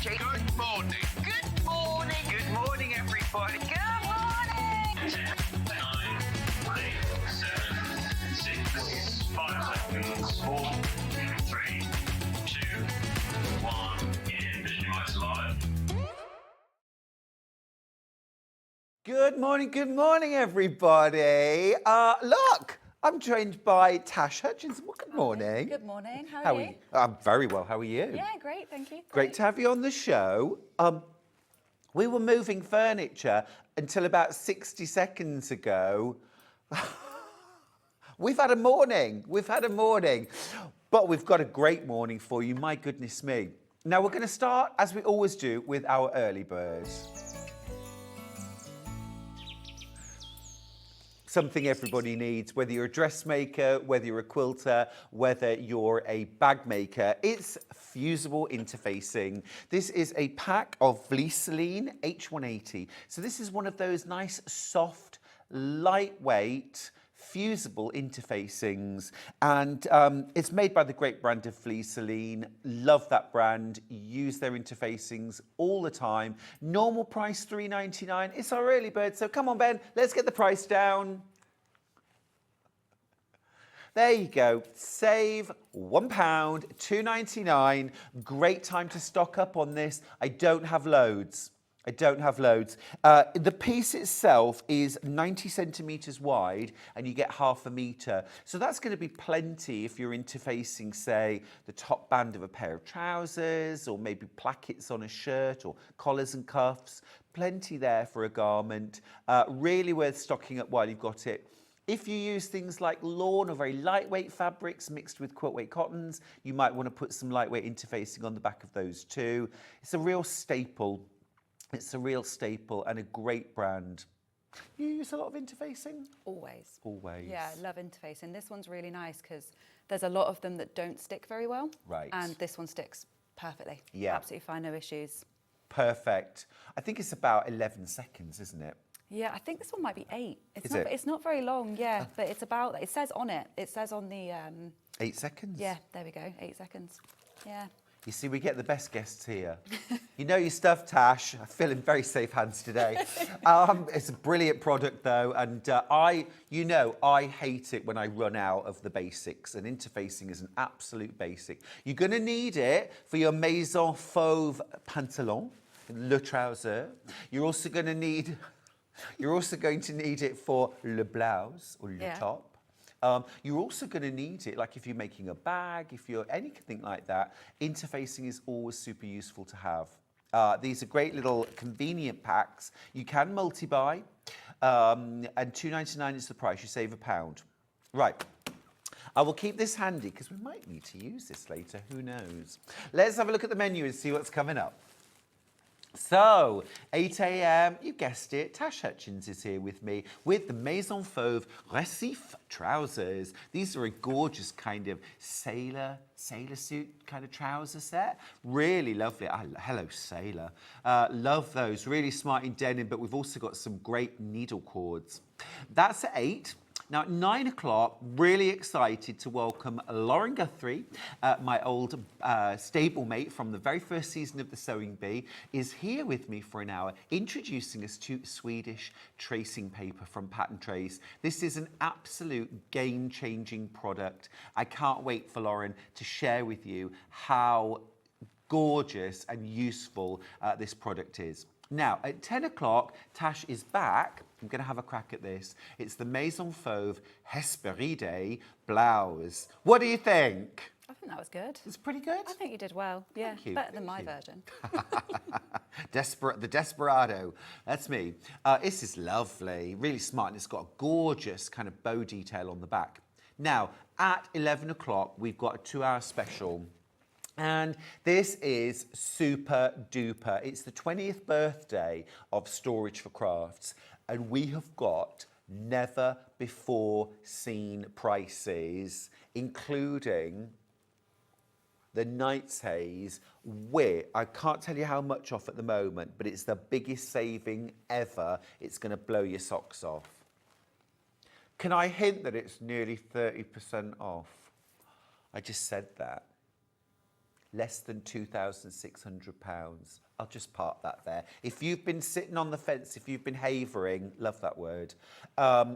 Good morning. Good morning. Good morning, everybody. Good morning. 10, 9, 8, 7, 6, 5 seconds. 4, 3, 2, 1. Ignition device live. Good morning, everybody. Look, I'm joined by Tash Hutchins. Well, good morning. Good morning. How are you? I'm very well. How are you? Yeah, great. Thank you. Great to have you on the show. We were moving furniture until about 60 seconds ago. We've had a morning. But we've got a great morning for you. My goodness me. Now, we're going to start, as we always do, with our early birds. Something everybody needs, whether you're a dressmaker, whether you're a quilter, whether you're a bag maker. It's fusible interfacing. This is a pack of Venison H180. So this is one of those nice, soft, lightweight, fusible interfacings, and it's made by the great brand of Venison. Love that brand. Use their interfacings all the time. Normal price $3.99. It's our early bird, so come on, Ben, let's get the price down. There you go. Save £1, $2.99. Great time to stock up on this. I don't have loads. The piece itself is 90 centimetres wide and you get half a metre. So that's going to be plenty if you're interfacing, say, the top band of a pair of trousers or maybe plackets on a shirt or collars and cuffs. Plenty there for a garment. Really worth stocking up while you've got it. If you use things like lawn or very lightweight fabrics mixed with quilt weight cottons, you might want to put some lightweight interfacing on the back of those too. It's a real staple. And a great brand. You use a lot of interfacing? Always. Always. Yeah, I love interfacing. This one's really nice because there's a lot of them that don't stick very well. Right. And this one sticks perfectly. Yeah. Absolutely fine, no issues. Perfect. I think it's about 11 seconds, isn't it? Yeah, I think this one might be 8. Is it? It's not very long, yeah, but it's about, it says on the... 8 seconds? Yeah, there we go, 8 seconds. Yeah. You see, we get the best guests here. You know your stuff, Tash. I feel in very safe hands today. It's a brilliant product, though, and I hate it when I run out of the basics, and interfacing is an absolute basic. You're going to need it for your Maison Fauve pantalon, le trouser. You're also going to need it for le blouse or le top. You're also going to need it, like if you're making a bag, if you're anything like that, interfacing is always super useful to have. These are great little convenient packs. You can multi-buy, and $2.99 is the price. You save £1. Right. I will keep this handy because we might need to use this later. Who knows? Let's have a look at the menu and see what's coming up. So, 8 a.m, you guessed it, Tash Hutchins is here with me with the Maison Fauve Récif Trousers. These are a gorgeous kind of sailor suit kind of trouser set. Really lovely. Hello, sailor. Love those. Really smart in denim, but we've also got some great needle cords. That's at 8. Now, at 9 o'clock, really excited to welcome Lauren Guthie, my old stablemate from the very first season of The Sewing Bee, is here with me for an hour, introducing us to Swedish tracing paper from Patterntrace. This is an absolute game-changing product. I can't wait for Lauren to share with you how gorgeous and useful this product is. Now, at 10 o'clock, Tash is back. I'm going to have a crack at this. It's the Maison Fauve Hespéride Blouse. What do you think? I think that was good. It's pretty good. I think you did well. Yeah, Thank you. better than my version. The Desperado. That's me. This is lovely, really smart, and it's got a gorgeous kind of bow detail on the back. Now, at 11 o'clock, we've got a 2-hour special. And this is super duper. It's the 20th birthday of Storage for Crafts, and we have got never before seen prices, including the Knight's Haze with, I can't tell you how much off at the moment, but it's the biggest saving ever. It's going to blow your socks off. Can I hint that it's nearly 30% off? I just said that. less than £2,600. I'll just park that there. If you've been sitting on the fence, if you've been havering, love that word,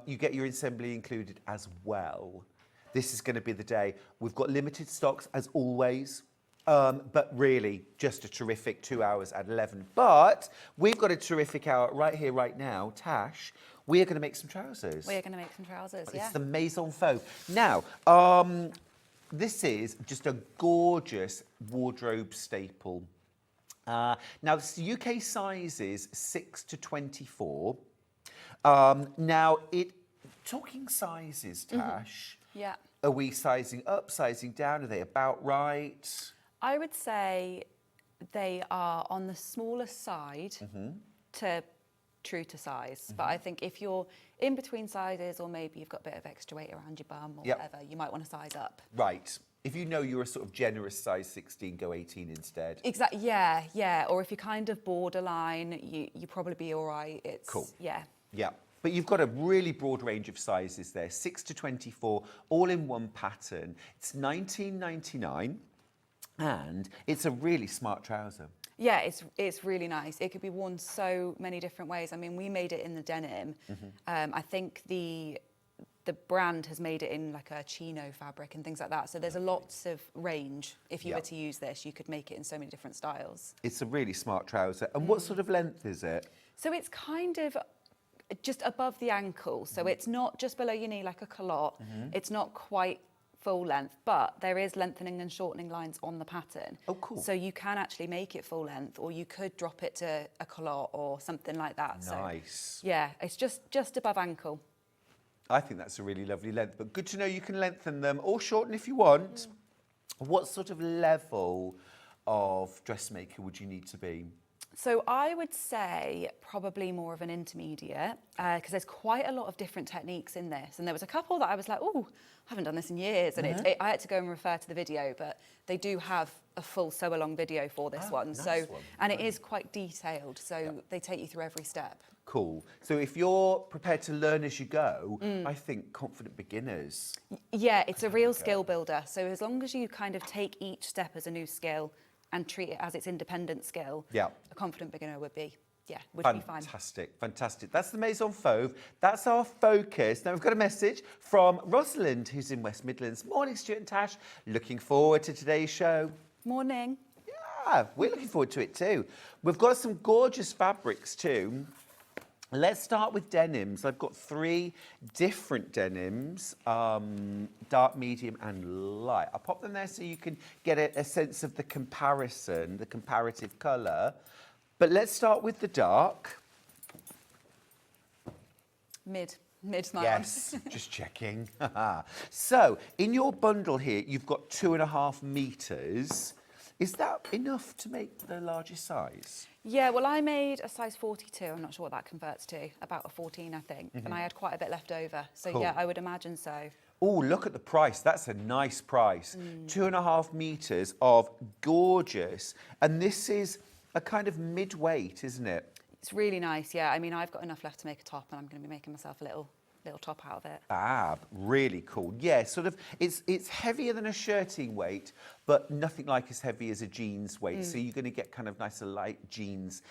you get your assembly included as well. This is going to be the day. We've got limited stocks as always, but really just a terrific 2 hours at 11. But we've got a terrific hour right here, right now. Tash, we are going to make some trousers. We're going to make some trousers, yeah. It's the Maison Fauve. Now, this is just a gorgeous wardrobe staple. Now, it's UK sizes 6 to 24. Now, talking sizes, Tash. Yeah. Are we sizing up, sizing down? Are they about right? I would say they are on the smaller side to true to size. But I think if you're in between sizes, or maybe you've got a bit of extra weight around your bum or whatever, you might want to size up. Right. If you know you're a sort of generous size 16, go 18 instead. Exactly. Yeah, yeah. Or if you're kind of borderline, you probably be all right. It's cool. Yeah. Yeah. But you've got a really broad range of sizes there, 6 to 24, all in one pattern. It's £19.99, and it's a really smart trouser. Yeah, it's really nice. It could be worn so many different ways. I mean, we made it in the denim. I think the brand has made it in like a chino fabric and things like that. So there's lots of range. If you were to use this, you could make it in so many different styles. It's a really smart trouser. And what sort of length is it? So it's kind of just above the ankle. So it's not just below your knee like a culotte. It's not quite full length, but there is lengthening and shortening lines on the pattern. Oh, cool. So you can actually make it full length, or you could drop it to a culotte or something like that. Nice. So, yeah, it's just above ankle. I think that's a really lovely length, but good to know you can lengthen them or shorten if you want. What sort of level of dressmaker would you need to be? So I would say probably more of an intermediate, because there's quite a lot of different techniques in this. And there was a couple that I was like, oh, I haven't done this in years. And I had to go and refer to the video, but they do have a full sew-along video for this one. Nice So, one. and it is quite detailed, so they take you through every step. Cool. So if you're prepared to learn as you go, I think confident beginners. Yeah, it's a real skill builder. So as long as you kind of take each step as a new skill and treat it as its independent skill, a confident beginner would be fine. Fantastic, fantastic. That's the Maison Fauve. That's our focus. Now we've got a message from Rosalind, who's in West Midlands. Morning, Stuart and Tash. Looking forward to today's show. Morning. Yeah, we're looking forward to it too. We've got some gorgeous fabrics too. Let's start with denims. I've got 3 different denims, dark, medium and light. I'll pop them there so you can get a sense of the comparison, the comparative colour. But let's start with the dark. Mid smile. Yes, just checking. So, in your bundle here, you've got 2.5 metres. Is that enough to make the largest size? Yeah, well, I made a size 42. I'm not sure what that converts to. About a 14, I think. And I had quite a bit left over. So, Cool. yeah, I would imagine so. Oh, look at the price. That's a nice price. 2.5 metres of gorgeous. And this is a kind of mid-weight, isn't it? It's really nice, yeah. I mean, I've got enough left to make a top, and I'm going to be making myself a little top out of it. Fab, really cool. Yeah, sort of, it's heavier than a shirting weight, but nothing like as heavy as a jeans weight. So you're going to get kind of nice light jeans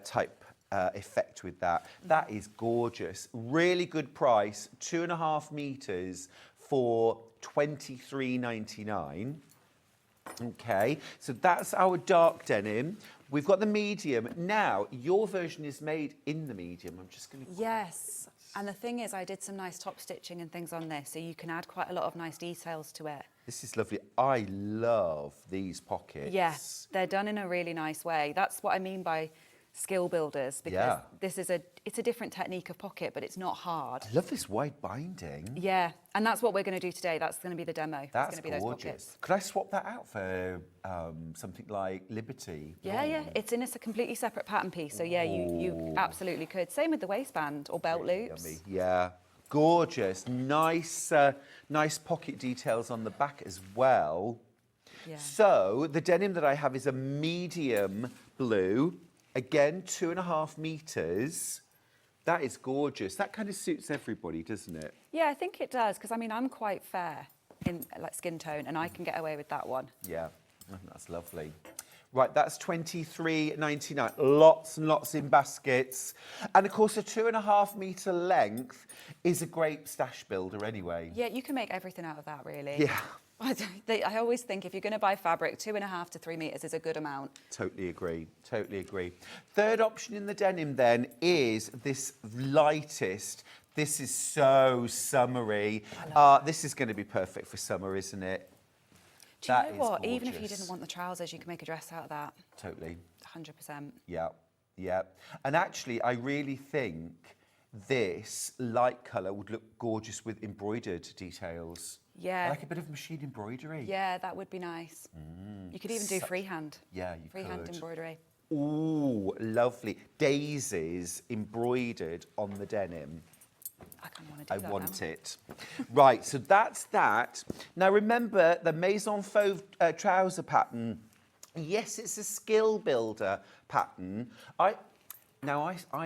type effect with that. That is gorgeous. Really good price, 2.5 metres for £23.99. Okay, so that's our dark denim. We've got the medium. Now, your version is made in the medium. I'm just going to... Yes, and the thing is, I did some nice top stitching and things on this, so you can add quite a lot of nice details to it. This is lovely. I love these pockets. Yes, they're done in a really nice way. That's what I mean by skill builders, because this is it's a different technique of pocket, but it's not hard. I love this wide binding. Yeah, and that's what we're going to do today. That's going to be the demo. That's going to be those gorgeous. pockets. Could I swap that out for something like Liberty? Yeah, it's in a completely separate pattern piece. So yeah, you absolutely could. Same with the waistband or belt loops. Yummy. Yeah, gorgeous. Nice, nice pocket details on the back as well. Yeah. So the denim that I have is a medium blue. Again, 2.5 metres. That is gorgeous. That kind of suits everybody, doesn't it? Yeah, I think it does, because I mean, I'm quite fair in like skin tone, and I can get away with that one. Yeah. Oh, that's lovely. Right, that's $23.99. Lots and lots in baskets. And of course, a 2.5 metre length is a great stash builder anyway. Yeah, you can make everything out of that, really. Yeah. I always think if you're going to buy fabric, 2.5 to 3 metres is a good amount. Totally agree. Totally agree. Third option in the denim then is this lightest. This is so summery. This is going to be perfect for summer, isn't it? Do you That know what? is Even if you gorgeous. didn't want the trousers, you can make a dress out of that. Totally. 100%. Yeah, yeah. And actually, I really think this light colour would look gorgeous with embroidered details. Yeah. I like a bit of machine embroidery. Yeah, that would be nice. You could even do freehand. Yeah, you Freehand could. embroidery. Ooh, lovely. Daisies embroidered on the denim. I kind of want to do I that want now. it. Right, so that's that. Now remember the Maison Fauve trouser pattern. Yes, it's a skill builder pattern. I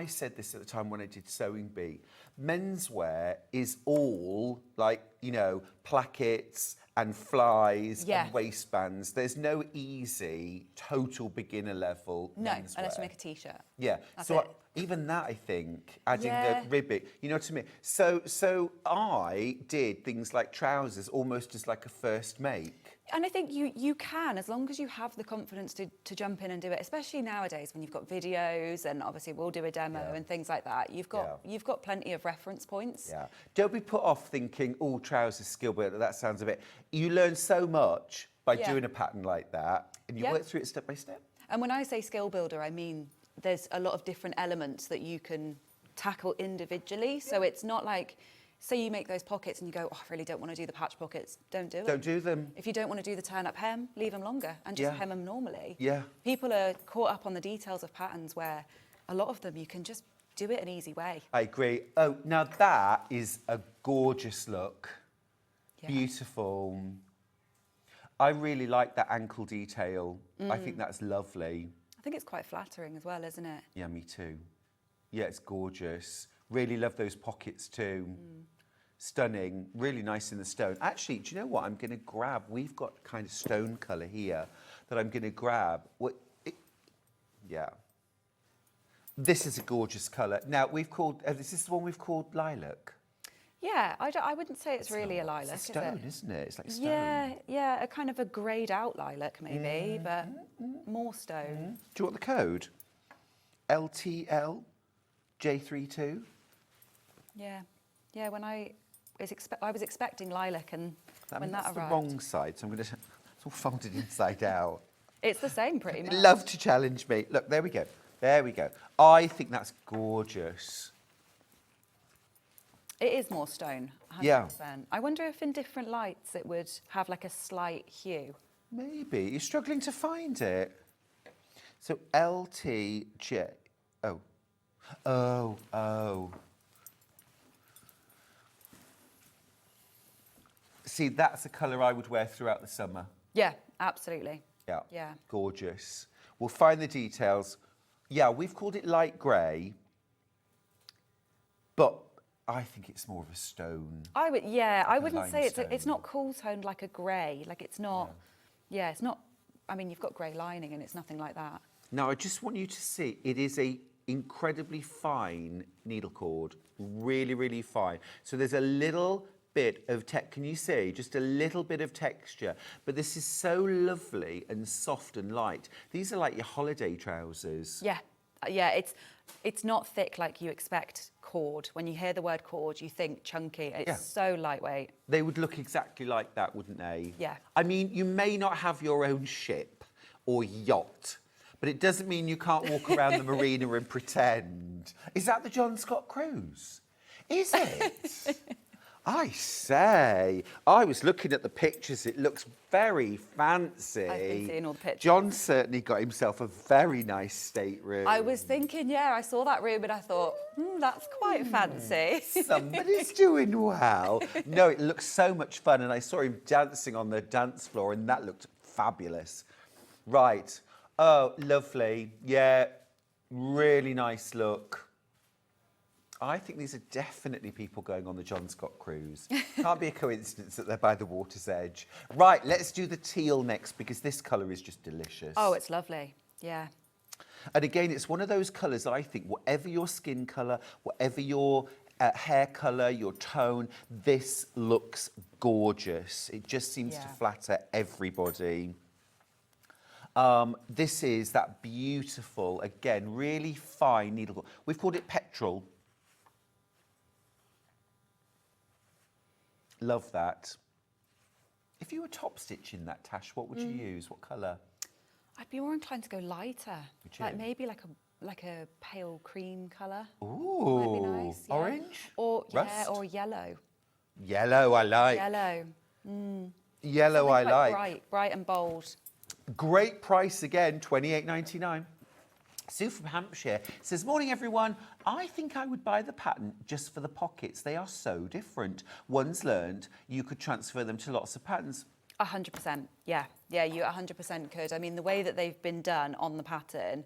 said this at the time when I did Sewing Bee. Menswear is all like, you know, plackets and flies Yeah. and waistbands. There's no easy, total beginner level No, menswear. unless you make a T-shirt. Yeah. That's so it. even that, I think, adding Yeah. the ribbing, you know what I mean? So I did things like trousers almost as like a first make. And I think you can, as long as you have the confidence to jump in and do it, especially nowadays when you've got videos and obviously we'll do a demo Yeah. and things like that. You've got plenty of reference points. Yeah. Don't be put off thinking, oh, trousers skill builder, that sounds a bit. You learn so much by Yeah. doing a pattern like that and you Yeah. work through it step by step. And when I say skill builder, I mean there's a lot of different elements that you can tackle individually. So it's not like, say you make those pockets and you go, oh, I really don't want to do the patch pockets. Don't do it. Don't do them. If you don't want to do the turn-up hem, leave them longer and just Yeah. hem them normally. Yeah. People are caught up on the details of patterns where a lot of them you can just do it an easy way. I agree. Oh, now that is a gorgeous look. Yeah. Beautiful. I really like that ankle detail. I think that's lovely. I think it's quite flattering as well, isn't it? Yeah, me too. Yeah, it's gorgeous. Really love those pockets too. Stunning, really nice in the stone. Actually, do you know what I'm going to grab? We've got kind of stone colour here that I'm going to grab. Yeah. This is a gorgeous colour. Now, we've called, this is the one we've called lilac. Yeah, I wouldn't say it's really a lilac, It's a stone, is it? isn't it? It's like stone. Yeah, a kind of a greyed out lilac maybe, but more stone. Do you want the code? LTL J32. Yeah. When I was expecting lilac, and when that that's arrived, the wrong side, so I'm going to. It's all folded inside out. it's the same pretty much. Love to challenge me. Look, there we go. There we go. I think that's gorgeous. It is more stone, 100%. Yeah. I wonder if in different lights it would have like a slight hue. Maybe. You're struggling to find it. So LTJ. Oh. See, that's a colour I would wear throughout the summer. Yeah, absolutely. Yeah. Yeah. Gorgeous. We'll find the details. Yeah, we've called it light grey, but I think it's more of a stone. I wouldn't lime say stone. it's not cool toned like a grey. Like it's not. Yeah, it's not. I mean, you've got grey lining, and it's nothing like that. Now, I just want you to see, it is a incredibly fine needle cord, really, really fine. So there's a little bit of can you see? Just a little bit of texture. But this is so lovely and soft and light. These are like your holiday trousers. Yeah, it's not thick like you expect cord. When you hear the word cord, you think chunky. It's so lightweight. They would look exactly like that, wouldn't they? Yeah. I mean, you may not have your own ship or yacht, but it doesn't mean you can't walk around the marina and pretend. Is that the John Scott cruise? Is it? I say, I was looking at the pictures. It looks very fancy. I've been seeing all the pictures. John certainly got himself a very nice stateroom. I was thinking, I saw that room and I thought, that's quite fancy. Somebody's doing well. No, it looks so much fun, and I saw him dancing on the dance floor, and that looked fabulous. Right. Oh, lovely. Yeah, really nice look. I think these are definitely people going on the John Scott cruise. Can't be a coincidence that they're by the water's edge. Right, let's do the teal next because this colour is just delicious. Oh, it's lovely. Yeah. And again, it's one of those colours I think, whatever your skin colour, whatever your hair colour, your tone, this looks gorgeous. It just seems to flatter everybody. This is that beautiful, again, really fine needle. We've called it petrol. Love that. If you were top stitching that, Tash, what would you use? What colour? I'd be more inclined to go lighter. Would you? Like maybe like a pale cream colour. Ooh, Might be nice. Yeah. orange? Or Rust? or yellow. Yellow, I like. Yellow. Yellow, I Something like. quite bright and bold. Great price again, $28.99. Sue from Hampshire says, morning everyone. I think I would buy the pattern just for the pockets. They are so different. Once learned, you could transfer them to lots of patterns. 100%. Yeah. Yeah, you 100% could. I mean, the way that they've been done on the pattern,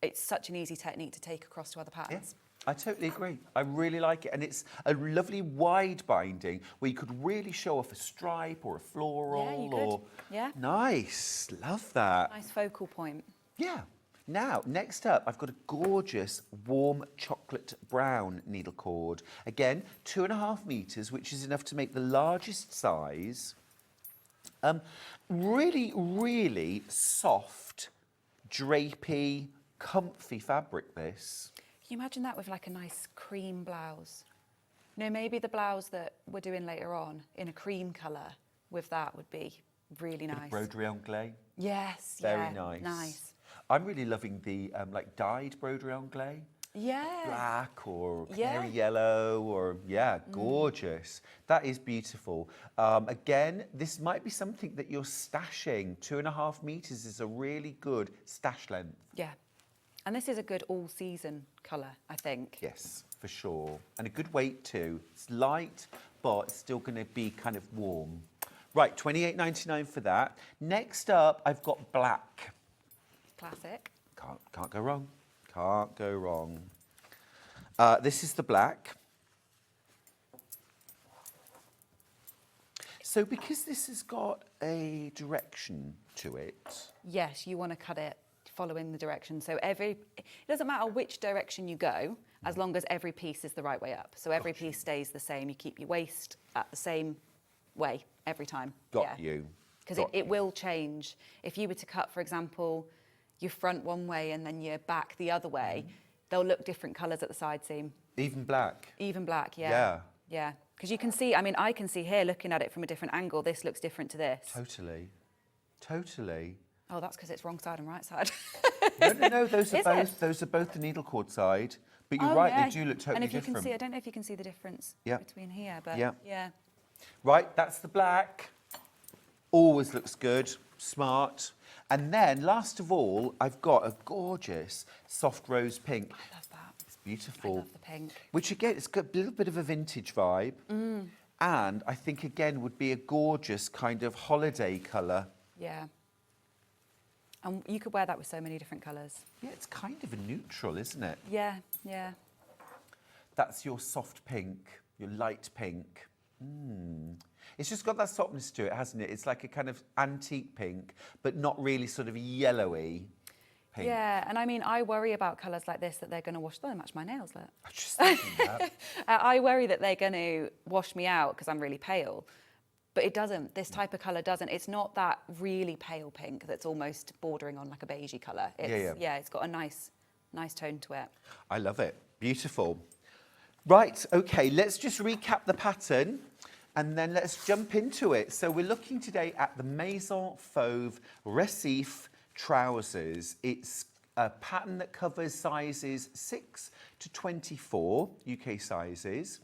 it's such an easy technique to take across to other patterns. I totally agree. I really like it. And it's a lovely wide binding where you could really show off a stripe or a floral. Yeah, you could. Or... Yeah. Nice. Love that. Nice focal point. Yeah. Now, next up, I've got a gorgeous warm chocolate brown needle cord. Again, 2.5 metres, which is enough to make the largest size. Really, really soft, drapey, comfy fabric, this. Can you imagine that with like a nice cream blouse? You know, maybe the blouse that we're doing later on in a cream colour with that would be really nice. Broderie anglais. Yes, Very yeah, nice. Nice. I'm really loving the like dyed broderie anglais. Yeah. Black or Yeah. canary yellow or, gorgeous. That is beautiful. Again, this might be something that you're stashing. 2.5 metres is a really good stash length. Yeah. And this is a good all-season colour, I think. Yes, for sure. And a good weight too. It's light, but it's still going to be kind of warm. Right, $28.99 for that. Next up, I've got black. Classic. Can't go wrong. Can't go wrong. This is the black. So because this has got a direction to it. Yes, you want to cut it following the direction. So it doesn't matter which direction you go, as long as every piece is the right way up. So every piece stays the same. You keep your waist at the same way every time. Got you. Because it will change. If you were to cut, for example, your front one way and then your back the other way, they'll look different colours at the side seam. Even black. Even black, yeah. Yeah. Yeah. Because you can see, I mean, I can see here looking at it from a different angle, this looks different to this. Totally. Totally. Oh, that's because it's wrong side and right side. No, those are Is both it? those are both the needle cord side. But you're Oh, right, yeah. they do look totally and if you different. can see, I don't know if you can see the difference between here, but yeah. Right, that's the black. Always looks good, smart. And then, last of all, I've got a gorgeous soft rose pink. I love that. It's beautiful. I love the pink. Which, again, it's got a little bit of a vintage vibe. And I think, again, would be a gorgeous kind of holiday colour. Yeah. And you could wear that with so many different colours. Yeah, it's kind of a neutral, isn't it? Yeah, yeah. That's your soft pink, your light pink. It's just got that softness to it, hasn't it? It's like a kind of antique pink, but not really sort of yellowy pink. Yeah, and I mean, I worry about colours like this that they're going to wash. They match my nails, look. I was just thinking that. I worry that they're going to wash me out because I'm really pale. But it doesn't. This type of colour doesn't. It's not that really pale pink that's almost bordering on like a beigey colour. Yeah, it's got a nice tone to it. I love it. Beautiful. Right, okay, let's just recap the pattern and then let's jump into it. So we're looking today at the Maison Fauve Récif Trousers. It's a pattern that covers sizes 6 to 24, UK sizes.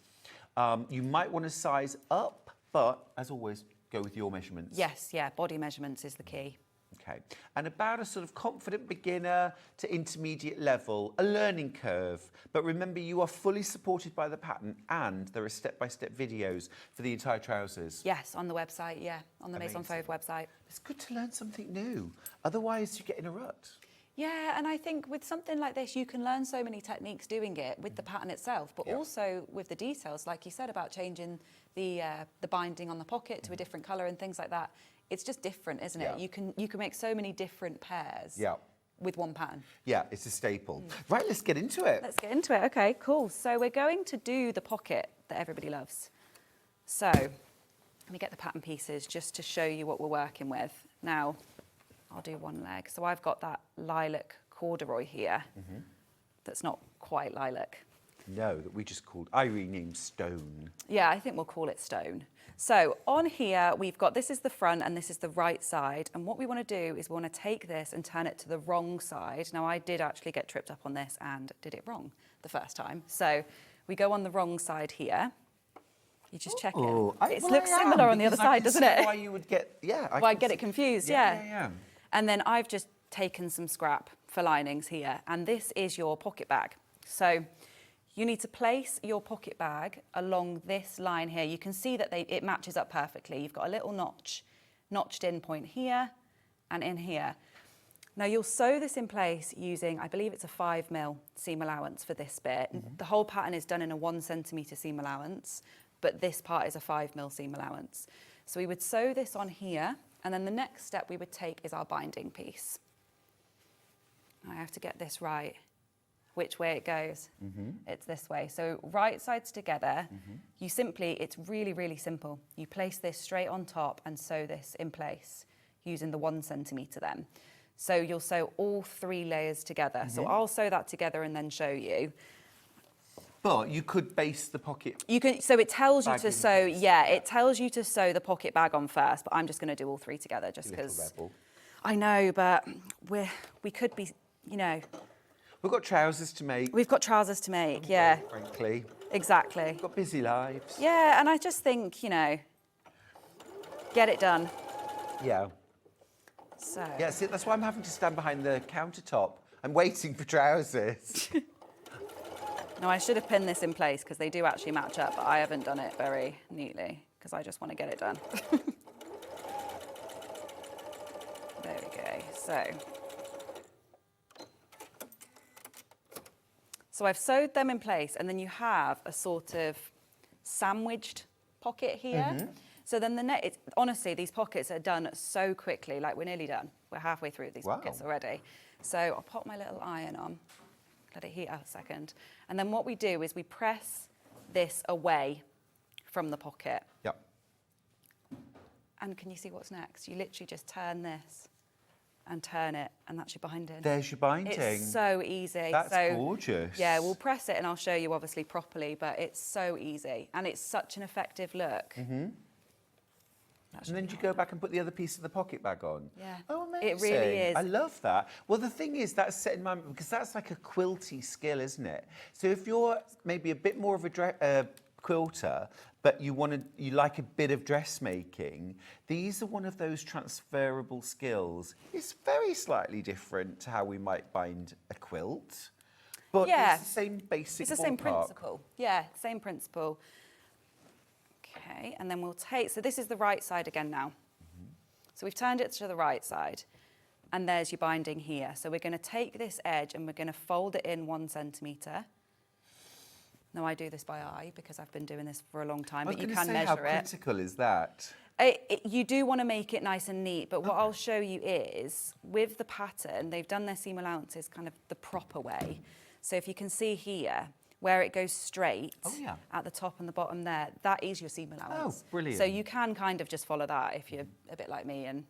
You might want to size up, but as always, go with your measurements. Yes, yeah, body measurements is the key. Okay, and about a sort of confident beginner to intermediate level, a learning curve. But remember, you are fully supported by the pattern and there are step-by-step videos for the entire trousers. Yes, on the website, yeah, on the Maison Amazing. Fauve website. It's good to learn something new. Otherwise, you get in a rut. Yeah, and I think with something like this, you can learn so many techniques doing it with the pattern itself, but also with the details, like you said about changing the binding on the pocket to a different colour and things like that. It's just different, isn't it? You can make so many different pairs with one pattern. Yeah, it's a staple. Right, let's get into it. Let's get into it. Okay, cool. So we're going to do the pocket that everybody loves. So let me get the pattern pieces just to show you what we're working with. Now, I'll do one leg. So I've got that lilac corduroy here. That's not quite lilac. No, that we just called, I renamed stone. Yeah, I think we'll call it stone. So on here, we've got, this is the front and this is the right side. And what we want to do is we want to take this and turn it to the wrong side. Now, I did actually get tripped up on this and did it wrong the first time. So we go on the wrong side here. You just check it. It looks similar on the other side, doesn't it? Why you would get, Why I'd get it confused, yeah. And then I've just taken some scrap for linings here. And this is your pocket bag. So you need to place your pocket bag along this line here. You can see that it matches up perfectly. You've got a little notched in point here and in here. Now you'll sew this in place using, I believe it's a 5mm seam allowance for this bit. The whole pattern is done in a 1 centimetre seam allowance, but this part is a 5mm seam allowance. So we would sew this on here, and then the next step we would take is our binding piece. I have to get this right, which way it goes. It's this way. So right sides together, you simply, it's really, really simple. You place this straight on top and sew this in place using the 1 centimetre then. So you'll sew all 3 layers together. So I'll sew that together and then show you. But you could base the pocket. You can. So it tells you to sew. Place. Yeah, it tells you to sew the pocket bag on first. But I'm just going to do all 3 together, just because. I know, but we could be, you know. We've got trousers to make. We've got trousers to make. Yeah. Frankly. Exactly. We've got busy lives. Yeah, and I just think, you know, get it done. Yeah. So. Yeah. See, that's why I'm having to stand behind the countertop. I'm waiting for trousers. No, I should have pinned this in place because they do actually match up, but I haven't done it very neatly because I just want to get it done. There we go. So I've sewed them in place, and then you have a sort of sandwiched pocket here. So then honestly, these pockets are done so quickly, like we're nearly done. We're halfway through these pockets already. So I'll pop my little iron on. Let it heat up a second. And then what we do is we press this away from the pocket. Yep. And can you see what's next? You literally just turn this and turn it, and that's your binding. There's your binding. It's so easy. That's gorgeous. Yeah, we'll press it and I'll show you obviously properly, but it's so easy. And it's such an effective look. And then do you go back and put the other piece of the pocket bag on? Yeah. Oh, amazing. It really is. I love that. Well, the thing is, that's set in mind, because that's like a quilty skill, isn't it? So if you're maybe a bit more of a quilter, but you like a bit of dressmaking, these are one of those transferable skills. It's very slightly different to how we might bind a quilt, but it's the same basic It's the same principle. Yeah, same principle. Okay, and then we'll take, so this is the right side again now. So we've turned it to the right side, and there's your binding here. So we're going to take this edge and we're going to fold it in 1 centimetre. Now I do this by eye because I've been doing this for a long time, but you can measure it. How critical is that? You do want to make it nice and neat, but what I'll show you is, with the pattern, they've done their seam allowances kind of the proper way. So if you can see here, where it goes straight at the top and the bottom there, that is your seam allowance. Oh, brilliant. So you can kind of just follow that if you're a bit like me and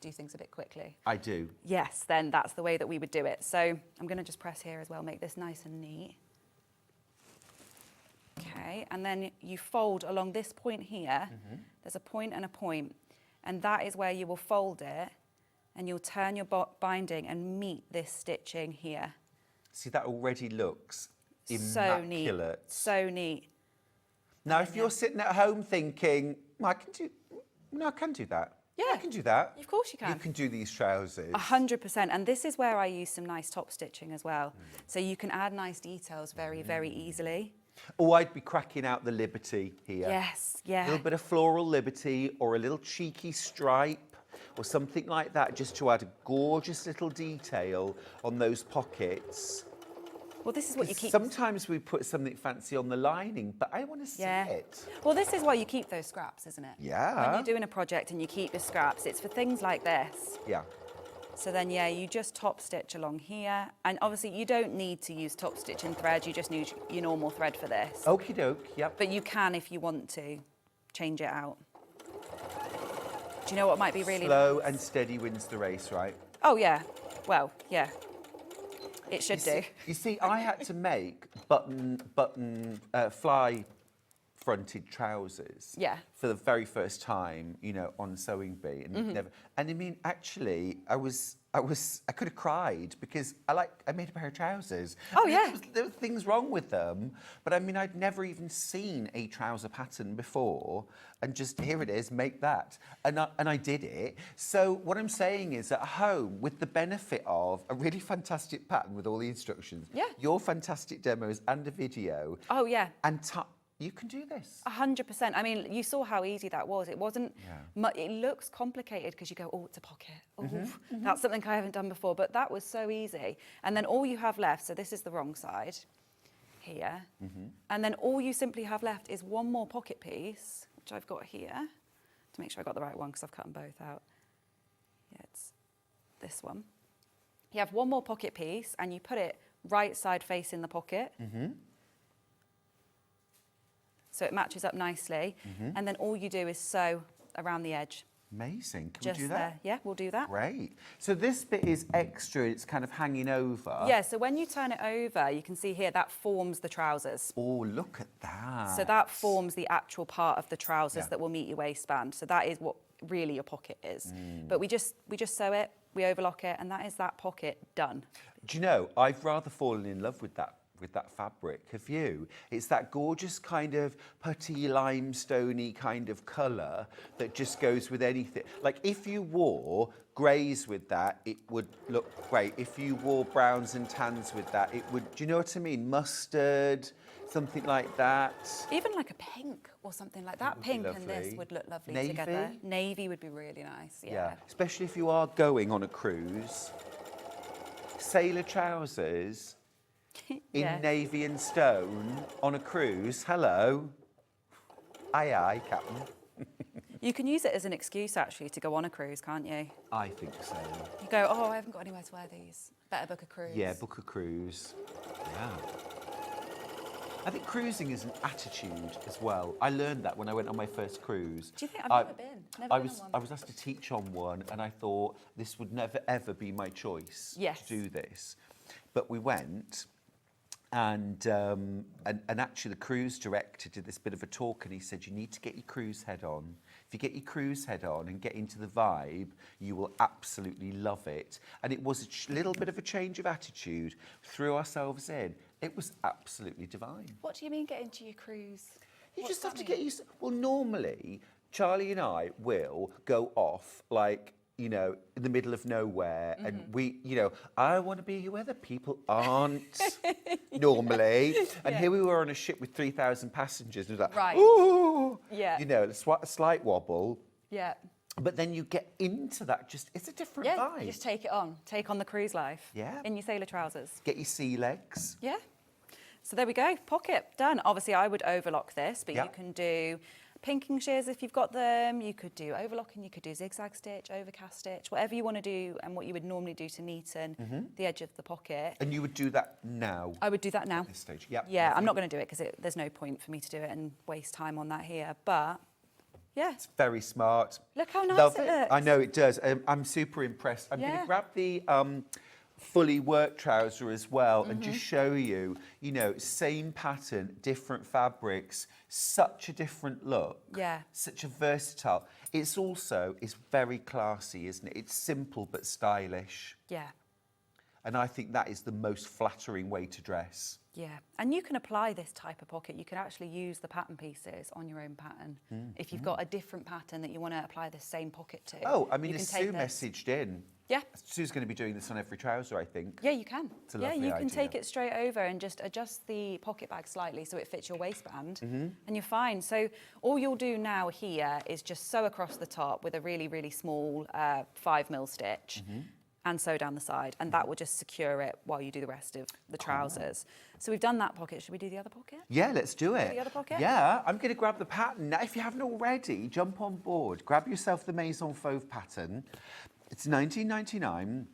do things a bit quickly. I do. Yes, then that's the way that we would do it. So I'm going to just press here as well, make this nice and neat. Okay, and then you fold along this point here. There's a point and a point, and that is where you will fold it, and you'll turn your binding and meet this stitching here. See, that already looks so immaculate. Neat. So neat. Now, if you're sitting at home thinking, I can do that. Yeah, I can do that. Of course you can. You can do these trousers. 100%. And this is where I use some nice top stitching as well. So you can add nice details very, very easily. Oh, I'd be cracking out the Liberty here. Yes, yeah. A little bit of floral Liberty or a little cheeky stripe or something like that, just to add a gorgeous little detail on those pockets. Well, this is what you keep. Sometimes we put something fancy on the lining, but I want to see it. Well, this is why you keep those scraps, isn't it? Yeah. When you're doing a project and you keep your scraps, it's for things like this. Yeah. So then, yeah, you just top stitch along here. And obviously you don't need to use top stitching thread. You just need your normal thread for this. Okie doke, yep. But you can, if you want to, change it out. Do you know what might be really Slow nice? and steady wins the race, right? Oh, yeah. Well, yeah. It should do. You see, I had to make fly fronted trousers for the very first time, you know, on Sewing Bee, and never. And I mean, actually, I could have cried because I made a pair of trousers. Oh yeah. There were things wrong with them, but I mean, I'd never even seen a trouser pattern before, and just here it is, make that, and I did it. So what I'm saying is, at home, with the benefit of a really fantastic pattern with all the instructions, your fantastic demos and a video. Oh yeah. And you can do this. 100%. I mean, you saw how easy that was. It wasn't. It looks complicated because you go, oh, it's a pocket. Oh, that's something I haven't done before. But that was so easy. And then all you have left. So this is the wrong side, here. And then all you simply have left is one more pocket piece, which I've got here, to make sure I got the right one because I've cut them both out. Yeah, it's this one. You have one more pocket piece, and you put it right side facing the pocket. So it matches up nicely. And then all you do is sew around the edge. Amazing. Can Just we do that? there. Yeah, we'll do that. Great. So this bit is extra, it's kind of hanging over. Yeah, so when you turn it over, you can see here that forms the trousers. Oh, look at that. So that forms the actual part of the trousers that will meet your waistband. So that is what really your pocket is. But we just sew it, we overlock it, and that is that pocket done. Do you know, I've rather fallen in love with that fabric. Have you? It's that gorgeous kind of putty, limestoney kind of colour that just goes with anything. Like if you wore greys with that, it would look great. If you wore browns and tans with that, it would, do you know what I mean? Mustard, something like that. Even like a pink or something like that. Pink and this would look lovely together. Navy would be really nice, yeah. Especially if you are going on a cruise. Sailor trousers in navy and stone on a cruise. Hello. Aye, aye, Captain. You can use it as an excuse, actually, to go on a cruise, can't you? I think so. You go, oh, I haven't got anywhere to wear these. Better book a cruise. Yeah, book a cruise. Yeah. I think cruising is an attitude as well. I learned that when I went on my first cruise. Do you think I've never been? Never been on one. I was asked to teach on one, and I thought this would never, ever be my choice to do this. But we went. And actually the cruise director did this bit of a talk, and he said, you need to get your cruise head on. If you get your cruise head on and get into the vibe, you will absolutely love it. And it was a little bit of a change of attitude. Threw ourselves in. It was absolutely divine. What do you mean get into your cruise? You just have to get used to, well, normally, Charlie and I will go off like, you know, in the middle of nowhere, and we, you know, I want to be where the people aren't normally. And here we were on a ship with 3,000 passengers, and it was like, ooh, you know, a slight wobble. Yeah. But then you get into that, just, it's a different vibe. You just take it on. Take on the cruise life. Yeah. In your sailor trousers. Get your sea legs. Yeah. So there we go, pocket, done. Obviously, I would overlock this, but you can do pinking shears if you've got them. You could do overlocking, you could do zigzag stitch, overcast stitch, whatever you want to do, and what you would normally do to neaten the edge of the pocket. And you would do that now? I would do that now. At this stage, yeah. Yeah, I'm not going to do it because there's no point for me to do it and waste time on that here, but yeah. It's very smart. Look how nice Love it looks. I know it does. I'm super impressed. I'm going to grab the fully worked trouser as well and just show you, you know, same pattern, different fabrics, such a different look. Yeah. Such a versatile. It's also, it's very classy, isn't it? It's simple but stylish. Yeah. And I think that is the most flattering way to dress. Yeah, and you can apply this type of pocket. You can actually use the pattern pieces on your own pattern. If you've got a different pattern that you want to apply the same pocket to. Oh, I mean, Sue messaged in Yeah. Sue's going to be doing this on every trouser, I think. Yeah, you can. It's a Yeah, lovely you can idea. take it straight over and just adjust the pocket bag slightly so it fits your waistband, and you're fine. So all you'll do now here is just sew across the top with a really, really small 5mm stitch. And sew down the side, and that will just secure it while you do the rest of the trousers. So we've done that pocket. Should we do the other pocket? Yeah, let's do it. The other pocket? Yeah, I'm going to grab the pattern. Now, if you haven't already, jump on board. Grab yourself the Maison Fauve pattern. It's $19.99.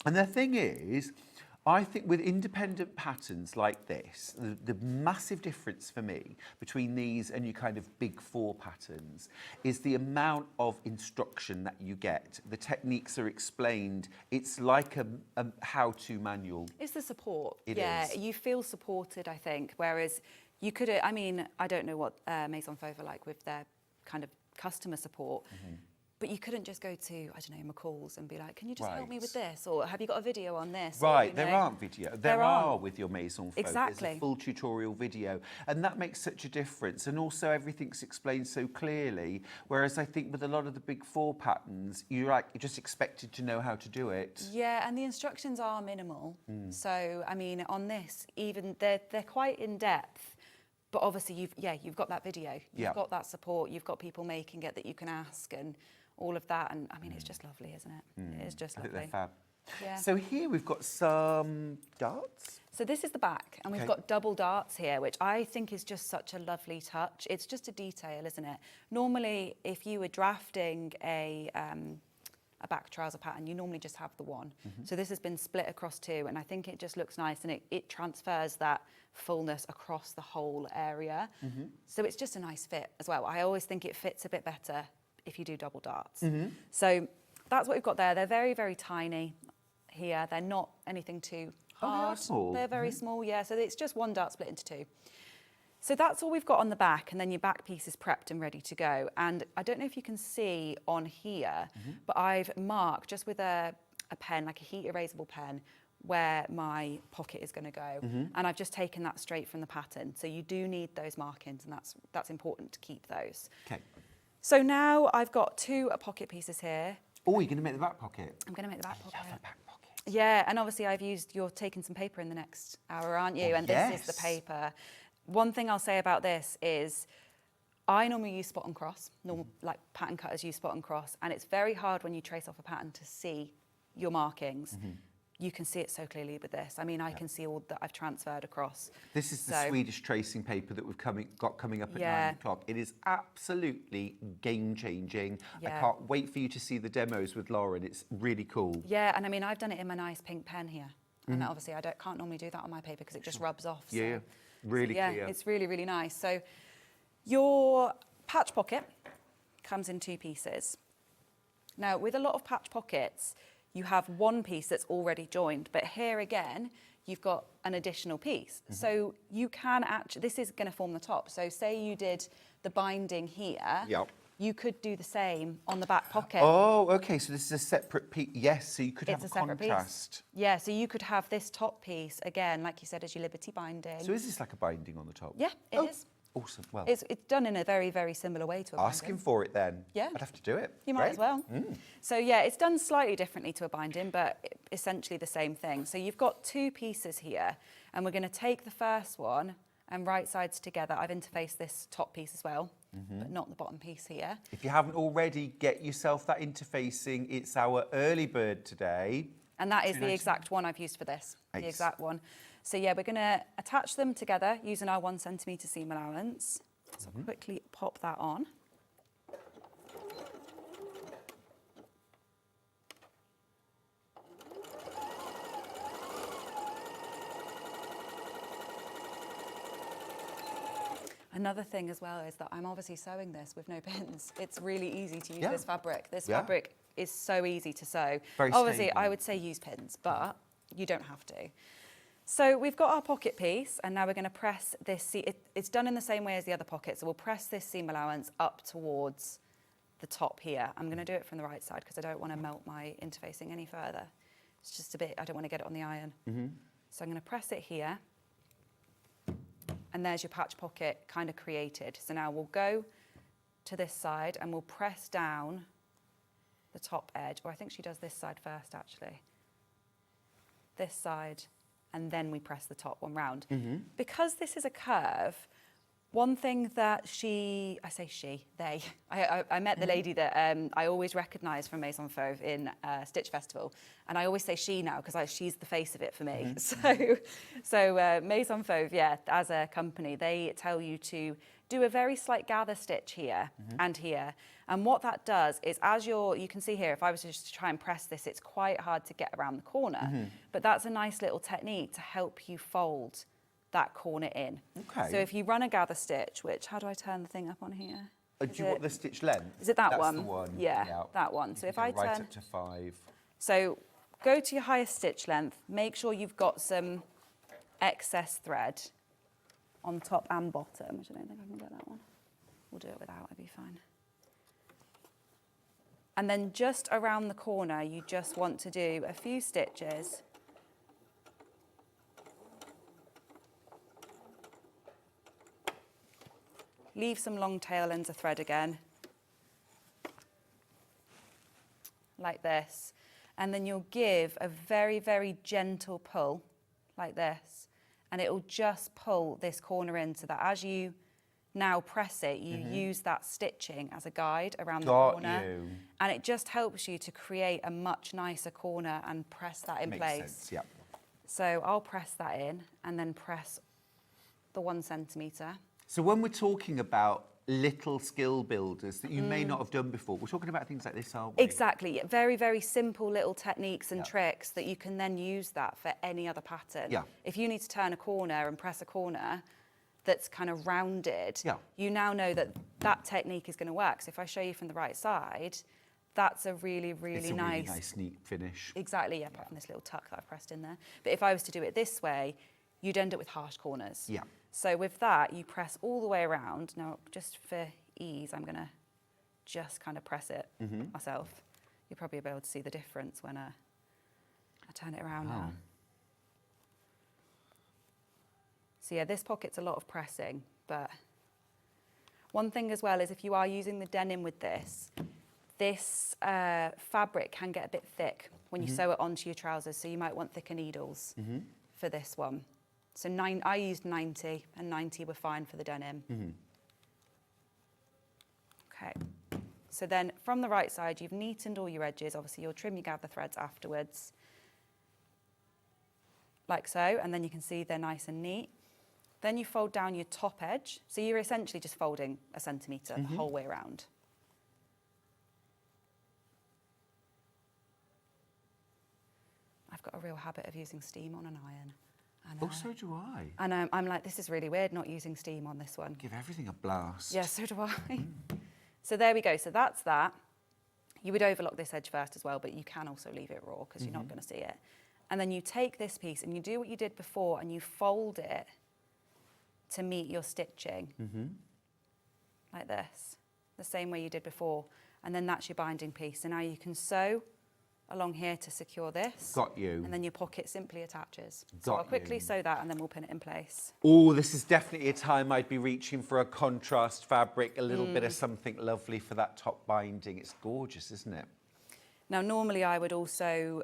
And the thing is, I think with independent patterns like this, the massive difference for me between these and your kind of big four patterns is the amount of instruction that you get. The techniques are explained. It's like a how-to manual. It's the support. It yeah, is. you feel supported, I think. Whereas you could, I mean, I don't know what Maison Fauve are like with their kind of customer support. But you couldn't just go to, I don't know, McCall's and be like, can you just help me with this? Or have you got a video on this? Or, Right, you know, there aren't video. There are with your Maison Fauve. Exactly. There's a full tutorial video. And that makes such a difference. And also everything's explained so clearly. Whereas I think with a lot of the big four patterns, you're just expected to know how to do it. Yeah, and the instructions are minimal. So, I mean, on this, even they're quite in depth. But obviously, you've got that video. You've got that support. You've got people making it that you can ask and all of that. And I mean, it's just lovely, isn't it? It is just lovely. I think they're fab. Yeah. So here we've got some darts. So this is the back, and we've Okay. got double darts here, which I think is just such a lovely touch. It's just a detail, isn't it? Normally, if you were drafting a back trouser pattern, you normally just have the one. So this has been split across two, and I think it just looks nice, and it transfers that fullness across the whole area. So it's just a nice fit as well. I always think it fits a bit better if you do double darts. So that's what we've got there. They're very, very tiny here. They're not anything too Oh, they are hard. small. They're very small, yeah. So it's just one dart split into two. So that's all we've got on the back, and then your back piece is prepped and ready to go. And I don't know if you can see on here, but I've marked just with a pen, like a heat erasable pen, where my pocket is going to go. And I've just taken that straight from the pattern. So you do need those markings, and that's important to keep those. Okay. So now I've got two pocket pieces here. Oh, you're going to make the back pocket? I'm going to make the back pocket. Love a back pocket. Yeah, and obviously you're taking some paper in the next hour, aren't you? Oh, and this is the yes. paper. One thing I'll say about this is I normally use spot and cross, like pattern cutters use spot and cross, and it's very hard when you trace off a pattern to see your markings. You can see it so clearly with this. I mean, I can see all that I've transferred across. This is the So- Swedish tracing paper that we've got coming up at Yeah. 9 o'clock. It is absolutely game-changing. I Yeah. can't wait for you to see the demos with Lauren. It's really cool. Yeah, and I mean, I've done it in my nice pink pen here. And obviously I can't normally do that on my paper because it just rubs off. So. Yeah, really Yeah, clear. it's really, really nice. So your patch pocket comes in two pieces. Now, with a lot of patch pockets, you have one piece that's already joined, but here again, you've got an additional piece. So you can actually, this is going to form the top. So say you did the binding here, Yep. you could do the same on the back pocket. Oh, okay, so this is a separate piece. Yes, so you could It's have a a separate contrast. piece. Yeah, so you could have this top piece, again, like you said, as your Liberty binding. So is this like a binding on the top? Yeah, it is. Awesome. Well, It's done in a very, very similar way to a ask binding. him for it then. Yeah. I'd have to do it. You might as Great. well. So yeah, it's done slightly differently to a binding, but essentially the same thing. So you've got two pieces here, and we're going to take the first one and right sides together. I've interfaced this top piece as well, but not the bottom piece here. If you haven't already, get yourself that interfacing. It's our early bird today. And that is the $2.99. exact one I've used for this, the Ace. exact one. So yeah, we're going to attach them together using our 1 centimetre seam allowance. So I'll quickly pop that on. Another thing as well is that I'm obviously sewing this with no pins. It's really easy to use Yeah. this fabric. This Yeah. fabric is so easy to sew. Very Obviously, stable. I would say use pins, but you don't have to. So we've got our pocket piece, and now we're going to press this. It's done in the same way as the other pocket, so we'll press this seam allowance up towards the top here. I'm going to do it from the right side because I don't want to melt my interfacing any further. It's just a bit, I don't want to get it on the iron. So I'm going to press it here. And there's your patch pocket kind of created. So now we'll go to this side and we'll press down the top edge, or I think she does this side first actually. This side, and then we press the top one round. Because this is a curve, one thing that I met the lady that I always recognise from Maison Fauve in Stitch Festival, and I always say she now because she's the face of it for me. So Maison Fauve, yeah, as a company, they tell you to do a very slight gather stitch here and here. And what that does is, you can see here, if I was just to try and press this, it's quite hard to get around the corner. But that's a nice little technique to help you fold that corner in. Okay. So if you run a gather stitch, how do I turn the thing up on here? Do you want the stitch length? Is it that That's one? the one. Yeah, that one. So if I right turn up to 5. So go to your highest stitch length, make sure you've got some excess thread on top and bottom, which I don't think I can get that one. We'll do it without, it'll be fine. And then just around the corner, you just want to do a few stitches. Leave some long tail ends of thread again, like this. And then you'll give a very, very gentle pull, like this. And it will just pull this corner in so that as you now press it, you use that stitching as a guide around the corner. And it just helps you to create a much nicer corner and press that in place. Makes sense, yeah. So I'll press that in and then press the 1 centimetre. So when we're talking about little skill builders that you may not have done before, we're talking about things like this, aren't we? Exactly. Very, very simple little techniques and tricks that you can then use that for any other pattern. Yeah. If you need to turn a corner and press a corner that's kind of rounded, Yeah. you now know that that technique is going to work. So if I show you from the right side, that's a really, really nice... Really nice, neat finish. Exactly, yeah, apart from this little tuck that I've pressed in there. But if I was to do it this way, you'd end up with harsh corners. Yeah. So with that, you press all the way around. Now, just for ease, I'm going to just kind of press it myself. You'll probably be able to see the difference when I turn it around now. So yeah, this pocket's a lot of pressing, but one thing as well is if you are using the denim with this fabric can get a bit thick when you sew it onto your trousers, so you might want thicker needles for this one. So I used 90, and 90 were fine for the denim. Okay, so then from the right side, you've neatened all your edges. Obviously, you'll trim your gather threads afterwards, like so, and then you can see they're nice and neat. Then you fold down your top edge. So you're essentially just folding a centimetre the whole way around. I've got a real habit of using steam on an iron. And, Oh, so do I. and I'm like, this is really weird not using steam on this one. Give everything a blast. Yeah, so do I. So there we go. So that's that. You would overlock this edge first as well, but you can also leave it raw because you're not going to see it. And then you take this piece and you do what you did before and you fold it to meet your stitching, like this, the same way you did before. And then that's your binding piece. So now you can sew along here to secure this. Got you. And then your pocket simply attaches. So I'll quickly sew that and then we'll pin it in place. Oh, this is definitely a time I'd be reaching for a contrast fabric, a little bit of something lovely for that top binding. It's gorgeous, isn't it? Now, normally I would also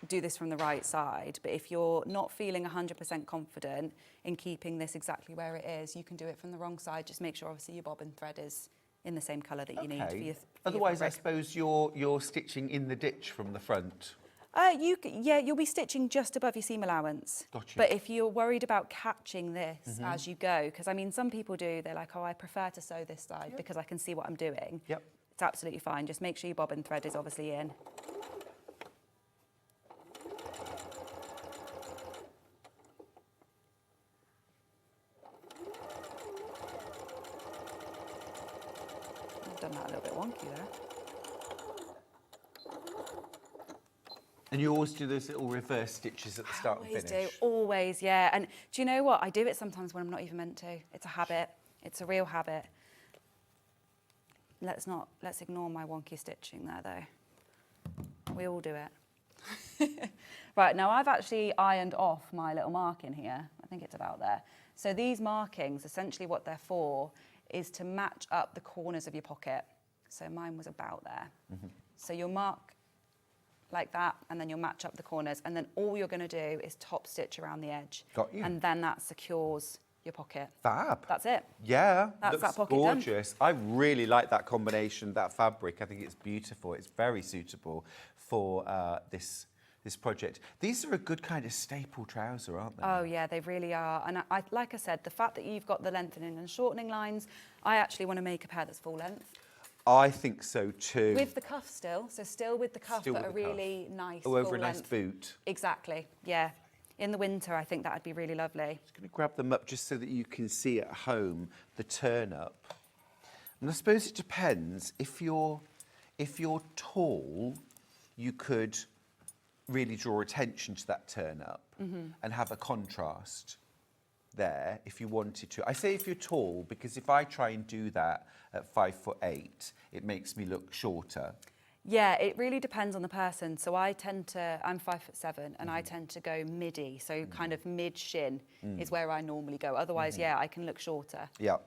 do this from the right side, but if you're not feeling 100% confident in keeping this exactly where it is, you can do it from the wrong side. Just make sure, obviously, your bobbin thread is in the same colour that you need for your Otherwise, I fabric. suppose you're stitching in the ditch from the front. You'll be stitching just above your seam allowance. Gotcha. But if you're worried about catching this as you go, because I mean, some people do, they're like, oh, I prefer to sew this side because I can see what I'm doing. Yep. It's absolutely fine. Just make sure your bobbin thread is obviously in. I've done that a little bit wonky there. And you always do those little reverse stitches at the start and Always finish. do, always, yeah. And do you know what? I do it sometimes when I'm not even meant to. It's a habit. It's a real habit. Let's ignore my wonky stitching there, though. We all do it. Right, now I've actually ironed off my little marking here. I think it's about there. So these markings, essentially what they're for, is to match up the corners of your pocket. So mine was about there. So you'll mark like that, and then you'll match up the corners, and then all you're going to do is top stitch around the edge. Got you. And then that secures your pocket. Fab. That's it. Yeah, That's looks that pocket done. gorgeous. I really like that combination, that fabric. I think it's beautiful. It's very suitable for this project. These are a good kind of staple trouser, aren't they? Oh yeah, they really are. And I, like I said, the fact that you've got the lengthening and shortening lines, I actually want to make a pair that's full length. I think so too. With the cuff still, so still with the cuff, Still but with a the cuff. really nice Oh, over full a nice length. boot. Exactly, yeah. In the winter, I think that'd be really lovely. Just going to grab them up just so that you can see at home the turn up. And I suppose it depends. If you're tall, you could really draw attention to that turn up and have a contrast there if you wanted to. I say if you're tall because if I try and do that at 5'8", it makes me look shorter. Yeah, it really depends on the person. So I'm 5'7", and I tend to go midi, so kind of mid shin is where I normally go. Otherwise, yeah, I can look shorter. Yeah.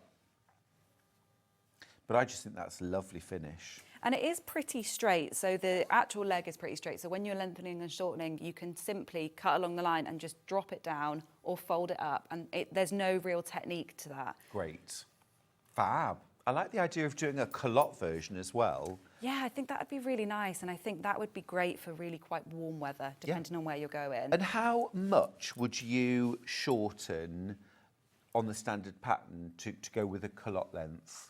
But I just think that's a lovely finish. And it is pretty straight, so the actual leg is pretty straight. So when you're lengthening and shortening, you can simply cut along the line and just drop it down or fold it up, and there's no real technique to that. Great. Fab. I like the idea of doing a culotte version as well. Yeah, I think that would be really nice, and I think that would be great for really quite warm weather, depending on where you're going. And how much would you shorten on the standard pattern to go with a culotte length?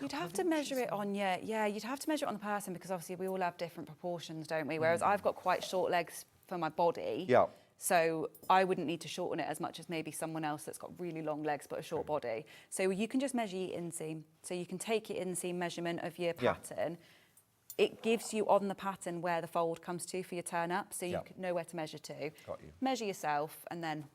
You'd have to measure it on, you'd have to measure it on the person, because obviously we all have different proportions, don't we? Whereas I've got quite short legs for my body. Yeah. So I wouldn't need to shorten it as much as maybe someone else that's got really long legs but a short body. So you can just measure your inseam. So you can take your inseam measurement of your pattern. It gives you on the pattern where the fold comes to for your turn up, so you can know where to measure to. Got you. Measure yourself, and then,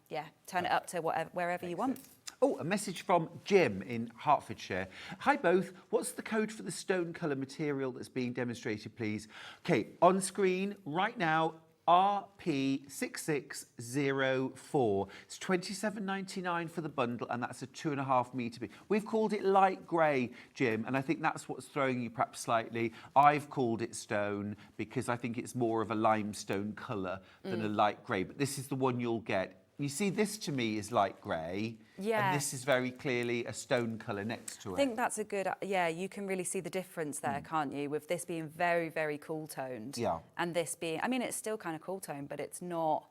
turn it up to wherever you want. Oh, a message from Jim in Hertfordshire. Hi both, what's the code for the stone colour material that's being demonstrated, please? Okay, on screen right now, RP6604. It's £27.99 for the bundle, and that's a 2.5 metre bead. We've called it light grey, Jim, and I think that's what's throwing you perhaps slightly. I've called it stone because I think it's more of a limestone colour than a light grey, but this is the one you'll get. You see, this to me is light grey, and this is very clearly a stone colour next to it. I think that's a good, you can really see the difference there, can't you? With this being very, very cool toned. Yeah. And this being, I mean, it's still kind of cool toned, but it's not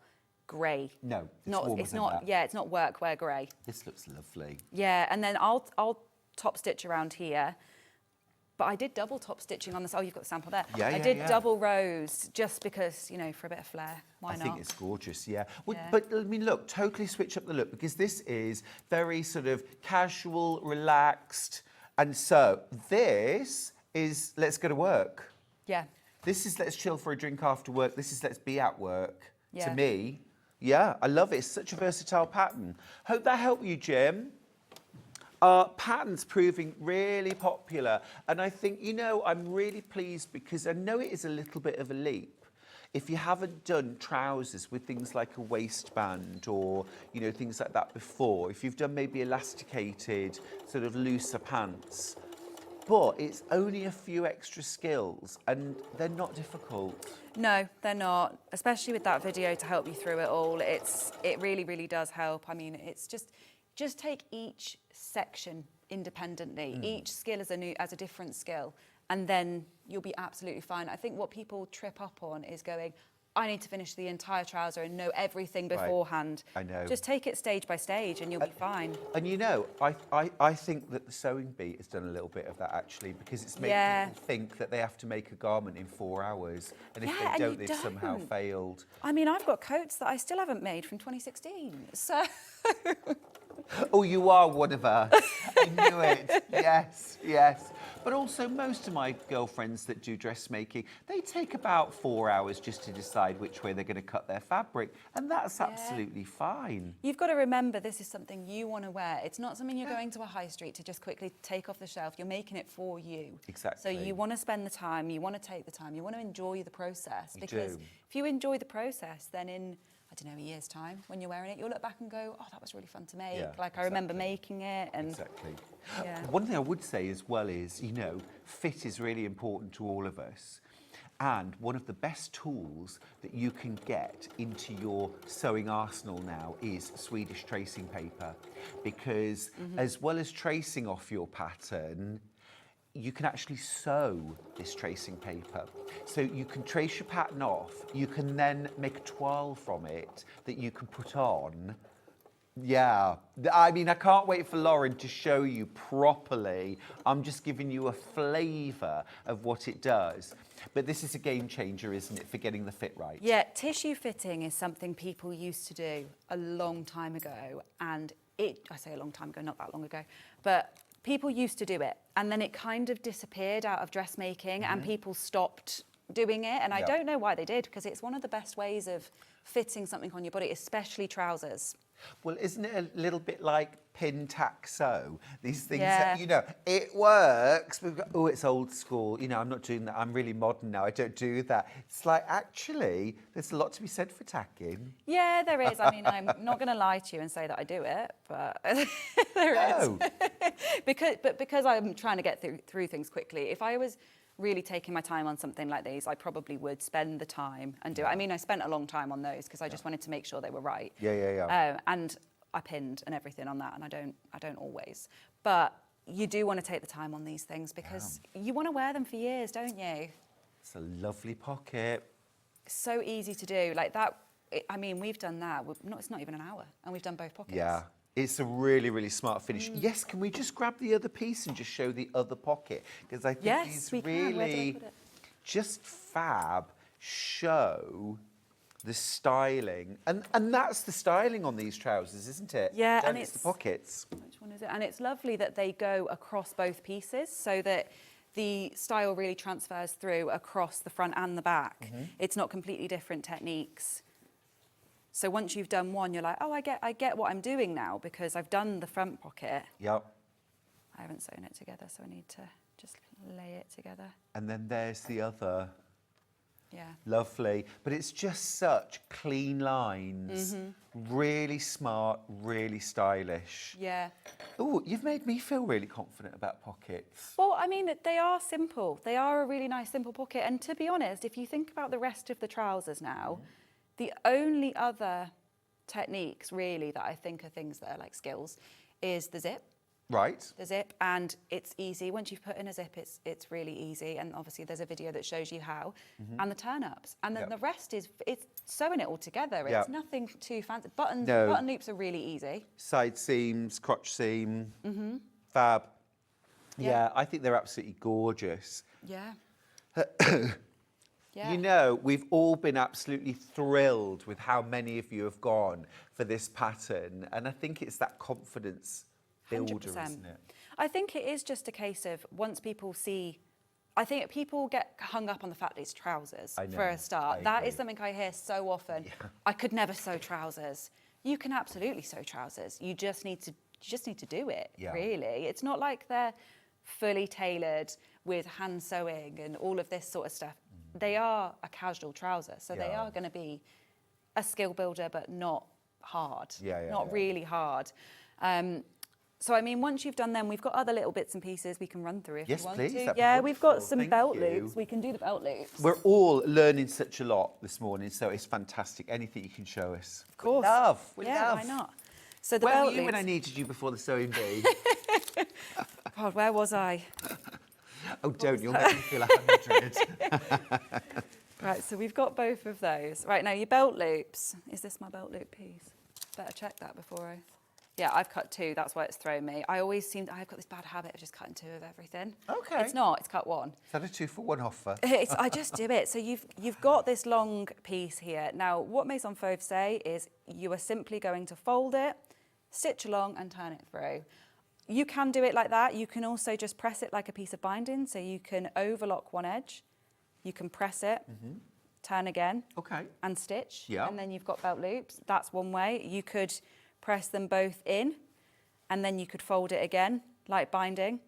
grey. No, it's not. Yeah, it's not workwear grey. This looks lovely. Yeah, and then I'll top stitch around here. But I did double top stitching on this. Oh, you've got the sample there. I did double rows just because, for a bit of flair. Why not? I think it's gorgeous, yeah. Well, but I mean, look, totally switch up the look, because this is very sort of casual, relaxed. And so this is let's go to work. Yeah. This is let's chill for a drink after work. This is let's be at work. Yeah. To me, yeah, I love it. It's such a versatile pattern. Hope that helped you, Jim. Pattern's proving really popular, and I think, I'm really pleased because I know it is a little bit of a leap. If you haven't done trousers with things like a waistband or, things like that before, if you've done maybe elasticated, sort of looser pants, but it's only a few extra skills and they're not difficult. No, they're not, especially with that video to help you through it all. It really, really does help. I mean, it's just take each section independently. Each skill is a different skill, and then you'll be absolutely fine. I think what people trip up on is going, I need to finish the entire trouser and know everything beforehand. I know. Just take it stage by stage and you'll be fine. And I think that the sewing bee has done a little bit of that actually, because it's made people think that they have to make a garment in 4 hours, and if they don't, they've somehow failed. I mean, I've got coats that I still haven't made from 2016, so... Oh, you are one of us. I knew it. Yes. But also, most of my girlfriends that do dressmaking, they take about 4 hours just to decide which way they're going to cut their fabric, and that's absolutely fine. You've got to remember this is something you want to wear. It's not something you're going to a high street to just quickly take off the shelf. You're making it for you. Exactly. So you want to spend the time, you want to take the time, you want to enjoy the process. Because do. if you enjoy the process, then in, I don't know, a year's time, when you're wearing it, you'll look back and go, oh, that was really fun to make. I remember making it. And Exactly. One thing I would say as well is, fit is really important to all of us. And one of the best tools that you can get into your sewing arsenal now is Swedish tracing paper, because as well as tracing off your pattern, you can actually sew this tracing paper. So you can trace your pattern off, you can then make a toile from it that you can put on. Yeah, I mean, I can't wait for Lauren to show you properly. I'm just giving you a flavour of what it does. But this is a game changer, isn't it, for getting the fit right? Yeah, tissue fitting is something people used to do a long time ago. And I say a long time ago, not that long ago, but people used to do it. And then it kind of disappeared out of dressmaking and people stopped doing it. And I don't know why they did, because it's one of the best ways of fitting something on your body, especially trousers. Well, isn't it a little bit like pin, tack, sew? These things, Yeah. that, you know, it works. We've got, oh, it's old school. You know, I'm not doing that. I'm really modern now. I don't do that. It's like, actually, there's a lot to be said for tacking. Yeah, there is. I mean, I'm not going to lie to you and say that I do it, but there is. because I'm trying to get through things quickly. If I was really taking my time on something like these, I probably would spend the time and do it. I mean, I spent a long time on those because I just wanted to make sure they were right. And I pinned and everything on that, and I don't always. But you do want to take the time on these things because you want to wear them for years, don't you? It's a lovely pocket. So easy to do. Like that, I mean, we've done that. It's not even an hour, and we've done both pockets. Yeah. It's a really, really smart finish. Yes, can we just grab the other piece and just show the other pocket? Because I think these really just fab show the styling. And that's the styling on these trousers, isn't it? Yeah, and it's the pockets. Which one is it? And it's lovely that they go across both pieces so that the style really transfers through across the front and the back. It's not completely different techniques. So once you've done one, you're like, oh, I get what I'm doing now because I've done the front pocket. Yep. I haven't sewn it together, so I need to just lay it together. And then there's the other. Yeah. Lovely. But it's just such clean lines. Really smart, really stylish. Yeah. Oh, you've made me feel really confident about pockets. Well, I mean, they are simple. They are a really nice, simple pocket. And to be honest, if you think about the rest of the trousers now, the only other techniques really that I think are things that are like skills is the zip. Right. The zip, and it's easy. Once you've put in a zip, it's really easy. And obviously there's a video that shows you how. And the turn-ups. And then the rest is, it's sewing it all together. It's nothing too fancy. Button loops are really easy. Side seams, crotch seam. Fab. Yeah, I think they're absolutely gorgeous. Yeah. You know, we've all been absolutely thrilled with how many of you have gone for this pattern. And I think it's that confidence builder, 100%. isn't it? I think it is just a case of once people see, I think people get hung up on the fact that it's trousers for a start. That is something I hear so often. I could never sew trousers. You can absolutely sew trousers. You just need to do it, really. It's not like they're fully tailored with hand sewing and all of this sort of stuff. They are a casual trouser, so they are going to be a skill builder, but not hard, not really hard. So, I mean, once you've done them, we've got other little bits and pieces we can run through if you want to. Yeah, we've got some belt loops. We can do the belt loops. We're all learning such a lot this morning, so it's fantastic. Anything you can show us. Of course. We love. Why not? So the Where belt were you loops. when I needed you before the sewing bee? God, where was I? Oh, don't. You'll make me feel 100. Right, so we've got both of those. Right, now your belt loops. Is this my belt loop piece? Better check that before I... Yeah, I've cut two. That's why it's thrown me. I've got this bad habit of just cutting two of everything. Okay. It's not. It's cut one. Is that a 2-for-1 offer? I just do it. So you've got this long piece here. Now, what Maison Fauve say is you are simply going to fold it, stitch along, and turn it through. You can do it like that. You can also just press it like a piece of binding. So you can overlock one edge. You can press it, turn again, and stitch. Yeah. And then you've got belt loops. That's one way. You could press them both in, and then you could fold it again, like binding.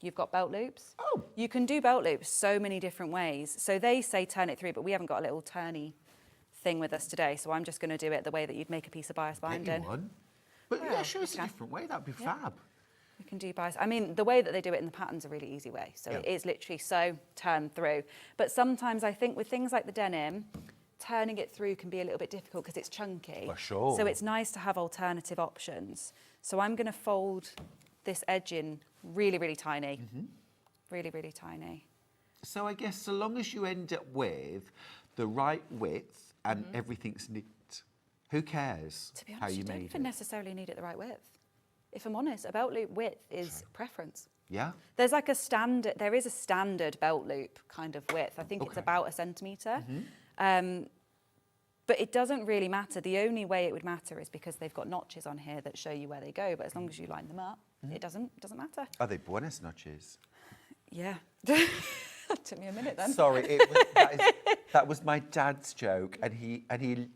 You've got belt loops. Oh. You can do belt loops so many different ways. So they say turn it through, but we haven't got a little turny thing with us today. So I'm just going to do it the way that you'd make a piece of bias binding. One. But yeah, show us a different way. That'd be fab. We can do bias. I mean, the way that they do it in the pattern's a really easy way. So it is literally sew, turn through. But sometimes I think with things like the denim, turning it through can be a little bit difficult because it's chunky. For sure. So it's nice to have alternative options. So I'm going to fold this edge in really, really tiny. Really, really tiny. So I guess so long as you end up with the right width and everything's neat, who cares To be how honest, you you don't made even it? necessarily need it the right width. If I'm honest, a belt loop width is preference. Yeah? There's like a standard, there is a standard belt loop kind of width. I think it's about 1 centimetre. But it doesn't really matter. The only way it would matter is because they've got notches on here that show you where they go. But as long as you line them up, it doesn't matter. Are they buenos notches? Yeah. Took me a minute then. Sorry, that was my dad's joke, and he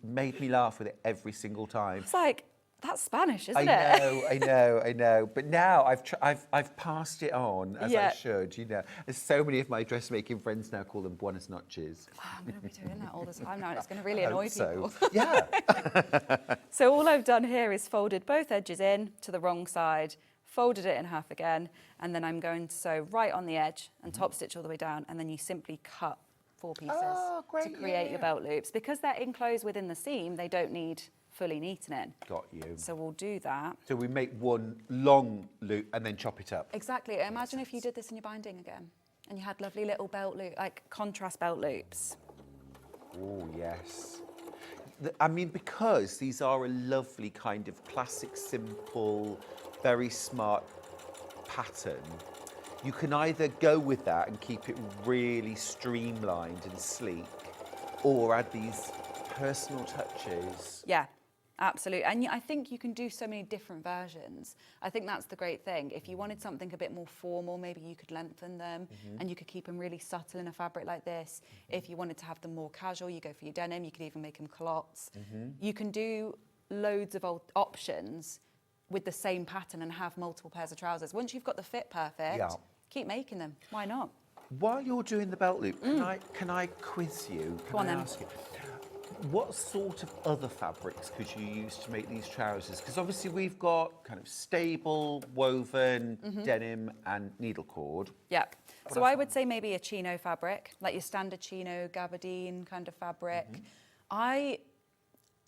made me laugh with it every single time. It's like, that's Spanish, isn't it? I know. But now I've passed it on as I should. You know, there's so many of my dressmaking friends now call them buenos noches. Oh, I'm going to be doing that all the time now, and it's going to really annoy people. Yeah. So all I've done here is folded both edges in to the wrong side, folded it in half again, and then I'm going to sew right on the edge and top stitch all the way down, and then you simply cut 4 pieces to create your belt loops. Because they're enclosed within the seam, they don't need fully neatening. Got you. So we'll do that. So we make one long loop and then chop it up. Exactly. Imagine if you did this in your binding again, and you had lovely little belt loop, like contrast belt loops. Oh, yes. I mean, because these are a lovely kind of classic, simple, very smart pattern, you can either go with that and keep it really streamlined and sleek, or add these personal touches. Yeah, absolutely. And I think you can do so many different versions. I think that's the great thing. If you wanted something a bit more formal, maybe you could lengthen them and you could keep them really subtle in a fabric like this. If you wanted to have them more casual, you go for your denim. You could even make them culottes. You can do loads of options with the same pattern and have multiple pairs of trousers. Once you've got the fit perfect, keep making them. Why not? While you're doing the belt loop, can I quiz you? Go on I then. ask you, what sort of other fabrics could you use to make these trousers? Because obviously we've got kind of stable, woven, denim and needle cord. Yeah. So I would say maybe a chino fabric, like your standard chino, gabardine kind of fabric.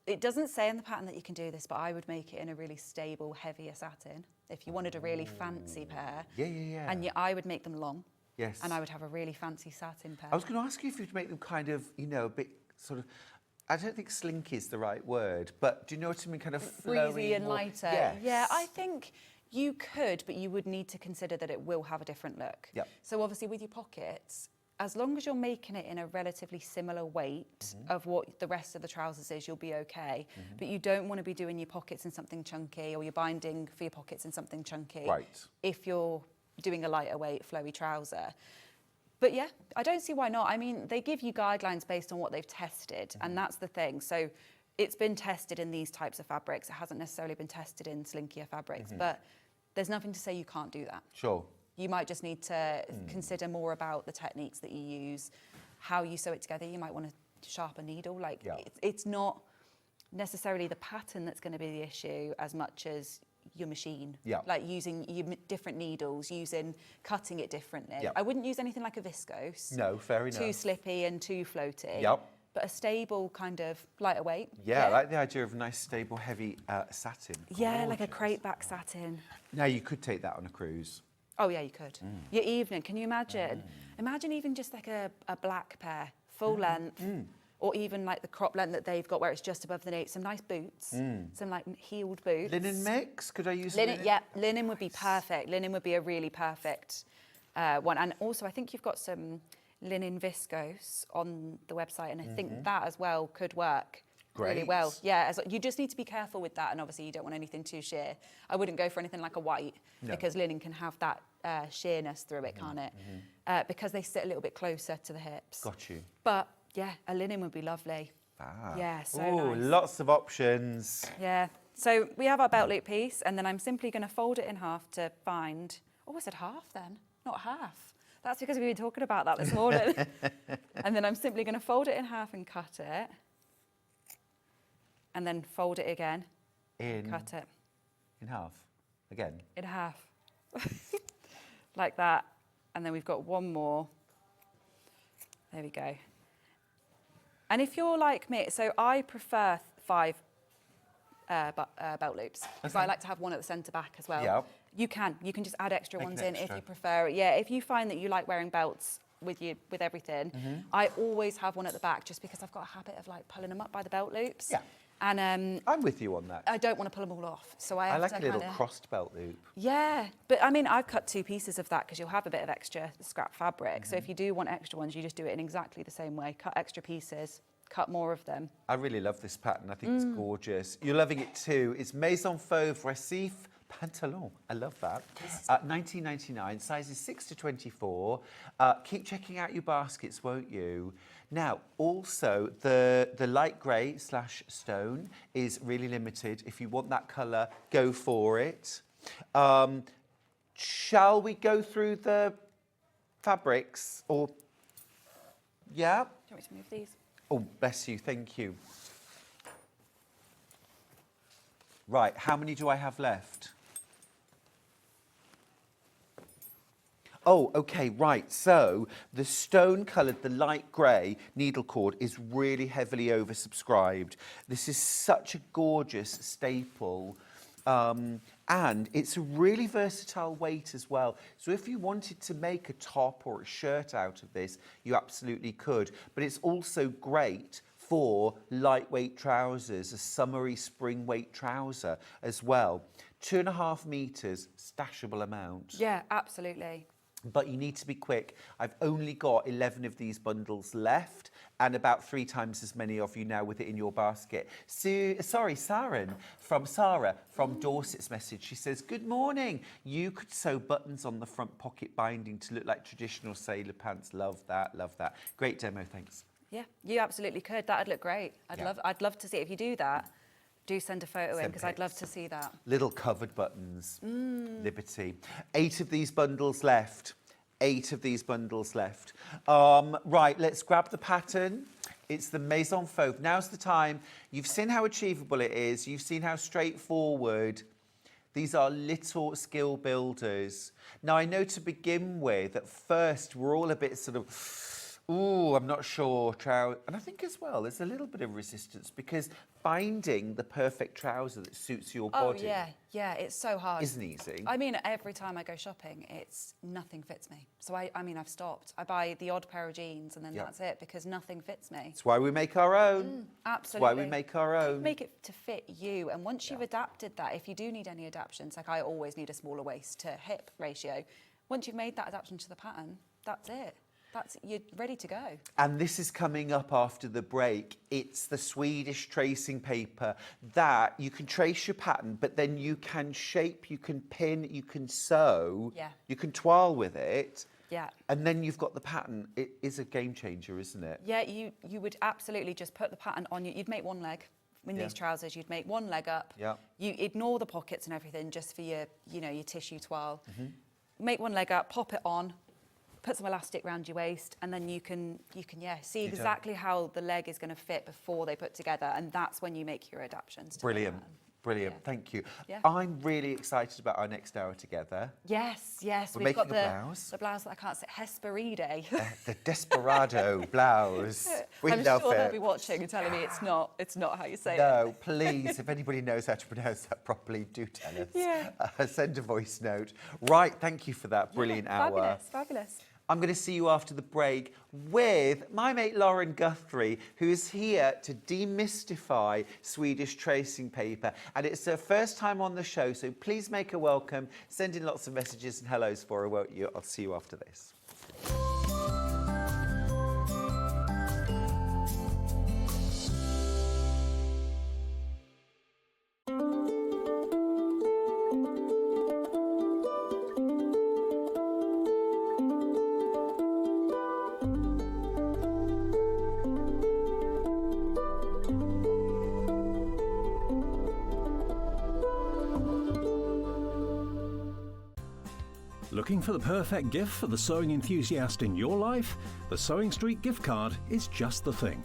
It doesn't say in the pattern that you can do this, but I would make it in a really stable, heavier satin. If you wanted a really fancy pair. Yeah. And I would make them long. Yes. And I would have a really fancy satin pair. I was going to ask you if you'd make them kind of, you know, a bit sort of, I don't think slinky is the right word, but do you know what I mean? Kind of flowy. Breezy and more- lighter. Yes. Yeah, I think you could, but you would need to consider that it will have a different look. Yep. So obviously with your pockets, as long as you're making it in a relatively similar weight of what the rest of the trousers is, you'll be okay. But you don't want to be doing your pockets in something chunky or your binding for your pockets in something chunky. Right. If you're doing a lighter weight, flowy trouser. But yeah, I don't see why not. I mean, they give you guidelines based on what they've tested, and that's the thing. So it's been tested in these types of fabrics. It hasn't necessarily been tested in slinkier fabrics, but there's nothing to say you can't do that. Sure. You might just need to consider more about the techniques that you use, how you sew it together. You might want to sharpen a needle. Like it's not necessarily the pattern that's going to be the issue as much as your machine. Yeah. Like using your different needles, cutting it differently. Yeah. I wouldn't use anything like a viscose. No, fair enough. Too slippy and too floaty. Yep. But a stable kind of lighter weight. Yeah, I like the idea of a nice, stable, heavy satin. Yeah, like a Gorgeous. crepe back satin. Now, you could take that on a cruise. Oh yeah, you could. Your evening, can you imagine? Imagine even just like a black pair, full length, or even like the crop length that they've got where it's just above the knee. Some nice boots, some like heeled boots. Linen mix? Could I use Linen? Yeah, linen would be perfect. Linen would be a really perfect one. And also, I think you've got some linen viscose on the website, and I think that as well could work. Really Great. well. Yeah, you just need to be careful with that, and obviously you don't want anything too sheer. I wouldn't go for anything like a white because linen can have that sheerness through it, can't it? Because they sit a little bit closer to the hips. Got you. But yeah, a linen would be lovely. Ah. Yeah, so Ooh, nice. lots of options. Yeah. So we have our belt loop piece, and then I'm simply going to fold it in half to find. Oh, I said half then, not half. That's because we've been talking about that this morning. And then I'm simply going to fold it in half and cut it. And then fold it again, cut it In half. Again. in half. like that. And then we've got one more. There we go. And if you're like me, so I prefer 5 belt loops, because I like to have one at the centre back as well. Yeah. You can just add extra Make ones an in if extra. you prefer it. Yeah, if you find that you like wearing belts with everything, I always have one at the back just because I've got a habit of like pulling them up by the belt loops. Yeah. And I'm with you on that. I don't want to pull them all off, so I have like to a little kinda, crossed belt loop. Yeah, but I mean, I've cut 2 pieces of that because you'll have a bit of extra scrap fabric. So if you do want extra ones, you just do it in exactly the same way. Cut extra pieces, cut more of them. I really love this pattern. I think it's gorgeous. You're loving it too. It's Maison Fauve Récif Pantalon. I love that. 19.99, sizes 6 to 24. Keep checking out your baskets, won't you? Now, also, the light grey / stone is really limited. If you want that colour, go for it. Shall we go through the fabrics? Or, yeah? Do you want me to move these? Oh, bless you, thank you. Right, how many do I have left? Oh, okay, right. So the stone coloured, the light grey needle cord is really heavily oversubscribed. This is such a gorgeous staple. And it's a really versatile weight as well. So if you wanted to make a top or a shirt out of this, you absolutely could. But it's also great for lightweight trousers, a summery spring weight trouser as well. 2.5 metres, stashable amount. Yeah, absolutely. But you need to be quick. I've only got 11 of these bundles left and about 3 times as many of you now with it in your basket. So, sorry, Sarah from Dorset's message. She says, good morning. You could sew buttons on the front pocket binding to look like traditional sailor pants. Love that, love that. Great demo, thanks. Yeah, you absolutely could. That'd look great. I'd love to see it. If you do that, do send a photo in because I'd love to see that. Little covered buttons, Liberty. 8 of these bundles left. 8 of these bundles left. Right, let's grab the pattern. It's the Maison Fauve. Now's the time. You've seen how achievable it is. You've seen how straightforward. These are little skill builders. Now, I know to begin with, at first, we're all a bit sort of, ooh, I'm not sure. And I think as well, there's a little bit of resistance because finding the perfect trouser that suits your body yeah, it's so hard. isn't easy. I mean, every time I go shopping, nothing fits me. So I mean, I've stopped. I buy the odd pair of jeans and then that's it because nothing fits me. That's why we make our own. Absolutely. That's why we make our own. Make it to fit you. And once you've adapted that, if you do need any adaptations, like I always need a smaller waist to hip ratio. Once you've made that adaptation to the pattern, that's it. You're ready to go. And this is coming up after the break. It's the Swedish tracing paper that you can trace your pattern, but then you can shape, you can pin, you can sew, you can toile with it. Yeah. And then you've got the pattern. It is a game changer, isn't it? Yeah, you would absolutely just put the pattern on you. You'd make one leg. In these trousers, you'd make one leg up. Yeah. You ignore the pockets and everything just for your tissue toile. Make one leg up, pop it on. Put some elastic around your waist, and then you can see exactly how the leg is going to fit before they put together, and that's when you make your adaptations. Brilliant. Brilliant, thank you. Yeah. I'm really excited about our next hour together. Yes, We've got the blouse that I can't say, Hespéride. The Desperado blouse. We I'm love sure it. they'll be watching and telling me it's not how you say it. No, please, if anybody knows how to pronounce that properly, do tell us. Yeah. Send a voice note. Right, thank you for that brilliant hour. Fabulous. I'm going to see you after the break with my mate Lauren Guthie, who is here to demystify Swedish tracing paper. And it's her first time on the show, so please make her welcome. Send in lots of messages and hellos for her, won't you? I'll see you after this. Looking for the perfect gift for the sewing enthusiast in your life? The Sewing Street gift card is just the thing.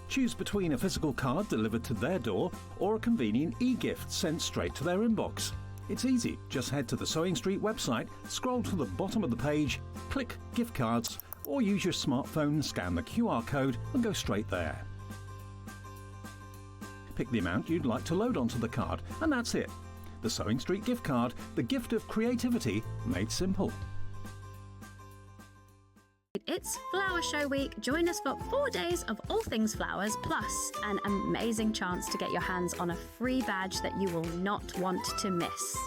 Choose between a physical card delivered to their door or a convenient e-gift sent straight to their inbox. It's easy. Just head to the Sewing Street website, scroll to the bottom of the page, click Gift Cards, or use your smartphone, scan the QR code and go straight there. Pick the amount you'd like to load onto the card, and that's it. The Sewing Street gift card, the gift of creativity made simple. It's Flower Show Week. Join us for 4 days of all things flowers, plus an amazing chance to get your hands on a free badge that you will not want to miss.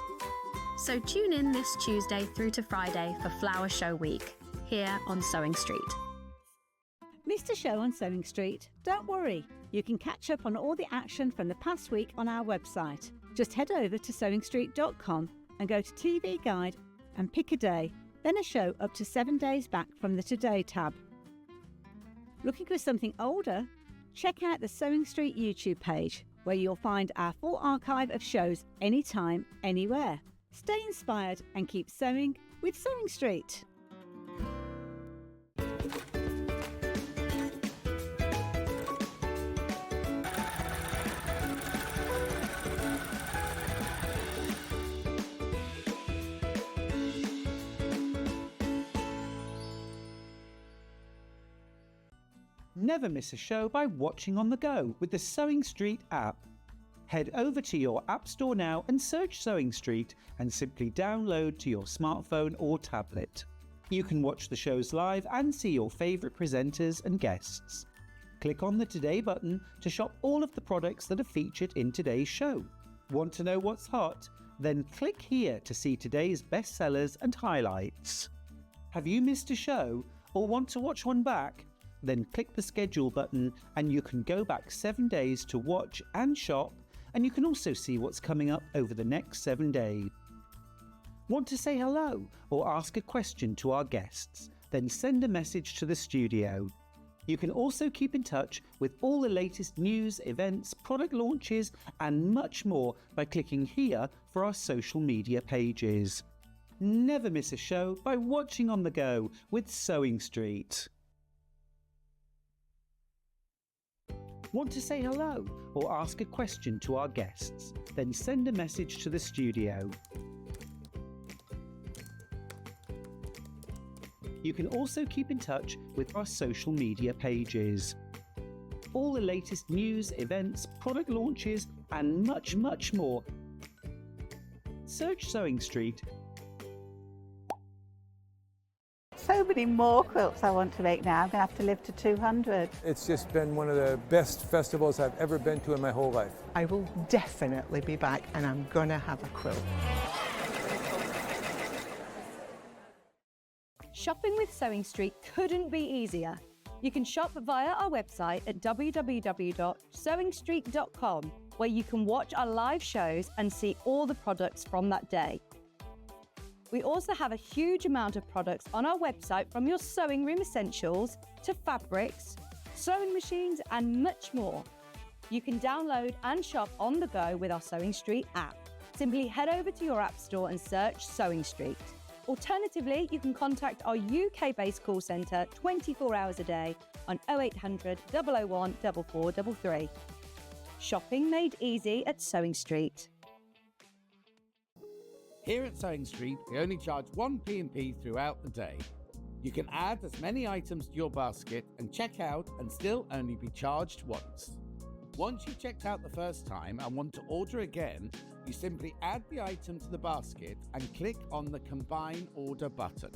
So tune in this Tuesday through to Friday for Flower Show Week, here on Sewing Street. Missed a show on Sewing Street? Don't worry, you can catch up on all the action from the past week on our website. Just head over to sewingstreet.com and go to TV Guide and pick a day, then a show up to 7 days back from the Today tab. Looking for something older? Check out the Sewing Street YouTube page, where you'll find our full archive of shows anytime, anywhere. Stay inspired and keep sewing with Sewing Street. Never miss a show by watching on the go with the Sewing Street app. Head over to your app store now and search Sewing Street and simply download to your smartphone or tablet. You can watch the shows live and see your favourite presenters and guests. Click on the Today button to shop all of the products that are featured in today's show. Want to know what's hot? Then click here to see today's bestsellers and highlights. Have you missed a show or want to watch one back? Then click the schedule button and you can go back 7 days to watch and shop, and you can also see what's coming up over the next 7 days. Want to say hello or ask a question to our guests? Then send a message to the studio. You can also keep in touch with all the latest news, events, product launches and much more by clicking here for our social media pages. Never miss a show by watching on the go with Sewing Street. Want to say hello or ask a question to our guests? Then send a message to the studio. You can also keep in touch with our social media pages. All the latest news, events, product launches and much more. Search Sewing Street. So many more quilts I want to make now. I'm going to have to live to 200. It's just been one of the best festivals I've ever been to in my whole life. I will definitely be back and I'm going to have a quilt. Shopping with Sewing Street couldn't be easier. You can shop via our website at www.sewingstreet.com, where you can watch our live shows and see all the products from that day. We also have a huge amount of products on our website, from your sewing room essentials to fabrics, sewing machines and much more. You can download and shop on the go with our Sewing Street app. Simply head over to your app store and search Sewing Street. Alternatively, you can contact our UK-based call centre 24 hours a day on 0800 001 4433. Shopping made easy at Sewing Street. Here at Sewing Street, we only charge one P&P throughout the day. You can add as many items to your basket and check out and still only be charged once. Once you've checked out the first time and want to order again, you simply add the item to the basket and click on the Combine Order button.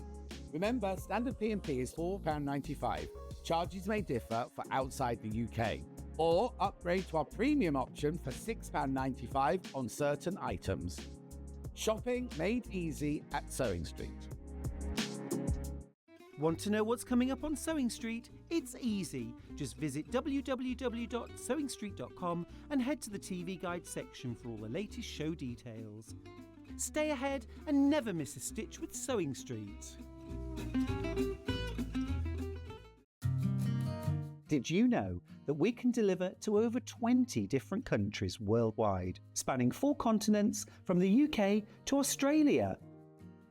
Remember, standard P&P is £4.95. Charges may differ for outside the UK. Or upgrade to our premium option for £6.95 on certain items. Shopping made easy at Sewing Street. Want to know what's coming up on Sewing Street? It's easy. Just visit www.sewingstreet.com and head to the TV Guide section for all the latest show details. Stay ahead and never miss a stitch with Sewing Street. Did you know that we can deliver to over 20 different countries worldwide, spanning 4 continents from the UK to Australia?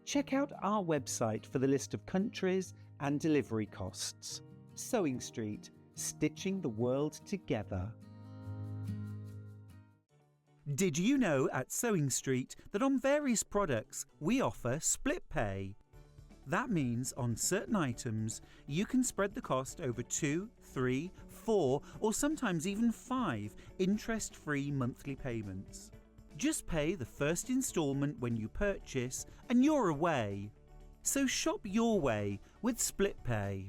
Check out our website for the list of countries and delivery costs. Sewing Street, stitching the world together. Did you know at Sewing Street that on various products we offer split pay? That means on certain items you can spread the cost over 2, 3, 4 or sometimes even 5 interest-free monthly payments. Just pay the first instalment when you purchase and you're away. So shop your way with split pay.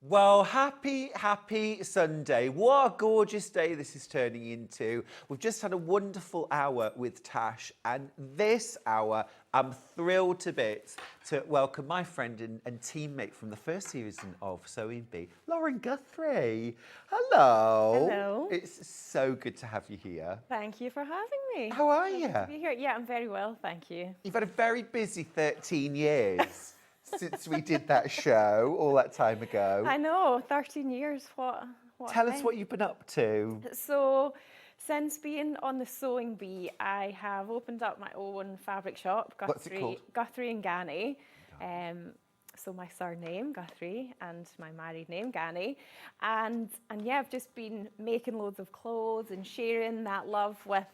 Well, happy Sunday. What a gorgeous day this is turning into. We've just had a wonderful hour with Tash, and this hour I'm thrilled to bits to welcome my friend and teammate from the first season of Sewing Bee, Lauren Guthie. Hello. Hello. It's so good to have you here. Thank you for having me. How are you? Good to be here. Yeah, I'm very well, thank you. You've had a very busy 13 years. Since we did that show all that time ago. I know, 13 years, what Tell us what you've been up to. So, since being on the Sewing Bee, I have opened up my own fabric shop, What's it called? Guthrie and Ganny. So my surname, Guthrie, and my married name, Ganny. And yeah, I've just been making loads of clothes and sharing that love with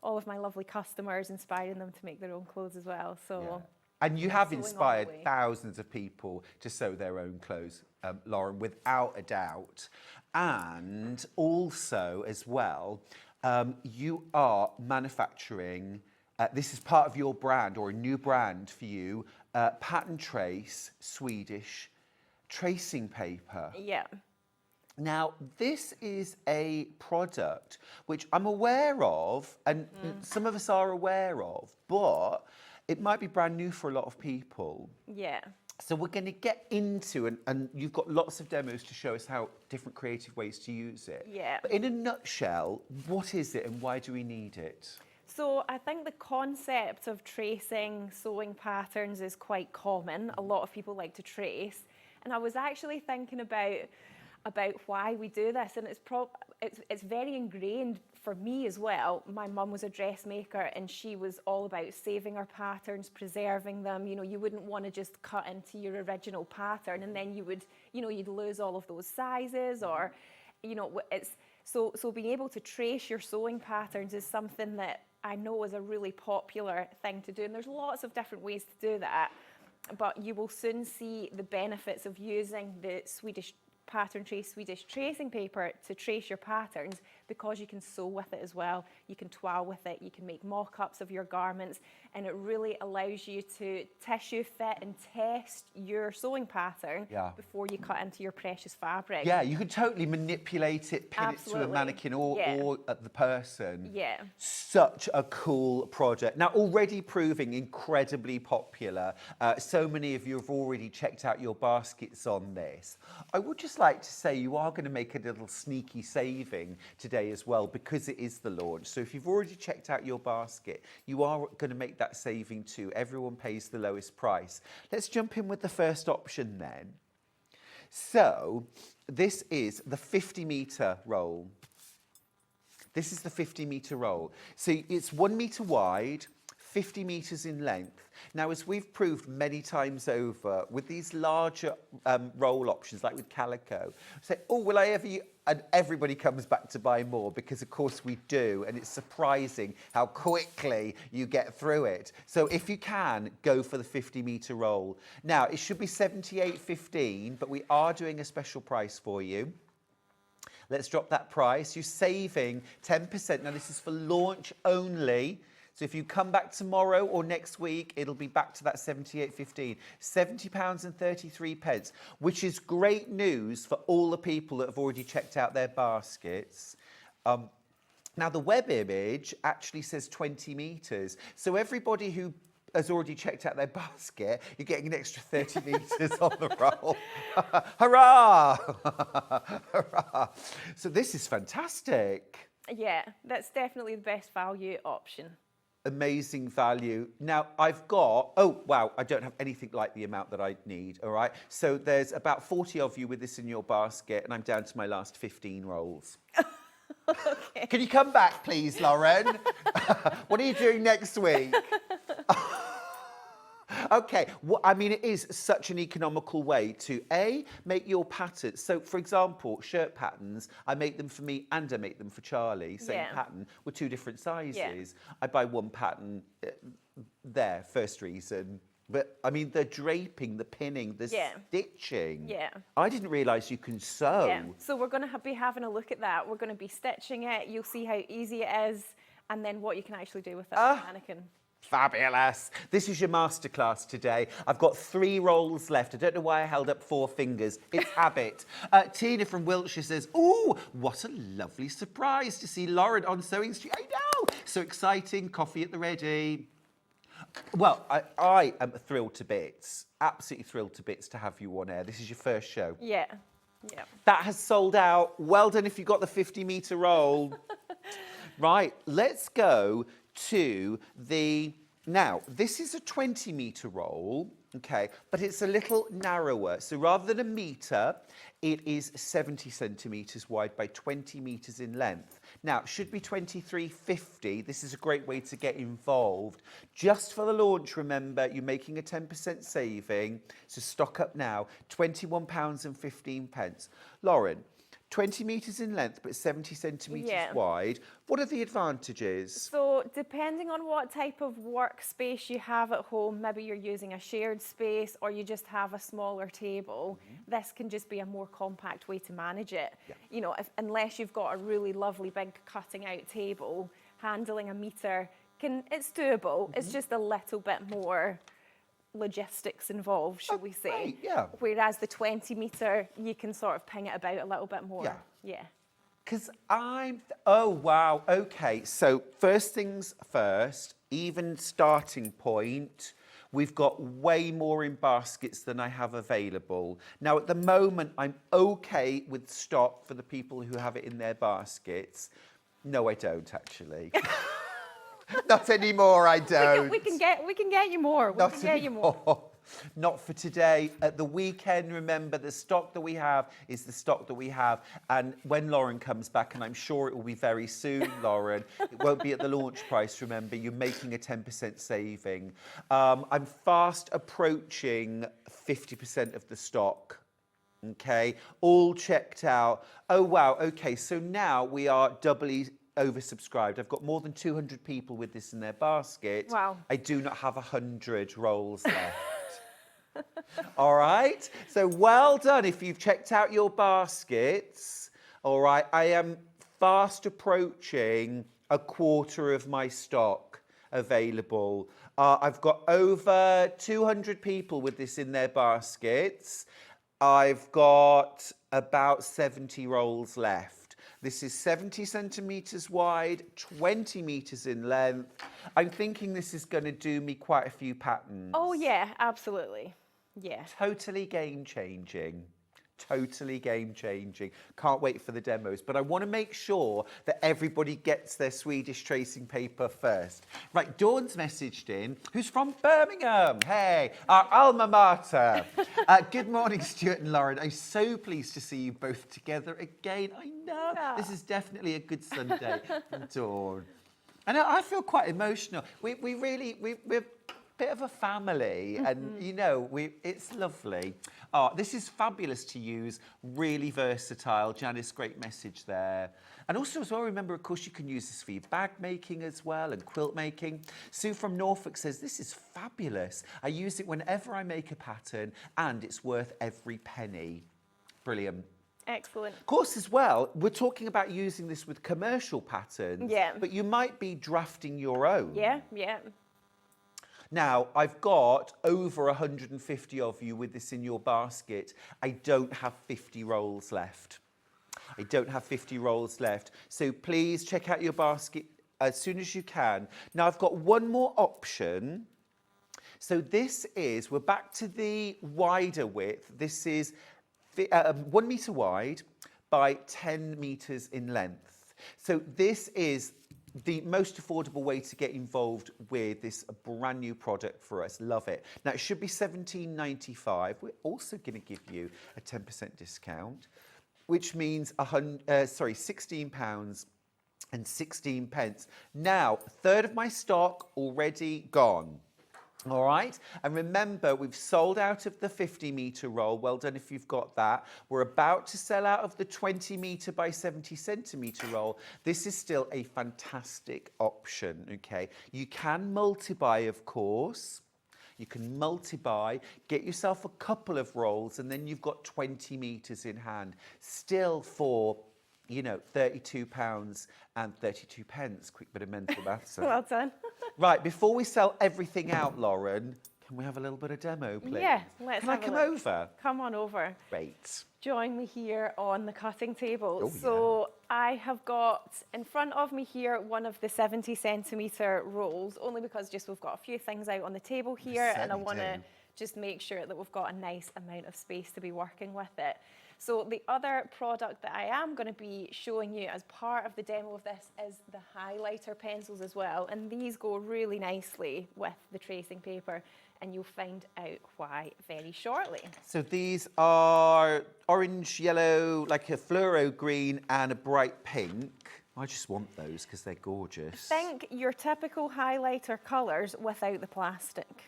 all of my lovely customers, inspiring them to make their own clothes as well. So. Yeah. And you have Sewing all inspired the way. thousands of people to sew their own clothes, Lauren, without a doubt. And also, as well, you are manufacturing, this is part of your brand, or a new brand for you, Patterntrace Swedish tracing paper. Yeah. Now, this is a product which I'm aware of, and some of us are aware of, but it might be brand new for a lot of people. Yeah. So we're going to get into, and you've got lots of demos to show us how different creative ways to use it. Yeah. But in a nutshell, what is it and why do we need it? So I think the concept of tracing sewing patterns is quite common. A lot of people like to trace. And I was actually thinking about why we do this, and it's very ingrained for me as well. My mum was a dressmaker, and she was all about saving her patterns, preserving them. You know, you wouldn't want to just cut into your original pattern, and then you'd lose all of those sizes, or, you know, it's so being able to trace your sewing patterns is something that I know is a really popular thing to do, and there's lots of different ways to do that. But you will soon see the benefits of using the Patterntrace Swedish tracing paper to trace your patterns, because you can sew with it as well, you can toile with it, you can make mock-ups of your garments, and it really allows you to tissue fit and test your sewing pattern before you cut into your precious fabric. Yeah, you can totally manipulate it, pin it to a mannequin or the person. Yeah. Such a cool project. Now, already proving incredibly popular. So many of you have already checked out your baskets on this. I would just like to say you are going to make a little sneaky saving today as well, because it is the launch. So if you've already checked out your basket, you are going to make that saving too. Everyone pays the lowest price. Let's jump in with the first option then. So this is the 50-metre roll. This is the 50-metre roll. So it's 1 metre wide, 50 metres in length. Now, as we've proved many times over, with these larger roll options, like with calico, say, oh, will I ever use? And everybody comes back to buy more, because of course we do, and it's surprising how quickly you get through it. So if you can, go for the 50-metre roll. Now, it should be $78.15, but we are doing a special price for you. Let's drop that price. You're saving 10%. Now, this is for launch only. So if you come back tomorrow or next week, it'll be back to that £78.15, £70.33, which is great news for all the people that have already checked out their baskets. Now, the web image actually says 20 metres. So everybody who has already checked out their basket, you're getting an extra 30 metres on the roll. Hurrah! Hurrah! So this is fantastic. Yeah, that's definitely the best value option. Amazing value. Now, I've got, oh, wow, I don't have anything like the amount that I need, all right? So there's about 40 of you with this in your basket, and I'm down to my last 15 rolls. Okay. Can you come back, please, Lauren? What are you doing next week? Okay, well, I mean, it is such an economical way to, A, make your patterns. So, for example, shirt patterns, I make them for me and I make them for Charlie, same pattern, with 2 different sizes. I buy one pattern there, first reason. But, I mean, the draping, the pinning, the stitching. I didn't realise you can sew. So we're going to be having a look at that. We're going to be stitching it. You'll see how easy it is and then what you can actually do with it on the mannequin. Fabulous. This is your masterclass today. I've got 3 rolls left. I don't know why I held up 4 fingers. It's habit. Tina from Wiltshire says, ooh, what a lovely surprise to see Lauren on Sewing Street. I know. So exciting. Coffee at the ready. Well, I am thrilled to bits. Absolutely thrilled to bits to have you on air. This is your first show. Yeah. That has sold out. Well done if you got the 50-metre roll. Right, let's go to now, this is a 20-metre roll, okay, but it's a little narrower. So rather than a metre, it is 70 centimetres wide by 20 metres in length. Now, it should be 23.50. This is a great way to get involved. Just for the launch, remember, you're making a 10% saving. So stock up now, £21.15. Lauren, 20 metres in length, but 70 centimetres wide. What are the advantages? So depending on what type of workspace you have at home, maybe you're using a shared space or you just have a smaller table, this can just be a more compact way to manage it. You know, unless you've got a really lovely big cutting out table, handling a metre, it's doable. It's just a little bit more logistics involved, should we say. Whereas the 20 metre, you can sort of ping it about a little bit more. Because oh wow, okay. So first things first, even starting point, we've got way more in baskets than I have available. Now at the moment, I'm okay with stock for the people who have it in their baskets. No, I don't actually. Not anymore, I don't. We can get you more. We can get you more. Not for today. At the weekend, remember, the stock that we have is the stock that we have. And when Lauren comes back, and I'm sure it will be very soon, Lauren, it won't be at the launch price, remember, you're making a 10% saving. I'm fast approaching 50% of the stock. Okay, all checked out. Oh, wow, okay, so now we are doubly oversubscribed. I've got more than 200 people with this in their basket. Wow. I do not have 100 rolls left. All right, so well done if you've checked out your baskets. All right, I am fast approaching a quarter of my stock available. I've got over 200 people with this in their baskets. I've got about 70 rolls left. This is 70 centimetres wide, 20 metres in length. I'm thinking this is going to do me quite a few patterns. Oh, yeah, absolutely. Yeah. Totally game-changing. Totally game-changing. Can't wait for the demos. But I want to make sure that everybody gets their Swedish tracing paper first. Right, Dawn's messaged in, who's from Birmingham. Hey, our alma mater. Good morning, Stuart and Lauren. I'm so pleased to see you both together again. I know. Yeah. This is definitely a good Sunday from Dawn. And I feel quite emotional. We're a bit of a family, and you know, it's lovely. This is fabulous to use, really versatile. Janice, great message there. And also as well, remember, of course, you can use this for your bag making as well and quilt making. Sue from Norfolk says, this is fabulous. I use it whenever I make a pattern and it's worth every penny. Brilliant. Excellent. Of course, as well, we're talking about using this with commercial patterns, but you might be drafting your own. Yeah. Now, I've got over 150 of you with this in your basket. I don't have 50 rolls left. So please check out your basket as soon as you can. Now, I've got one more option. So this is, we're back to the wider width. This is 1 metre wide by 10 metres in length. So this is the most affordable way to get involved with this brand new product for us. Love it. Now, it should be £17.95. We're also going to give you a 10% discount, which means £16.16. Now, a third of my stock already gone. All right, and remember, we've sold out of the 50-metre roll. Well done if you've got that. We're about to sell out of the 20-metre by 70-centimetre roll. This is still a fantastic option, okay? You can multi-buy, of course. You can multi-buy, get yourself a couple of rolls, and then you've got 20 metres in hand. Still for, you know, £32 and 32 pence. Quick bit of mental maths. Well done. Right, before we sell everything out, Lauren, can we have a little bit of demo, please? Yeah, let's Can I have a come look. over? Come on over. Great. Join me here on the cutting table. Oh, so I have got in front of me here one of the 70-centimetre rolls, only because just we've got a few things out on the table here, and I want to just make sure that we've got a nice amount of space to be working with it. So the other product that I am going to be showing you as part of the demo of this is the highlighter pencils as well, and these go really nicely with the tracing paper, and you'll find out why very shortly. So these are orange, yellow, like a fluoro green and a bright pink. I just want those because they're gorgeous. Think your typical highlighter colours without the plastic.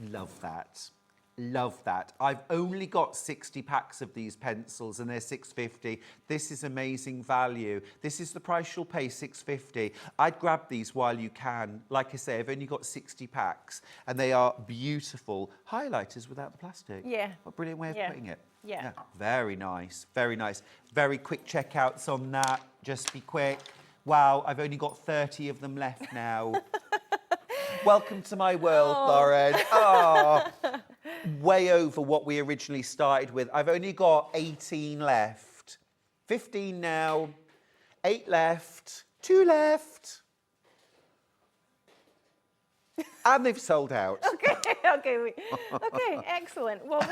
Love that. Love that. I've only got 60 packs of these pencils and they're £6.50. This is amazing value. This is the price you'll pay, £6.50. I'd grab these while you can. Like I say, I've only got 60 packs and they are beautiful highlighters without the plastic. Yeah. What a brilliant way of putting it. Yeah. Very nice. Very nice. Very quick checkouts on that. Just be quick. Wow, I've only got 30 of them left now. Welcome to my world, Lauren. Oh, way over what we originally started with. I've only got 18 left. 15 now, 8 left, 2 left. And they've sold out. Okay, excellent. Well,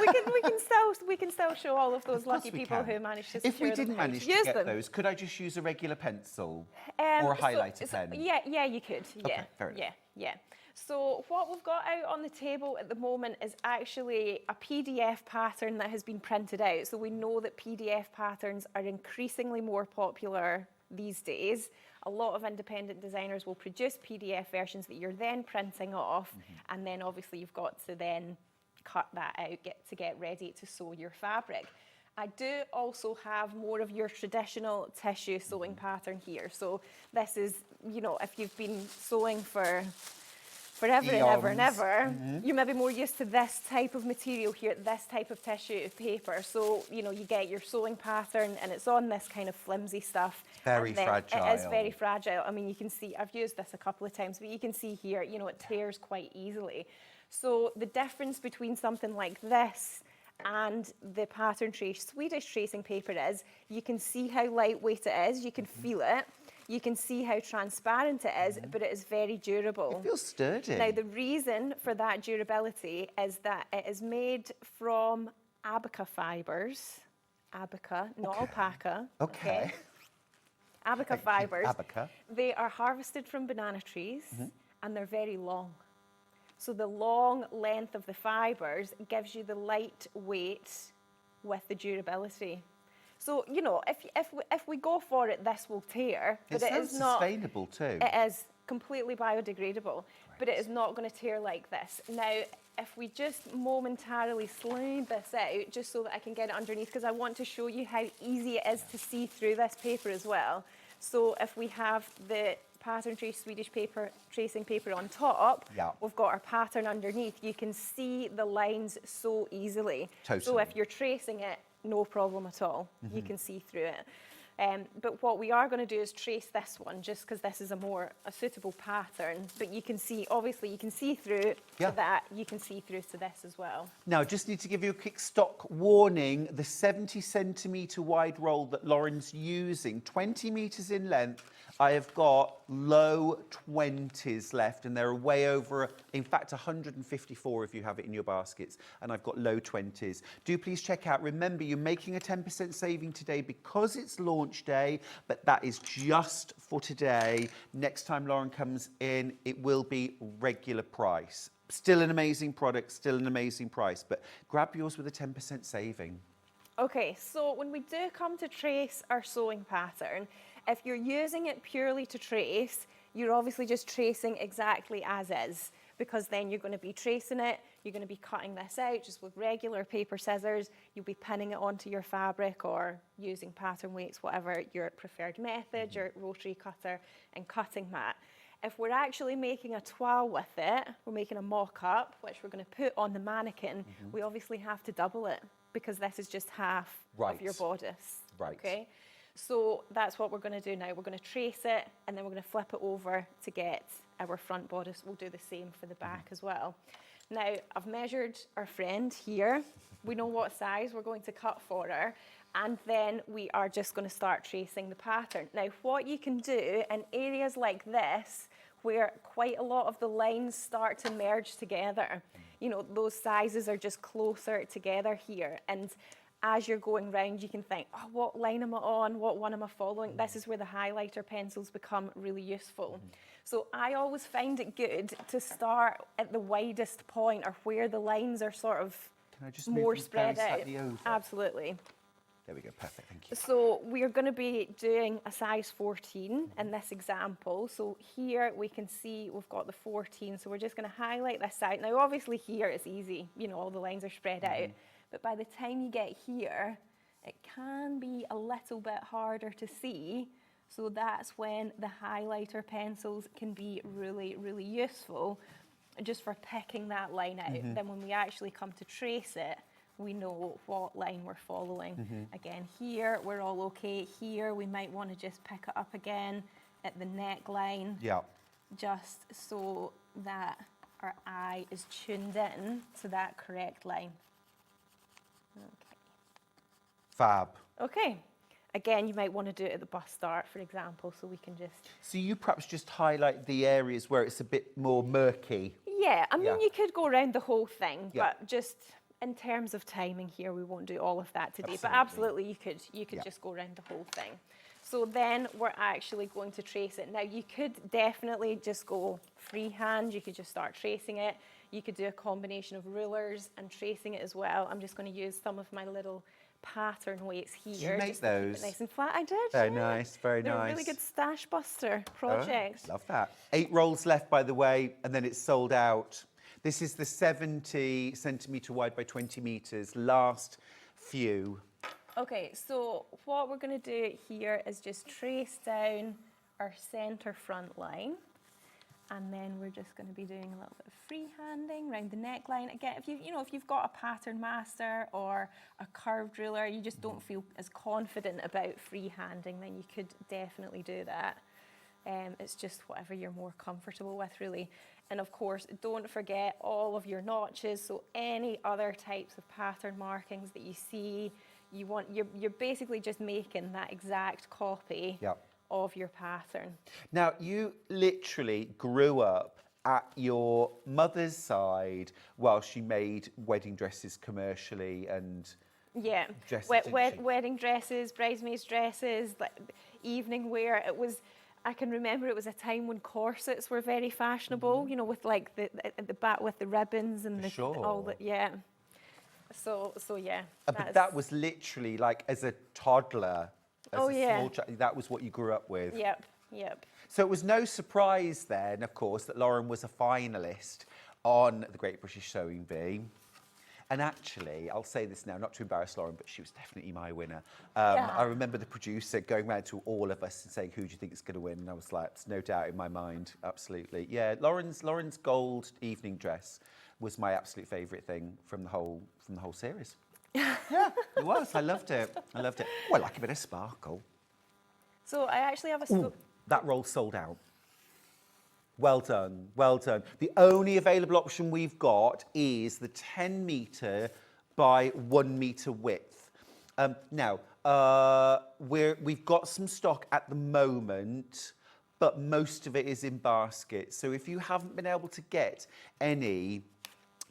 we can still show all of those lucky people who managed to secure If we didn't manage to get those, could I just use a regular pencil or a highlighter pen? Yeah, you could. Yeah, Okay, fair enough. yeah. So what we've got out on the table at the moment is actually a PDF pattern that has been printed out. So we know that PDF patterns are increasingly more popular these days. A lot of independent designers will produce PDF versions that you're then printing off, and then obviously you've got to then cut that out, get ready to sew your fabric. I do also have more of your traditional tissue sewing pattern here. So this is, you know, if you've been sewing for forever and ever and ever, you may be more used to this type of material here, this type of tissue paper. So, you know, you get your sewing pattern and it's on this kind of flimsy stuff. Very fragile. It is very fragile. I mean, you can see, I've used this a couple of times, but you can see here, you know, it tears quite easily. So the difference between something like this and the Patterntrace Swedish tracing paper is, you can see how lightweight it is, you can feel it. You can see how transparent it is, but it is very durable. It feels sturdy. Now, the reason for that durability is that it is made from abaca fibres. Abaca, not alpaca. Okay. Abaca fibres. Abaca. They are harvested from banana trees, and they're very long. So the long length of the fibres gives you the light weight with the durability. So, you know, if we go for it, this will tear. But it is not sustainable too. It is completely biodegradable, but it is not going to tear like this. Now, if we just momentarily slide this out, just so that I can get it underneath, because I want to show you how easy it is to see through this paper as well. So if we have the Patterntrace Swedish paper, tracing paper on top, we've got our pattern underneath. You can see the lines so easily. Totally. So if you're tracing it, no problem at all. You can see through it. But what we are going to do is trace this one, just because this is a suitable pattern. But you can see, obviously, you can see through to that. You can see through to this as well. Now, just need to give you a quick stock warning. The 70-centimetre wide roll that Lauren's using, 20 metres in length, I have got low 20s left, and there are way over, in fact, 154 if you have it in your baskets, and I've got low 20s. Do please check out. Remember, you're making a 10% saving today because it's launch day, but that is just for today. Next time Lauren comes in, it will be regular price. Still an amazing product, still an amazing price, but grab yours with a 10% saving. Okay, so when we do come to trace our sewing pattern, if you're using it purely to trace, you're obviously just tracing exactly as is. because then you're going to be tracing it, you're going to be cutting this out just with regular paper scissors, you'll be pinning it onto your fabric or using pattern weights, whatever your preferred method, your rotary cutter and cutting mat. If we're actually making a toile with it, we're making a mock-up, which we're going to put on the mannequin, we obviously have to double it because this is just half of your bodice. Right. Okay? So that's what we're going to do now. We're going to trace it and then we're going to flip it over to get our front bodice. We'll do the same for the back as well. Now, I've measured our friend here. We know what size we're going to cut for her. And then we are just going to start tracing the pattern. Now, what you can do in areas like this, where quite a lot of the lines start to merge together, you know, those sizes are just closer together here. And as you're going round, you can think, oh, what line am I on? What one am I following? This is where the highlighter pencils become really useful. So I always find it good to start at the widest point or where the lines are sort of more spread out. Absolutely. There we go, perfect, thank you. So we're going to be doing a size 14 in this example. So here we can see we've got the 14. So we're just going to highlight this side. Now obviously here it's easy, you know, all the lines are spread out. But by the time you get here, it can be a little bit harder to see. So that's when the highlighter pencils can be really, really useful just for picking that line out. Then when we actually come to trace it, we know what line we're following. Again, here we're all okay. Here we might want to just pick it up again at the neckline. Yeah. Just so that our eye is tuned in to that correct line. Okay. Fab. Okay. Again, you might want to do it at the bust start, for example, so we can just... So you perhaps just highlight the areas where it's a bit more murky. Yeah, I mean, you could go around the whole thing, but just in terms of timing here, we won't do all of that today. But absolutely, you could just go around the whole thing. So then we're actually going to trace it. Now, you could definitely just go freehand. You could just start tracing it. You could do a combination of rulers and tracing it as well. I'm just going to use some of my little pattern weights here. Did you make just to keep those? it nice and flat. I did. Very nice, very They're nice. a really good stash buster project. Oh, love that. 8 rolls left, by the way, and then it's sold out. This is the 70 centimetre wide by 20 metres, last few. Okay, so what we're going to do here is just trace down our centre front line. And then we're just going to be doing a little bit of freehanding around the neckline. Again, if you've got a pattern master or a curved ruler, you just don't feel as confident about freehanding, then you could definitely do that. It's just whatever you're more comfortable with, really. And of course, don't forget all of your notches. So any other types of pattern markings that you see, you're basically just making that exact copy. Yep. Of your pattern. Now, you literally grew up at your mother's side while she made wedding dresses commercially and yeah, dresses, wedding dresses, bridesmaids dresses, like evening wear. It was, I can remember it was a time when corsets were very fashionable, you know, with like the back with the ribbons and all the, yeah. So yeah. But that was literally like as a toddler. As a small child, that was what you grew up with. Yep, yep. So it was no surprise then, of course, that Lauren was a finalist on the Great British Sewing Bee. And actually, I'll say this now, not to embarrass Lauren, but she was definitely my winner. I remember the producer going round to all of us and saying, who do you think is going to win? And I was like, there's no doubt in my mind, absolutely. Yeah, Lauren's gold evening dress was my absolute favourite thing from the whole series. Yeah, it was. I loved it. I loved it. Well, like a bit of sparkle. So I actually have a... That roll sold out. Well done, well done. The only available option we've got is the 10 metre by 1 metre width. Now, we've got some stock at the moment, but most of it is in basket. So if you haven't been able to get any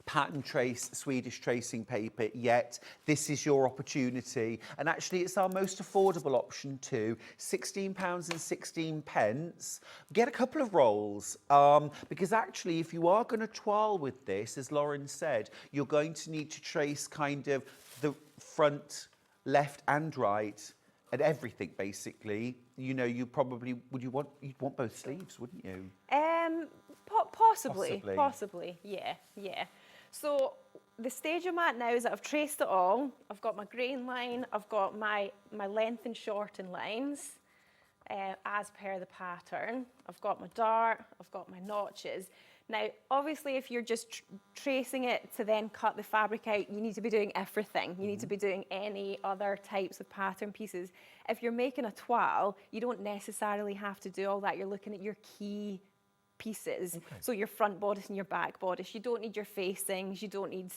Patterntrace Swedish tracing paper yet, this is your opportunity. And actually it's our most affordable option too, £16.16. Get a couple of rolls, because actually if you are going to toile with this, as Lauren said, you're going to need to trace kind of the front, left and right and everything basically. You know, you probably, you'd want both sleeves, wouldn't you? Possibly, yeah. So the stage I'm at now is that I've traced it all. I've got my grain line, I've got my length and shorten lines as per the pattern. I've got my dart, I've got my notches. Now, obviously, if you're just tracing it to then cut the fabric out, you need to be doing everything. You need to be doing any other types of pattern pieces. If you're making a toile, you don't necessarily have to do all that. You're looking at your key pieces. So your front bodice and your back bodice. You don't need your facings. You don't need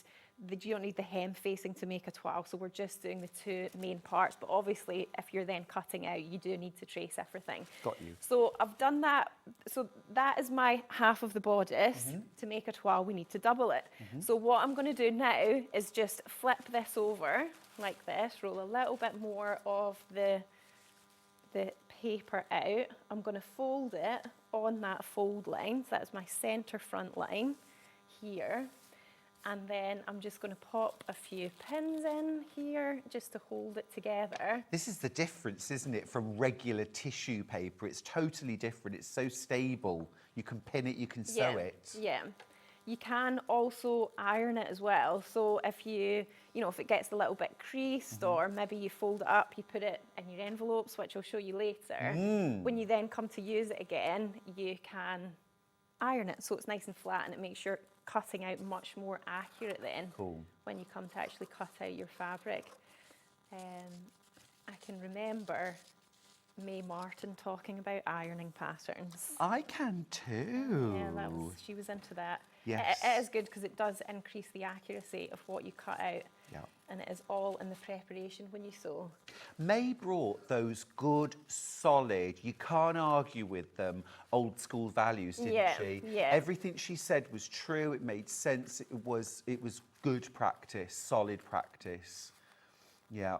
the hem facing to make a toile. So we're just doing the two main parts. But obviously, if you're then cutting out, you do need to trace everything. Got you. So I've done that. So that is my half of the bodice. To make a toile, we need to double it. So what I'm going to do now is just flip this over like this, roll a little bit more of the paper out. I'm going to fold it on that fold line. So that's my centre front line here. And then I'm just going to pop a few pins in here just to hold it together. This is the difference, isn't it, from regular tissue paper? It's totally different. It's so stable. You can pin it, you can sew it. Yeah. You can also iron it as well. So if if it gets a little bit creased or maybe you fold it up, you put it in your envelopes, which I'll show you later. When you then come to use it again, you can iron it so it's nice and flat and it makes your cutting out much more accurate then when you come to actually cut out your fabric. I can remember May Martin talking about ironing patterns. I can too. Yeah, she was into that. Yes. It is good because it does increase the accuracy of what you cut out. Yeah. And it is all in the preparation when you sew. May brought those good, solid, you can't argue with them, old school values, didn't she? Yeah. Everything she said was true, it made sense, it was good practice, solid practice. Yeah.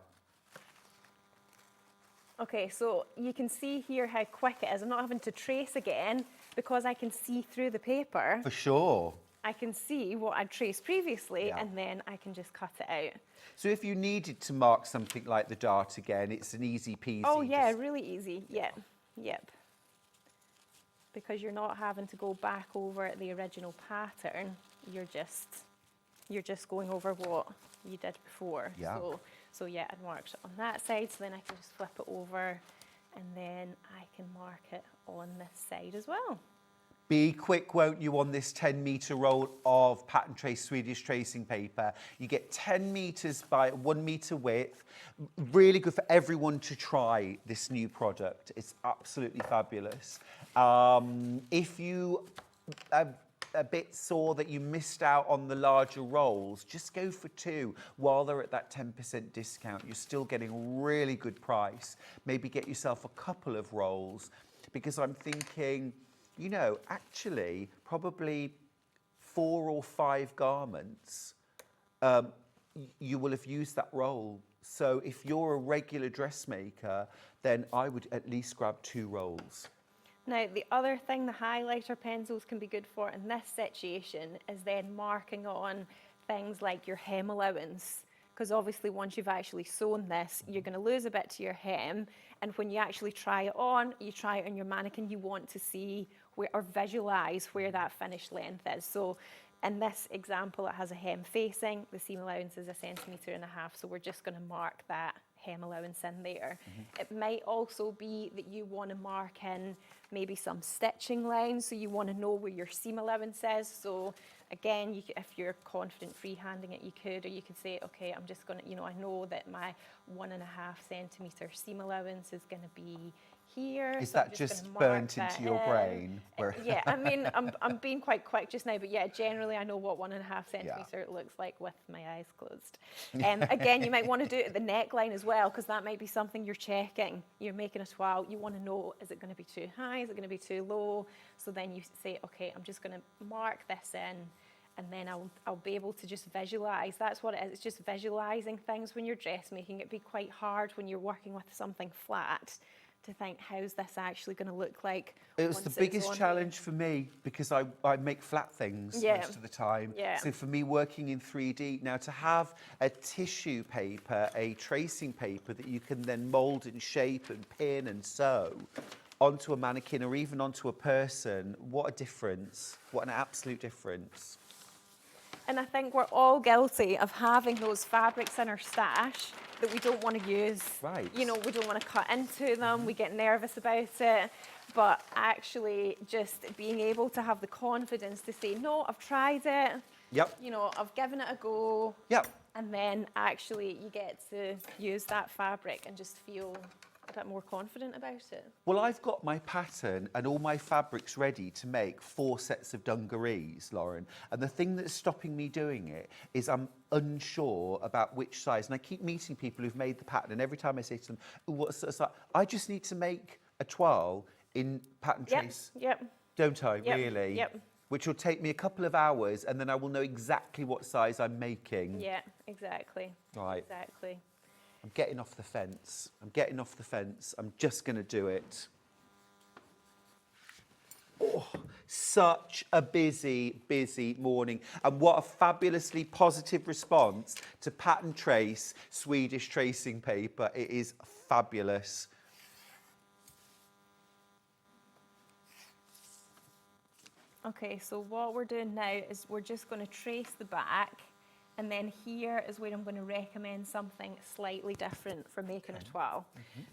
Okay, so you can see here how quick it is. I'm not having to trace again because I can see through the paper. For sure. I can see what I'd traced previously and then I can just cut it out. So if you needed to mark something like the dart again, it's an easy peasy. Oh yeah, really easy. Yeah. Yep. Because you're not having to go back over the original pattern. You're just going over what you did before. Yeah. So yeah, I marked it on that side, so then I can just flip it over and then I can mark it on this side as well. Be quick, won't you, on this 10-metre roll of Patterntrace Swedish tracing paper. You get 10 metres by 1 metre width. Really good for everyone to try this new product. It's absolutely fabulous. If you a bit sore that you missed out on the larger rolls, just go for 2 while they're at that 10% discount. You're still getting a really good price. Maybe get yourself a couple of rolls, because I'm thinking, you know, actually probably 4 or 5 garments, you will have used that roll. So if you're a regular dressmaker, then I would at least grab 2 rolls. Now, the other thing the highlighter pencils can be good for in this situation is then marking on things like your hem allowance. Because obviously once you've actually sewn this, you're going to lose a bit to your hem. And when you actually try it on, you try it on your mannequin, you want to see where, or visualise where that finished length is. So in this example, it has a hem facing, the seam allowance is 1.5 centimetres, so we're just going to mark that hem allowance in there. It might also be that you want to mark in maybe some stitching lines, so you want to know where your seam allowance is. So again, if you're confident freehanding it, you could, or you could say, okay, I'm just going to, I know that my 1.5 centimetre seam allowance is going to be here. Is so that just burnt into your brain? Yeah, I mean, I'm being quite quick just now, but yeah, generally I know what 1.5 centimetre looks like with my eyes closed. Again, you might want to do it at the neckline as well, because that might be something you're checking. You're making a toile, you want to know, is it going to be too high, is it going to be too low? So then you say, okay, I'm just going to mark this in, and then I'll be able to just visualise. That's what it is, it's just visualising things when you're dressmaking. It'd be quite hard when you're working with something flat to think, how's this actually going to look like? It was the biggest challenge for me, because I make flat things most of the time. So for me, working in 3D, now to have a tissue paper, a tracing paper that you can then mould and shape and pin and sew, onto a mannequin or even onto a person, what a difference. What an absolute difference. And I think we're all guilty of having those fabrics in our stash that we don't want to use. Right. You know, we don't want to cut into them, we get nervous about it. But actually just being able to have the confidence to say, no, I've tried it. Yep. You know, I've given it a go. Yep. And then actually you get to use that fabric and just feel a bit more confident about it. Well, I've got my pattern and all my fabrics ready to make 4 sets of dungarees, Lauren. And the thing that's stopping me doing it is I'm unsure about which size. And I keep meeting people who've made the pattern. And every time I say to them, what's the size? I just need to make a toile in Patterntrace. Yep. Don't I, Yep. really? Yep. Which will take me a couple of hours and then I will know exactly what size I'm making. Yeah, exactly. Right. Exactly. I'm getting off the fence. I'm getting off the fence. I'm just going to do it. Oh, such a busy, busy morning. And what a fabulously positive response to Patterntrace Swedish tracing paper. It is fabulous. Okay, so what we're doing now is we're just going to trace the back, and then here is where I'm going to recommend something slightly different for making a toile.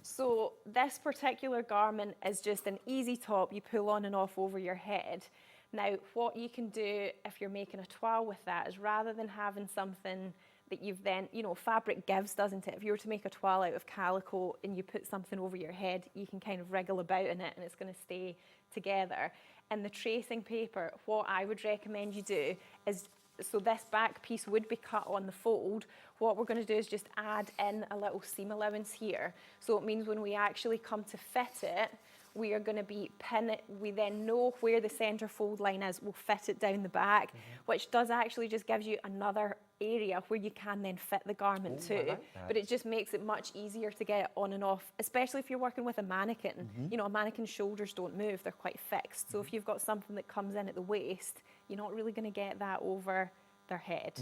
So this particular garment is just an easy top you pull on and off over your head. Now, what you can do if you're making a toile with that is rather than having something that you've then, you know, fabric gives, doesn't it? If you were to make a toile out of calico and you put something over your head, you can kind of wriggle about in it and it's going to stay together. And the tracing paper, what I would recommend you do is, so this back piece would be cut on the fold. What we're going to do is just add in a little seam allowance here. So it means when we actually come to fit it, we are going to be pin it. We then know where the centre fold line is. We'll fit it down the back, which does actually just gives you another area where you can then fit the garment too. I like that. But it just makes it much easier to get it on and off, especially if you're working with a mannequin. You know, a mannequin's shoulders don't move, they're quite fixed. So if you've got something that comes in at the waist, you're not really going to get that over their head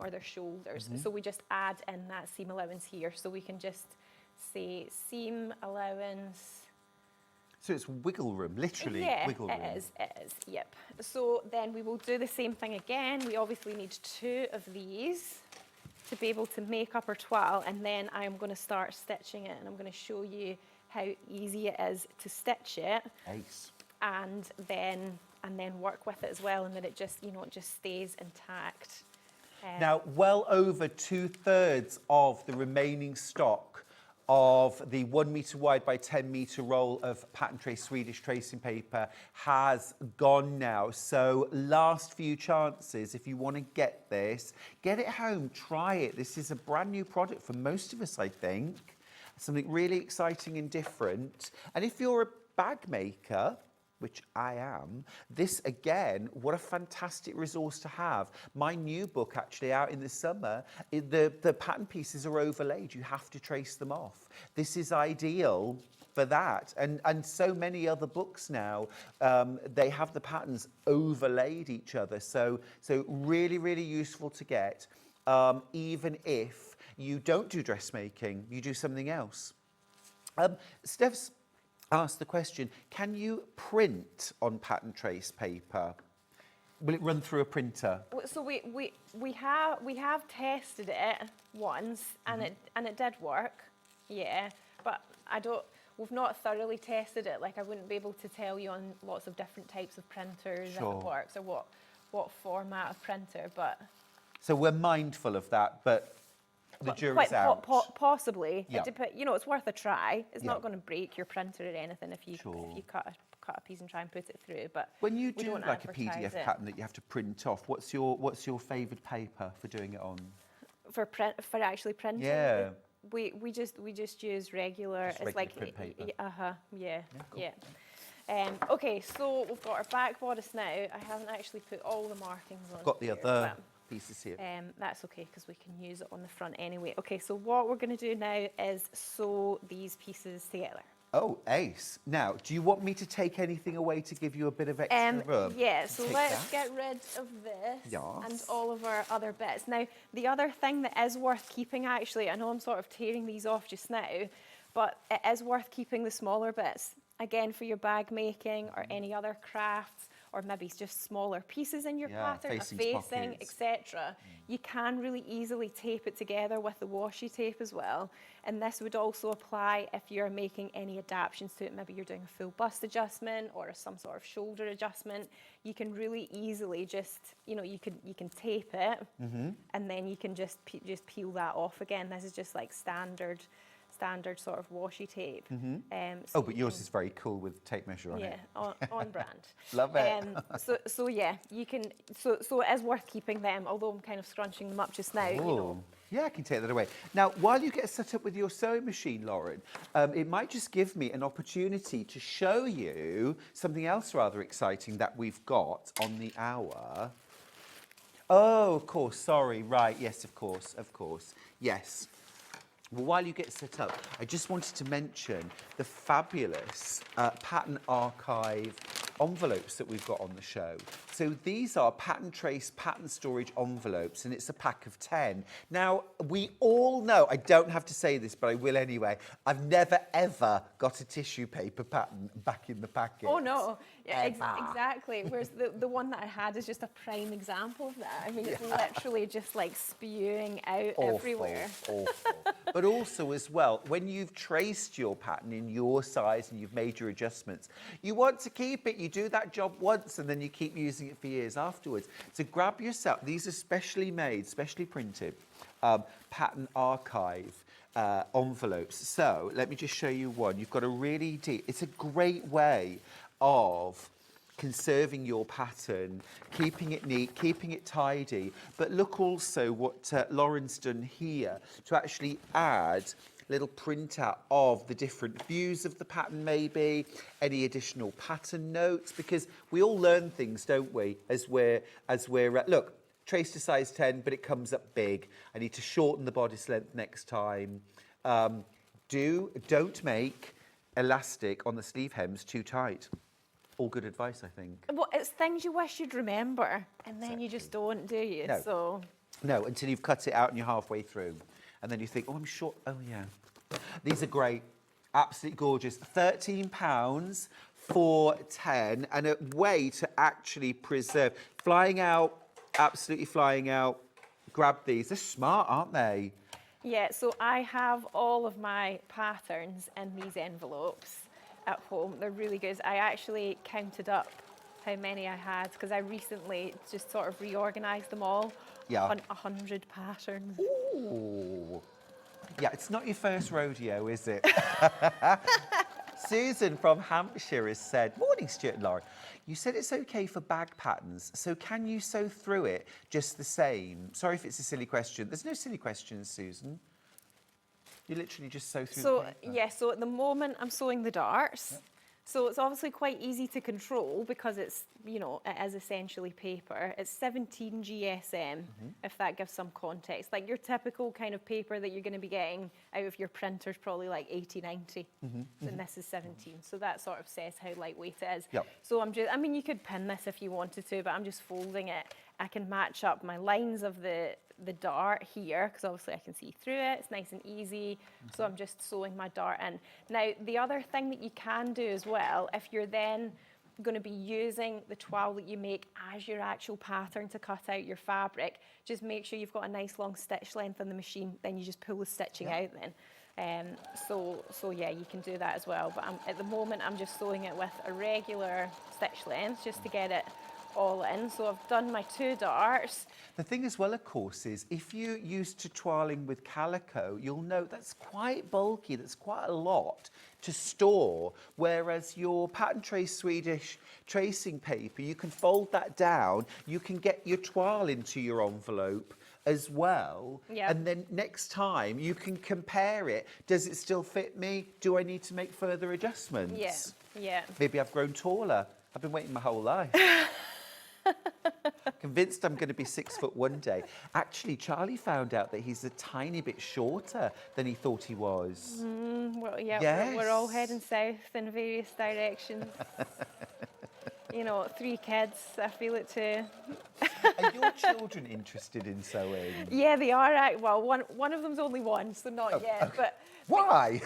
or their shoulders. So we just add in that seam allowance here. So we can just say seam allowance. So it's wiggle room, literally wiggle room. It is, yep. So then we will do the same thing again. We obviously need 2 of these to be able to make up our toile, and then I'm going to start stitching it, and I'm going to show you how easy it is to stitch it. Ace. And then work with it as well, and then it just, you know, it just stays intact. Now, well over 2/3 of the remaining stock of the 1 metre wide by 10 metre roll of Patterntrace Swedish tracing paper has gone now. So last few chances, if you want to get this, get it home, try it. This is a brand new product for most of us, I think. Something really exciting and different. And if you're a bag maker, which I am, this again, what a fantastic resource to have. My new book, actually out in the summer, the pattern pieces are overlaid. You have to trace them off. This is ideal for that. And so many other books now, they have the patterns overlaid each other. So really, really useful to get, even if you don't do dressmaking, you do something else. Steph's asked the question, can you print on Patterntrace paper? Will it run through a printer? So we have tested it once, and it did work, yeah. But we've not thoroughly tested it. Like, I wouldn't be able to tell you on lots of different types of printers if it works, or what format of printer. But so we're mindful of that, but the jury's out. Possibly. Yeah. You know, it's worth a try. It's not going to break your printer or anything if you cut a piece and try and put it through. But when you we do don't like a advertise PDF it. pattern that you have to print off, what's your favourite paper for doing it on? For actually printing. Yeah. We just use regular. Just it's regular like print paper. Yeah. Cool. Yeah. Okay, so we've got our back bodice now. I haven't actually put all the markings on. Got the here, other but pieces here. that's okay, because we can use it on the front anyway. Okay, so what we're going to do now is sew these pieces together. Oh, ace. Now, do you want me to take anything away to give you a bit of extra room? Yeah, so Take let's that. get rid of this Yes. and all of our other bits. Now, the other thing that is worth keeping, actually, I know I'm sort of tearing these off just now, but it is worth keeping the smaller bits. again, for your bag making or any other crafts, or maybe just smaller pieces in your pattern, facing, etc. You can really easily tape it together with the washi tape as well. And this would also apply if you're making any adaptations to it. Maybe you're doing a full bust adjustment or some sort of shoulder adjustment. You can really easily just, you know, you can tape it, and then you can just peel that off again. This is just like standard sort of washi tape. Oh, but yours is very cool with tape measure on it. Yeah, on brand. Love it. So yeah, you can. So it is worth keeping them. Although I'm kind of scrunching them up just now. You know. Yeah, I can take that away. Now, while you get set up with your sewing machine, Lauren, it might just give me an opportunity to show you something else rather exciting that we've got on the hour. Oh, of course. Sorry. Right. Yes, of course. Yes. Well, while you get set up, I just wanted to mention the fabulous pattern archive envelopes that we've got on the show. So these are Patterntrace pattern storage envelopes, and it's a pack of 10. Now, we all know, I don't have to say this, but I will anyway, I've never, ever got a tissue paper pattern back in the packet. Oh, no. Yeah, exactly. Whereas the one that I had is just a prime example of that. I mean, it's literally just like spewing out everywhere. Awful. But also as well, when you've traced your pattern in your size and you've made your adjustments, you want to keep it. You do that job once and then you keep using it for years afterwards. So grab yourself, these are specially made, specially printed, pattern archive envelopes. So let me just show you one. You've got a really deep, it's a great way of conserving your pattern, keeping it neat, keeping it tidy. But look also what Lauren's done here to actually add little printout of the different views of the pattern, maybe any additional pattern notes, because we all learn things, don't we, as we're look, trace to size 10, but it comes up big. I need to shorten the bodice length next time. Don't make elastic on the sleeve hems too tight. All good advice, I think. Well, it's things you wish you'd remember, and then you just don't, do you? No. So. No, until you've cut it out and you're halfway through. And then you think, oh, I'm sure, oh yeah. These are great, absolutely gorgeous. £13 for 10, and a way to actually preserve. Flying out, absolutely flying out. Grab these, they're smart, aren't they? Yeah, so I have all of my patterns in these envelopes at home. They're really good. I actually counted up how many I had because I recently just sort of reorganised them all on 100 patterns. Ooh. Yeah, it's not your first rodeo, is it? Susan from Hampshire has said, morning Stuart and Lauren, you said it's okay for bag patterns, so can you sew through it just the same? Sorry if it's a silly question. There's no silly questions, Susan. You literally just sew through the paper. Yeah, so at the moment I'm sewing the darts. Yep. So it's obviously quite easy to control because it's, you know, it is essentially paper. It's 17 GSM, if that gives some context. Like your typical kind of paper that you're going to be getting out of your printer is probably like 80, 90. And this is 17. So that sort of says how lightweight it is. Yep. So I'm just, I mean, you could pin this if you wanted to, but I'm just folding it. I can match up my lines of the dart here because obviously I can see through it. It's nice and easy. So I'm just sewing my dart in. Now, the other thing that you can do as well, if you're then going to be using the toile that you make as your actual pattern to cut out your fabric, just make sure you've got a nice long stitch length on the machine. Then you just pull the stitching out then. So yeah, you can do that as well. But at the moment, I'm just sewing it with a regular stitch length just to get it all in. So I've done my 2 darts. The thing as well, of course, is if you're used to toiling with calico, you'll know that's quite bulky, that's quite a lot to store, whereas your Patterntrace Swedish tracing paper, you can fold that down, you can get your toile into your envelope as well, and then next time you can compare it. Does it still fit me? Do I need to make further adjustments? Yeah. Maybe I've grown taller. I've been waiting my whole life. Convinced I'm going to be 6 foot one day. Actually, Charlie found out that he's a tiny bit shorter than he thought he was. Well, yeah, yes. we're all heading south in various directions. You know, 3 kids, I feel it too. Are your children interested in sewing? Yeah, they are. Well, one of them's only one, so not yet. Okay. But why?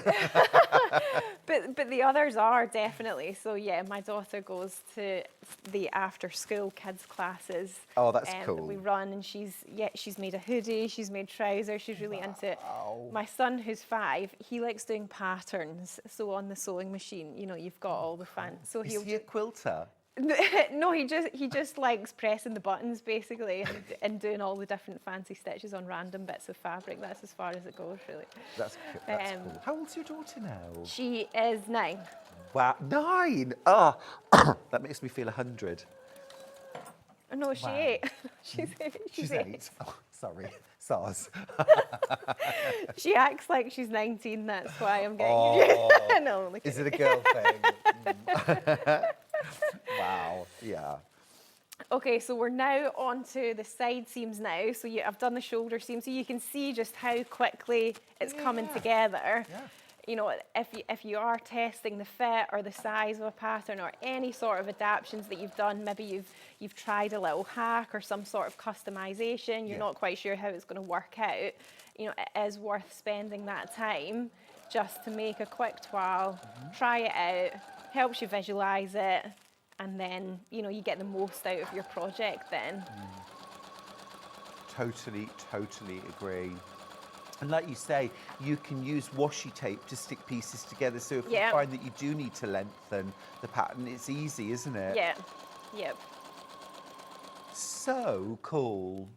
but the others are definitely. So yeah, my daughter goes to the after-school kids classes. Oh, that's cool. That we run, and she's made a hoodie, she's made trousers, she's really into it. My son, who's 5, he likes doing patterns. So on the sewing machine, you know, you've got all the fun. So Is he a quilter? No, he just likes pressing the buttons basically and doing all the different fancy stitches on random bits of fabric. That's as far as it goes, really. That's cool. How old's your daughter now? She is 9. Wow, 9! Oh, that makes me feel 100. No, she Wow. 8. She's 8. Oh, sorry. SARS. She acts like she's 19. That's why I'm getting. Oh, No, look is at it a me. girl thing? Wow. Yeah. Okay, so we're now on to the side seams now. So I've done the shoulder seam, so you can see just how quickly it's coming together. Yeah. You know, if you are testing the fit or the size of a pattern or any sort of adaptations that you've done, maybe you've tried a little hack or some sort of customization, you're not quite sure how it's going to work out, you know, it is worth spending that time just to make a quick toile, try it out, helps you visualize it, and then, you know, you get the most out of your project then. Totally agree. And like you say, you can use washi tape to stick pieces together. So if you find that you do need to lengthen the pattern, it's easy, isn't it? Yeah. Yep. So cool.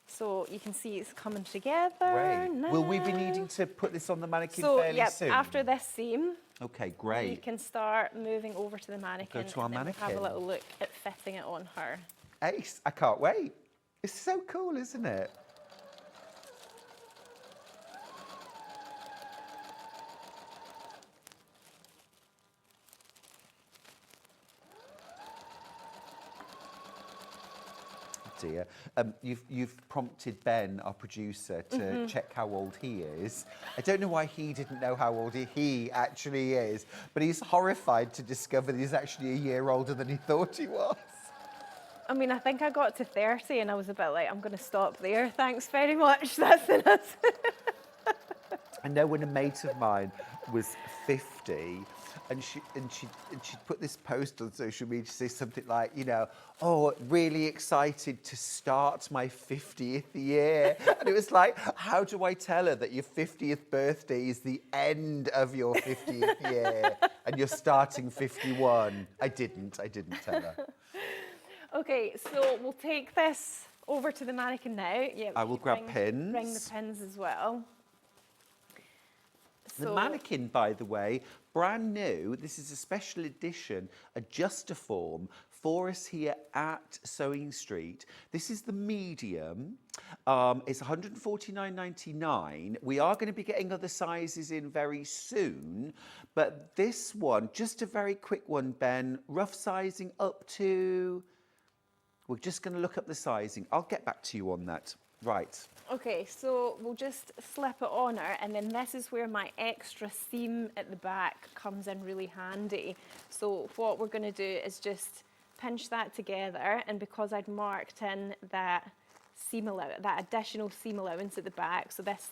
So you can see it's coming together. Great. Now. Will we be needing to put this on the mannequin So fairly soon? after this seam, Okay, great. you can start moving over to the mannequin. Go to our and then we'll have a mannequin. little look at fitting it on her. Ace, I can't wait. It's so cool, isn't it? Dear, you've prompted Ben, our producer, to check how old he is. I don't know why he didn't know how old he actually is, but he's horrified to discover that he's actually a year older than he thought he was. I mean, I think I got to 30 and I was a bit like, I'm going to stop there. Thanks very much. That's enough. I know when a mate of mine was 50, and she put this post on social media to say something like, you know, oh, really excited to start my 50th year. And it was like, how do I tell her that your 50th birthday is the end of your 50th year and you're starting 51? I didn't tell her. Okay, so we'll take this over to the mannequin now. Yeah, I will grab pins. Bring the pins as well. The mannequin, by the way, brand new. This is a special edition adjuster form for us here at Sewing Street. This is the medium. It's $149.99. We are going to be getting other sizes in very soon, but this one, just a very quick one, Ben. Rough sizing up to... We're just going to look up the sizing. I'll get back to you on that. Right. Okay, so we'll just slip it on her, and then this is where my extra seam at the back comes in really handy. So what we're going to do is just pinch that together, and because I'd marked in that seam allowance, that additional seam allowance at the back, so this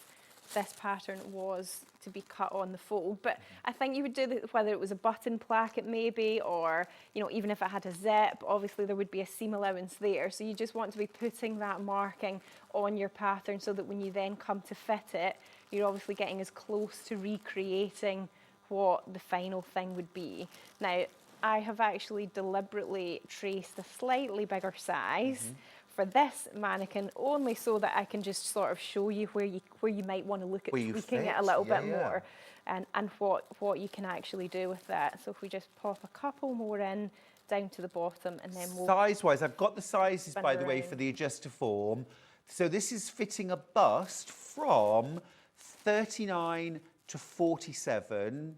pattern was to be cut on the fold, but I think you would do that whether it was a button placket maybe, or, you know, even if it had a zip, obviously there would be a seam allowance there. So you just want to be putting that marking on your pattern so that when you then come to fit it, you're obviously getting as close to recreating what the final thing would be. Now, I have actually deliberately traced a slightly bigger size for this mannequin, only so that I can just sort of show you where you might want to look at tweaking it a little bit more, and what you can actually do with that. So if we just pop a couple more in down to the bottom, and then we'll... Size-wise, I've got the sizes, by the way, for the adjuster form. So this is fitting a bust from 39 to 47.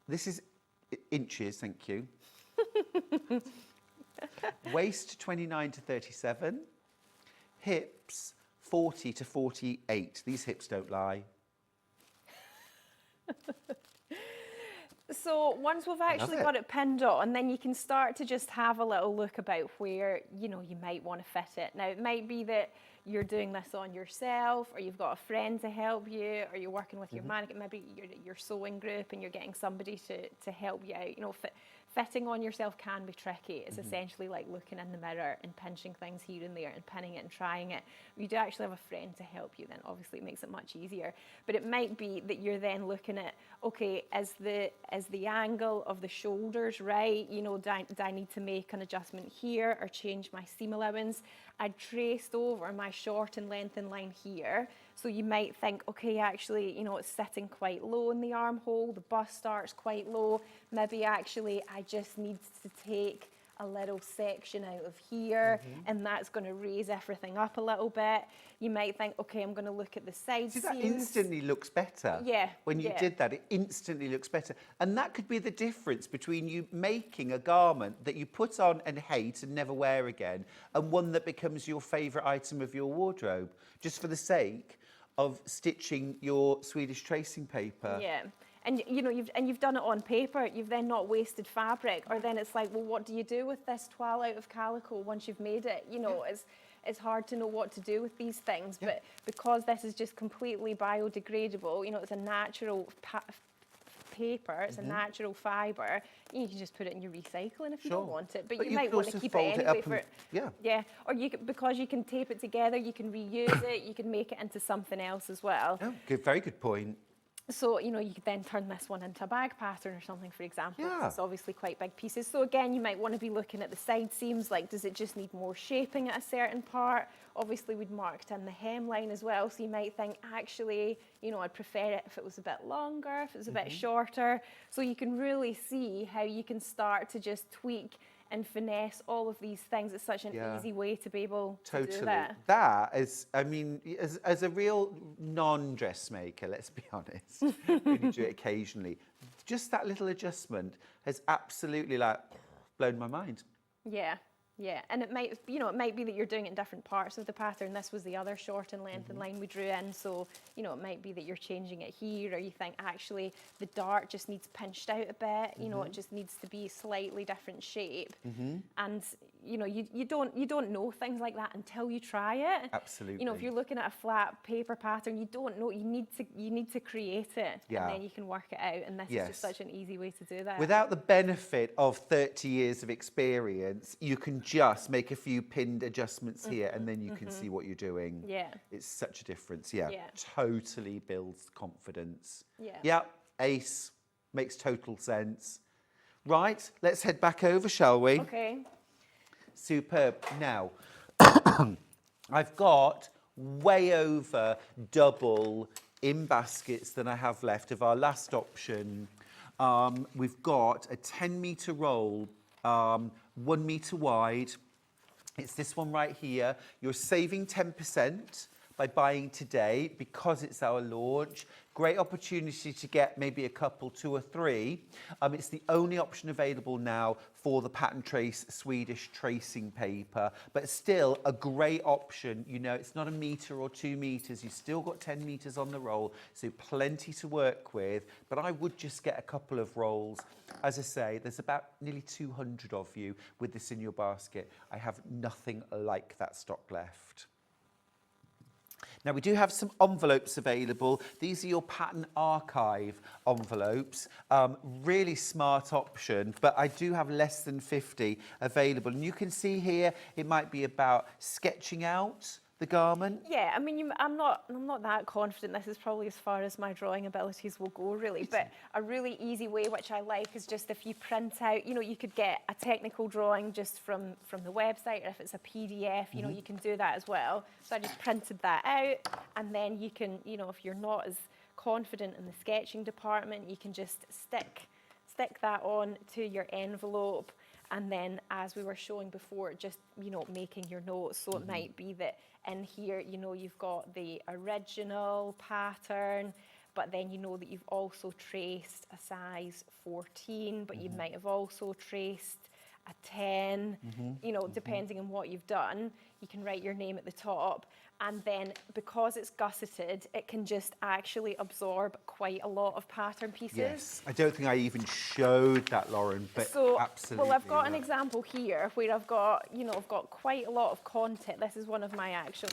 This is inches, thank you. Waist 29 to 37. Hips 40 to 48. These hips don't lie. So once we've actually got it pinned on, then you can start to just have a little look about where, you know, you might want to fit it. Now, it might be that you're doing this on yourself, or you've got a friend to help you, or you're working with your mannequin, maybe your sewing group, and you're getting somebody to help you out. You know, fitting on yourself can be tricky. It's essentially like looking in the mirror and pinching things here and there and pinning it and trying it. If you do actually have a friend to help you, then obviously it makes it much easier. But it might be that you're then looking at, okay, is the angle of the shoulders right? You know, do I need to make an adjustment here or change my seam allowance? I traced over my short and lengthen line here. So you might think, okay, actually, you know, it's sitting quite low in the armhole, the bust starts quite low. Maybe actually I just need to take a little section out of here, and that's going to raise everything up a little bit. You might think, okay, I'm going to look at the side seams. That instantly looks better. Yeah. When you did that, it instantly looks better. And that could be the difference between you making a garment that you put on and hate and never wear again, and one that becomes your favourite item of your wardrobe, just for the sake of stitching your Swedish tracing paper. Yeah. And you know, you've done it on paper. You've then not wasted fabric, or then it's like, well, what do you do with this toile out of calico once you've made it? You know, it's hard to know what to do with these things. But because this is just completely biodegradable, you know, it's a natural paper. It's a natural fibre. You can just put it in your recycling if you don't want it. But you might want to keep it anyway for yeah. Or you can, because you can tape it together, you can reuse it. You can make it into something else as well. Oh, good, very good point. So, you know, you could then turn this one into a bag pattern or something, for example. Yeah. It's obviously quite big pieces. So again, you might want to be looking at the side seams, like, does it just need more shaping at a certain part? Obviously, we'd marked in the hemline as well. So you might think, actually, you know, I'd prefer it if it was a bit longer, if it was a bit shorter. So you can really see how you can start to just tweak and finesse all of these things. It's such an easy way to be able to do that. That is, I mean, as a real non-dressmaker, let's be honest, we only do it occasionally, just that little adjustment has absolutely, like, blown my mind. Yeah. Yeah, and it might, you know, it might be that you're doing it in different parts of the pattern. This was the other short and lengthen line we drew in, so, you know, it might be that you're changing it here, or you think, actually, the dart just needs pinched out a bit, you know, it just needs to be slightly different shape. And, you know, you don't know things like that until you try it. Absolutely. You know, if you're looking at a flat paper pattern, you don't know, you need to create it, and then you can work it out, and this is just such an easy way to do that. Without the benefit of 30 years of experience, you can just make a few pinned adjustments here, and then you can see what you're doing. Yeah. It's such a difference. Yeah. Totally builds confidence. Yeah. Yeah. Ace. Makes total sense. Right. Let's head back over, shall we? Okay. Superb. Now, I've got way over double in baskets than I have left of our last option. We've got a 10-metre roll, 1 metre wide. It's this one right here. You're saving 10% by buying today because it's our launch. Great opportunity to get maybe a couple, 2 or 3. It's the only option available now for the Patterntrace Swedish tracing paper, but still a great option. You know, it's not a metre or 2 metres. You've still got 10 metres on the roll, so plenty to work with. But I would just get a couple of rolls. As I say, there's about nearly 200 of you with this in your basket. I have nothing like that stock left. Now, we do have some envelopes available. These are your pattern archive envelopes. Really smart option, but I do have less than 50 available. And you can see here, it might be about sketching out the garment. Yeah, I mean, I'm not that confident. This is probably as far as my drawing abilities will go, really. But a really easy way, which I like, is just if you print out, you know, you could get a technical drawing just from the website, or if it's a PDF, you know, you can do that as well. So I just printed that out, and then you can, you know, if you're not as confident in the sketching department, you can just stick that on to your envelope. And then, as we were showing before, just, you know, making your notes. So it might be that in here, you know, you've got the original pattern, but then you know that you've also traced a size 14, but you might have also traced a 10, you know, depending on what you've done. You can write your name at the top, and then because it's gusseted, it can just actually absorb quite a lot of pattern pieces. Yes, I don't think I even showed that, Lauren, but So, absolutely. well, I've got an example here where I've got, you know, I've got quite a lot of content. This is one of my actual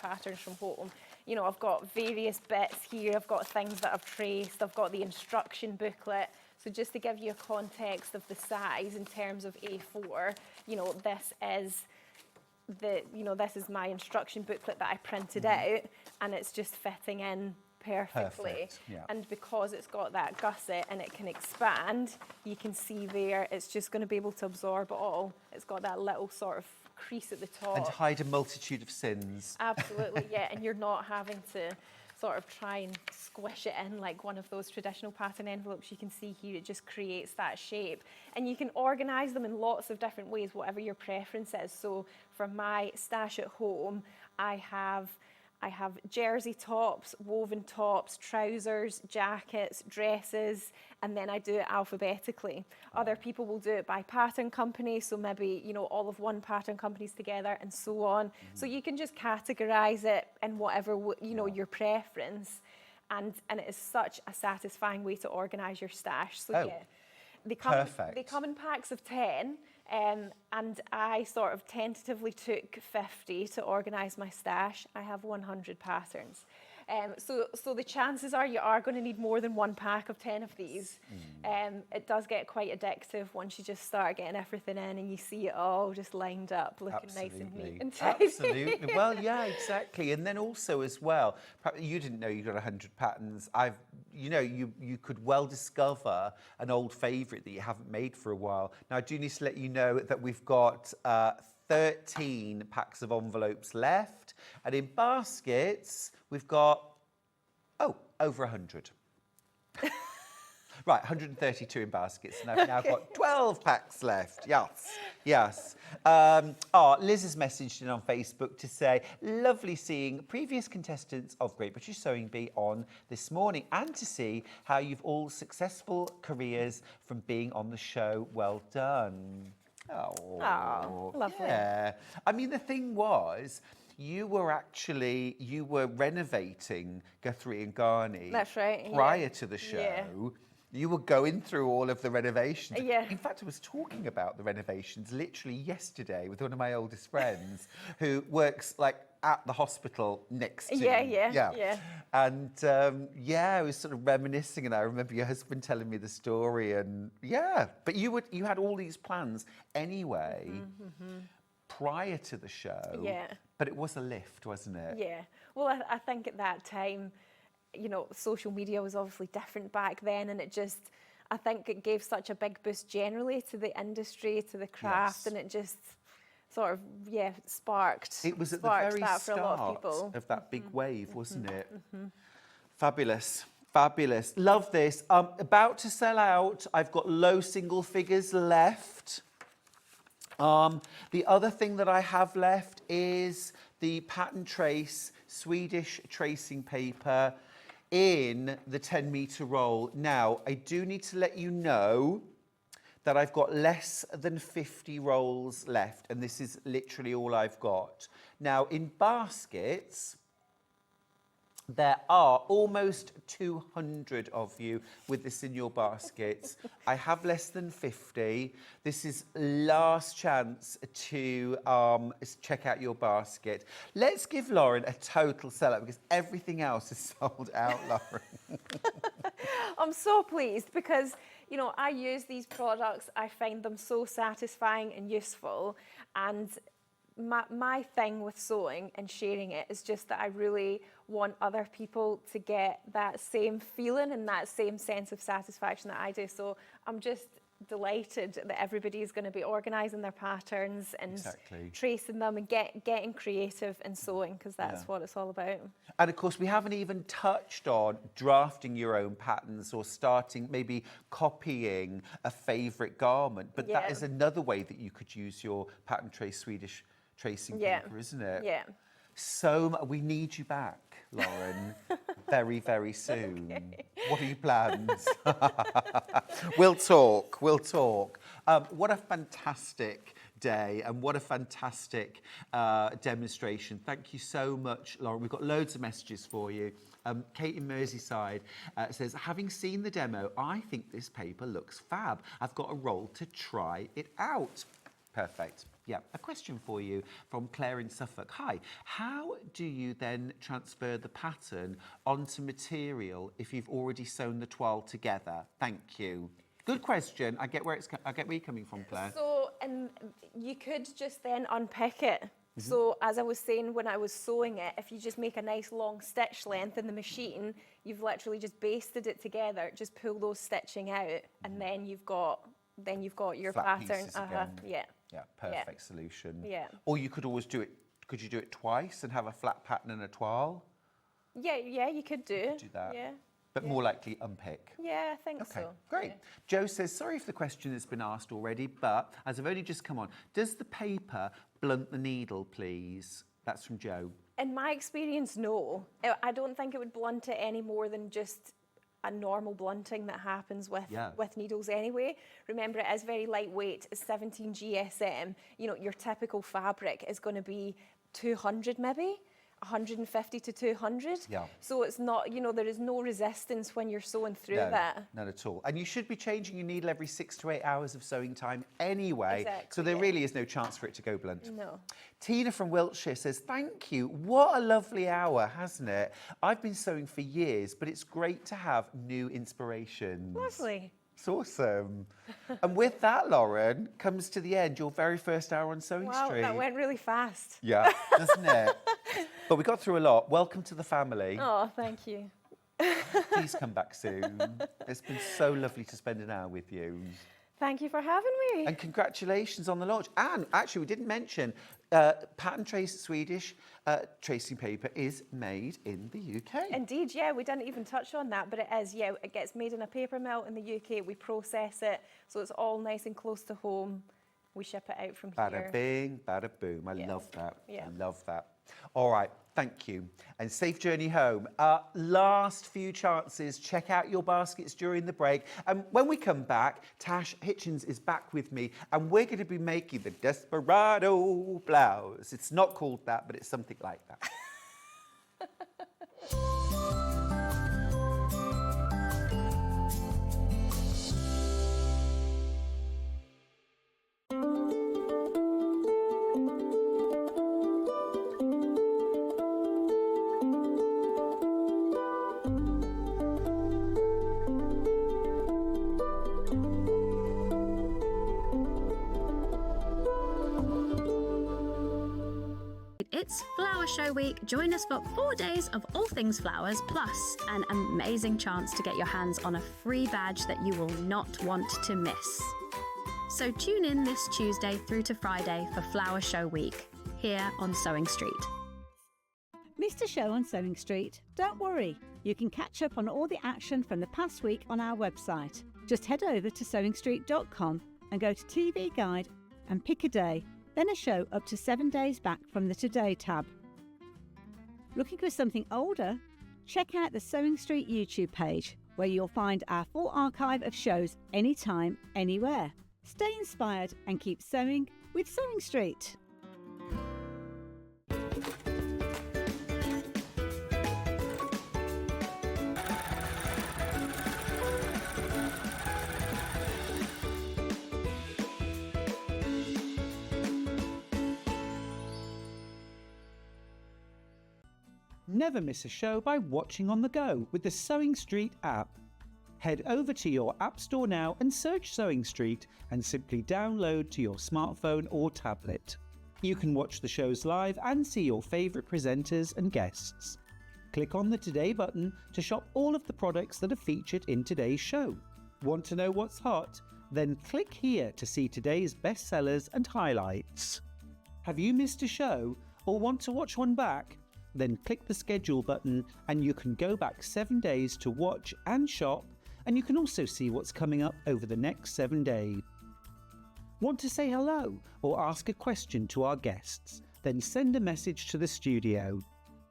patterns from home. You know, I've got various bits here. I've got things that I've traced. I've got the instruction booklet. So just to give you a context of the size in terms of A4, you know, this is this is my instruction booklet that I printed out, and it's just fitting in perfectly. Perfect, yeah. And because it's got that gusset and it can expand, you can see there it's just going to be able to absorb it all. It's got that little sort of crease at the top. And hide a multitude of sins. Absolutely, yeah, and you're not having to sort of try and squish it in like one of those traditional pattern envelopes. You can see here it just creates that shape, and you can organise them in lots of different ways, whatever your preference is. So for my stash at home, I have jersey tops, woven tops, trousers, jackets, dresses, and then I do it alphabetically. Other people will do it by pattern company, so maybe, you know, all of one pattern companies together and so on. So you can just categorise it in whatever, you know, your preference. And it is such a satisfying way to organise your stash. So yeah, they come in packs of 10. And I sort of tentatively took 50 to organise my stash. I have 100 patterns. So the chances are you are going to need more than one pack of 10 of these. It does get quite addictive once you just start getting everything in and you see it all just lined up, looking nice and neat and tidy. Absolutely. Well, yeah, exactly. And then also as well, you didn't know you got 100 patterns. You could well discover an old favourite that you haven't made for a while. Now, I do need to let you know that we've got 13 packs of envelopes left, and in baskets we've got over 100. Right, 132 in baskets, and I've now got 12 packs left. Yes. Liz has messaged in on Facebook to say, lovely seeing previous contestants of Great British Sewing Bee on this morning, and to see how you've all successful careers from being on the show. Well done. Oh, lovely. Yeah. I mean, the thing was, you were renovating Guthrie and Garney. That's right. Prior to the show. Yeah. You were going through all of the renovations. Yeah. In fact, I was talking about the renovations literally yesterday with one of my oldest friends who works like at the hospital next to Yeah. And I was sort of reminiscing, and I remember your husband telling me the story, and but you had all these plans anyway prior to the show. Yeah. But it was a lift, wasn't it? Yeah. Well, I think at that time, you know, social media was obviously different back then, and I think it gave such a big boost generally to the industry, to the craft, and it just sort of, sparked. It was at the very start of that big wave, wasn't it? Fabulous. Fabulous. Love this. About to sell out. I've got low single figures left. The other thing that I have left is the Patterntrace Swedish tracing paper in the 10-metre roll. Now, I do need to let you know that I've got less than 50 rolls left, and this is literally all I've got. Now, in baskets, there are almost 200 of you with this in your baskets. I have less than 50. This is last chance to check out your basket. Let's give Lauren a total sellout because everything else is sold out, Lauren. I'm so pleased because, you know, I use these products. I find them so satisfying and useful. And my thing with sewing and sharing it is just that I really want other people to get that same feeling and that same sense of satisfaction that I do. So I'm just delighted that everybody is going to be organising their patterns and tracing them and getting creative and sewing, because that's what it's all about. And of course, we haven't even touched on drafting your own patterns or starting maybe copying a favourite garment. But that is another way that you could use your Patterntrace Swedish tracing paper, isn't it? Yeah. So we need you back, Lauren, very, very soon. Okay. What are your plans? We'll talk. What a fantastic day and what a fantastic demonstration. Thank you so much, Lauren. We've got loads of messages for you. Kate in Merseyside says, having seen the demo, I think this paper looks fab. I've got a roll to try it out. Perfect. Yeah, a question for you from Claire in Suffolk. Hi, how do you then transfer the pattern onto material if you've already sewn the toile together? Thank you. Good question. I get where you're coming from, Claire. So, and you could just then unpick it. So, as I was saying when I was sewing it, if you just make a nice long stitch length in the machine, you've literally just basted it together. Just pull those stitching out, and then you've got your Flat pattern. pieces again. Yeah. Yeah, perfect solution. Yeah. Or you could always do it. Could you do it twice and have a flat pattern and a toile? Yeah, you could do. Do that. Yeah. But more likely unpick. Yeah, I think Okay, so. great. Yeah. Joe says, sorry if the question has been asked already, but as I've only just come on, does the paper blunt the needle, please? That's from Joe. In my experience, no. I don't think it would blunt it any more than just a normal blunting that happens with needles anyway. Remember, it is very lightweight. It's 17 GSM. You know, your typical fabric is going to be 200 maybe. 150 to 200. Yeah. So it's not, you know, there is no resistance when you're sewing through that. Not at all. And you should be changing your needle every 6 to 8 hours of sewing time anyway. Exactly, so there really is no chance for it to go blunt. No. Tina from Wiltshire says, thank you. What a lovely hour, hasn't it? I've been sewing for years, but it's great to have new inspirations. Lovely. It's awesome. And with that, Lauren, comes to the end, your very first hour on Sewing Street. Wow, that went really fast. Yeah, doesn't it? But we got through a lot. Welcome to the family. Oh, thank you. Please come back soon. It's been so lovely to spend an hour with you. Thank you for having me. And congratulations on the launch. And actually, we didn't mention, Patterntrace Swedish tracing paper is made in the UK. Indeed, yeah, we didn't even touch on that, but it is, yeah, it gets made in a paper mill in the UK. We process it, so it's all nice and close to home. We ship it out from here. Bada bing, bada boom. I love that. Yeah. I love that. All right, thank you. And safe journey home. Last few chances. Check out your baskets during the break. And when we come back, Tash Hutchins is back with me, and we're going to be making the Desperado blouse. It's not called that, but it's something like that. It's Flower Show Week. Join us for 4 days of all things flowers, plus an amazing chance to get your hands on a free badge that you will not want to miss. So tune in this Tuesday through to Friday for Flower Show Week, here on Sewing Street. Missed a show on Sewing Street? Don't worry, you can catch up on all the action from the past week on our website. Just head over to sewingstreet.com and go to TV Guide and pick a day, then a show up to 7 days back from the Today tab. Looking for something older? Check out the Sewing Street YouTube page, where you'll find our full archive of shows anytime, anywhere. Stay inspired and keep sewing with Sewing Street. Never miss a show by watching on the go with the Sewing Street app. Head over to your App Store now and search Sewing Street and simply download to your smartphone or tablet. You can watch the shows live and see your favourite presenters and guests. Click on the Today button to shop all of the products that are featured in today's show. Want to know what's hot? Then click here to see today's bestsellers and highlights. Have you missed a show or want to watch one back? Then click the schedule button and you can go back 7 days to watch and shop, and you can also see what's coming up over the next 7 days. Want to say hello or ask a question to our guests? Then send a message to the studio.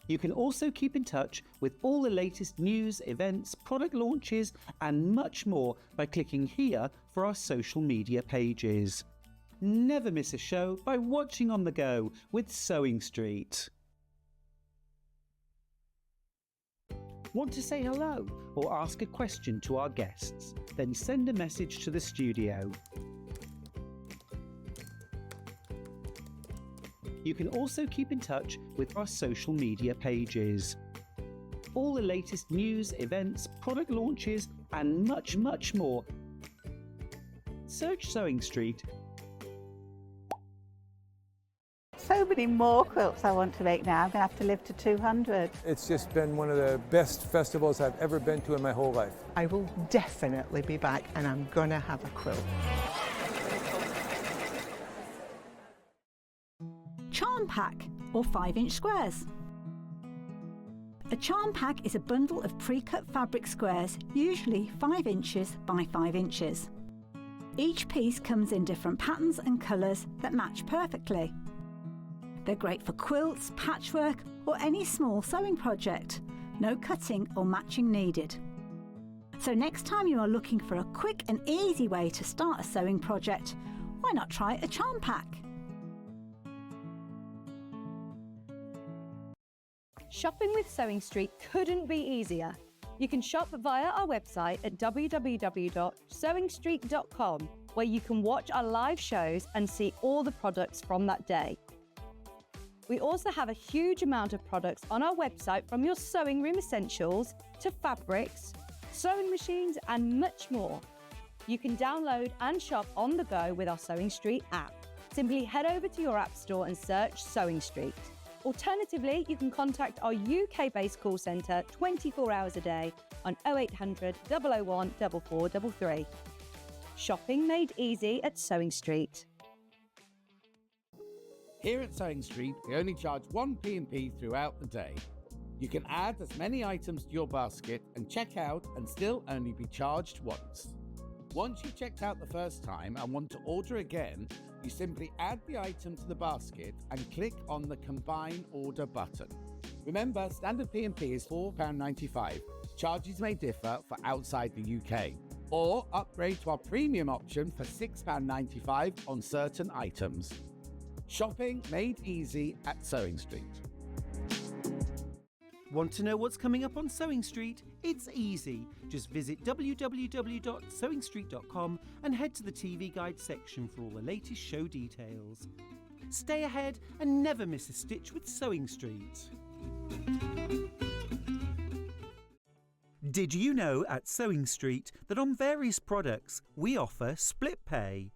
You can also keep in touch with all the latest news, events, product launches, and much more by clicking here for our social media pages. Never miss a show by watching on the go with Sewing Street. Want to say hello or ask a question to our guests? Then send a message to the studio. You can also keep in touch with our social media pages. All the latest news, events, product launches, and much more. Search Sewing Street. So many more quilts I want to make now. I'm going to have to live to 200. It's just been one of the best festivals I've ever been to in my whole life. I will definitely be back and I'm going to have a quilt. Charm pack or 5-inch squares. A charm pack is a bundle of pre-cut fabric squares, usually 5 inches by 5 inches. Each piece comes in different patterns and colours that match perfectly. They're great for quilts, patchwork, or any small sewing project. No cutting or matching needed. So next time you are looking for a quick and easy way to start a sewing project, why not try a charm pack? Shopping with Sewing Street couldn't be easier. You can shop via our website at www.sewingstreet.com, where you can watch our live shows and see all the products from that day. We also have a huge amount of products on our website, from your sewing room essentials to fabrics, sewing machines, and much more. You can download and shop on the go with our Sewing Street app. Simply head over to your app store and search Sewing Street. Alternatively, you can contact our UK-based call centre 24 hours a day on 0800 001 4433. Shopping made easy at Sewing Street. Here at Sewing Street, we only charge 1 P&P throughout the day. You can add as many items to your basket and check out and still only be charged once. Once you've checked out the first time and want to order again, you simply add the item to the basket and click on the Combine Order button. Remember, standard P&P is £4.95. Charges may differ for outside the UK. Or upgrade to our premium option for £6.95 on certain items. Shopping made easy at Sewing Street. Want to know what's coming up on Sewing Street? It's easy. Just visit www.sewingstreet.com and head to the TV Guide section for all the latest show details. Stay ahead and never miss a stitch with Sewing Street. Did you know at Sewing Street that on various products we offer split pay?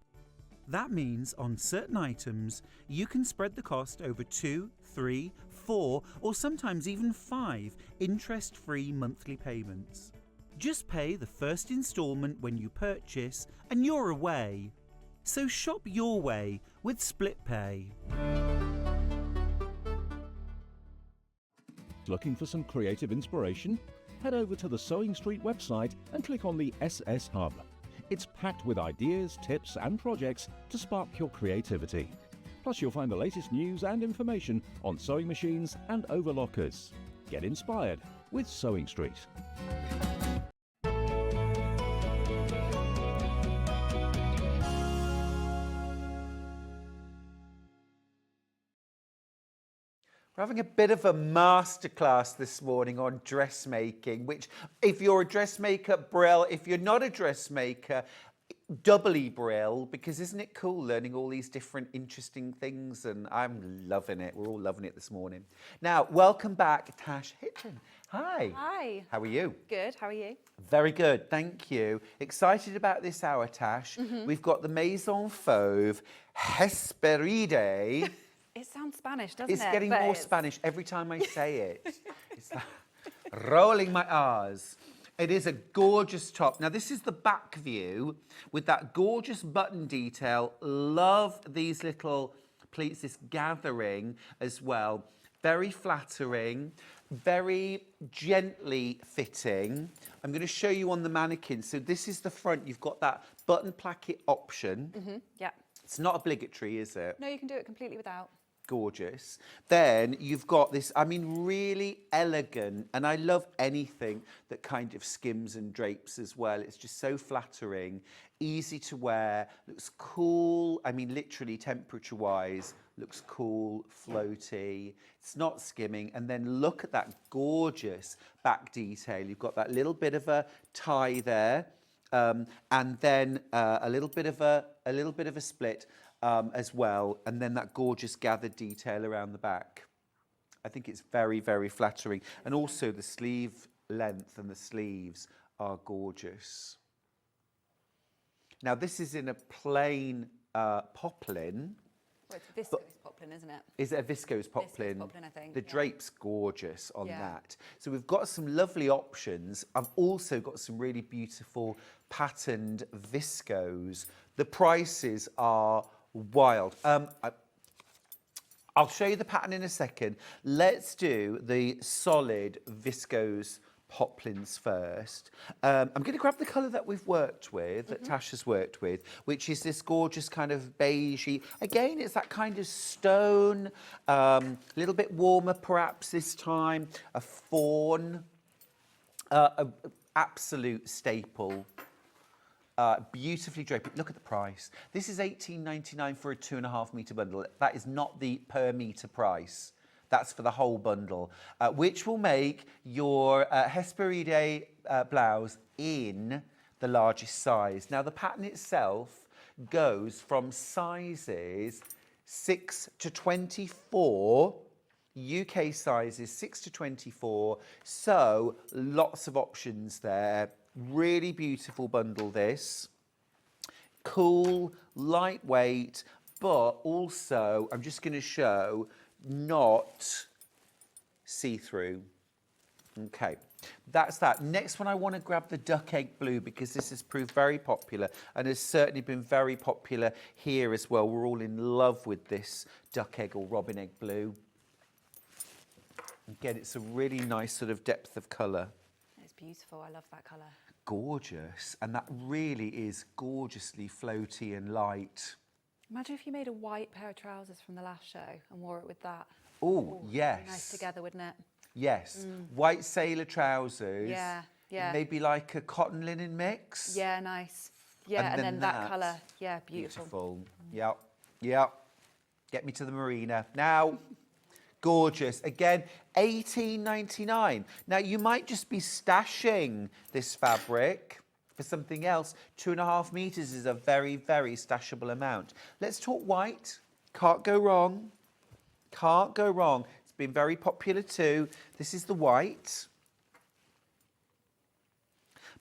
That means on certain items you can spread the cost over 2, 3, 4 or sometimes even 5 interest-free monthly payments. Just pay the first instalment when you purchase and you're away. So shop your way with split pay. Looking for some creative inspiration? Head over to the Sewing Street website and click on the SS Hub. It's packed with ideas, tips and projects to spark your creativity. Plus you'll find the latest news and information on sewing machines and overlockers. Get inspired with Sewing Street. We're having a bit of a masterclass this morning on dressmaking, which if you're a dressmaker, brill. If you're not a dressmaker, doubly brill, because isn't it cool learning all these different interesting things? And I'm loving it. We're all loving it this morning. Now, welcome back, Tash Hutchins. Hi. Hi. How are you? Good, how are you? Very good, thank you. Excited about this hour, Tash. We've got the Maison Fauve Hespéride. It sounds Spanish, doesn't it? It's getting more Spanish every time I say it. It's like rolling my R's. It is a gorgeous top. Now, this is the back view with that gorgeous button detail. Love these little pleats, this gathering as well. Very flattering, very gently fitting. I'm going to show you on the mannequin. So this is the front. You've got that button placket option. Yeah. It's not obligatory, is it? No, you can do it completely without. gorgeous. Then you've got this, I mean, really elegant, and I love anything that kind of skims and drapes as well. It's just so flattering, easy to wear, looks cool. I mean, literally temperature-wise, looks cool, floaty. It's not skimming. And then look at that gorgeous back detail. You've got that little bit of a tie there, and then a little bit of a split. As well, and then that gorgeous gathered detail around the back. I think it's very, very flattering. And also the sleeve length and the sleeves are gorgeous. Now this is in a plain poplin. Well, it's a viscose poplin, isn't it? Is it a viscose poplin? Viscose poplin, I think. The drape's gorgeous on Yeah. that. So we've got some lovely options. I've also got some really beautiful patterned viscose. The prices are wild. I'll show you the pattern in a second. Let's do the solid viscose poplins first. I'm going to grab the colour that we've worked with, that Tash has worked with, which is this gorgeous kind of beigey. Again, it's that kind of stone, a little bit warmer perhaps this time, a fawn, absolute staple. Beautifully draped. Look at the price. This is $18.99 for a 2.5 metre bundle. That is not the per metre price. That's for the whole bundle, which will make your Hespéride blouse in the largest size. Now, the pattern itself goes from sizes 6 to 24, UK sizes 6 to 24, so lots of options there. Really beautiful bundle, this. Cool, lightweight, but also, I'm just going to show, not see-through. Okay, that's that. Next one, I want to grab the duck egg blue because this has proved very popular and has certainly been very popular here as well. We're all in love with this duck egg or robin egg blue. Again, it's a really nice sort of depth of colour. It's beautiful. I love that colour. Gorgeous, and that really is gorgeously floaty and light. Imagine if you made a white pair of trousers from the last show and wore it with that. Oh, yes. Nice together, wouldn't it? Yes. White sailor trousers. Yeah, yeah. Maybe like a cotton linen mix. Yeah, nice. Yeah, and then that colour. Yeah, beautiful. Beautiful. Yep, yep. Get me to the marina now. Gorgeous. Again, $18.99. Now, you might just be stashing this fabric for something else. 2.5 metres is a very, very stashable amount. Let's talk white. Can't go wrong. Can't go wrong. It's been very popular too. This is the white.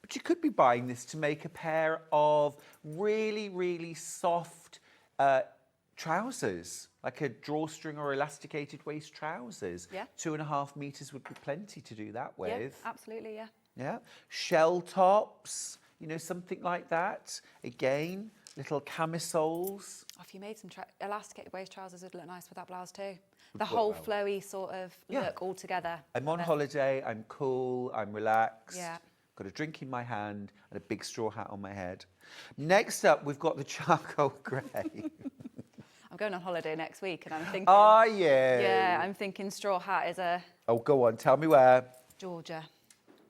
But you could be buying this to make a pair of really, really soft trousers, like a drawstring or elasticated waist trousers. Yeah. 2.5 metres would be plenty to do that with. Yeah, absolutely, yeah. Yeah. Shell tops, you know, something like that. Again, little camisoles. Oh, if you made some elasticated waist trousers, would look nice with that blouse too. The whole flowy sort of look all together. I'm on holiday, I'm cool, I'm relaxed. Yeah. Got a drink in my hand and a big straw hat on my head. Next up, we've got the charcoal grey. I'm going on holiday next week and I'm thinking... Are you? Yeah, I'm thinking straw hat is a... Oh, go on, tell me where. Georgia.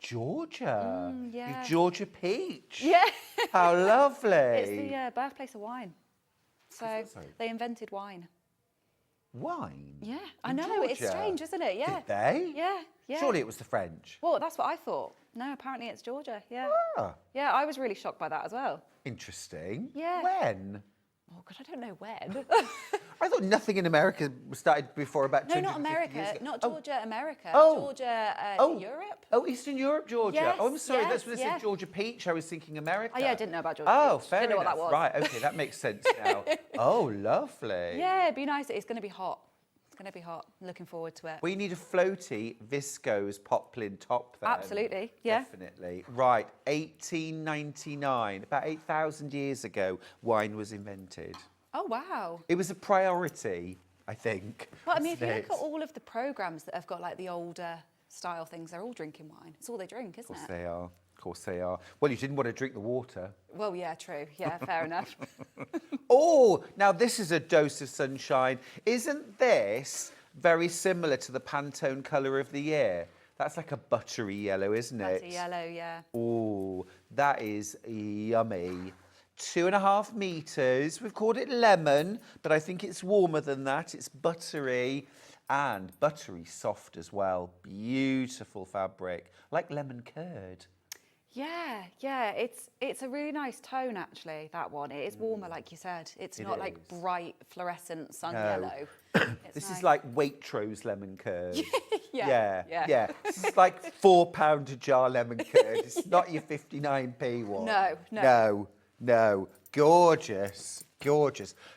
Georgia? Yeah. You Georgia peach? Yeah. How lovely. It's the birthplace of wine. So Sorry. they invented wine. Wine? Yeah, I In know. It's Georgia? strange, isn't it? Yeah. Did they? Yeah, yeah. Surely it was the French. Well, that's what I thought. No, apparently it's Georgia. Yeah. Ah, Yeah, I was really shocked by that as well. interesting. Yeah. When? Oh, God, I don't know when. I thought nothing in America started before about No, 250 not America. years ago. Not Georgia, America. Oh. Georgia, Oh. Europe. Oh, Eastern Europe, Georgia. Yes, Oh, I'm sorry. yes, That's when I yeah. said Georgia peach. I was thinking America. Oh, yeah, I didn't know about Georgia. Oh, Peach. fair Didn't know what enough. that was. Right, okay, that makes sense now. Oh, lovely. Yeah, it'd be nice. It's going to be hot. It's going to be hot. I'm looking forward to it. We need a floaty viscose poplin top then. Absolutely, yeah. Definitely. Right, 1899. About 8,000 years ago, wine was invented. Oh, wow. It was a priority, I think. But I mean, if you wasn't look it? at all of the programmes that have got like the older style things, they're all drinking wine. It's all they drink, isn't Of course it? they are. Of course they are. Well, you didn't want to drink the water. Well, yeah, true. Yeah, fair enough. Oh, now this is a dose of sunshine. Isn't this very similar to the Pantone colour of the year? That's like a buttery yellow, isn't it? Buttery yellow, yeah. Oh, that is yummy. 2.5 metres. We've called it lemon, but I think it's warmer than that. It's buttery and buttery soft as well. Beautiful fabric, like lemon curd. Yeah, it's a really nice tone actually, that one. It is warmer, like you said. It's not like bright fluorescent sun yellow. This is like Waitrose lemon curd. Yeah. This is like £4 a jar lemon curd. It's not your 59p one. No. Gorgeous.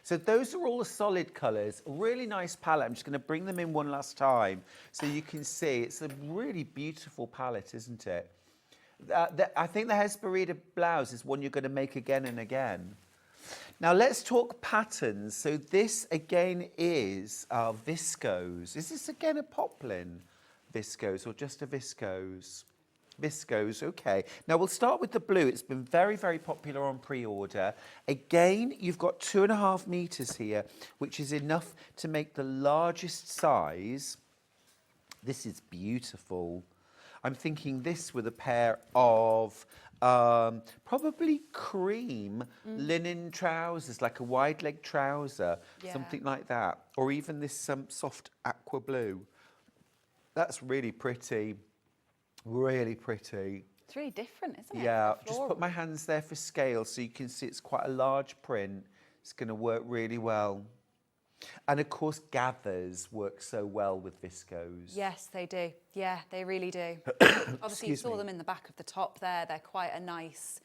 So those are all the solid colours. Really nice palette. I'm just going to bring them in one last time so you can see. It's a really beautiful palette, isn't it? I think the Hespéride blouse is one you're going to make again and again. Now let's talk patterns. So this again is viscose. Is this again a poplin viscose or just a viscose? Viscose, okay. Now we'll start with the blue. It's been very, very popular on pre-order. Again, you've got 2.5 metres here, which is enough to make the largest size. This is beautiful. I'm thinking this with a pair of probably cream linen trousers, like a wide leg trouser, something like that. Or even this soft aqua blue. That's really pretty. Really pretty. It's really different, isn't it? Yeah, just put my hands there for scale so you can see it's quite a large print. It's going to work really well. And of course, gathers work so well with viscose. Yes, they do. Yeah, they really do. Obviously, you saw them in the back of the top there. They're quite a nice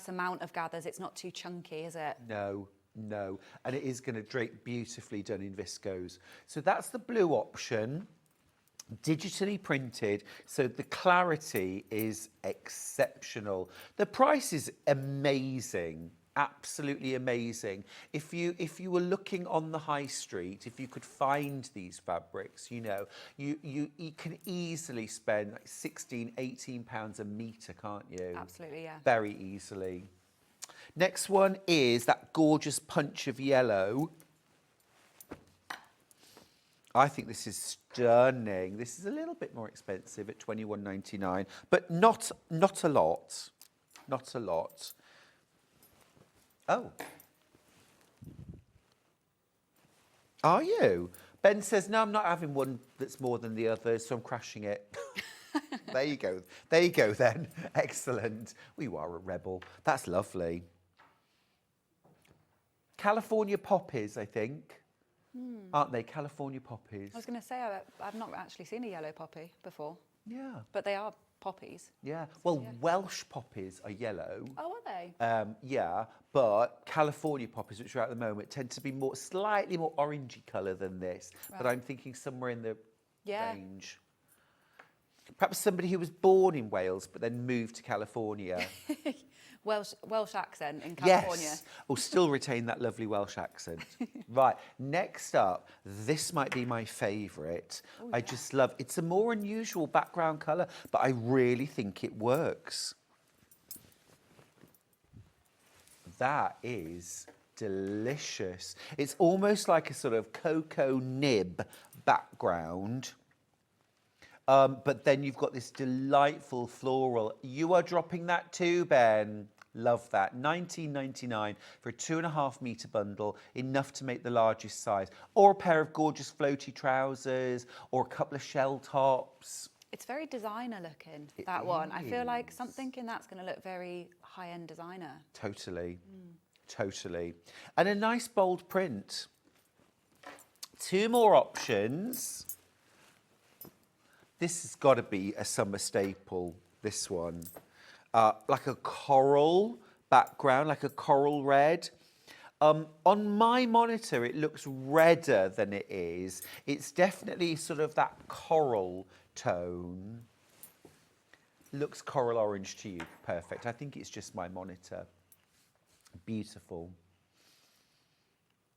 amount of gathers. It's not too chunky, is it? No. And it is going to drape beautifully done in viscose. So that's the blue option. Digitally printed, so the clarity is exceptional. The price is amazing, absolutely amazing. If you were looking on the high street, if you could find these fabrics, you know, you can easily spend like £16-18 a metre, can't you? Absolutely, yeah. Very easily. Next one is that gorgeous punch of yellow. I think this is stunning. This is a little bit more expensive at £21.99, but not a lot. Not a lot. Oh. Are you? Ben says, no, I'm not having one that's more than the others, so I'm crashing it. There you go. There you go then. Excellent. Well, you are a rebel. That's lovely. California poppies, I think. Aren't they? California poppies. I was going to say, I've not actually seen a yellow poppy before. Yeah. But they are poppies. Yeah. Well, Welsh poppies are yellow. Oh, are they? Yeah, but California poppies, which are at the moment, tend to be slightly more orangey colour than this. Right. But I'm thinking somewhere in the range. Perhaps somebody who was born in Wales but then moved to California. Welsh accent in California. Yes, will still retain that lovely Welsh accent. Right, next up, this might be my favourite. Oh, I just love, it's a more unusual background colour, but I really think it works. That is delicious. It's almost like a sort of cocoa nib background. But then you've got this delightful floral. You are dropping that too, Ben. Love that. £19.99 for a 2.5 metre bundle, enough to make the largest size. Or a pair of gorgeous floaty trousers, or a couple of shell tops. It's very designer looking, that one. I feel like something in that's going to look very high-end designer. Totally. Totally. And a nice bold print. 2 more options. This has got to be a summer staple, this one. Like a coral background, like a coral red. On my monitor, it looks redder than it is. It's definitely sort of that coral tone. Looks coral orange to you. Perfect. I think it's just my monitor. Beautiful.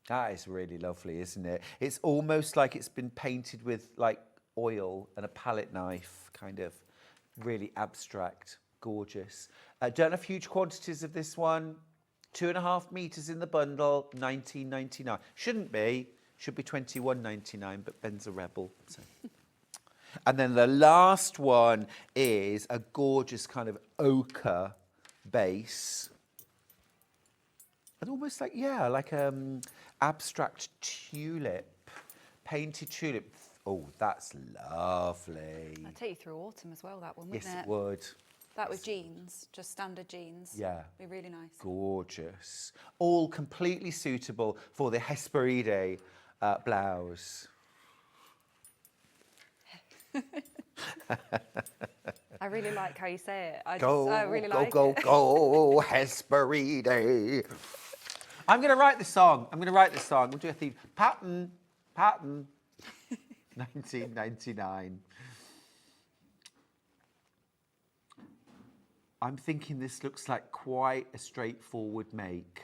That is really lovely, isn't it? It's almost like it's been painted with like oil and a palette knife, kind of really abstract. Gorgeous. Don't have huge quantities of this one. 2.5 meters in the bundle, $19.99. Shouldn't be. Should be $21.99, but Ben's a rebel. So. And then the last one is a gorgeous kind of ochre base. And almost like, yeah, like abstract tulip, painted tulip. Oh, that's lovely. That'd take you through autumn as well, that one, wouldn't Yes, it? it would. That with jeans, just standard jeans. Yeah. Be really nice. Gorgeous. All completely suitable for the Hespéride blouse. I really like how you say it. I really go, like go, it. go, Hespéride. I'm going to write the song. We'll do a theme. Pattern, 1999. I'm thinking this looks like quite a straightforward make.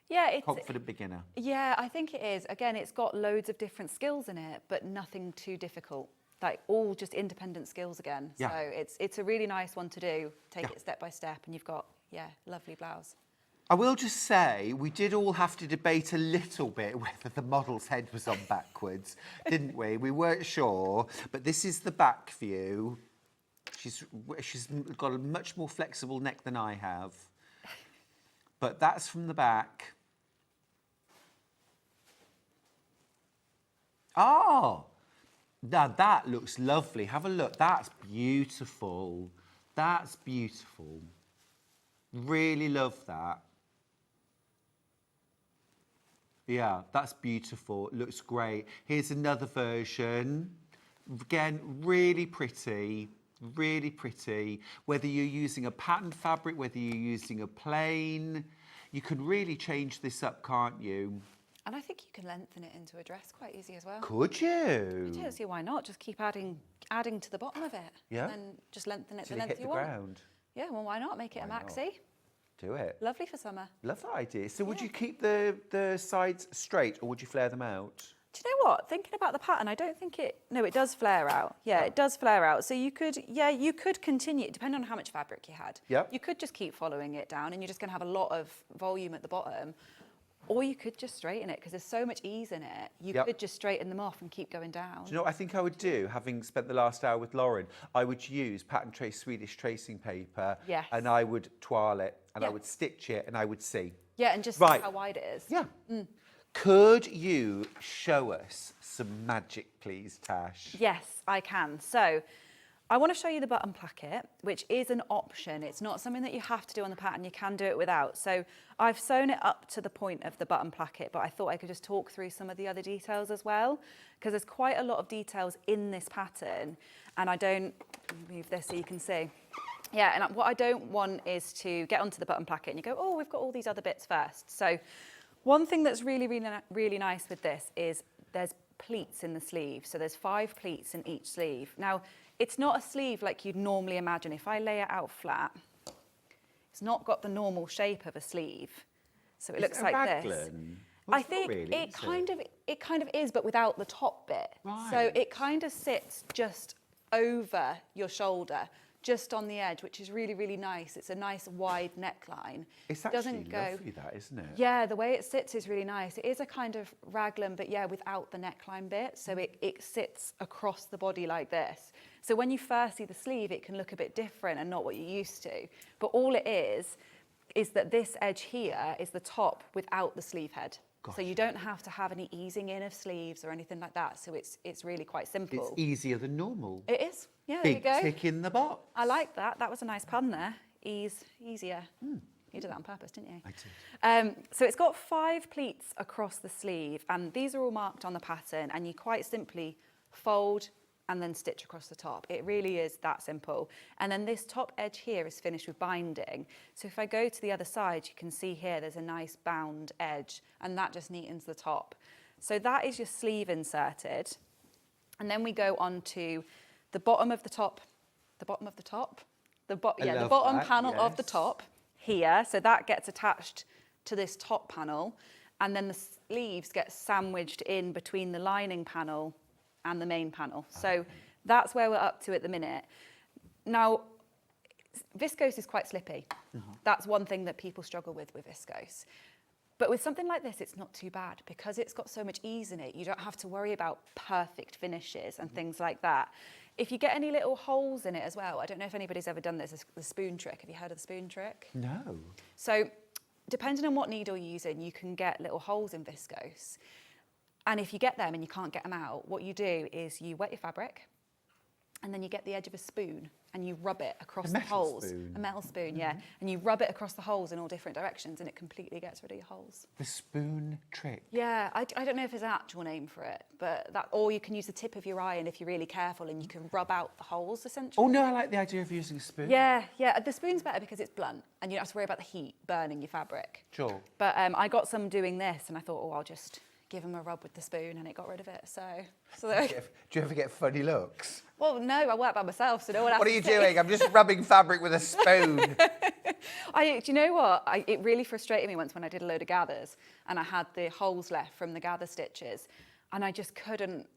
Yeah, it's Confident beginner. Yeah, I think it is. Again, it's got loads of different skills in it, but nothing too difficult. Like all just independent skills again. Yeah. So it's a really nice one to do. Take it step by step, and you've got lovely blouse. I will just say, we did all have to debate a little bit whether the model's head was on backwards, didn't we? We weren't sure, but this is the back view. She's got a much more flexible neck than I have. But that's from the back. Oh, now that looks lovely. Have a look. That's beautiful. That's beautiful. Really love that. Yeah, that's beautiful. It looks great. Here's another version. Again, really pretty. Really pretty. Whether you're using a patterned fabric, whether you're using a plain, you can really change this up, can't you? And I think you can lengthen it into a dress quite easy as well. Could you? I don't see why not. Just keep adding to the bottom of it. Yeah. And then just lengthen it Till the you length hit you the want. ground. Yeah, well, why not? Make it a maxi. Do it. Lovely for summer. Love that idea. So would you keep the sides straight or would you flare them out? Do you know what? Thinking about the pattern, I don't think it... No, it does flare out. Yeah, it does flare out. So you could continue, depending on how much fabric you had. Yeah. You could just keep following it down and you're just going to have a lot of volume at the bottom. Or you could just straighten it because there's so much ease in it. You could just straighten them off and keep going down. Do you know what I think I would do, having spent the last hour with Lauren? I would use Patterntrace Swedish tracing paper. Yes. And I would toile it and I would stitch it and I would see. Yeah, and just see how wide it is. Yeah. Could you show us some magic, please, Tash? Yes, I can. So I want to show you the button placket, which is an option. It's not something that you have to do on the pattern. You can do it without. So I've sewn it up to the point of the button placket, but I thought I could just talk through some of the other details as well, because there's quite a lot of details in this pattern. And I don't move this so you can see. Yeah, and what I don't want is to get onto the button placket and you go, oh, we've got all these other bits first. So one thing that's really, really, really nice with this is there's pleats in the sleeve. So there's 5 pleats in each sleeve. Now, it's not a sleeve like you'd normally imagine. If I lay it out flat, it's not got the normal shape of a sleeve. So it looks like this. I think really, it kind of is, but without the top bit. Right. So it kind of sits just over your shoulder, just on the edge, which is really, really nice. It's a nice wide neckline. It's actually lovely, that, isn't it? Yeah, the way it sits is really nice. It is a kind of raglan, but yeah, without the neckline bit. So it sits across the body like this. So when you first see the sleeve, it can look a bit different and not what you're used to. But all it is that this edge here is the top without the sleeve head. Gotcha. So you don't have to have any easing in of sleeves or anything like that. So it's really quite simple. It's easier than normal. It is. Yeah, Big there you go. tick in the box. I like that. That was a nice pun there. Easier. You did that on purpose, didn't you? I did. So it's got 5 pleats across the sleeve, and these are all marked on the pattern, and you quite simply fold and then stitch across the top. It really is that simple. And then this top edge here is finished with binding. So if I go to the other side, you can see here there's a nice bound edge, and that just neatens the top. So that is your sleeve inserted. And then we go on to the bottom of the top, the bottom panel of the top here. So that gets attached to this top panel, and then the sleeves get sandwiched in between the lining panel and the main panel. So that's where we're up to at the minute. Now, viscose is quite slippy. That's one thing that people struggle with viscose. But with something like this, it's not too bad because it's got so much ease in it. You don't have to worry about perfect finishes and things like that. If you get any little holes in it as well, I don't know if anybody's ever done this, the spoon trick. Have you heard of the spoon trick? No. So depending on what needle you're using, you can get little holes in viscose. And if you get them and you can't get them out, what you do is you wet your fabric and then you get the edge of a spoon and you rub it across the holes. Spoon. A metal spoon, yeah. And you rub it across the holes in all different directions and it completely gets rid of your holes. The spoon trick. Yeah, I don't know if there's an actual name for it, but that, or you can use the tip of your iron if you're really careful and you can rub out the holes essentially. Oh no, I like the idea of using a spoon. Yeah, the spoon's better because it's blunt and you don't have to worry about the heat burning your fabric. Sure. But I got some doing this and I thought, oh, I'll just give them a rub with the spoon and it got rid of it. So Do you ever get funny looks? well, no, I work by myself, so no one has What are to you see. doing? I'm just rubbing fabric with a spoon. Do you know what? It really frustrated me once when I did a load of gathers and I had the holes left from the gather stitches and I just couldn't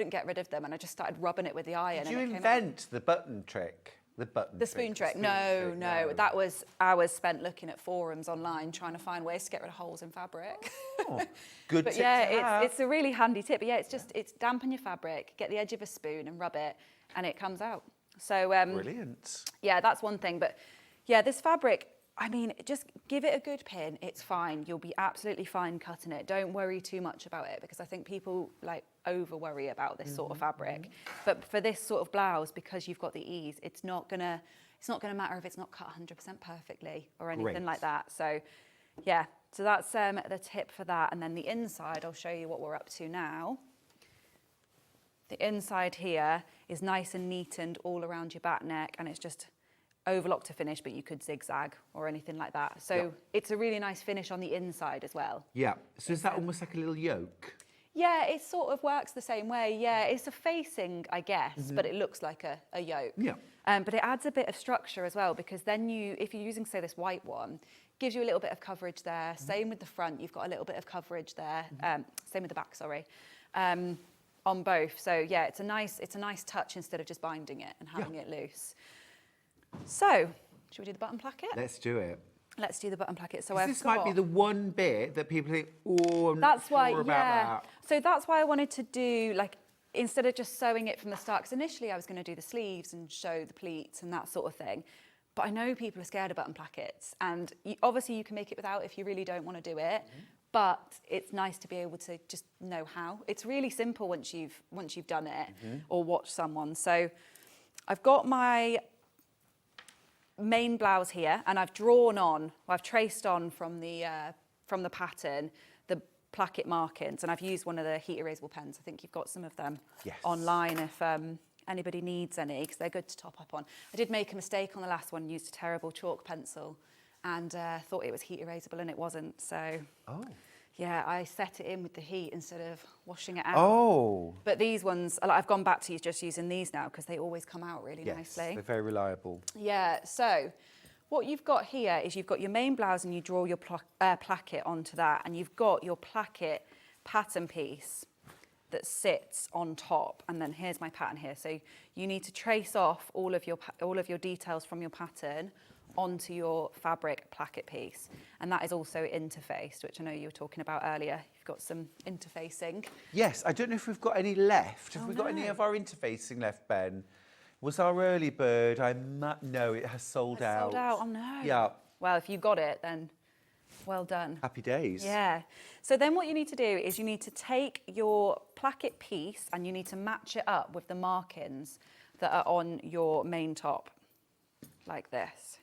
get rid of them and I just started rubbing it with the iron. Did you and it invent the button trick? The spoon trick? No. That was hours spent looking at forums online trying to find ways to get rid of holes in fabric. Oh, good But tip yeah, to have. it's a really handy tip. But yeah, it's dampen your fabric, get the edge of a spoon and rub it, and it comes out. So Brilliant. yeah, that's one thing. But yeah, this fabric, I mean, just give it a good pin. It's fine. You'll be absolutely fine cutting it. Don't worry too much about it because I think people like over worry about this sort of fabric. But for this sort of blouse, because you've got the ease, it's not gonna matter if it's not cut 100% perfectly or anything Great. like that. So yeah, so that's the tip for that. And then the inside, I'll show you what we're up to now. The inside here is nice and neatened all around your back neck, and it's just overlock to finish, but you could zigzag or anything like that. So it's a really nice finish on the inside as well. Yeah. So is that almost like a little yoke? Yeah, it sort of works the same way. Yeah, it's a facing, I guess, but it looks like a yoke. Yeah. But it adds a bit of structure as well because then if you're using, say, this white one, gives you a little bit of coverage there. Same with the front, you've got a little bit of coverage there. Same with the back, sorry. On both. So yeah, it's a nice touch instead of just binding it and having it loose. So, should we do the button placket? Let's do it. Let's do the button placket. So This might be the one bit that people think, oh, I'm that's not sure why, about yeah. that. So that's why I wanted to do, like, instead of just sewing it from the start, because initially I was going to do the sleeves and show the pleats and that sort of thing. But I know people are scared of button plackets, and obviously you can make it without if you really don't want to do it. But it's nice to be able to just know how. It's really simple once you've done it or watched someone. So I've got my main blouse here, and I've traced on from the pattern the placket markings, and I've used one of the heat erasable pens. I think you've got some of them online if anybody needs any, because they're good to top up on. I did make a mistake on the last one, used a terrible chalk pencil, and thought it was heat erasable, and it wasn't. So yeah, I set it in with the heat instead of washing it out. Oh. But these ones, I've gone back to just using these now because they always come out really nicely. They're very reliable. Yeah, so what you've got here is you've got your main blouse and you draw your placket onto that, and you've got your placket pattern piece that sits on top, and then here's my pattern here. So you need to trace off all of your details from your pattern onto your fabric placket piece, and that is also interfaced, which I know you were talking about earlier. You've got some interfacing. Yes, I don't know if we've got any left. Have we got any of our interfacing left, Ben? Was our early bird? No, it has sold out. Sold out. Oh no. Yeah. Well, if you got it, then well done. Happy days. Yeah. So then what you need to do is you need to take your placket piece and you need to match it up with the markings that are on your main top, like this.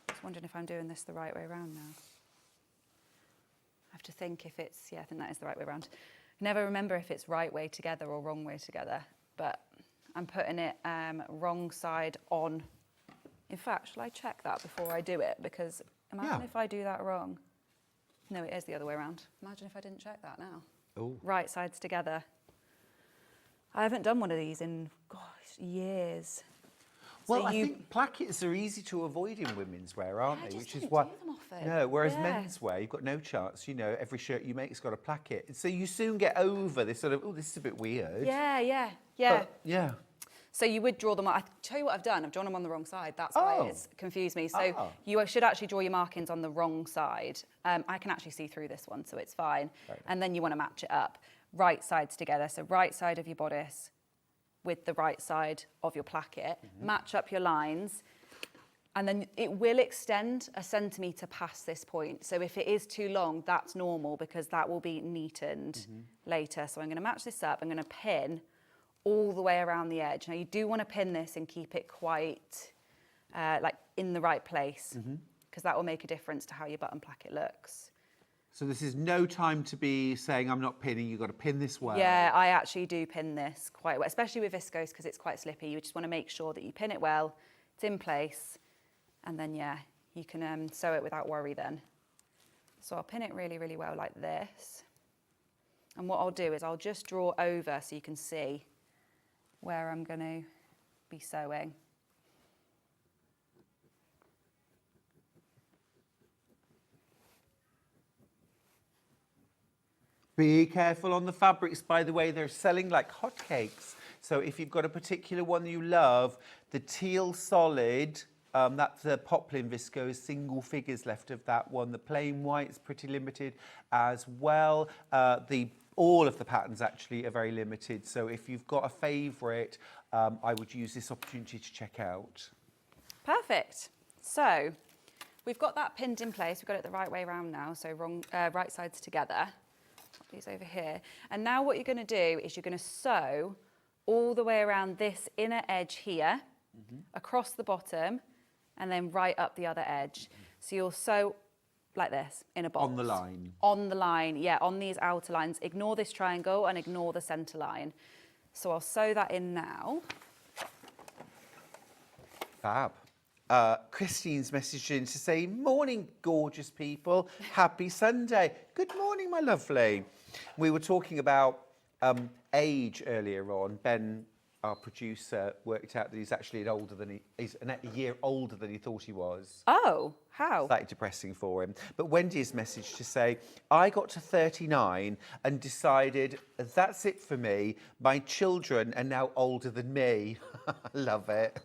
Just wondering if I'm doing this the right way around now. I have to think if it's, I think that is the right way around. I never remember if it's right way together or wrong way together, but I'm putting it wrong side on. In fact, shall I check that before I do it? Because imagine if I do that wrong. No, it is the other way around. Imagine if I didn't check that now. Oh. Right sides together. I haven't done one of these in, years. Well, So I think plackets are easy to avoid in women's wear, aren't they? Which is why. do them often. No, whereas men's wear, you've got no chance. You know, every shirt you make's got a placket, so you soon get over this sort of. Oh, this is a bit weird. Yeah. But, yeah. So you would draw them. I tell you what I've done. I've drawn them on the wrong side. That's why it's confused me. So you should actually draw your markings on the wrong side. I can actually see through this one, so it's fine. Right. And then you want to match it up. Right sides together. So right side of your bodice with the right side of your placket. Match up your lines. And then it will extend a centimetre past this point. So if it is too long, that's normal because that will be neatened later. So I'm going to match this up. I'm going to pin all the way around the edge. Now you do want to pin this and keep it quite like in the right place because that will make a difference to how your button placket looks. So this is no time to be saying I'm not pinning, you've got to pin this well. Yeah, I actually do pin this quite well, especially with viscose because it's quite slippy. You just want to make sure that you pin it well, it's in place, and then yeah, you can sew it without worry then. So I'll pin it really, really well like this. And what I'll do is I'll just draw over so you can see where I'm going to be sewing. Be careful on the fabrics, by the way, they're selling like hotcakes. So if you've got a particular one that you love, the teal solid, that's the poplin viscose, single figures left of that one. The plain white's pretty limited as well. All of the patterns actually are very limited. So if you've got a favourite, I would use this opportunity to check out. Perfect. So we've got that pinned in place. We've got it the right way around now. So right sides together. Put these over here. And now what you're going to do is you're going to sew all the way around this inner edge here, across the bottom, and then right up the other edge. So you'll sew like this in a box. On the line. On the line, yeah, on these outer lines. Ignore this triangle and ignore the centre line. So I'll sew that in now. Fab. Christine's messaged in to say, morning, gorgeous people. Happy Sunday. Good morning, my lovely. We were talking about age earlier on. Ben, our producer, worked out that he's actually he's a year older than he thought he was. Oh, how? Slightly depressing for him. But Wendy's message to say, I got to 39 and decided that's it for me. My children are now older than me. Love it.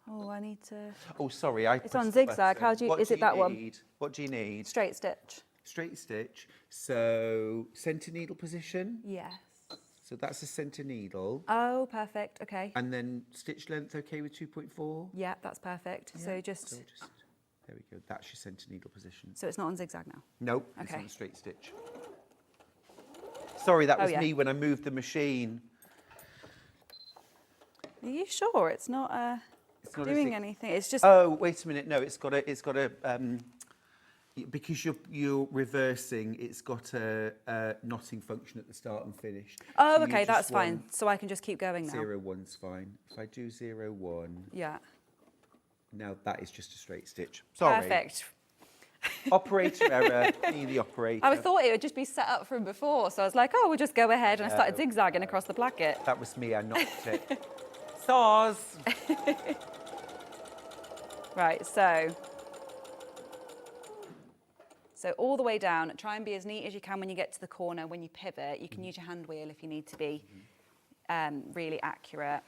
Oh, I need to... Oh, sorry. It's on zigzag. How do you... Is it that one? What do you need? Straight stitch. Straight stitch. So, centre needle position? Yes. So that's a centre needle. Oh, perfect. Okay. And then stitch length okay with 2.4? Yeah, that's perfect. Yeah. So just... There we go. That's your centre needle position. So it's not on zigzag now? Nope. Okay. It's on straight stitch. Sorry, that was me when I moved the machine. Are you sure it's not... It's not doing anything. It's just. Oh, wait a minute. No, it's got a. Because you're reversing, it's got a knotting function at the start and finish. Oh, so okay, that's fine. So I can just keep going now. 0-1's fine. If I do 0-1. Yeah. Now that is just a straight stitch. Sorry. Perfect. Operator error. Be the operator. I thought it would just be set up from before, so I was like, oh, we'll just go ahead, and I started zigzagging across the placket. That was me. I knocked it. Stars. Right, so all the way down, try and be as neat as you can when you get to the corner. When you pivot, you can use your hand wheel if you need to be really accurate.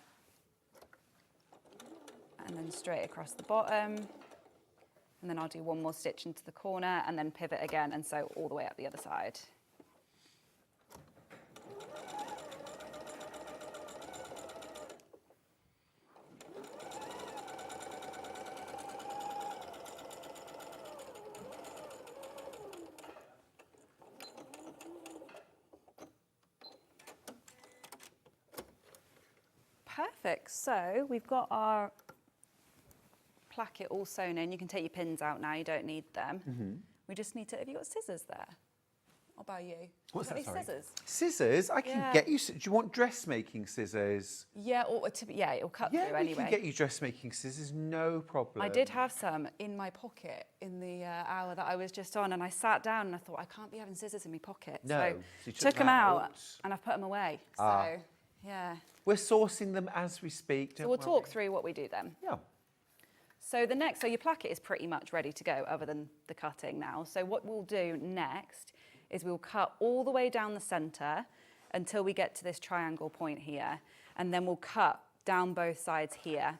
And then straight across the bottom. And then I'll do one more stitch into the corner and then pivot again and sew all the way up the other side. Perfect. So we've got our placket all sewn in. You can take your pins out now. You don't need them. We just need to... Have you got scissors there? I'll buy you. What's that, sorry? Scissors? Scissors? I can get you... Do you want dressmaking scissors? Yeah, yeah, it'll cut through anyway. Yeah, we can get you dressmaking scissors, no problem. I did have some in my pocket in the hour that I was just on, and I sat down and I thought, I can't be having scissors in my pocket. No. So took them out and I've put them away. So, yeah. We're sourcing them as we speak. So we'll talk through what we do then. Yeah. So so your placket is pretty much ready to go other than the cutting now. So what we'll do next is we'll cut all the way down the centre until we get to this triangle point here. And then we'll cut down both sides here.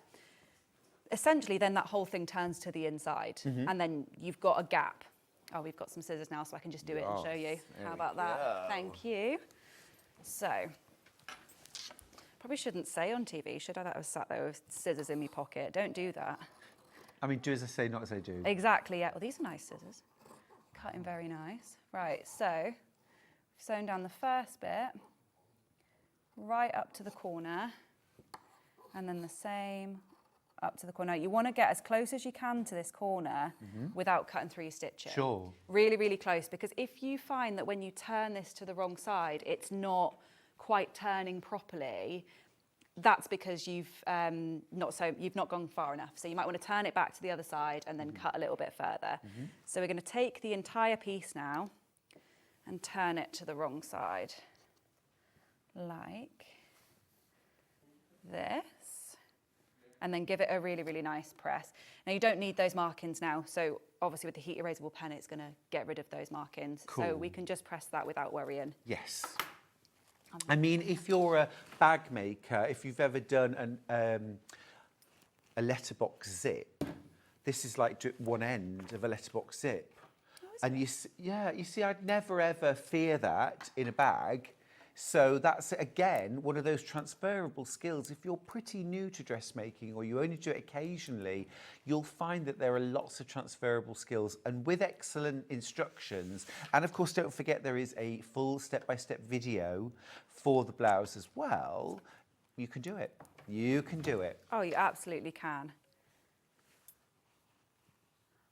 Essentially, then that whole thing turns to the inside, and then you've got a gap. Oh, we've got some scissors now, so I can just do it and show you. How about that? Thank you. So, probably shouldn't say on TV, should I, that I was sat there with scissors in my pocket. Don't do that. I mean, do as I say, not as I do. Exactly, yeah. Well, these are nice scissors. Cutting very nice. Right, so, sewn down the first bit, right up to the corner, and then the same up to the corner. You want to get as close as you can to this corner without cutting through your stitching. Sure. Really, really close, because if you find that when you turn this to the wrong side, it's not quite turning properly, that's because you've not gone far enough. So you might want to turn it back to the other side and then cut a little bit further. So we're going to take the entire piece now and turn it to the wrong side, like this. And then give it a really, really nice press. Now, you don't need those markings now, so obviously with the heat erasable pen, it's going to get rid of those markings. Cool. So we can just press that without worrying. Yes. I mean, if you're a bag maker, if you've ever done a letterbox zip, this is like one end of a letterbox zip. And you see, I'd never ever fear that in a bag. So that's, again, one of those transferable skills. If you're pretty new to dressmaking or you only do it occasionally, you'll find that there are lots of transferable skills, and with excellent instructions. And of course, don't forget there is a full step-by-step video for the blouse as well. You can do it. You can do it. Oh, you absolutely can.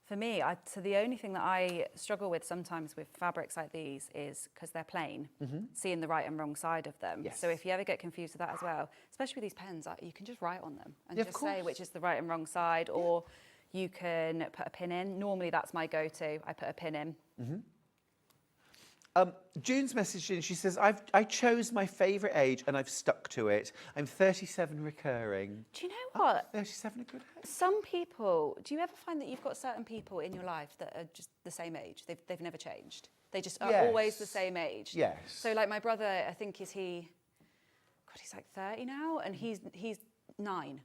For me, so the only thing that I struggle with sometimes with fabrics like these is because they're plain, seeing the right and wrong side of them. Yes. So if you ever get confused with that as well, especially with these pens, you can just write on them and Yeah, just say which is the right and wrong side, or you can put a pin in. Normally that's my go-to. I put a pin in. June's messaged in, she says, I chose my favourite age and I've stuck to it. I'm 37 recurring. Do you know what? 37 a good age? Some people, do you ever find that you've got certain people in your life that are just the same age? They've never changed. They just are always the same age. Yes. So like my brother, I think he's like 30 now, and he's 9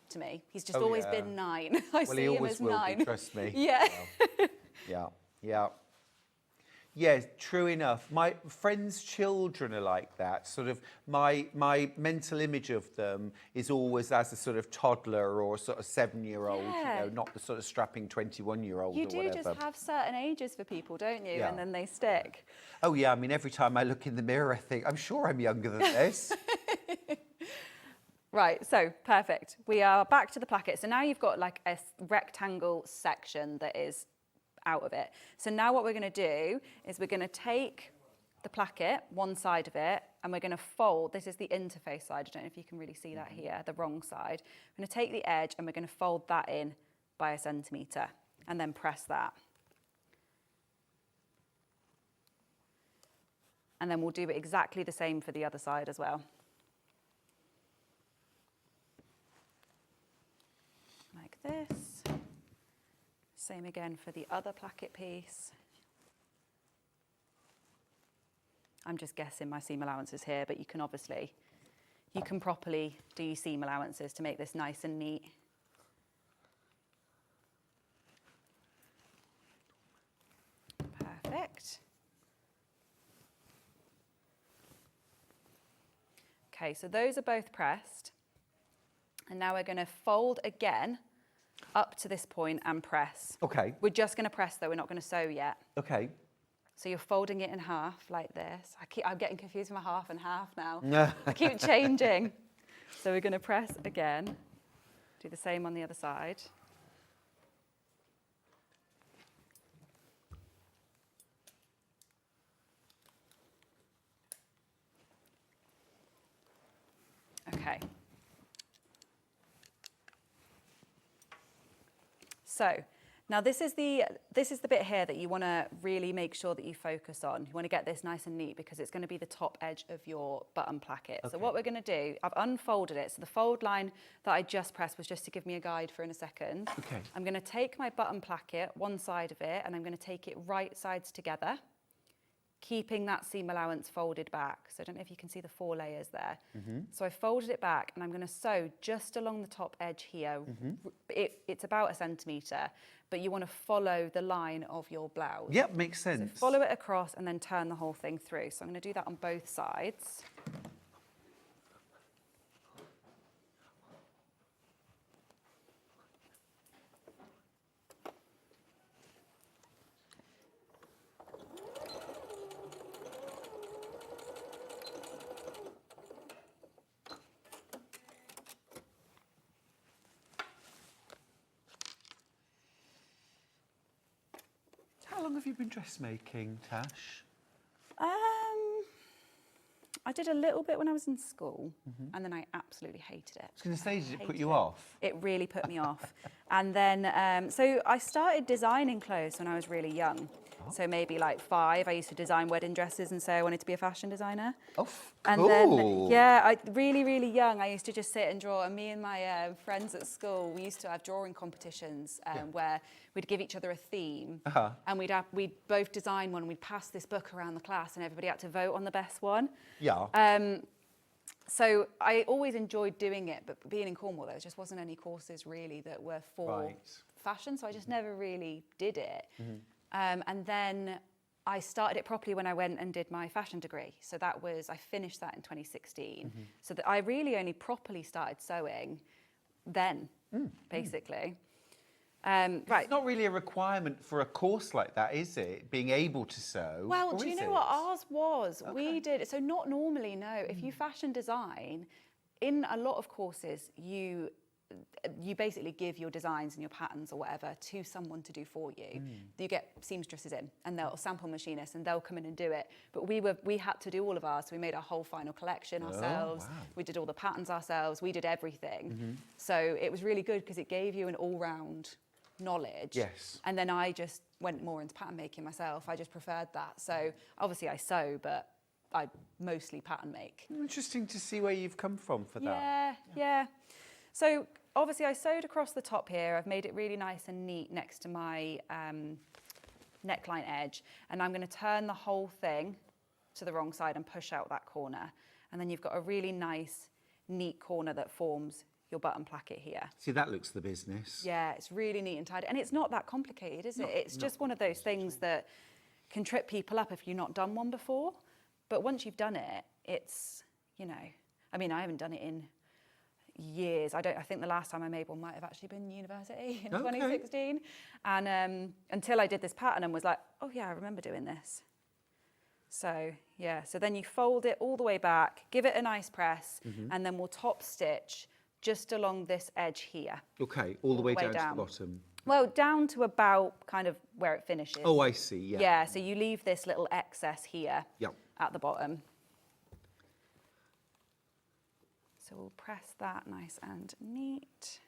to me. He's just always been 9. I see him as 9. Be, trust me. Yeah. Yeah. Yeah, true enough. My friends' children are like that. Sort of my mental image of them is always as a sort of toddler or sort of 7-year-old, you know, not the sort of strapping 21-year-old or whatever. You do just have certain ages for people, don't you? Yeah. And then they stick. Oh yeah, I mean, every time I look in the mirror, I think, I'm sure I'm younger than this. Right, so perfect. We are back to the placket. So now you've got like a rectangle section that is out of it. So now what we're going to do is we're going to take the placket, one side of it, and we're going to fold. This is the interface side. I don't know if you can really see that here, the wrong side. We're going to take the edge and we're going to fold that in by 1 centimetre and then press that. And then we'll do exactly the same for the other side as well. Like this. Same again for the other placket piece. I'm just guessing my seam allowances here, but you can properly do your seam allowances to make this nice and neat. Perfect. Okay, so those are both pressed. And now we're going to fold again up to this point and press. Okay. We're just going to press though, we're not going to sew yet. Okay. So you're folding it in half like this. I'm getting confused with my half and half now. I keep changing. So we're going to press again. Do the same on the other side. Okay. So now this is the bit here that you want to really make sure that you focus on. You want to get this nice and neat because it's going to be the top edge of your button placket. Okay. So what we're going to do, I've unfolded it. So the fold line that I just pressed was just to give me a guide for in a second. Okay. I'm going to take my button placket, one side of it, and I'm going to take it right sides together. keeping that seam allowance folded back. So I don't know if you can see the 4 layers there. So I folded it back and I'm going to sew just along the top edge here. It's about 1 centimetre, but you want to follow the line of your blouse. Yep, makes sense. So follow it across and then turn the whole thing through. So I'm going to do that on both sides. How long have you been dressmaking, Tash? I did a little bit when I was in school, and then I absolutely hated it. I was going to say, did it put you off? It really put me off. And then, so I started designing clothes when I was really young. So maybe like 5, I used to design wedding dresses and say I wanted to be a fashion designer. Oh, cool. And then, yeah, really, really young, I used to just sit and draw. And me and my friends at school, we used to have drawing competitions where we'd give each other a theme. And we'd both design one. We'd pass this book around the class and everybody had to vote on the best one. Yeah. So I always enjoyed doing it, but being in Cornwall, there just wasn't any courses really that were for fashion. So I just never really did it. And then I started it properly when I went and did my fashion degree. So that was, I finished that in 2016. So that I really only properly started sewing then, basically. It's not really a requirement for a course like that, is it? Being able to sew. Well, do you know what ours was? We did, so not normally, no. If you fashion design, in a lot of courses, you basically give your designs and your patterns or whatever to someone to do for you. You get seamstresses in and they'll sample machinists and they'll come in and do it. But we had to do all of ours. So we made our whole final collection ourselves. Wow. We did all the patterns ourselves. We did everything. So it was really good because it gave you an all-round knowledge. Yes. And then I just went more into pattern making myself. I just preferred that. So obviously I sew, but I mostly pattern make. Interesting to see where you've come from for that. Yeah. So obviously I sewed across the top here. I've made it really nice and neat next to my neckline edge. And I'm going to turn the whole thing to the wrong side and push out that corner. And then you've got a really nice, neat corner that forms your button placket here. See, that looks the business. Yeah, it's really neat and tidy. And it's not that complicated, is it? It's just one of those things that can trip people up if you've not done one before. But once you've done it, it's, you know, I mean, I haven't done it in years. I think the last time I made one might have actually been university in 2016. And until I did this pattern and was like, oh yeah, I remember doing this. So yeah, so then you fold it all the way back, give it a nice press, and then we'll top stitch just along this edge here. Okay, all the way down to the bottom. Well, down to about kind of where it finishes. Oh, I see, yeah. Yeah, so you leave this little excess here at the bottom. So we'll press that nice and neat.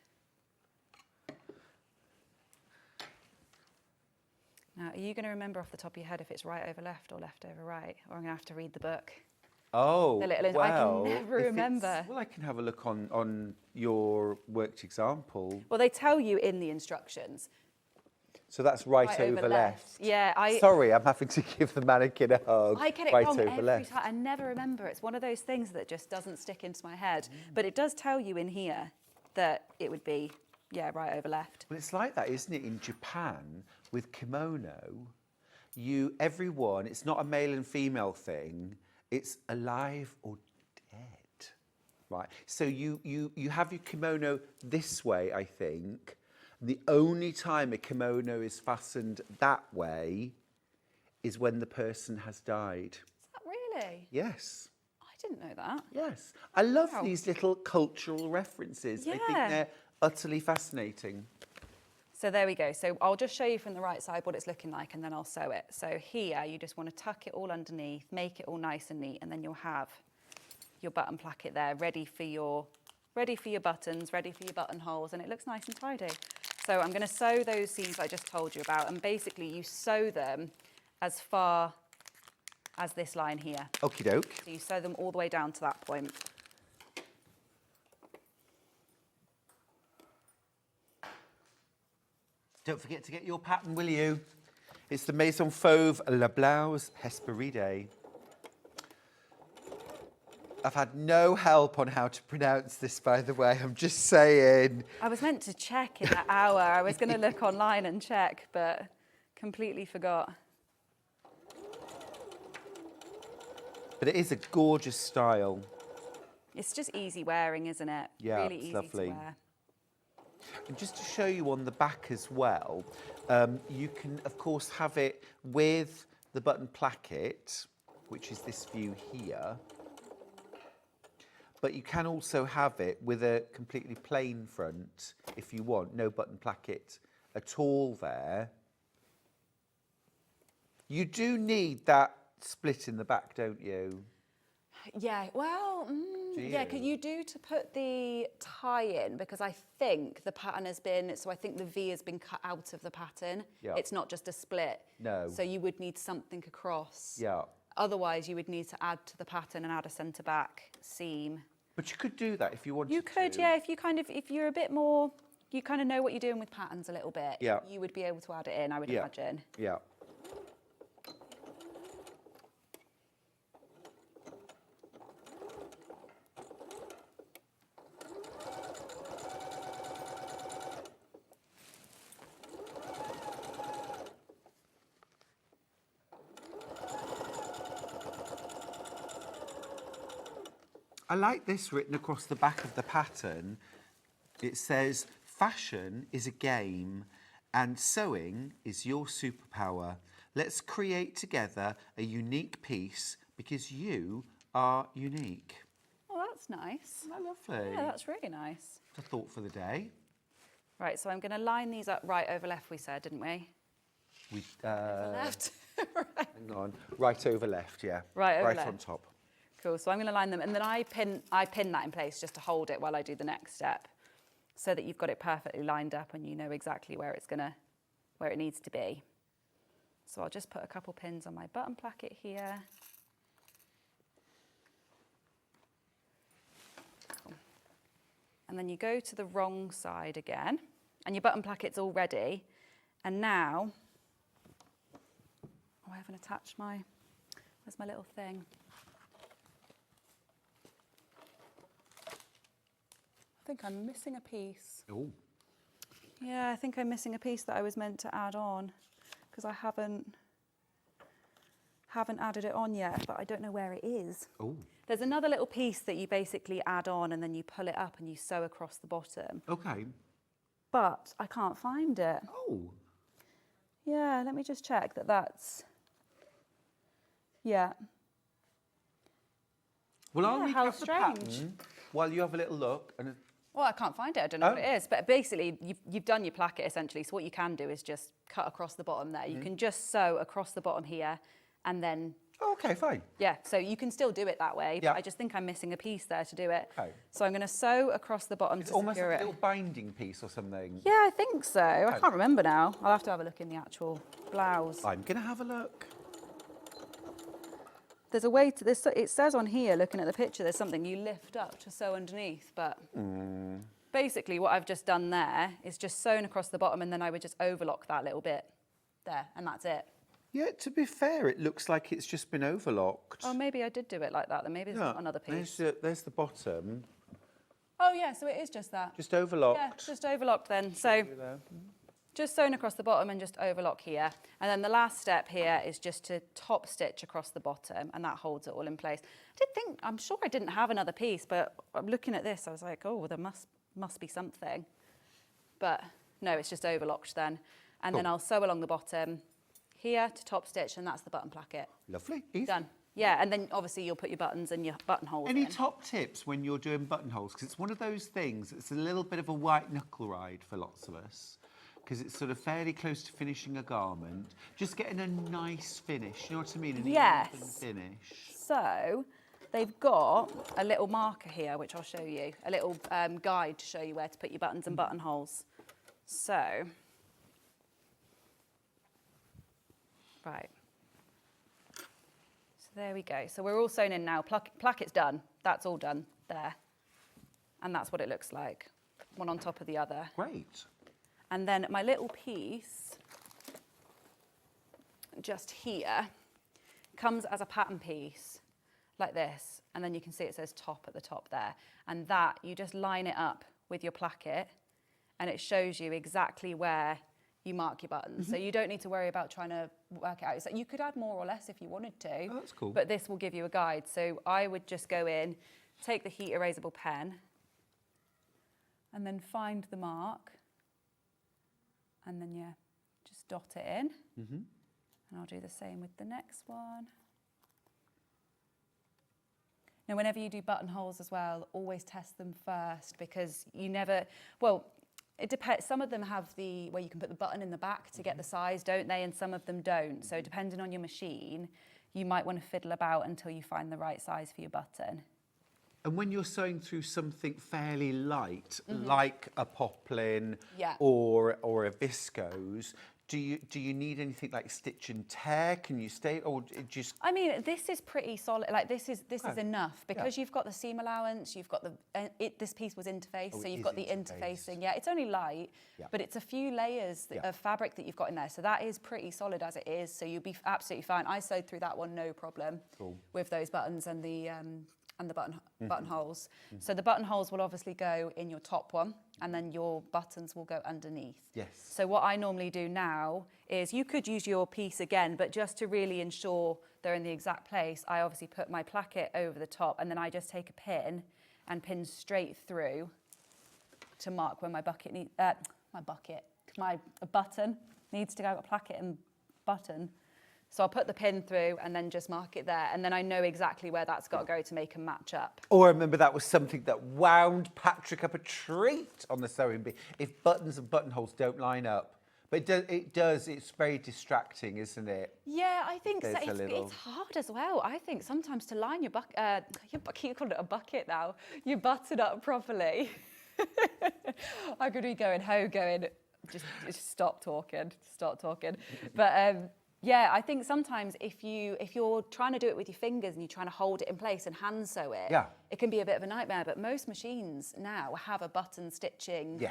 Now, are you going to remember off the top of your head if it's right over left or left over right? Or I'm going to have to read the book? Oh, well, I can never remember. Well, I can have a look on your worked example. Well, they tell you in the instructions. So that's right over left. Yeah, Sorry, I'm having to give the mannequin a hug. I get it right wrong over every left. time. I never remember. It's one of those things that just doesn't stick into my head. But it does tell you in here that it would be, yeah, right over left. Well, it's like that, isn't it? In Japan, with kimono, everyone, it's not a male and female thing. It's alive or dead, right? So you have your kimono this way, I think. The only time a kimono is fastened that way is when the person has died. Is that really? Yes. I didn't know that. Yes. I love these little cultural references. I think they're utterly fascinating. So there we go. So I'll just show you from the right side what it's looking like and then I'll sew it. So here you just want to tuck it all underneath, make it all nice and neat, and then you'll have your button placket there ready for your buttons, ready for your buttonholes, and it looks nice and tidy. So I'm going to sew those seams I just told you about, and basically you sew them as far as this line here. Okie doke. So you sew them all the way down to that point. Don't forget to get your pattern, will you? It's the Maison Fauve Blouse Hespéride. I've had no help on how to pronounce this, by the way. I'm just saying. I was meant to check in that hour. I was going to look online and check, but completely forgot. But it is a gorgeous style. It's just easy wearing, isn't it? Yeah, really it's easy lovely. to wear. And just to show you on the back as well, you can, of course, have it with the button placket, which is this view here. But you can also have it with a completely plain front if you want, no button placket at all there. You do need that split in the back, don't you? Yeah, well, yeah, because you do to put the tie in, because I think the pattern has been, so I think the V has been cut out of the pattern. Yeah. It's not just a split. No. So you would need something across. Yeah. Otherwise, you would need to add to the pattern and add a centre back seam. But you could do that if you wanted to. You could, yeah, if you're a bit more, you kind of know what you're doing with patterns a little bit. Yeah. You would be able to add it in, I would imagine. Yeah. I like this written across the back of the pattern. It says, fashion is a game and sewing is your superpower. Let's create together a unique piece because you are unique. Oh, that's nice. Isn't that lovely? Yeah, that's really nice. It's a thought for the day. Right, so I'm going to line these up right over left, we said, didn't we? We, Left. Hang on. Right over left, yeah. Right over right left. on top. Cool, so I'm going to line them, and then I pin that in place just to hold it while I do the next step, so that you've got it perfectly lined up and you know exactly where it needs to be. So I'll just put a couple pins on my button placket here. Cool. And then you go to the wrong side again, and your button placket's all ready. And now, I haven't attached where's my little thing? I think I'm missing a piece. Oh. Yeah, I think I'm missing a piece that I was meant to add on, because I haven't added it on yet, but I don't know where it is. Oh. There's another little piece that you basically add on and then you pull it up and you sew across the bottom. Okay. But I can't find it. Oh. Yeah, let me just check that's... Yeah. Well, I'll Yeah, read how out the strange. pattern while you have a little look. And Well, I can't find it. I don't know what it is. But basically, you've done your placket, essentially. So what you can do is just cut across the bottom there. You can just sew across the bottom here and then... Okay, fine. Yeah, so you can still do it that way. Yeah. But I just think I'm missing a piece there to do it. Okay. So I'm going to sew across the bottom It's to almost secure like a it. little binding piece or something. Yeah, I think so. I can't remember now. I'll have to have a look in the actual blouse. I'm going to have a look. There's a way to this. It says on here, looking at the picture, there's something you lift up to sew underneath. But basically what I've just done there is just sewn across the bottom, and then I would just overlock that little bit there, and that's it. Yeah, to be fair, it looks like it's just been overlocked. Oh, maybe I did do it like that. Then maybe there's not another piece. There's the bottom. Oh, yeah, so it is just that. Just overlocked. Yeah, just overlocked then. So just sewn across the bottom and just overlock here. And then the last step here is just to top stitch across the bottom, and that holds it all in place. I'm sure I didn't have another piece, but I'm looking at this, I was like, oh, there must be something. But no, it's just overlocked then. And then I'll sew along the bottom here to top stitch, and that's the button placket. Lovely. Easy. Done. Yeah, and then obviously you'll put your buttons and your buttonholes Any in. top tips when you're doing buttonholes? Because it's one of those things, it's a little bit of a white knuckle ride for lots of us, because it's sort of fairly close to finishing a garment. Just getting a nice finish, you know what I mean? An Yes. even finish. So they've got a little marker here, which I'll show you, a little guide to show you where to put your buttons and buttonholes. So, right. So there we go. So we're all sewn in now. Placket's done. That's all done there. And that's what it looks like, one on top of the other. Great. And then my little piece just here, comes as a pattern piece like this, and then you can see it says top at the top there, and that you just line it up with your placket and it shows you exactly where you mark your buttons. So you don't need to worry about trying to work it out. So you could add more or less if you wanted to. Oh, that's cool. But this will give you a guide. So I would just go in, take the heat erasable pen, and then find the mark, and then just dot it in. And I'll do the same with the next one. Now, whenever you do buttonholes as well, always test them first, because you never, well, it depends. Some of them have where you can put the button in the back to get the size, don't they? And some of them don't. So depending on your machine, you might want to fiddle about until you find the right size for your button. And when you're sewing through something fairly light, like a poplin Yeah. or a viscose, do you need anything like stitch and tear? Can you stay, or just? I mean, this is pretty solid. Like this is enough, because you've got the seam allowance. You've got this piece was interfaced, so you've got the interfacing. Yeah, it's only light, but it's a few layers of fabric that you've got in there. So that is pretty solid as it is. So you'll be absolutely fine. I sewed through that one no problem with those buttons and the buttonholes. So the buttonholes will obviously go in your top one, and then your buttons will go underneath. Yes. So what I normally do now is, you could use your piece again, but just to really ensure they're in the exact place, I obviously put my placket over the top, and then I just take a pin and pin straight through to mark where my button needs to go. I've got placket and button. So I'll put the pin through and then just mark it there, and then I know exactly where that's got to go to make them match up. Or I remember that was something that wound Patrick up a treat on the sewing bee. If buttons and buttonholes don't line up. But it does, it's very distracting, isn't it? Yeah, I think so. There's It's hard as well. I think sometimes to line your bucket, you call it a bucket now, you button up properly. I could be going, just stop talking. But yeah, I think sometimes if you're trying to do it with your fingers and you're trying to hold it in place and hand sew it, it can be a bit of a nightmare. But most machines now have a button stitching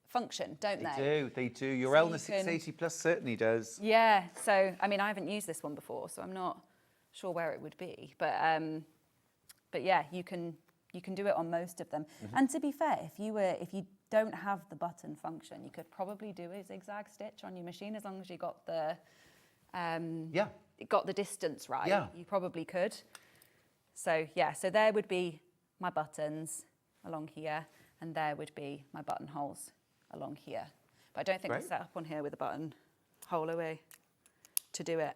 function, don't they? They do. Your Elna 680 Plus certainly does. Yeah. So I mean, I haven't used this one before, so I'm not sure where it would be. But yeah, you can do it on most of them. And to be fair, if you don't have the button function, you could probably do a zigzag stitch on your machine, as long as you got the distance right. Yeah. You probably could. So yeah, so there would be my buttons along here, and there would be my buttonholes along here. But I don't think we're set up on here with a button hole away to do it.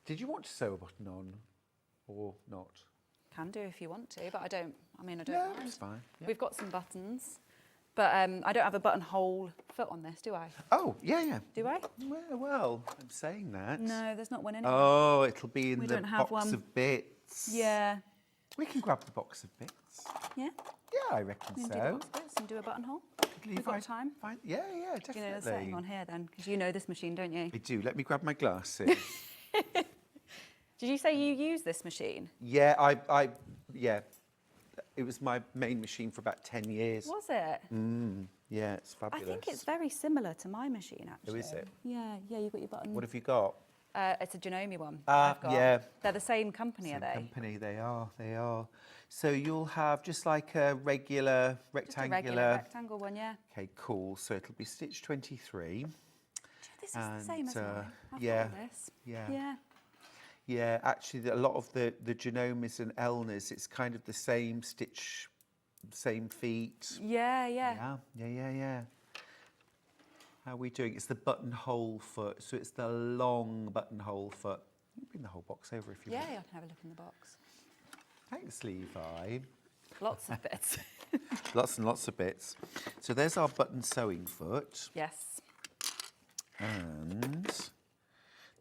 Did you want to sew a button on or not? Can do if you want to, but I don't mind. It's fine. Yeah. We've got some buttons, but I don't have a buttonhole foot on this, do I? Oh, yeah. Do I? Well, I'm saying that. No, there's not one in here. Oh, it'll be in We the don't have box one. of bits. Yeah. We can grab the box of bits. Yeah? Yeah, I reckon We can so. do the box bits and do a buttonhole. We've got time. Yeah, definitely. You know the setting on here then, because you know this machine, don't you? I do. Let me grab my glasses. Did you say you use this machine? Yeah, yeah. It was my main machine for about 10 years. Was it? Yeah, it's fabulous. I think it's very similar to my machine, actually. Oh, is it? Yeah, you've got your button. What have you got? It's a Janome one. Ah, yeah. They're the same company, are they? Company, they are. So you'll have just like a regular rectangular. Just a regular rectangle one, yeah. Okay, cool. So it'll be stitch 23. This is the same as mine. I've yeah, got this. yeah. Yeah, actually, a lot of the Janomes and Elnas, it's kind of the same stitch, same feet. Yeah. How are we doing? It's the buttonhole foot, so it's the long buttonhole foot. You can bring the whole box over if you want. Yeah, I can have a look in the box. Thanks, Levi. Lots of bits. Lots and lots of bits. So there's our button sewing foot. Yes. And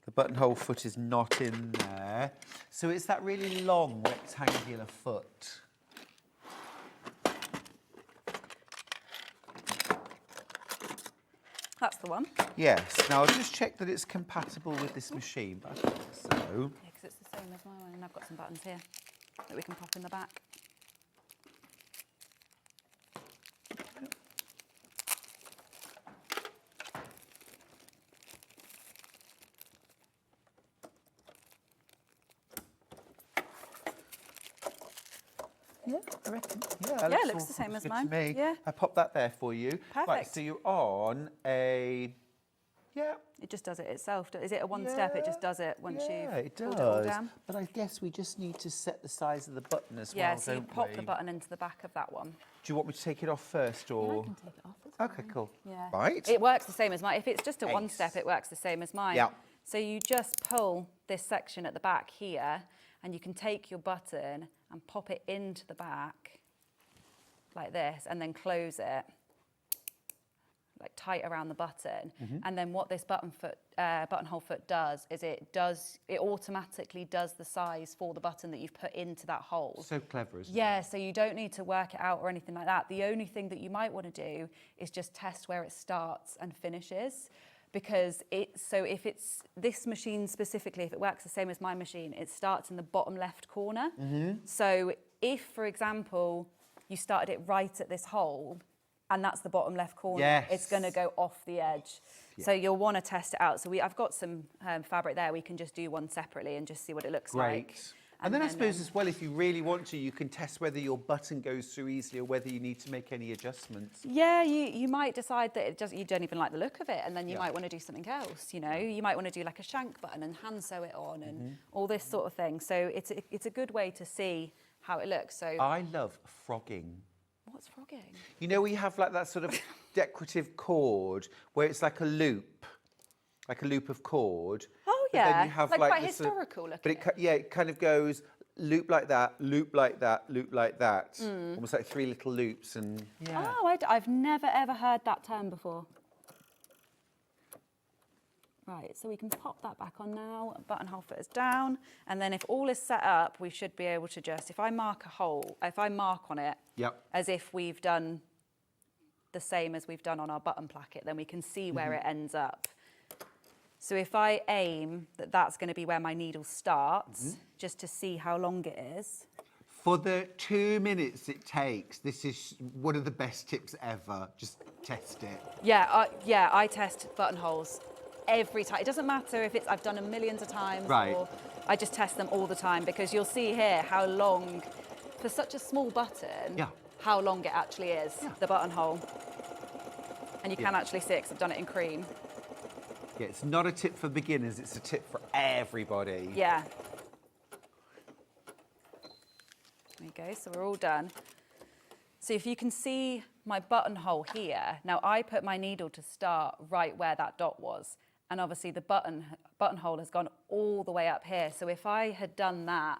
the buttonhole foot is not in there. So it's that really long rectangular foot. That's the one. Yes. Now I'll just check that it's compatible with this machine, but I think so. Yeah, because it's the same as my one, and I've got some buttons here that we can pop in the back. Yeah, I reckon. Yeah, it looks the same as good mine. To me. Yeah. I popped that there for you. Right, Perfect. so you're on a... Yeah. It just does it itself. Is it a one step? It just does it once you've it pulled it all does. down. But I guess we just need to set the size of the button as well, Yeah, so you don't pop we? the button into the back of that one. Do you want me to take it off first, or...? I can take it off. Okay, cool. Yeah. Right. It works the same as mine. If it's just a one Ace. step, it works the same as mine. Yeah. So you just pull this section at the back here, and you can take your button and pop it into the back like this, and then close it like tight around the button. And then what this buttonhole foot does is it automatically does the size for the button that you've put into that hole. So clever, isn't it? Yeah, so you don't need to work it out or anything like that. The only thing that you might want to do is just test where it starts and finishes. Because if it's this machine specifically, if it works the same as my machine, it starts in the bottom left corner. So if, for example, you started it right at this hole, and that's the bottom left corner, Yes. it's going to go off the edge. So you'll want to test it out. So I've got some fabric there. We can just do one separately and just see what it looks like. Great. And then I suppose as well, if you really want to, you can test whether your button goes through easily or whether you need to make any adjustments. Yeah, you might decide that you don't even like the look of it, and then you might want to do something else, you know. You might want to do like a shank button and hand sew it on and all this sort of thing. So it's a good way to see how it looks. So I love frogging. What's frogging? You know, we have like that sort of decorative cord where it's like a loop of cord. Oh but then yeah, you have like quite this sort of- historical looking. But it kind of goes loop like that, loop like that, loop like that. Almost like three little loops and yeah. Oh, I've never ever heard that term before. Right, so we can pop that back on now, buttonhole foot is down, and then if all is set up, we should be able to just, if I mark on it, as if we've done the same as we've done on our button placket, then we can see where it ends up. So if I aim that that's going to be where my needle starts, just to see how long it is. For the 2 minutes it takes, this is one of the best tips ever. Just test it. Yeah, I test buttonholes every time. It doesn't matter if I've done them millions of times, Right. or I just test them all the time, because you'll see here how long, for such a small button, how long it actually is, the buttonhole. And you can actually see it, because I've done it in cream. Yeah, it's not a tip for beginners, it's a tip for everybody. Yeah. There you go, so we're all done. So if you can see my buttonhole here, now I put my needle to start right where that dot was. And obviously the buttonhole has gone all the way up here. So if I had done that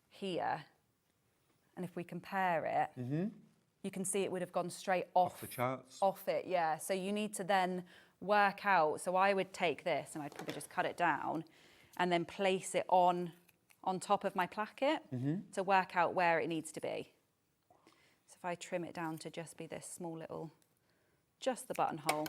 here, and if we compare it, you can see it would have gone straight off the charts. Off it, yeah. So you need to then work out. So I would take this and I'd probably just cut it down and then place it on top of my placket to work out where it needs to be. So if I trim it down to just be this small little, just the buttonhole,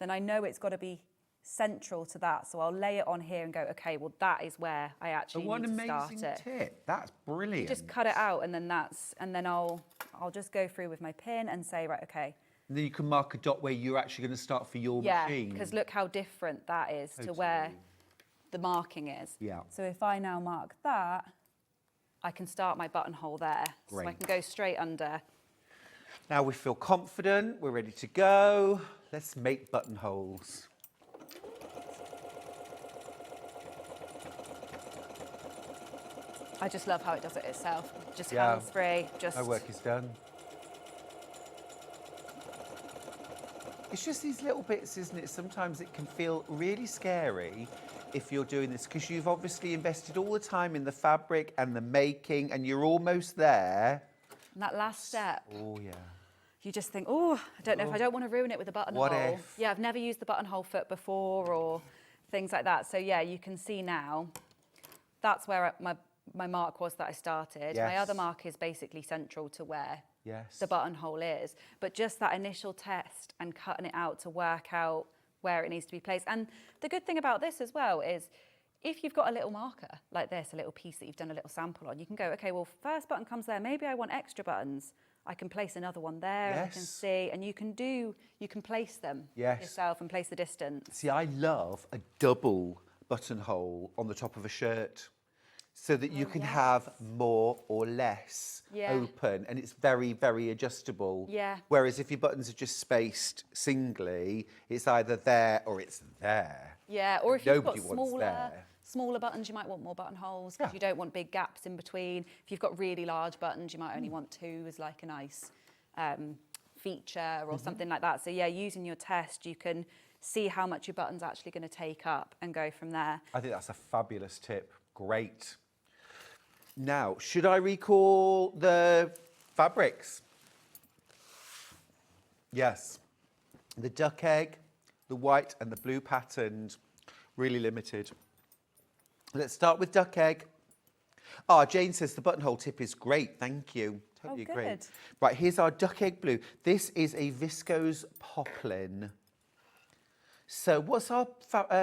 then I know it's got to be central to that. So I'll lay it on here and go, okay, well, that is where I actually need to start it. What an amazing tip. That's brilliant. You just cut it out, and then I'll just go through with my pin and say, right, okay. And then you can mark a dot where you're actually going to start for your machine. Yeah, because look how different that is to where the marking is. Yeah. So if I now mark that, I can start my buttonhole there. Great. So I can go straight under. Now we feel confident, we're ready to go. Let's make buttonholes. I just love how it does it itself. Just hands-free, just... My work is done. It's just these little bits, isn't it? Sometimes it can feel really scary if you're doing this, because you've obviously invested all the time in the fabric and the making, and you're almost there. And that last step. Oh, yeah. You just think, oh, I don't know if I don't want to ruin it with a buttonhole. What if? Yeah, I've never used the buttonhole foot before or things like that. So yeah, you can see now, that's where my mark was that I started. Yes. My other mark is basically central to where Yes. the buttonhole is. But just that initial test and cutting it out to work out where it needs to be placed. And the good thing about this as well is if you've got a little marker like this, a little piece that you've done a little sample on, you can go, okay, well, first button comes there. Maybe I want extra buttons. I can place another one there, and I can see, and you can place them yourself and place the distance. See, I love a double buttonhole on the top of a shirt. so that you can have more or less open, and it's very, very adjustable. Yeah. Whereas if your buttons are just spaced singly, it's either there or it's there. Yeah, or if you've got Nobody wants smaller buttons, you might want more buttonholes because you don't want big gaps in between. If you've got really large buttons, you might only want two as like a nice feature or something like that. So yeah, using your test, you can see how much your button's actually going to take up and go from there. I think that's a fabulous tip. Great. Now, should I recall the fabrics? Yes. The duck egg, the white and the blue patterned, really limited. Let's start with duck egg. Ah, Jane says the buttonhole tip is great. Thank you. Totally agree. Good. Right, here's our duck egg blue. This is a viscose poplin. So what's our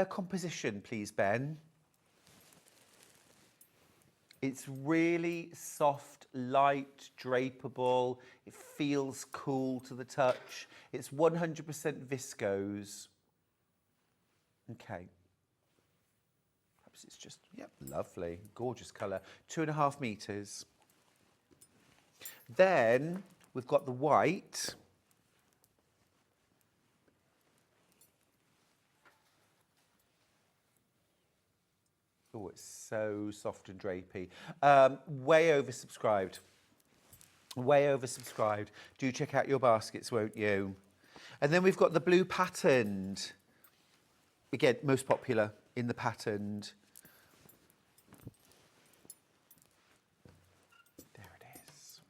composition, please, Ben? It's really soft, light, drapable. It feels cool to the touch. It's 100% viscose. Okay. Perhaps it's just, yep, lovely. Gorgeous colour. 2.5 metres. Then we've got the white. Oh, it's so soft and drapey. Way oversubscribed. Way oversubscribed. Do check out your baskets, won't you? And then we've got the blue patterned. Again, most popular in the patterned. There it is.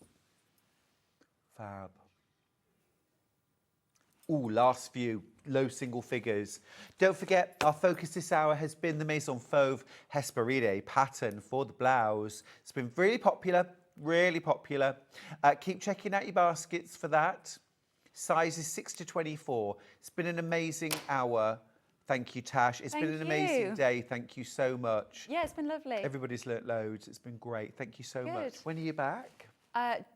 Fab. Ooh, last few, low single figures. Don't forget, our focus this hour has been the Maison Fauve Hespéride pattern for the blouse. It's been really popular, really popular. Keep checking out your baskets for that. Sizes 6 to 24. It's been an amazing hour. Thank you, Tash. It's been an amazing day. Thank you so much. Yeah, it's been lovely. Everybody's learnt loads. It's been great. Thank you so much. When are you back?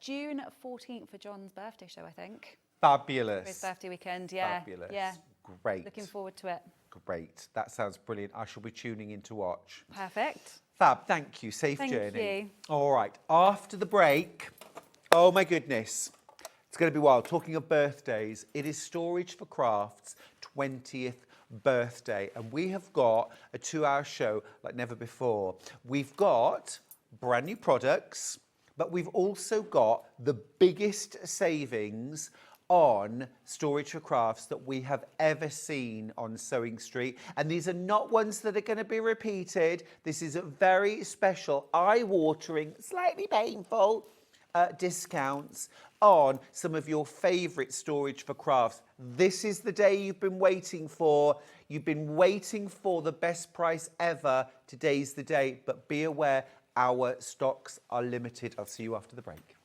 June 14th for John's birthday show, I think. Fabulous. His birthday weekend, yeah. Fabulous. Yeah. Great. Looking forward to it. Great. That sounds brilliant. I shall be tuning in to watch. Perfect. Fab, thank you. Safe Thank journey. you. All right. After the break, oh my goodness. It's going to be wild. Talking of birthdays, it is Storage for Crafts' 20th birthday. And we have got a 2-hour show like never before. We've got brand new products, but we've also got the biggest savings on Storage for Crafts that we have ever seen on Sewing Street. And these are not ones that are going to be repeated. This is a very special, eye-watering, slightly painful discounts on some of your favourite Storage for Crafts. This is the day you've been waiting for. You've been waiting for the best price ever. Today's the day, but be aware, our stocks are limited. I'll see you after the break.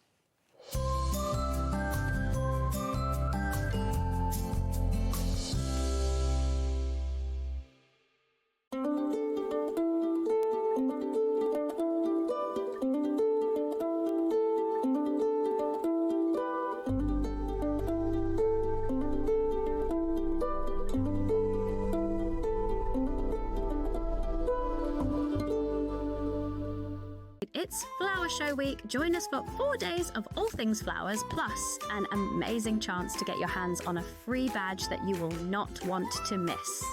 It's Flower Show Week. Join us for 4 days of all things flowers, plus an amazing chance to get your hands on a free badge that you will not want to miss.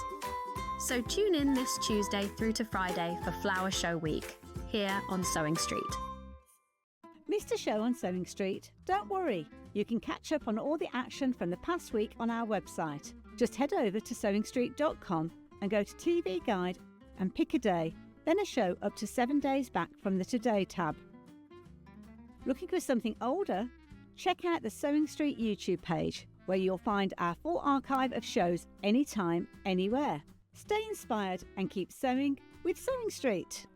So tune in this Tuesday through to Friday for Flower Show Week, here on Sewing Street. Missed a show on Sewing Street? Don't worry, you can catch up on all the action from the past week on our website. Just head over to sewingstreet.com and go to TV Guide and pick a day, then a show up to 7 days back from the Today tab. Looking for something older? Check out the Sewing Street YouTube page, where you'll find our full archive of shows anytime, anywhere. Stay inspired and keep sewing with Sewing Street.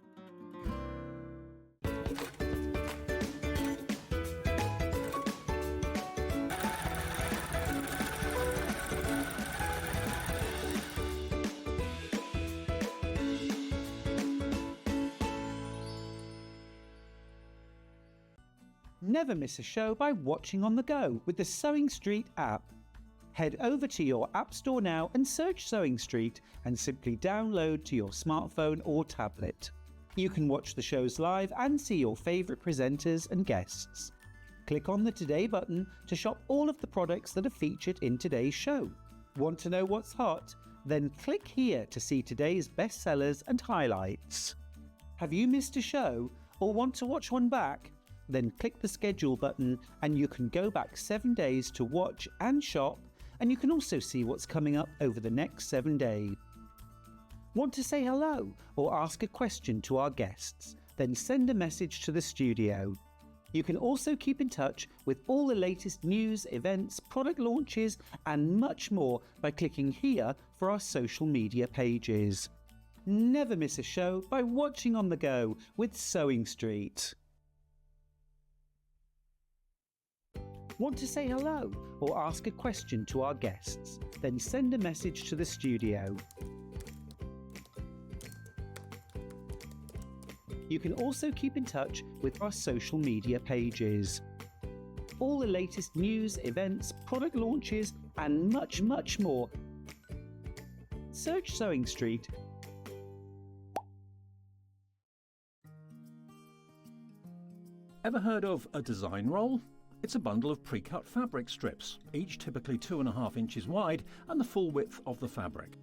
Never miss a show by watching on the go with the Sewing Street app. Head over to your App Store now and search Sewing Street and simply download to your smartphone or tablet. You can watch the shows live and see your favourite presenters and guests. Click on the Today button to shop all of the products that are featured in today's show. Want to know what's hot? Then click here to see today's bestsellers and highlights. Have you missed a show or want to watch one back? Then click the schedule button and you can go back 7 days to watch and shop, and you can also see what's coming up over the next 7 days. Want to say hello or ask a question to our guests? Then send a message to the studio. You can also keep in touch with all the latest news, events, product launches and much more by clicking here for our social media pages. Never miss a show by watching on the go with Sewing Street. Want to say hello or ask a question to our guests? Then send a message to the studio. You can also keep in touch with our social media pages. All the latest news, events, product launches and much more. Search Sewing Street. Ever heard of a design roll? It's a bundle of pre-cut fabric strips, each typically 2.5 inches wide and the full width of the fabric.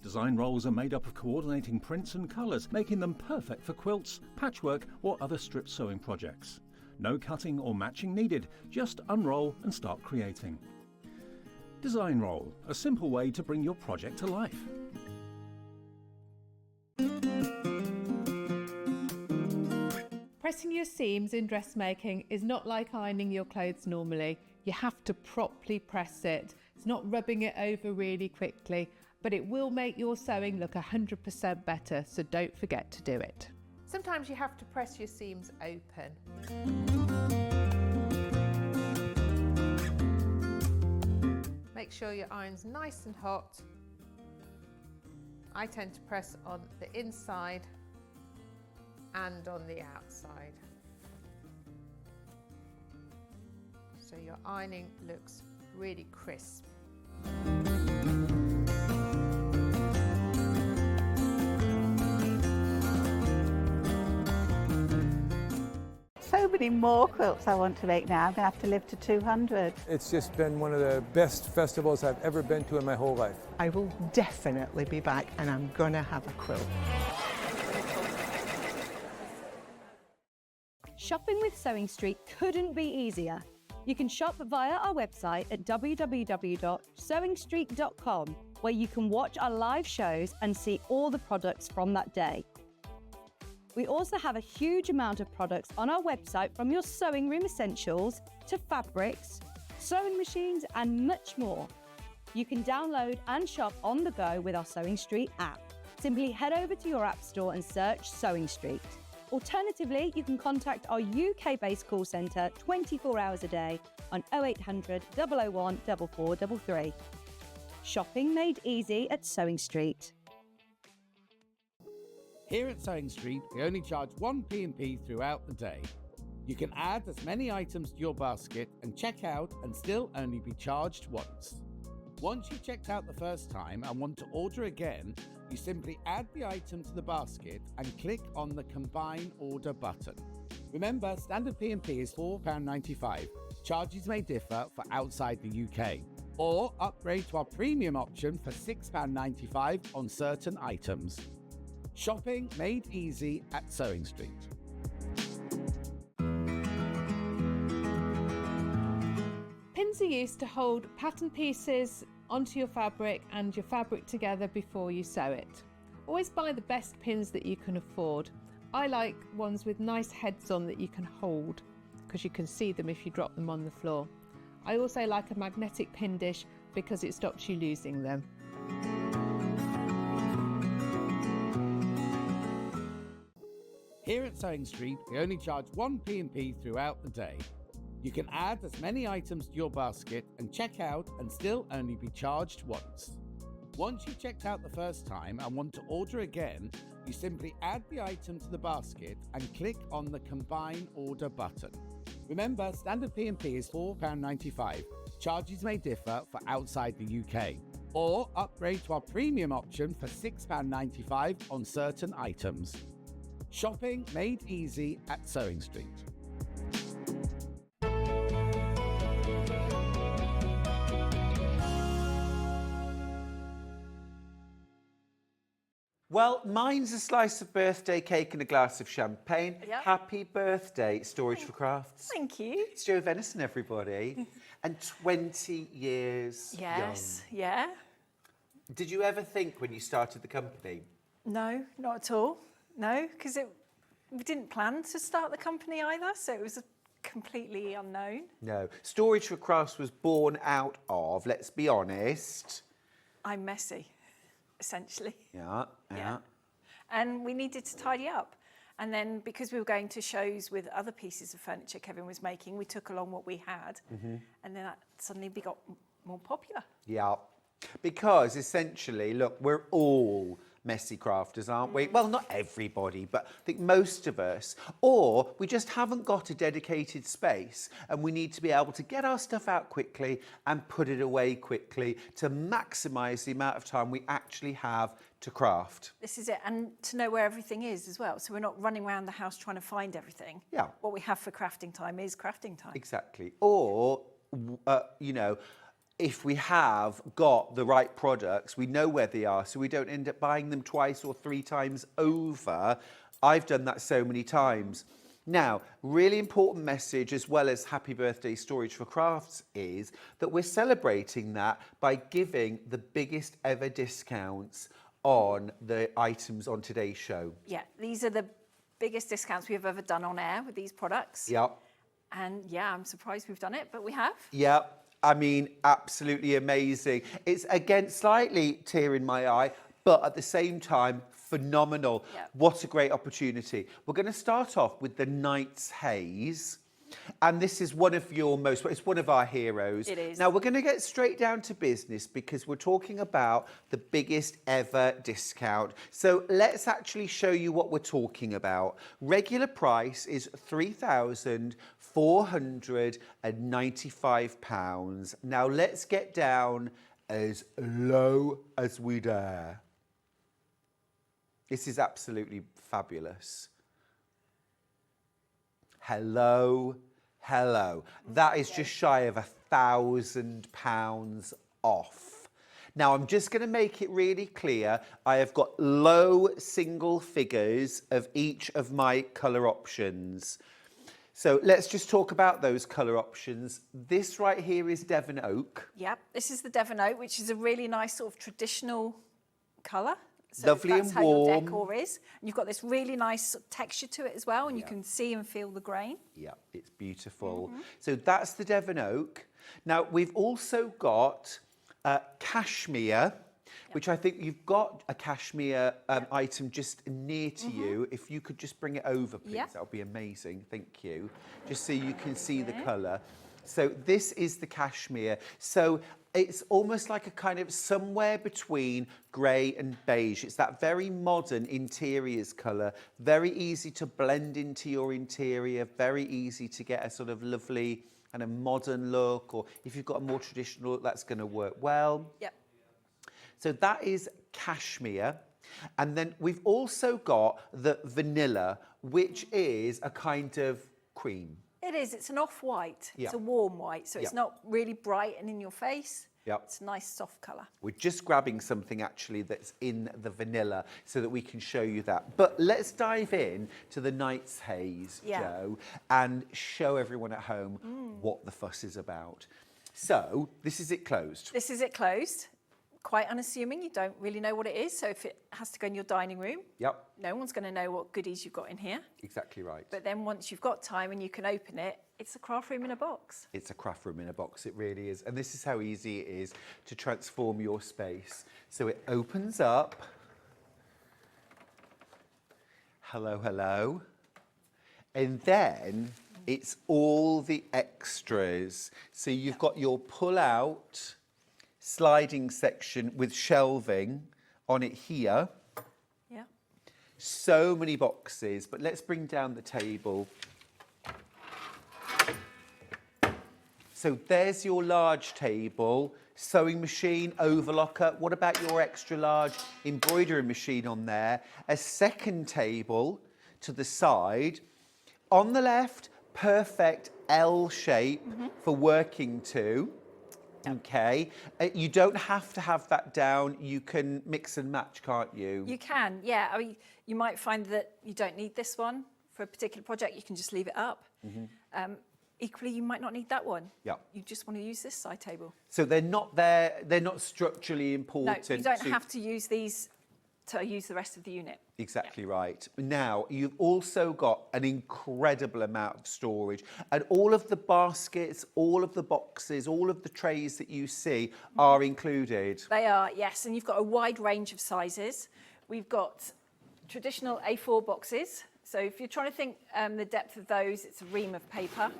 Design rolls are made up of coordinating prints and colours, making them perfect for quilts, patchwork or other strip sewing projects. No cutting or matching needed, just unroll and start creating. Design roll, a simple way to bring your project to life. Pressing your seams in dressmaking is not like ironing your clothes normally. You have to properly press it. It's not rubbing it over really quickly, but it will make your sewing look 100% better, so don't forget to do it. Sometimes you have to press your seams open. Make sure your iron's nice and hot. I tend to press on the inside and on the outside, so your ironing looks really crisp. So many more quilts I want to make now. I'm going to have to live to 200. It's just been one of the best festivals I've ever been to in my whole life. I will definitely be back and I'm going to have a quilt. Shopping with Sewing Street couldn't be easier. You can shop via our website at www.sewingstreet.com, where you can watch our live shows and see all the products from that day. We also have a huge amount of products on our website, from your sewing room essentials to fabrics, sewing machines and much more. You can download and shop on the go with our Sewing Street app. Simply head over to your app store and search Sewing Street. Alternatively, you can contact our UK-based call centre 24 hours a day on 0800 001 4433. Shopping made easy at Sewing Street. Here at Sewing Street, we only charge 1 P&P throughout the day. You can add as many items to your basket and check out and still only be charged once. Once you've checked out the first time and want to order again, you simply add the item to the basket and click on the Combine Order button. Remember, standard P&P is £4.95. Charges may differ for outside the UK. Or upgrade to our premium option for £6.95 on certain items. Shopping made easy at Sewing Street. Pins are used to hold pattern pieces onto your fabric and your fabric together before you sew it. Always buy the best pins that you can afford. I like ones with nice heads on that you can hold, because you can see them if you drop them on the floor. I also like a magnetic pin dish because it stops you losing them. Here at Sewing Street, we only charge 1 P&P throughout the day. You can add as many items to your basket and check out and still only be charged once. Once you've checked out the first time and want to order again, you simply add the item to the basket and click on the Combine Order button. Remember, standard P&P is £4.95. Charges may differ for outside the UK. Or upgrade to our premium option for £6.95 on certain items. Shopping made easy at Sewing Street. Well, mine's a slice of birthday cake and a glass of champagne. Yep. Happy birthday, Storage for Crafts. Thank you. It's Jo Venison, everybody. And 20 years Yes, young. yeah. Did you ever think when you started the company? No, not at all. No, because we didn't plan to start the company either, so it was completely unknown. No. Storage for Crafts was born out of, let's be honest. I'm messy, essentially. Yeah. And we needed to tidy up. And then because we were going to shows with other pieces of furniture Kevin was making, we took along what we had. And then that suddenly got more popular. Yeah. Because essentially, look, we're all messy crafters, aren't we? Well, not everybody, but I think most of us. Or we just haven't got a dedicated space and we need to be able to get our stuff out quickly and put it away quickly to maximise the amount of time we actually have to craft. This is it. And to know where everything is as well. So we're not running around the house trying to find everything. Yeah. What we have for crafting time is crafting time. Exactly. Or, you know, if we have got the right products, we know where they are, so we don't end up buying them twice or 3 times over. I've done that so many times. Now, really important message, as well as happy birthday Storage for Crafts, is that we're celebrating that by giving the biggest ever discounts on the items on today's show. Yeah, these are the biggest discounts we've ever done on air with these products. Yep. And yeah, I'm surprised we've done it, but we have. Yep. I mean, absolutely amazing. It's, again, slightly tear in my eye, but at the same time, phenomenal. Yep. What a great opportunity. We're going to start off with the Knight's Haze. And this is one of your most, it's one of our heroes. It is. Now, we're going to get straight down to business because we're talking about the biggest ever discount. So let's actually show you what we're talking about. Regular price is £3,495. Now, let's get down as low as we dare. This is absolutely fabulous. Hello. That is just shy of £1,000 off. Now, I'm just going to make it really clear. I have got low single figures of each of my colour options. So let's just talk about those colour options. This right here is Devon Oak. Yep, this is the Devon Oak, which is a really nice sort of traditional colour. So Lovely that's and how your warm. decor is. And you've got this really nice texture to it as well, and you can see and feel the grain. Yeah, it's beautiful. So that's the Devon Oak. Now, we've also got cashmere, which I think you've got a cashmere item just near to you. If you could just bring it over, please, that would be amazing. Thank you. Just so you can see the colour. So this is the cashmere. So it's almost like a kind of somewhere between grey and beige. It's that very modern interiors colour, very easy to blend into your interior, very easy to get a sort of lovely and a modern look, or if you've got a more traditional look, that's going to work well. Yep. So that is cashmere. And then we've also got the vanilla, which is a kind of cream. It is. It's an off-white. Yeah. It's a warm white, so it's Yeah. not really bright and in your face. Yep. It's a nice soft colour. We're just grabbing something actually that's in the vanilla so that we can show you that. But let's dive in to the Knight's Haze, Jo, and show everyone at home what the fuss is about. So this is it closed. This is it closed. Quite unassuming. You don't really know what it is. So if it has to go in your dining room, Yep, no one's going to know what goodies you've got in here. exactly right. But then once you've got time and you can open it, it's a craft room in a box. It's a craft room in a box, it really is. And this is how easy it is to transform your space. So it opens up. Hello. And then it's all the extras. So you've got your pull-out sliding section with shelving on it here. Yeah. So many boxes, but let's bring down the table. So there's your large table, sewing machine, overlocker. What about your extra large embroidery machine on there? A second table to the side. On the left, perfect L shape for working to. Okay, you don't have to have that down. You can mix and match, can't you? You can, yeah. I mean, you might find that you don't need this one for a particular project. You can just leave it up. Equally, you might not need that one. Yeah. You just want to use this side table. So they're not there. They're not structurally important. No, you don't have to use these to use the rest of the unit. Exactly right. Now, you've also got an incredible amount of storage, and all of the baskets, all of the boxes, all of the trays that you see are included. They are, yes, and you've got a wide range of sizes. We've got traditional A4 boxes. So if you're trying to think the depth of those, it's a ream of paper.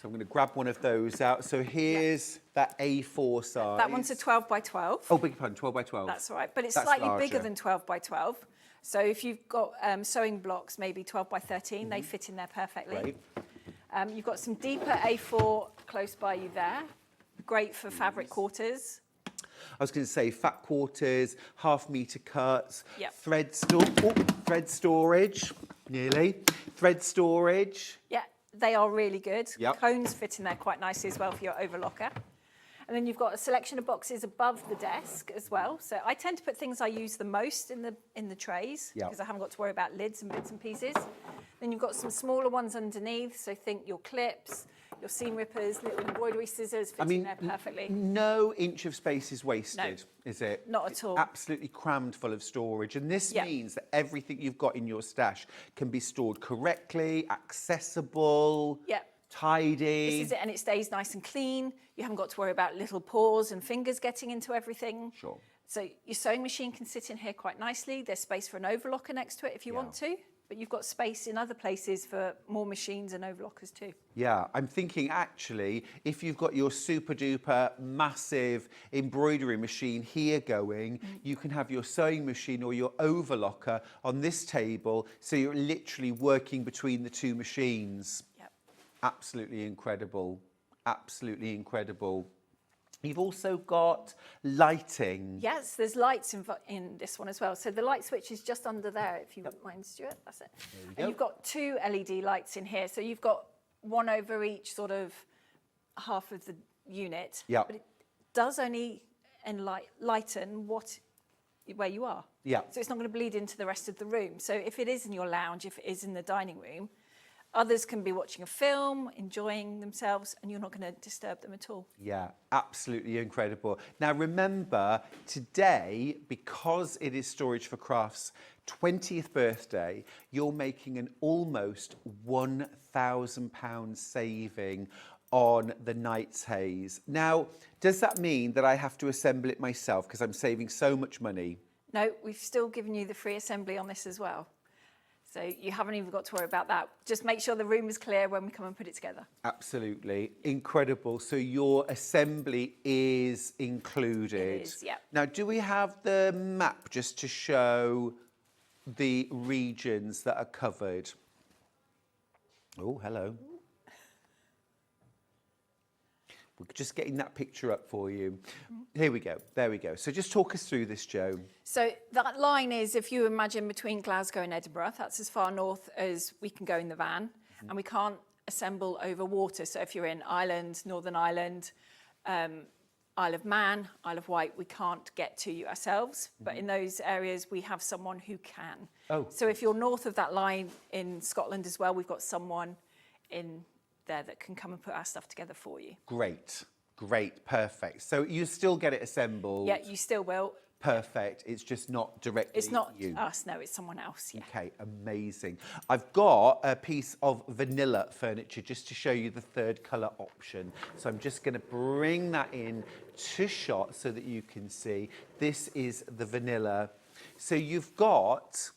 So I'm going to grab one of those out. So here's that A4 size. That one's a 12 by 12. Oh, big pardon, 12 by 12. That's all right, but it's That's slightly larger. bigger than 12 by 12. So if you've got sewing blocks, maybe 12 by 13, they fit in there perfectly. Great. You've got some deeper A4 close by you there. Great for fabric quarters. I was going to say fat quarters, half-metre cuts, Yep. thread storage, nearly. Thread storage. Yeah, they are really good. Yep. Cones fit in there quite nicely as well for your overlocker. And then you've got a selection of boxes above the desk as well. So I tend to put things I use the most in the trays Yep. because I haven't got to worry about lids and bits and pieces. Then you've got some smaller ones underneath. So think your clips, your seam rippers, little embroidery scissors fit in there perfectly. No inch of space is wasted, is it? Not at all. Absolutely crammed full of storage. And this means that everything you've got in your stash can be stored correctly, accessible, tidy. This is it, and it stays nice and clean. You haven't got to worry about little paws and fingers getting into everything. Sure. So your sewing machine can sit in here quite nicely. There's space for an overlocker next to it if you want to, but you've got space in other places for more machines and overlockers too. Yeah, I'm thinking actually, if you've got your super duper massive embroidery machine here going, you can have your sewing machine or your overlocker on this table, so you're literally working between the two machines. Yep. Absolutely incredible. Absolutely incredible. You've also got lighting. Yes, there's lights in this one as well. So the light switch is just under there, if you wouldn't mind, Stuart. That's it. And you've got 2 LED lights in here. So you've got one over each sort of half of the unit. Yeah. But it does only lighten where you are. Yeah. So it's not going to bleed into the rest of the room. So if it is in your lounge, if it is in the dining room, others can be watching a film, enjoying themselves, and you're not going to disturb them at all. Yeah, absolutely incredible. Now remember, today, because it is Storage for Crafts' 20th birthday, you're making an almost £1,000 saving on the Knight's Haze. Now, does that mean that I have to assemble it myself because I'm saving so much money? No, we've still given you the free assembly on this as well. So you haven't even got to worry about that. Just make sure the room is clear when we come and put it together. Absolutely. Incredible. So your assembly is included. It is, yeah. Now, do we have the map just to show the regions that are covered? Oh, hello. We're just getting that picture up for you. Here we go. There we go. So just talk us through this, Jo. So that line is, if you imagine between Glasgow and Edinburgh, that's as far north as we can go in the van, and we can't assemble over water. So if you're in Ireland, Northern Ireland, Isle of Man, Isle of Wight, we can't get to you ourselves. But in those areas, we have someone who can. Oh. So if you're north of that line in Scotland as well, we've got someone in there that can come and put our stuff together for you. Great. Great. Perfect. So you still get it assembled? Yeah, you still will. Perfect. It's just not directly It's not you. us, no, it's someone else. Yeah. Okay, amazing. I've got a piece of vanilla furniture just to show you the third colour option. So I'm just going to bring that in to shot so that you can see. This is the vanilla. So you've got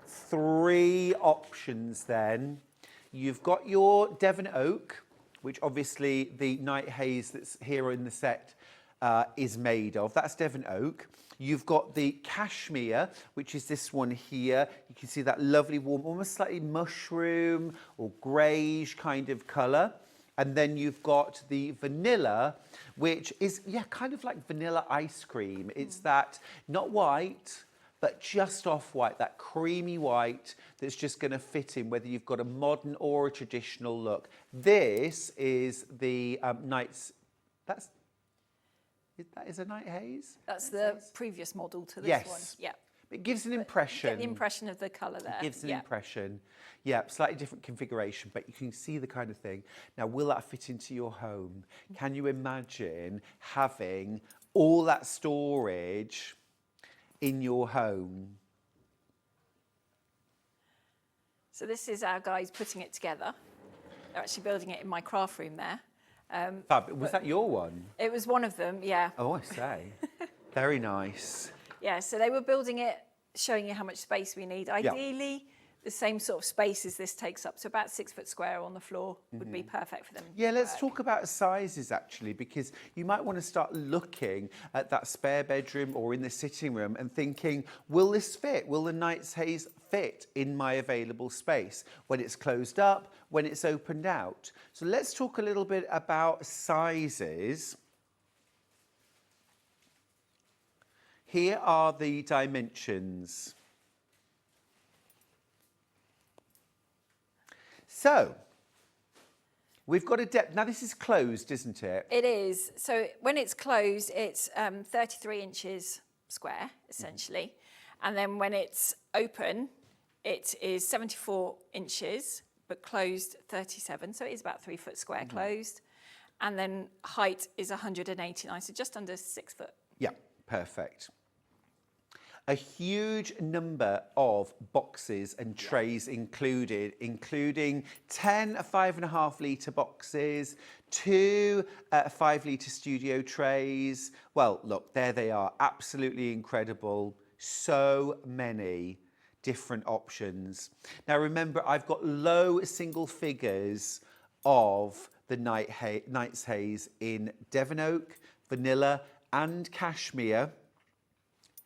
3 options then. You've got your Devon Oak, which obviously the Night Haze that's here in the set is made of. That's Devon Oak. You've got the Cashmere, which is this one here. You can see that lovely warm, almost slightly mushroom or greyish kind of colour. And then you've got the vanilla, which is, yeah, kind of like vanilla ice cream. It's that, not white, but just off-white, that creamy white that's just going to fit in whether you've got a modern or a traditional look. This is the Knight's, that is a Night Haze? That's the previous model to this Yes. one. Yeah. It gives an impression. Get the impression of the colour there. It gives an yeah. impression. Yeah, slightly different configuration, but you can see the kind of thing. Now, will that fit into your home? Can you imagine having all that storage in your home? So this is our guys putting it together. They're actually building it in my craft room there. Fab. Was that your one? It was one of them, yeah. Oh, I say. Very nice. Yeah, so they were building it, showing you how much space we need. Ideally, the same sort of space as this takes up, so about 6 foot square on the floor would be perfect for them. Yeah, let's talk about sizes actually, because you might want to start looking at that spare bedroom or in the sitting room and thinking, will this fit? Will the Knight's Haze fit in my available space when it's closed up, when it's opened out? So let's talk a little bit about sizes. Here are the dimensions. So, we've got a depth. Now, this is closed, isn't it? It is. So when it's closed, it's 33 inches square, essentially. And then when it's open, it is 74 inches, but closed 37. So it is about 3 foot square closed. And then height is 189, so just under 6 foot. Yeah, perfect. A huge number of boxes and trays included, including 10 5.5 litre boxes, 2 5 litre studio trays. Well, look, there they are, absolutely incredible. So many different options. Now remember, I've got low single figures of the Knight's Haze in Devon Oak, Vanilla and Cashmere.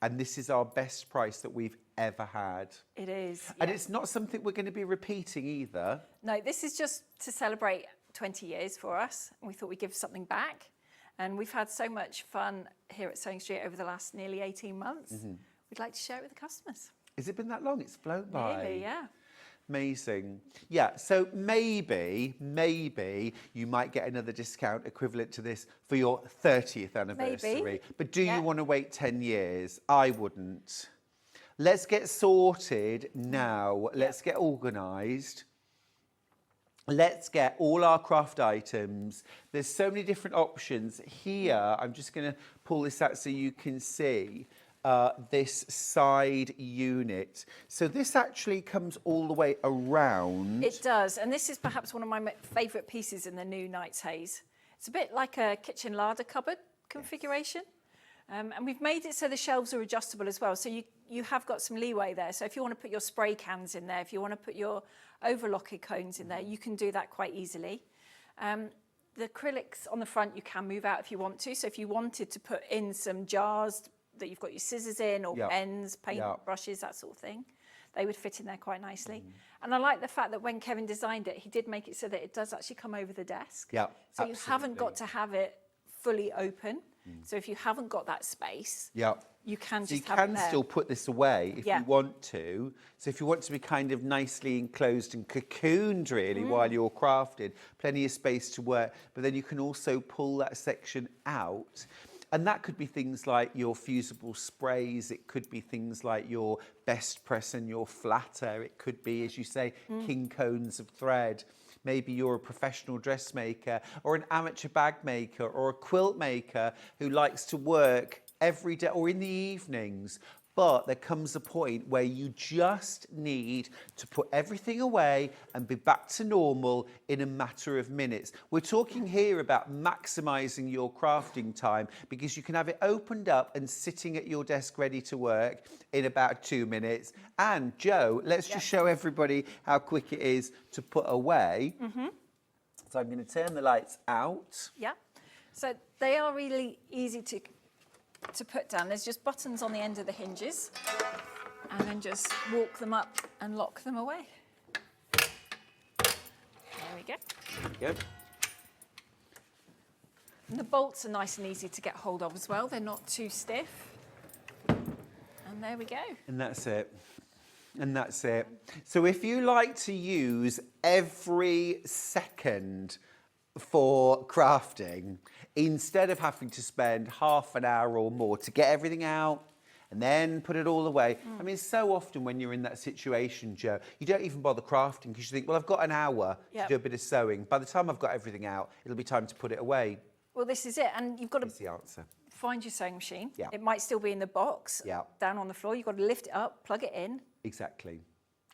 And this is our best price that we've ever had. It is. And it's not something we're going to be repeating either. No, this is just to celebrate 20 years for us. We thought we'd give something back. And we've had so much fun here at Sewing Street over the last nearly 18 months. We'd like to share it with the customers. Has it been that long? It's flown by. Nearly, yeah. Amazing. Yeah, so maybe you might get another discount equivalent to this for your 30th anniversary. Maybe. But do you want to wait 10 years? I wouldn't. Let's get sorted now. Let's get organised. Let's get all our craft items. There's so many different options. Here, I'm just going to pull this out so you can see. This side unit. So this actually comes all the way around. It does, and this is perhaps one of my favourite pieces in the new Knight's Haze. It's a bit like a kitchen larder cupboard configuration. And we've made it so the shelves are adjustable as well. So you have got some leeway there. So if you want to put your spray cans in there, if you want to put your overlocker cones in there, you can do that quite easily. The acrylics on the front you can move out if you want to. So if you wanted to put in some jars that you've got your scissors in, or pens, paint brushes, that sort of thing, they would fit in there quite nicely. And I like the fact that when Kevin designed it, he did make it so that it does actually come over the desk. Yeah, so you haven't got to have it fully open. So if you haven't got that space, you can just have it there. You can still put this away if you want to. So if you want to be kind of nicely enclosed and cocooned really while you're crafting, plenty of space to work, but then you can also pull that section out. And that could be things like your fusible sprays. It could be things like your best press and your flatter. It could be, as you say, king cones of thread. Maybe you're a professional dressmaker or an amateur bag maker or a quilt maker who likes to work every day or in the evenings. But there comes a point where you just need to put everything away and be back to normal in a matter of minutes. We're talking here about maximising your crafting time, because you can have it opened up and sitting at your desk ready to work in about 2 minutes. And Jo, let's just show everybody how quick it is to put away. So I'm going to turn the lights out. Yeah. So they are really easy to put down. There's just buttons on the end of the hinges, and then just walk them up and lock them away. There we go. There we go. And the bolts are nice and easy to get hold of as well. They're not too stiff. And And there we go. And that's it. And that's it. So if you like to use every second for crafting, instead of having to spend half an hour or more to get everything out and then put it all away. I mean, so often when you're in that situation, Jo, you don't even bother crafting because you think, well, I've got an hour to do a bit of sewing. By the time I've got everything out, it'll be time to put it away. Well, this is it. And you've got to That's the answer. find your sewing machine. Yeah. It might still be in the box, down on the floor. You've got to lift it up, plug it in. Exactly.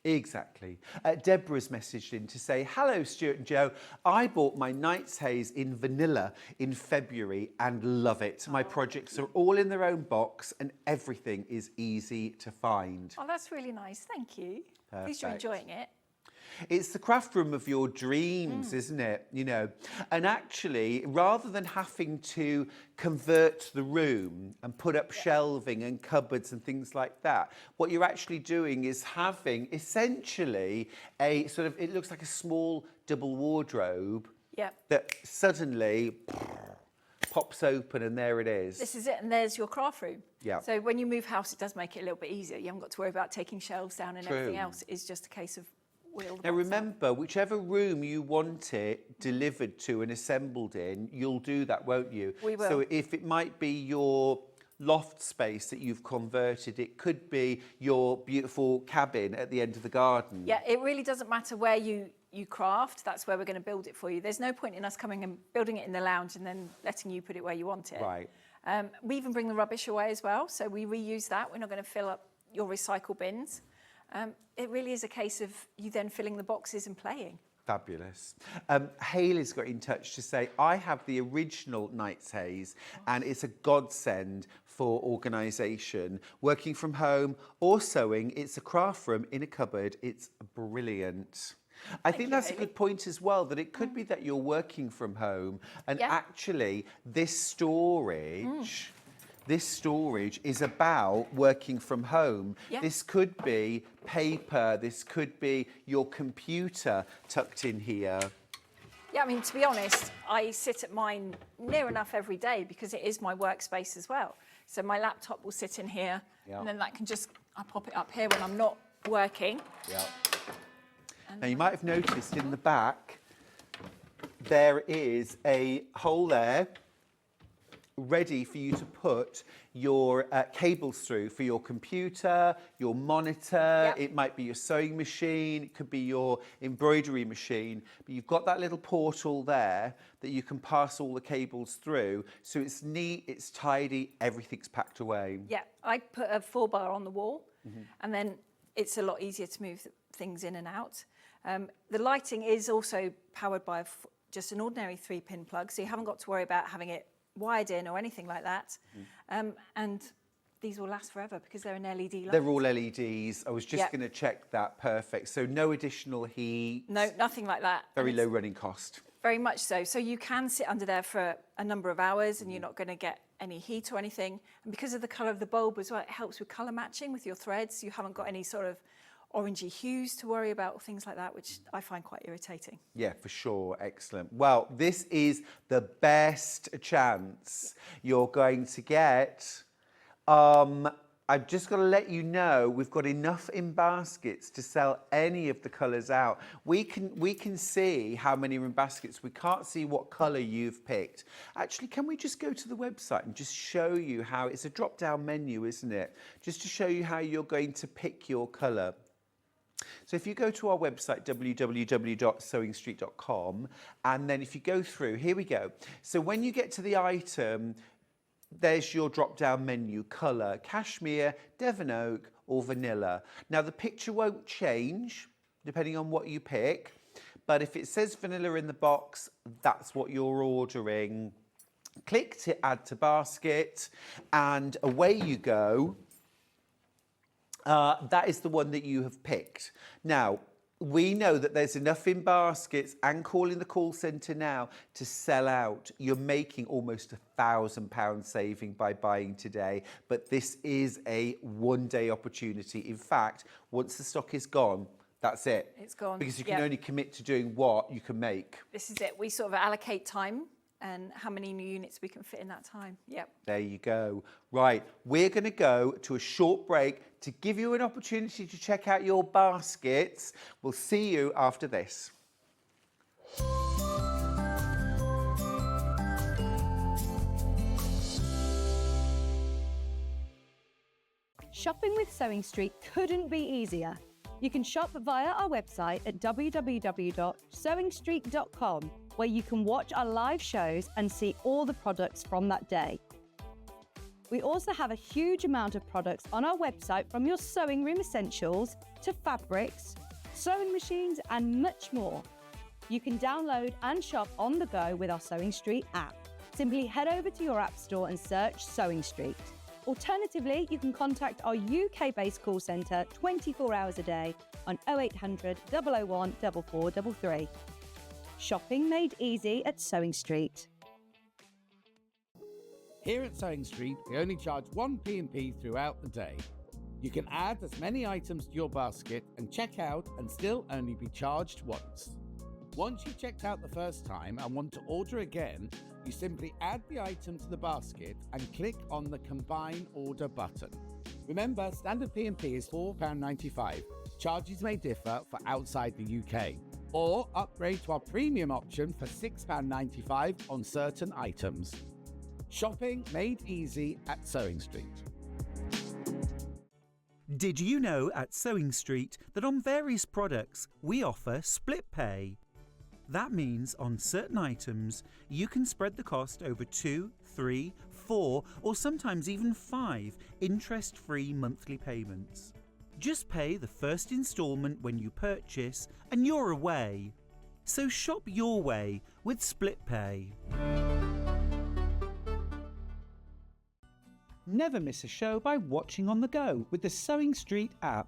Exactly. Deborah's messaged in to say, hello, Stuart and Jo. I bought my Knight's Haze in vanilla in February and love it. My projects are all in their own box and everything is easy to find. Oh, that's really nice. Thank you. At least you're enjoying it. It's the craft room of your dreams, isn't it? You know, and actually, rather than having to convert the room and put up shelving and cupboards and things like that, what you're actually doing is having essentially a sort of, it looks like a small double wardrobe that suddenly pops open and there it is. This is it, and there's your craft room. Yeah. So when you move house, it does make it a little bit easier. You haven't got to worry about taking shelves down and everything True. else. It's just a case of now remember, whichever room you want it delivered to and assembled in, you'll do that, won't you? We will. So if it might be your loft space that you've converted, it could be your beautiful cabin at the end of the garden. Yeah, it really doesn't matter where you craft. That's where we're going to build it for you. There's no point in us coming and building it in the lounge and then letting you put it where you want it. Right. We even bring the rubbish away as well, so we reuse that. We're not going to fill up your recycle bins. It really is a case of you then filling the boxes and playing. Fabulous. Hayley's got in touch to say, I have the original Knight's Haze and it's a godsend for organisation. Working from home or sewing, it's a craft room in a cupboard. It's brilliant. I think that's a good point as well, that it could be that you're working from home and actually this storage... This storage is about working from home. Yeah. This could be paper, this could be your computer tucked in here. Yeah, I mean, to be honest, I sit at mine near enough every day because it is my workspace as well. So my laptop will sit in here and then that can just, I pop it up here when I'm not working. Yeah. Now you might have noticed in the back, there is a hole there ready for you to put your cables through for your computer, your monitor, it might be your sewing machine, it could be your embroidery machine, but you've got that little portal there that you can pass all the cables through, so it's neat, it's tidy, everything's packed away. Yeah, I put a 4-bar on the wall and then it's a lot easier to move things in and out. The lighting is also powered by just an ordinary 3-pin plug, so you haven't got to worry about having it wired in or anything like that. And these will last forever because they're an LED light. They're all LEDs. I was just going to check that. Perfect. So no additional heat. No, nothing like that. Very low running cost. Very much so. So you can sit under there for a number of hours and you're not going to get any heat or anything. And because of the colour of the bulb as well, it helps with colour matching with your threads. You haven't got any sort of orangey hues to worry about or things like that, which I find quite irritating. Yeah, for sure. Excellent. Well, this is the best chance you're going to get. I've just got to let you know we've got enough in baskets to sell any of the colours out. We can see how many are in baskets. We can't see what colour you've picked. Actually, can we just go to the website and just show you how it's a drop-down menu, isn't it? Just to show you how you're going to pick your colour. So if you go to our website, www.sewingstreet.com, and then if you go through, here we go. So when you get to the item, there's your drop-down menu, colour, cashmere, Devon oak, or vanilla. Now the picture won't change depending on what you pick, but if it says vanilla in the box, that's what you're ordering. Click to add to basket, and away you go. That is the one that you have picked. Now, we know that there's enough in baskets and calling the call centre now to sell out. You're making almost £1,000 saving by buying today, but this is a one-day opportunity. In fact, once the stock is gone, that's it. It's gone. Because you can only commit to doing what you can make. This is it. We sort of allocate time and how many new units we can fit in that time. Yep. There you go. Right, we're going to go to a short break to give you an opportunity to check out your baskets. We'll see you after this. Shopping with Sewing Street couldn't be easier. You can shop via our website at www.sewingstreet.com, where you can watch our live shows and see all the products from that day. We also have a huge amount of products on our website, from your sewing room essentials to fabrics, sewing machines and much more. You can download and shop on the go with our Sewing Street app. Simply head over to your app store and search Sewing Street. Alternatively, you can contact our UK-based call centre 24 hours a day on 0800 001 4433. Shopping made easy at Sewing Street. Here at Sewing Street, we only charge one P&P throughout the day. You can add as many items to your basket and check out and still only be charged once. Once you've checked out the first time and want to order again, you simply add the item to the basket and click on the Combine Order button. Remember, standard P&P is £4.95. Charges may differ for outside the UK. Or upgrade to our premium option for £6.95 on certain items. Shopping made easy at Sewing Street. Did you know at Sewing Street that on various products we offer split pay? That means on certain items you can spread the cost over 2, 3, 4 or sometimes even 5 interest-free monthly payments. Just pay the first instalment when you purchase and you're away. So shop your way with split pay. Never miss a show by watching on the go with the Sewing Street app.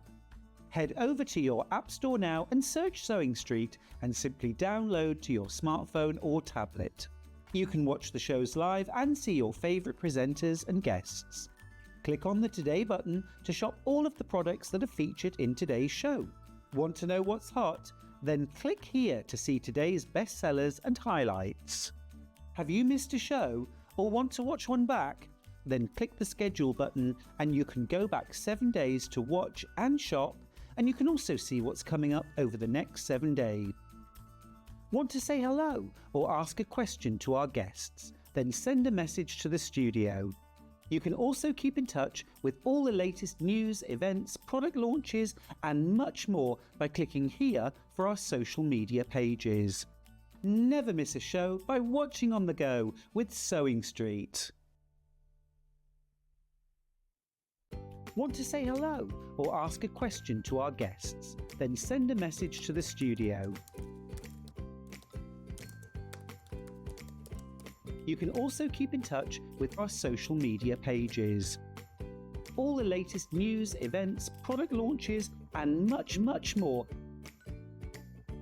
Head over to your App Store now and search Sewing Street and simply download to your smartphone or tablet. You can watch the shows live and see your favourite presenters and guests. Click on the Today button to shop all of the products that are featured in today's show. Want to know what's hot? Then click here to see today's bestsellers and highlights. Have you missed a show or want to watch one back? Then click the schedule button and you can go back 7 days to watch and shop, and you can also see what's coming up over the next 7 days. Want to say hello or ask a question to our guests? Then send a message to the studio. You can also keep in touch with all the latest news, events, product launches and much more by clicking here for our social media pages. Never miss a show by watching on the go with Sewing Street. Want to say hello or ask a question to our guests? Then send a message to the studio. You can also keep in touch with our social media pages. All the latest news, events, product launches and much more.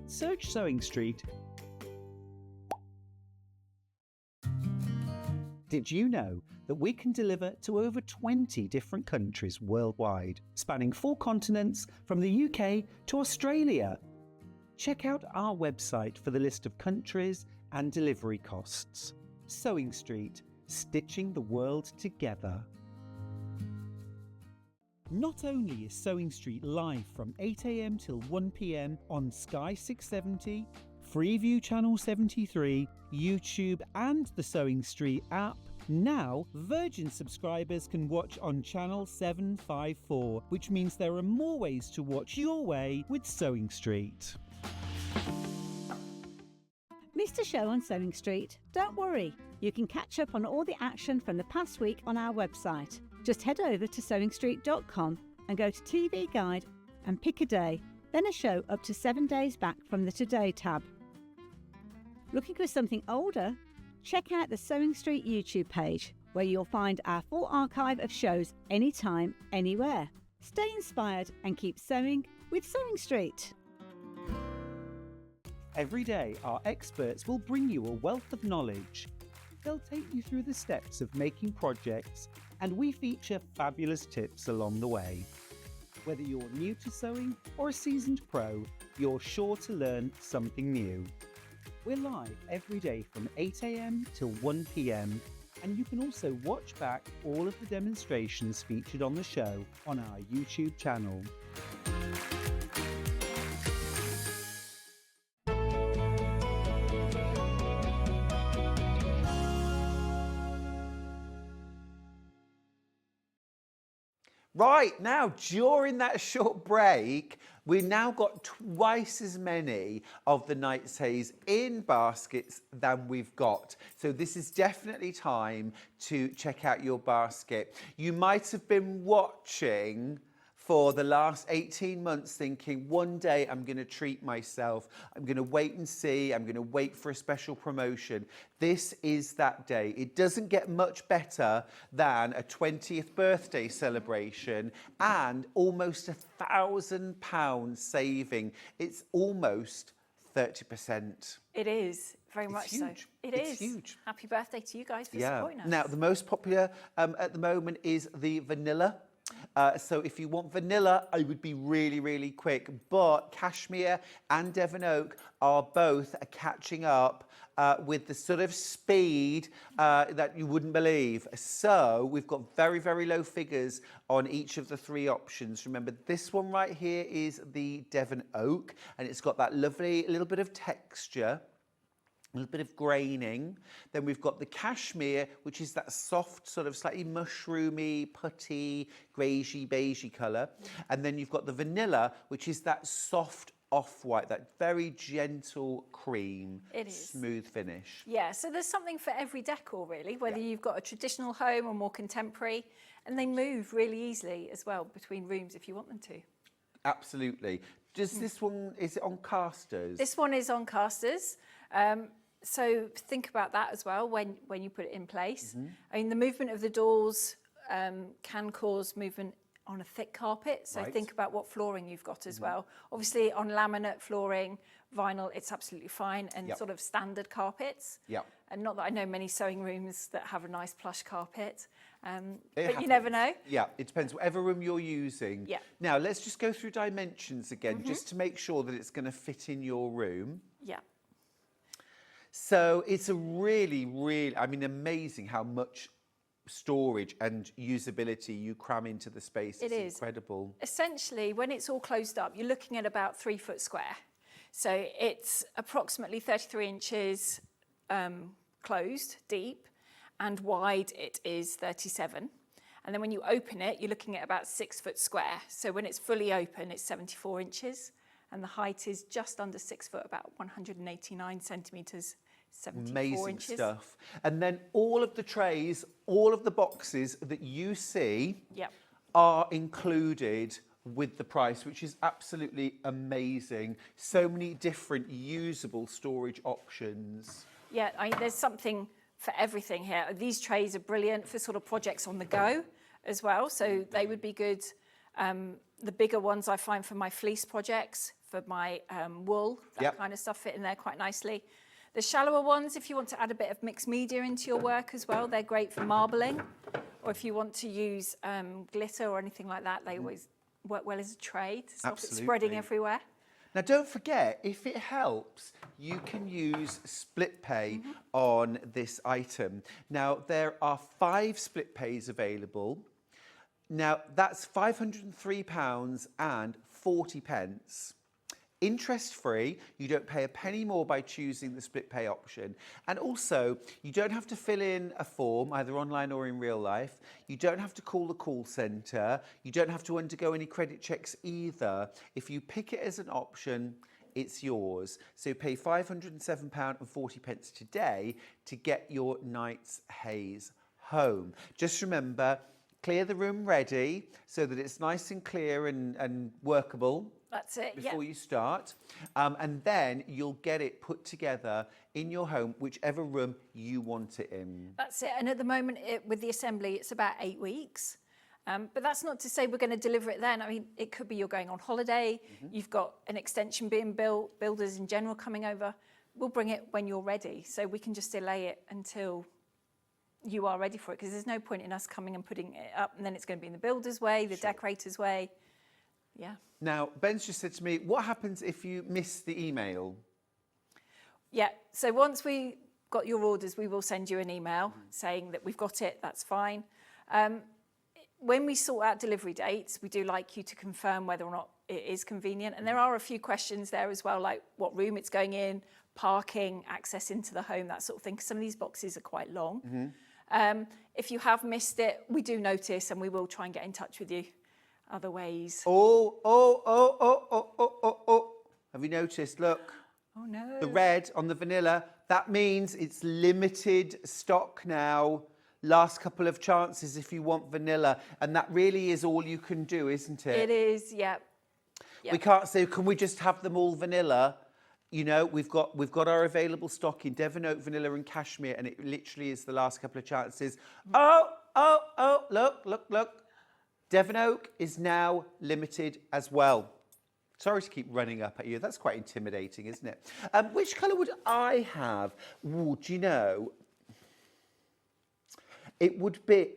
Search Sewing Street. Did you know that we can deliver to over 20 different countries worldwide, spanning 4 continents from the UK to Australia? Check out our website for the list of countries and delivery costs. Sewing Street, stitching the world together. Not only is Sewing Street live from 8 AM till 1 PM on Sky 670, Freeview Channel 73, YouTube and the Sewing Street app, now Virgin subscribers can watch on Channel 754, which means there are more ways to watch your way with Sewing Street. Missed a show on Sewing Street? Don't worry, you can catch up on all the action from the past week on our website. Just head over to sewingstreet.com and go to TV Guide and pick a day, then a show up to 7 days back from the Today tab. Looking for something older? Check out the Sewing Street YouTube page, where you'll find our full archive of shows anytime, anywhere. Stay inspired and keep sewing with Sewing Street. Every day, our experts will bring you a wealth of knowledge. They'll take you through the steps of making projects, and we feature fabulous tips along the way. Whether you're new to sewing or a seasoned pro, you're sure to learn something new. We're live every day from 8 a.m. till 1 p.m. And you can also watch back all of the demonstrations featured on the show on our YouTube channel. Right, now, during that short break, we've now got twice as many of the Night's Haze in baskets than we've got. So this is definitely time to check out your basket. You might have been watching for the last 18 months thinking, one day I'm going to treat myself. I'm going to wait and see. I'm going to wait for a special promotion. This is that day. It doesn't get much better than a 20th birthday celebration and almost £1,000 saving. It's almost 30%. It is, very much so. It's huge. Happy birthday to you guys for supporting us. Now, the most popular at the moment is the vanilla. So if you want vanilla, I would be really, really quick. But cashmere and Devon oak are both catching up with the sort of speed that you wouldn't believe. So we've got very, very low figures on each of the three options. Remember, this one right here is the Devon oak, and it's got that lovely little bit of texture. A little bit of graining. Then we've got the cashmere, which is that soft, sort of slightly mushroomy, putty, greigey, beigey colour. And then you've got the vanilla, which is that soft off-white, that very gentle cream, smooth finish. Yeah, so there's something for every decor, really, whether you've got a traditional home or more contemporary. And they move really easily as well between rooms if you want them to. Absolutely. Does this one, is it on casters? This one is on casters. So think about that as well when you put it in place. I mean, the movement of the doors can cause movement on a thick carpet. So think about what flooring you've got as well. Obviously, on laminate flooring, vinyl, it's absolutely fine, and sort of standard carpets. And not that I know many sewing rooms that have a nice plush carpet, but you never know. Yeah, it depends whatever room you're using. Now, let's just go through dimensions again, just to make sure that it's going to fit in your room. So it's a really, really, I mean, amazing how much storage and usability you cram into the space. It is incredible. Essentially, when it's all closed up, you're looking at about 3 foot square. So it's approximately 33 inches closed, deep, and wide it is 37. And then when you open it, you're looking at about 6 foot square. So when it's fully open, it's 74 inches. And the height is just under 6 foot, about 189 centimetres, 74 Amazing inches. stuff. And then all of the trays, all of the boxes that you see are included with the price, which is absolutely amazing. So many different usable storage options. Yeah, there's something for everything here. These trays are brilliant for sort of projects on the go as well. So they would be good. The bigger ones I find for my fleece projects, for my wool, that kind of stuff fit in there quite nicely. The shallower ones, if you want to add a bit of mixed media into your work as well, they're great for marbling. Or if you want to use glitter or anything like that, they always work well as a tray to stop it spreading everywhere. Now, don't forget, if it helps, you can use split pay on this item. Now, there are 5 split pays available. Now, that's £503.40. Interest-free, you don't pay a penny more by choosing the split pay option. And also, you don't have to fill in a form, either online or in real life. You don't have to call the call centre. You don't have to undergo any credit checks either. If you pick it as an option, it's yours. So pay £507.40 today to get your Night's Haze home. Just remember, clear the room ready so that it's nice and clear and workable. That's it, before you start. And then you'll get it put together in your home, whichever room you want it in. That's it. And at the moment, with the assembly, it's about 8 weeks. But that's not to say we're going to deliver it then. I mean, it could be you're going on holiday, you've got an extension being built, builders in general coming over. We'll bring it when you're ready. So we can just delay it until you are ready for it, because there's no point in us coming and putting it up and then it's going to be in the builder's way, the decorator's way. Yeah. Now, Ben's just said to me, what happens if you miss the email? Yeah, so once we got your orders, we will send you an email saying that we've got it, that's fine. When we sort out delivery dates, we do like you to confirm whether or not it is convenient. And there are a few questions there as well, like what room it's going in, parking, access into the home, that sort of thing, because some of these boxes are quite long. If you have missed it, we do notice and we will try and get in touch with you other ways. Oh. Have you noticed? Look. Oh, no. The red on the vanilla, that means it's limited stock now. Last couple of chances if you want vanilla. And that really is all you can do, isn't it? It is, yeah. We can't say, can we just have them all vanilla? You know, we've got our available stock in Devon Oak, vanilla and cashmere, and it literally is the last couple of chances. Oh, look. Devon Oak is now limited as well. Sorry to keep running up at you. That's quite intimidating, isn't it? Which colour would I have? Ooh, do you know? It would be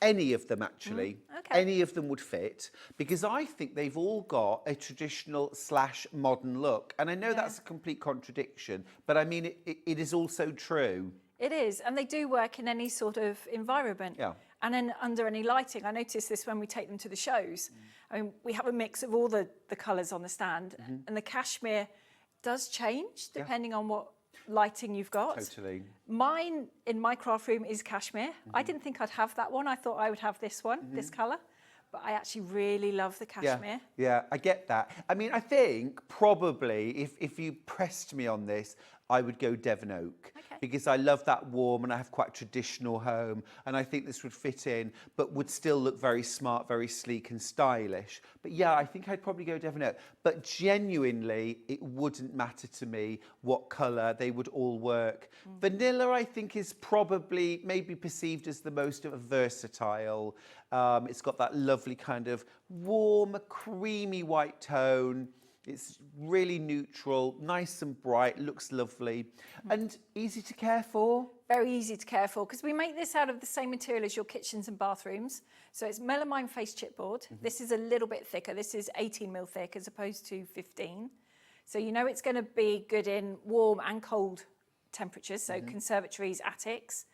any of them, actually. Okay. Any of them would fit, because I think they've all got a traditional / modern look. And I know that's a complete contradiction, but I mean, it is also true. It is, and they do work in any sort of environment. Yeah. And then under any lighting. I notice this when we take them to the shows. I mean, we have a mix of all the colours on the stand, and the cashmere does change depending on what lighting you've got. Totally. Mine in my craft room is cashmere. I didn't think I'd have that one. I thought I would have this one, this colour. But I actually really love the cashmere. Yeah, I get that. I mean, I think probably if you pressed me on this, I would go Devon Oak, because I love that warm and I have quite a traditional home, and I think this would fit in, but would still look very smart, very sleek and stylish. But yeah, I think I'd probably go Devon Oak. But genuinely, it wouldn't matter to me what colour, they would all work. Vanilla, I think, is probably maybe perceived as the most of a versatile. It's got that lovely kind of warm, creamy white tone. It's really neutral, nice and bright, looks lovely, and easy to care for. Very easy to care for, because we make this out of the same material as your kitchens and bathrooms. So it's melamine face chipboard. This is a little bit thicker. This is 18 mil thick as opposed to 15. So you know it's going to be good in warm and cold temperatures, so conservatories, attics.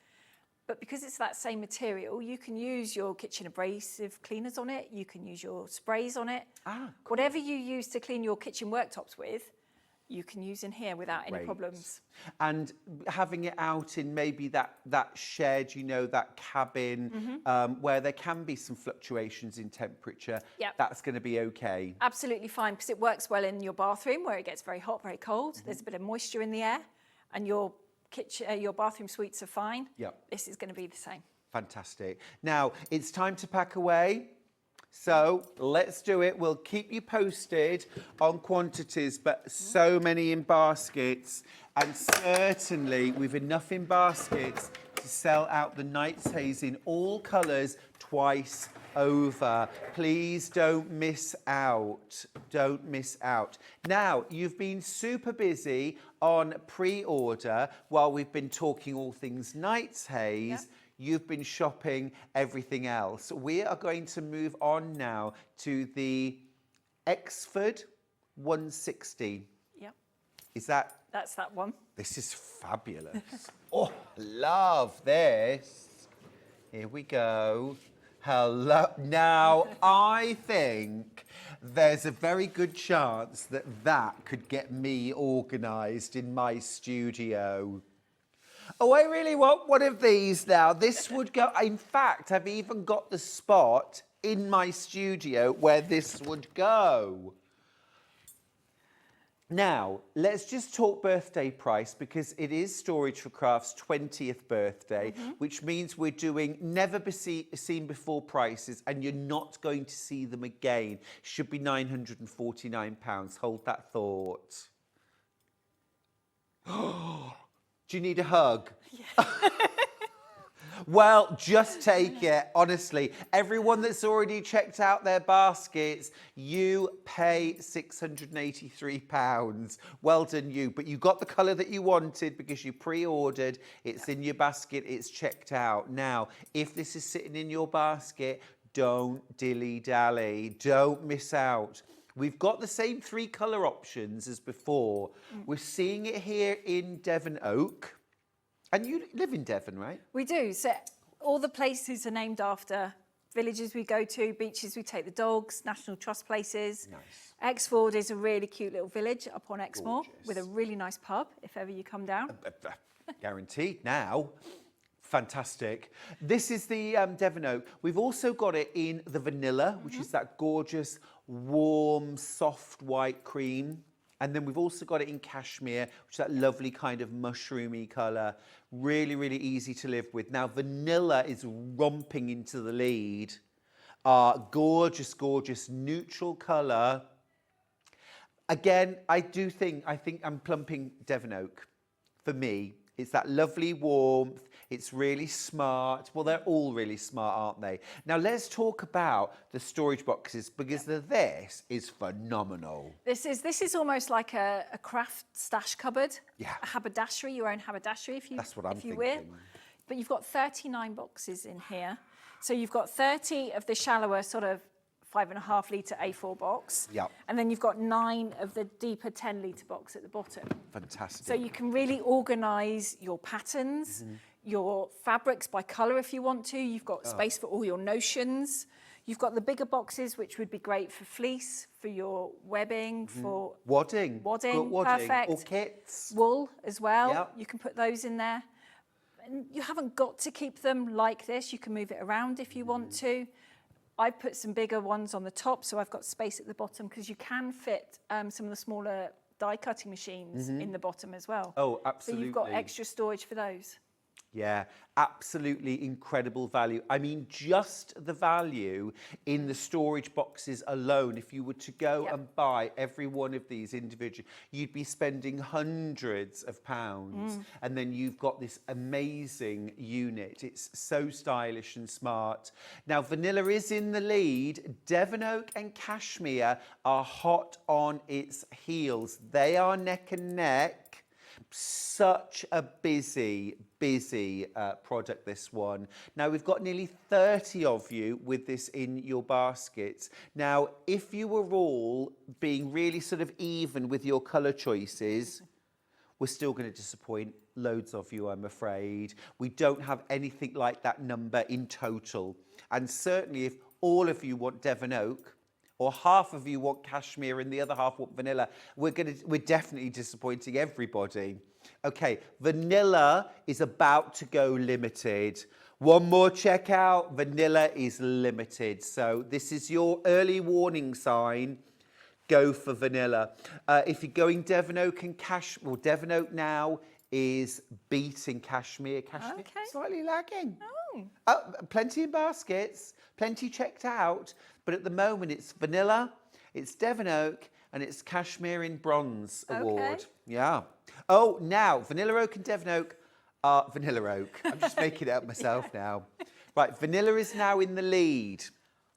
But because it's that same material, you can use your kitchen abrasive cleaners on it. You can use your sprays on it. Cool. Whatever you use to clean your kitchen worktops with, you can use in here without any problems. And having it out in maybe that shed, you know, that cabin, where there can be some fluctuations in temperature, that's going to be okay. Absolutely fine, because it works well in your bathroom where it gets very hot, very cold. There's a bit of moisture in the air, and your kitchen, your bathroom suites are fine. This is going to be the same. Fantastic. Now, it's time to pack away. So let's do it. We'll keep you posted on quantities, but so many in baskets. And certainly we've enough in baskets to sell out the Night's Haze in all colours twice over. Please don't miss out. Don't miss out. Now, you've been super busy on pre-order while we've been talking all things Night's Haze. You've been shopping everything else. We are going to move on now to the Exford 160. Is that? That's that one. This is fabulous. Oh, love this. Here we go. Hello. Now, I think there's a very good chance that that could get me organised in my studio. Oh, I really want one of these now. This would go... In fact, I've even got the spot in my studio where this would go. Now, let's just talk birthday price, because it is Storage for Craft's 20th birthday, which means we're doing never seen before prices, and you're not going to see them again. Should be £949. Hold that thought. Do you need a hug? Yeah. Well, just take it, honestly. Everyone that's already checked out their baskets, you pay £683. Well done, you. But you got the colour that you wanted because you pre-ordered. It's in your basket. It's checked out. Now, if this is sitting in your basket, don't dilly-dally. Don't miss out. We've got the same 3 colour options as before. We're seeing it here in Devon Oak. And you live in Devon, right? We do. So all the places are named after villages we go to, beaches we take the dogs, National Trust places. Nice. Exford is a really cute little village up on Exmoor with a really nice pub, if ever you come down. Guaranteed now. Fantastic. This is the Devon Oak. We've also got it in the vanilla, which is that gorgeous, warm, soft white cream. And then we've also got it in cashmere, which is that lovely kind of mushroomy colour. Really, really easy to live with. Now, vanilla is romping into the lead. Gorgeous, gorgeous, neutral colour. Again, I think I'm plumping Devon Oak. For me, it's that lovely warmth. It's really smart. Well, they're all really smart, aren't they? Now, let's talk about the storage boxes, because this is phenomenal. This is almost like a craft stash cupboard. Yeah. A haberdashery, your own haberdashery, if you That's what I'm will. thinking. But you've got 39 boxes in here. So you've got 30 of the shallower sort of 5.5 litre A4 box. Yep. And then you've got 9 of the deeper 10 litre box at the bottom. Fantastic. So you can really organise your patterns, your fabrics by colour if you want to. You've got space for all your notions. You've got the bigger boxes, which would be great for fleece, for your webbing, for wadding. Wadding, Good perfect. Or kits. Wool as well. Yep. You can put those in there. And you haven't got to keep them like this. You can move it around if you want to. I've put some bigger ones on the top, so I've got space at the bottom, because you can fit some of the smaller die cutting machines in the bottom as well. Oh, absolutely. So you've got extra storage for those. Yeah, absolutely incredible value. I mean, just the value in the storage boxes alone, if you were to go and buy every one of these individually, you'd be spending hundreds of pounds. And then you've got this amazing unit. It's so stylish and smart. Now, vanilla is in the lead. Devon Oak and cashmere are hot on its heels. They are neck and neck. Such a busy product, this one. Now, we've got nearly 30 of you with this in your baskets. Now, if you were all being really sort of even with your colour choices, we're still going to disappoint loads of you, I'm afraid. We don't have anything like that number in total. And certainly if all of you want Devon Oak, or half of you want cashmere and the other half want vanilla, we're definitely disappointing everybody. Okay, vanilla is about to go limited. One more checkout, vanilla is limited. So this is your early warning sign. Go for vanilla. If you're going Devon Oak and cashmere, well, Devon Oak now is beating cashmere. Cashmere slightly lagging. Plenty in baskets, plenty checked out, but at the moment it's vanilla, it's Devon Oak, and it's cashmere in bronze award. Yeah. Oh, now vanilla oak and Devon Oak are vanilla oak. I'm just making it up myself now. Right, vanilla is now in the lead.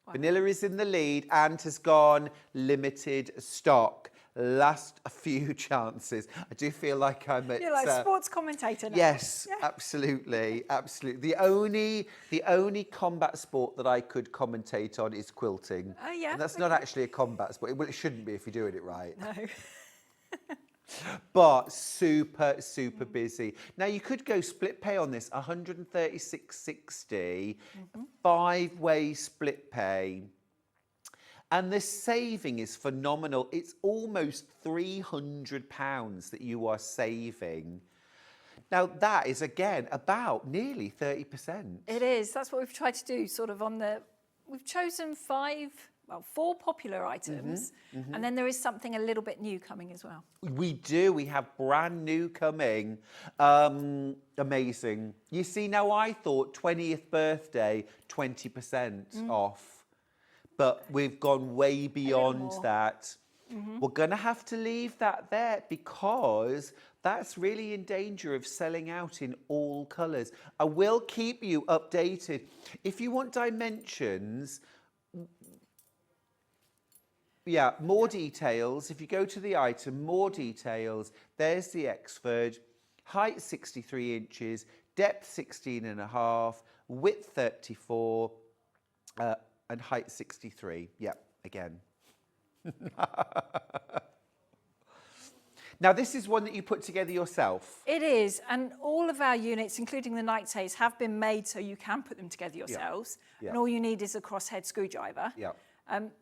Wow. Vanilla is in the lead and has gone limited stock. Last few chances. I do feel like I'm at... You're like a sports commentator now. Yes, absolutely, absolutely. The only combat sport that I could commentate on is quilting. Oh, yeah. And that's not actually a combat sport. Well, it shouldn't be if you're doing it right. No. But super, super busy. Now, you could go split pay on this, 136.60, 5-way split pay. And the saving is phenomenal. It's almost £300 that you are saving. Now, that is, again, about nearly 30%. It is. That's what we've tried to do, sort of on the... We've chosen 4 popular items, and then there is something a little bit new coming as well. We do. We have brand new coming. Amazing. You see, now I thought 20th birthday, 20% off. But we've gone way beyond that. We're going to have to leave that there because that's really in danger of selling out in all colours. I will keep you updated. If you want dimensions, yeah, more details. If you go to the item, more details. There's the Exford. Height 63 inches, depth 16.5, width 34, and height 63. Yeah, again. Now, this is one that you put together yourself. It is, and all of our units, including the nightstays, have been made so you can put them together yourselves. Yeah. And all you need is a crosshead screwdriver. Yeah.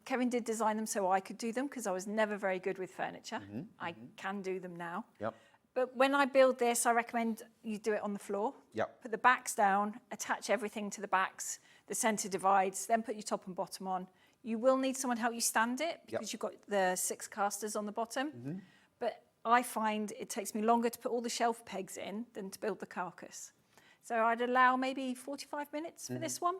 Kevin did design them so I could do them because I was never very good with furniture. I can do them now. Yep. But when I build this, I recommend you do it on the floor. Yep. Put the backs down, attach everything to the backs, the centre divides, then put your top and bottom on. You will need someone to help you stand it because you've got the 6 casters on the bottom. But I find it takes me longer to put all the shelf pegs in than to build the carcass. So I'd allow maybe 45 minutes for this one.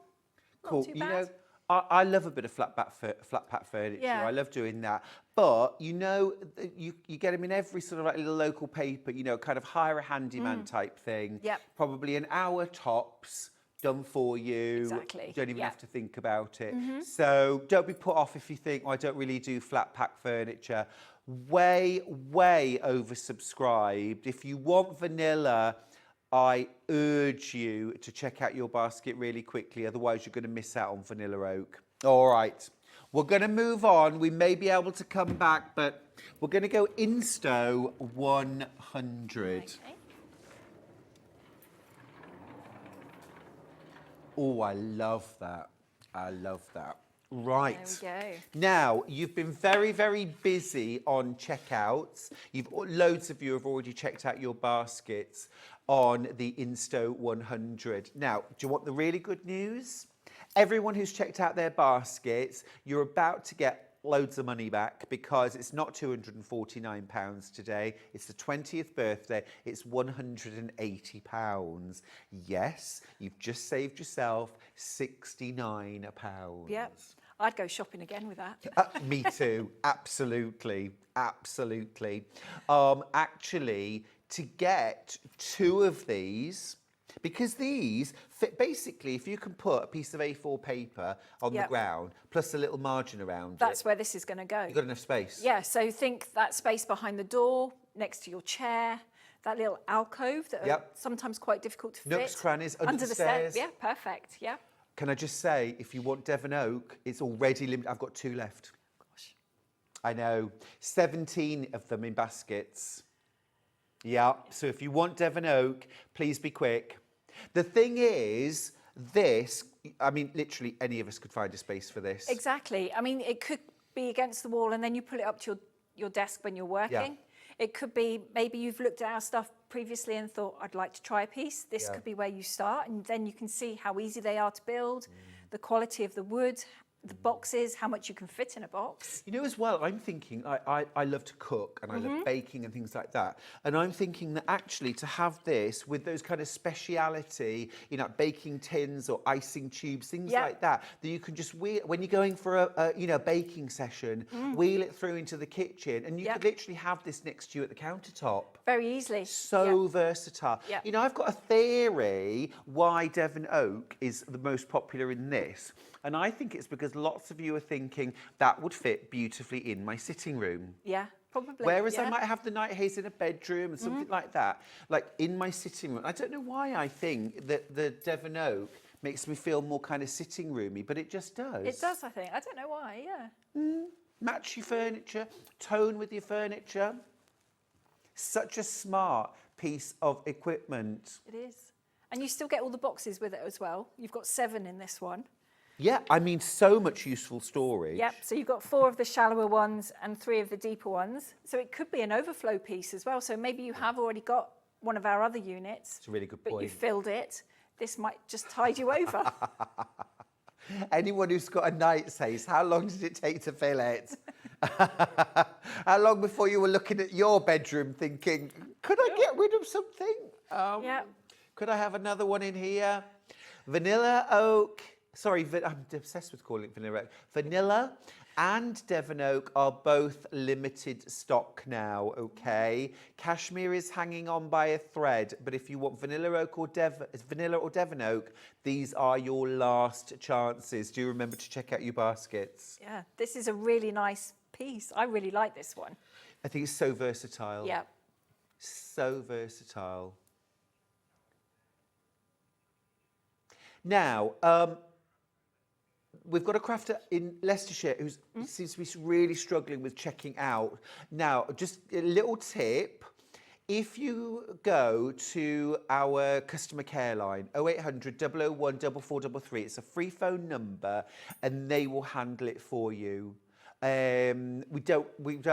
Cool. Not too bad. You know, I love a bit of flat pack furniture. Yeah. I love doing that. But, you know, you get them in every sort of like little local paper, you know, kind of hire a handyman type thing. Yep. Probably an hour tops, done for you. Exactly. You don't even Yep. have to think about it. So don't be put off if you think, oh, I don't really do flat pack furniture. Way, way oversubscribed. If you want vanilla, I urge you to check out your basket really quickly, otherwise you're going to miss out on vanilla oak. All right, we're going to move on. We may be able to come back, but we're going to go Insto 100. Okay. Oh, I love that. I love that. Right. There we go. Now, you've been very, very busy on checkouts. Loads of you have already checked out your baskets on the Insto 100. Now, do you want the really good news? Everyone who's checked out their baskets, you're about to get loads of money back because it's not £249 today. It's the 20th birthday. It's £180. Yes, you've just saved yourself £69. Yep. I'd go shopping again with that. Me too. Absolutely. Absolutely. Actually, to get 2 of these, because these fit basically, if you can put a piece of A4 paper on the ground, plus a little margin around That's where this is going to go. you've got enough space. Yeah, so think that space behind the door, next to your chair, that little alcove that are sometimes quite difficult to fit. Nooks, crannies, under the stairs. stairs. Yeah, perfect. Yeah. Can I just say, if you want Devon Oak, it's already limited. I've got 2 left. Gosh. I know. 17 of them in baskets. Yeah, so if you want Devon Oak, please be quick. The thing is, this, I mean, literally any of us could find a space for this. Exactly. I mean, it could be against the wall and then you pull it up to your desk when you're working. It could be maybe you've looked at our stuff previously and thought, I'd like to try a piece. This could be where you start, and then you can see how easy they are to build, the quality of the wood, the boxes, how much you can fit in a box. You know, as well, I'm thinking, I love to cook and I love baking and things like that. And I'm thinking that actually to have this with those kind of speciality, you know, baking tins or icing tubes, things like that, that you can just wheel, when you're going for a you know, baking session, wheel it through into the kitchen and you could literally have this next to you at the countertop. Very easily. So versatile. You know, I've got a theory why Devon Oak is the most popular in this. And I think it's because lots of you are thinking that would fit beautifully in my sitting room. Yeah, probably. Whereas I might have the night haze in a bedroom and something like that, like in my sitting room. I don't know why I think that the Devon Oak makes me feel more kind of sitting roomy, but it just does. It does, I think. I don't know why, Match your furniture, tone with your furniture. Such a smart piece of equipment. It is. And you still get all the boxes with it as well. You've got 7 in this one. Yeah, I mean, so much useful storage. Yep, so you've got 4 of the shallower ones and 3 of the deeper ones. So it could be an overflow piece as well. So maybe you have already got one of our other units. It's a really good but point. you filled it. This might just tide you over. Anyone who's got a night haze, how long did it take to fill it? How long before you were looking at your bedroom thinking, could I get rid of something? Could I have another one in here? Vanilla oak. Sorry, I'm obsessed with calling it vanilla oak. Vanilla and Devon Oak are both limited stock now, okay? Cashmere is hanging on by a thread, but if you want vanilla or Devon Oak, these are your last chances. Do remember to check out your baskets. Yeah, this is a really nice piece. I really like this one. I think it's so versatile. Yeah. So versatile. Now, we've got a crafter in Leicestershire who seems to be really struggling with checking out. Now, just a little tip. If you go to our customer care line, 0800 001 4433, it's a free phone number and they will handle it for you. We don't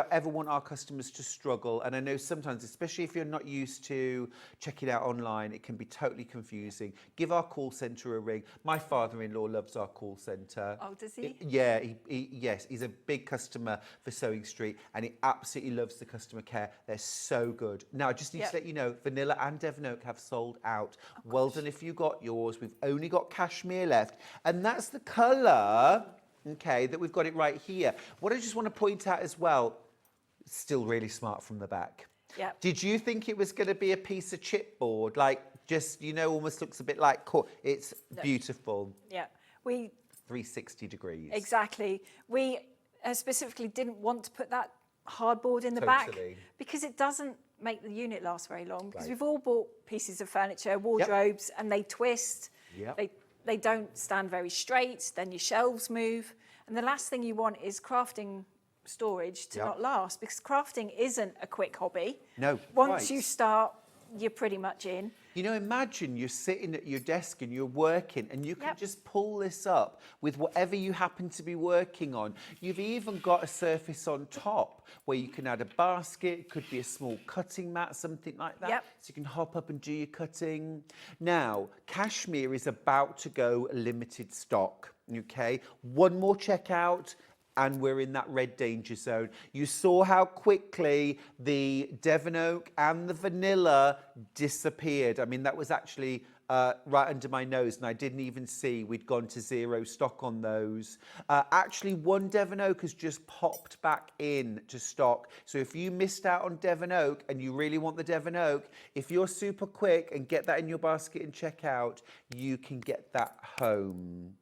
ever want our customers to struggle, and I know sometimes, especially if you're not used to checking out online, it can be totally confusing. Give our call centre a ring. My father-in-law loves our call centre. Oh, does he? Yeah, yes, he's a big customer for Sewing Street, and he absolutely loves the customer care. They're so good. Now, I just need to let you know, Vanilla and Devon Oak have sold out. Well done if you got yours. We've only got cashmere left, and that's the colour. Okay, that we've got it right here. What I just want to point out as well, still really smart from the back. Yeah. Did you think it was going to be a piece of chipboard, like just, you know, almost looks a bit like, it's beautiful. Yeah, we 360 degrees. Exactly. We specifically didn't want to put that hardboard in the back because it doesn't make the unit last very long, because we've all bought pieces of furniture, wardrobes, and they twist. They don't stand very straight, then your shelves move. And the last thing you want is crafting storage to not last, because crafting isn't a quick hobby. No. Once you start, you're pretty much in. You know, imagine you're sitting at your desk and you're working and you can just pull this up with whatever you happen to be working on. You've even got a surface on top where you can add a basket, it could be a small cutting mat, something like that. So you can hop up and do your cutting. Now, cashmere is about to go limited stock, okay? One more checkout and we're in that red danger zone. You saw how quickly the Devon Oak and the vanilla disappeared. I mean, that was actually right under my nose, and I didn't even see we'd gone to 0 stock on those. Actually, one Devon Oak has just popped back in to stock. So if you missed out on Devon Oak and you really want the Devon Oak, if you're super quick and get that in your basket and check out, you can get that home.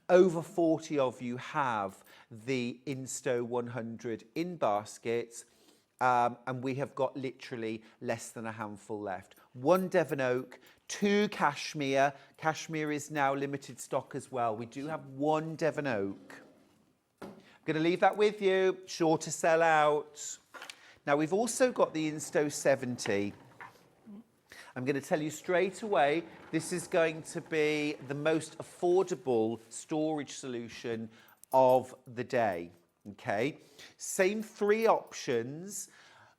Over 40 of you have the Insto 100 in baskets, and we have got literally less than a handful left. One Devon Oak, 2 cashmere. Cashmere is now limited stock as well. We do have 1 Devon Oak. I'm going to leave that with you, sure to sell out. Now, we've also got the Insto 70. I'm going to tell you straight away, this is going to be the most affordable storage solution of the day, okay? Same 3 options.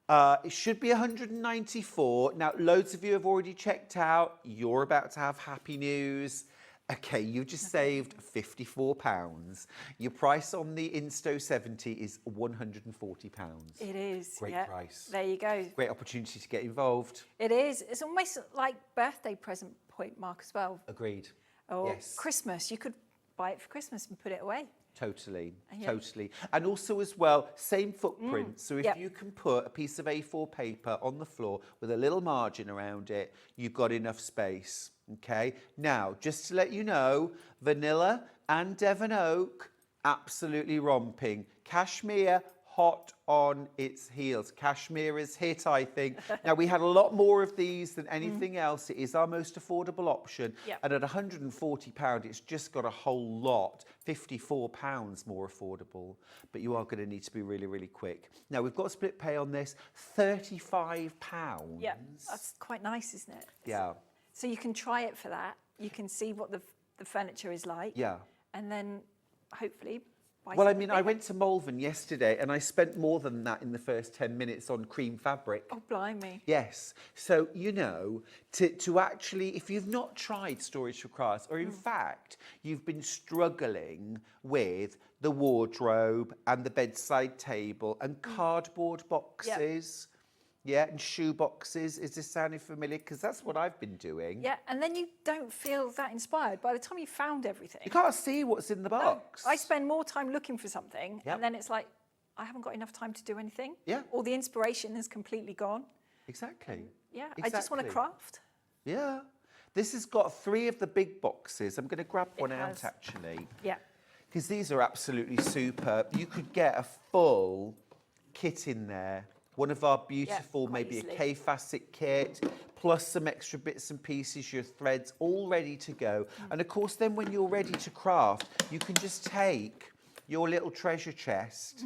It should be 194. Now, loads of you have already checked out. You're about to have happy news. Okay, you just saved £54. Your price on the Insto 70 is £140. It is. Great price. There you go. Great opportunity to get involved. It is. It's almost like birthday present point, Mark, as well. Agreed. Or yes. Christmas. You could buy it for Christmas and put it away. Totally, totally. And also as well, same footprint. So if Yep. you can put a piece of A4 paper on the floor with a little margin around it, you've got enough space, okay? Now, just to let you know, vanilla and Devon Oak, absolutely romping. Cashmere, hot on its heels. Cashmere is hit, I think. Now, we had a lot more of these than anything else. It is our most affordable option. Yep. And at £140, it's just got a whole lot. £54 more affordable. But you are going to need to be really, really quick. Now, we've got split pay on this. £35. Yeah, that's quite nice, isn't it? Yeah. So you can try it for that. You can see what the furniture is like. Yeah. And then hopefully buy Well, I something mean, I went to Malvern yesterday and I spent more than that in the first 10 minutes on cream fabric. Oh, blimey. Yes. So, you know, to actually, if you've not tried Storage for Crafts, or in fact, you've been struggling with the wardrobe and the bedside table and cardboard boxes, and shoe boxes, is this sounding familiar? Because that's what I've been doing. Yeah, and then you don't feel that inspired by the time you found everything. You can't see what's in the box. No, I spend more time looking for something, and then it's like, I haven't got enough time to do anything. Yeah. Or the inspiration is completely gone. Exactly. Yeah, I just want to Exactly. craft. Yeah. This has got 3 of the big boxes. I'm going to grab one out, has. actually. Yeah. Because these are absolutely superb. You could get a full kit in there one of our beautiful, quite maybe easily. a K-facet kit, plus some extra bits and pieces, your threads, all ready to go. And of course, then when you're ready to craft, you can just take your little treasure chest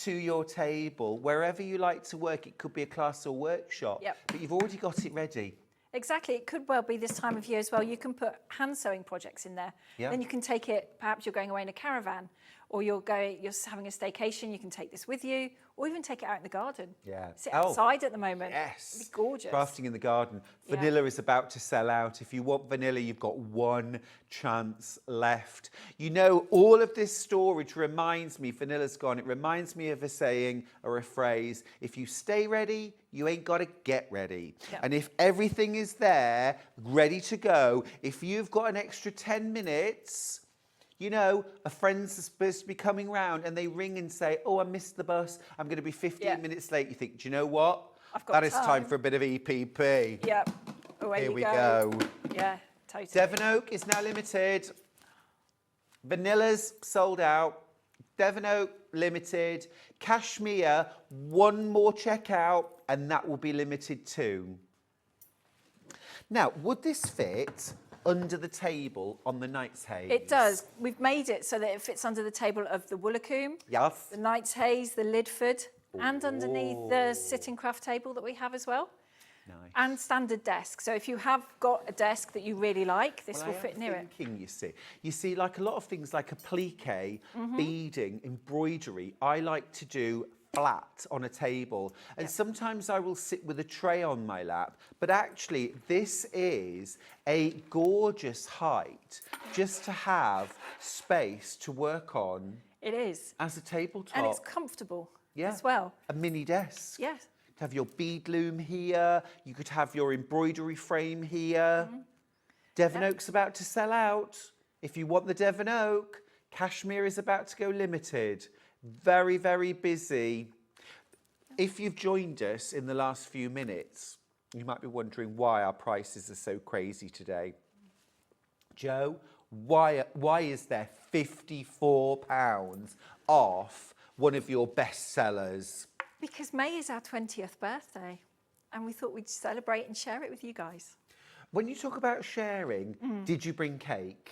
to your table, wherever you like to work. It could be a class or workshop, but you've already got it ready. Exactly. It could well be this time of year as well. You can put hand sewing projects in there. Yeah. Then you can take it, perhaps you're going away in a caravan, or you're having a staycation, you can take this with you, or even take it out in the garden. Yeah. Sit outside at the moment. Yes. It'd be gorgeous. Crafting in the garden. Yeah. Vanilla is about to sell out. If you want vanilla, you've got one chance left. You know, all of this storage reminds me, vanilla's gone, it reminds me of a saying or a phrase, if you stay ready, you ain't got to get ready. Yeah. And if everything is there, ready to go, if you've got an extra 10 minutes, you know, a friend's supposed to be coming round and they ring and say, oh, I missed the bus, I'm going to be 15 minutes late. You think, do you know what? I've got that is time time for a bit of EPP. Yep. Away Here you we go. Yeah, totally. Devon Oak is now limited. Vanilla's sold out. Devon Oak limited. Cashmere, one more checkout, and that will be limited too. Now, would this fit under the table on the Knight's Haze? It does. We've made it so that it fits under the table of the Woolacombe, Yes. the Knight's Haze, the Lidford, and underneath the sitting craft table that we have as well. Nice. And standard desk. So if you have got a desk that you really like, this Well, will I am fit near it. thinking, you see, like a lot of things like applique, beading, embroidery, I like to do flat on a table. And sometimes I will sit with a tray on my lap. But actually, this is a gorgeous height just to have space to work on. It is. As a tabletop. And it's comfortable as well. A mini desk. Yes. You could have your bead loom here. You could have your embroidery frame here. Devon Oak's about to sell out. If you want the Devon Oak, Cashmere is about to go limited. Very, very busy. If you've joined us in the last few minutes, you might be wondering why our prices are so crazy today. Joe, why is there £54 off one of your best sellers? Because May is our 20th birthday, and we thought we'd celebrate and share it with you guys. When you talk about sharing, did you bring cake?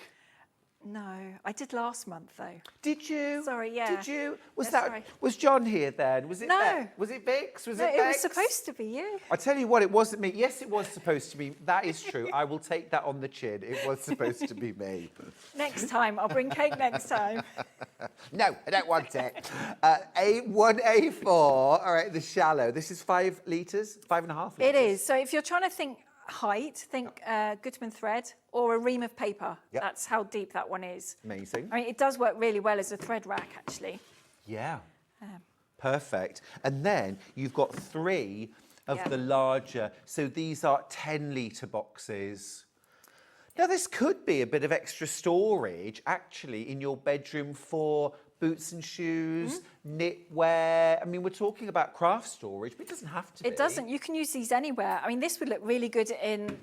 No, I did last month though. Did you? Sorry, yeah. Did you? Sorry. Was John here then? Was it? No. Was it Vix? Was No, it it was Bex? supposed to be you. I tell you what, it wasn't me. Yes, it was supposed to be. That is true. I will take that on the chin. It was supposed to be me. Next time, I'll bring cake next time. No, I don't want it. One A4. All right, the shallow. This is 5 litres, 5.5 litres. It is. So if you're trying to think height, think Gutmann thread or a ream of paper. Yep. That's how deep that one is. Amazing. I mean, it does work really well as a thread rack, actually. Yeah. Perfect. And then you've got 3 of the larger. So these are 10-litre boxes. Now, this could be a bit of extra storage, actually, in your bedroom for boots and shoes, knitwear. I mean, we're talking about craft storage, but it doesn't have to be. It doesn't. You can use these anywhere. I mean, this would look really good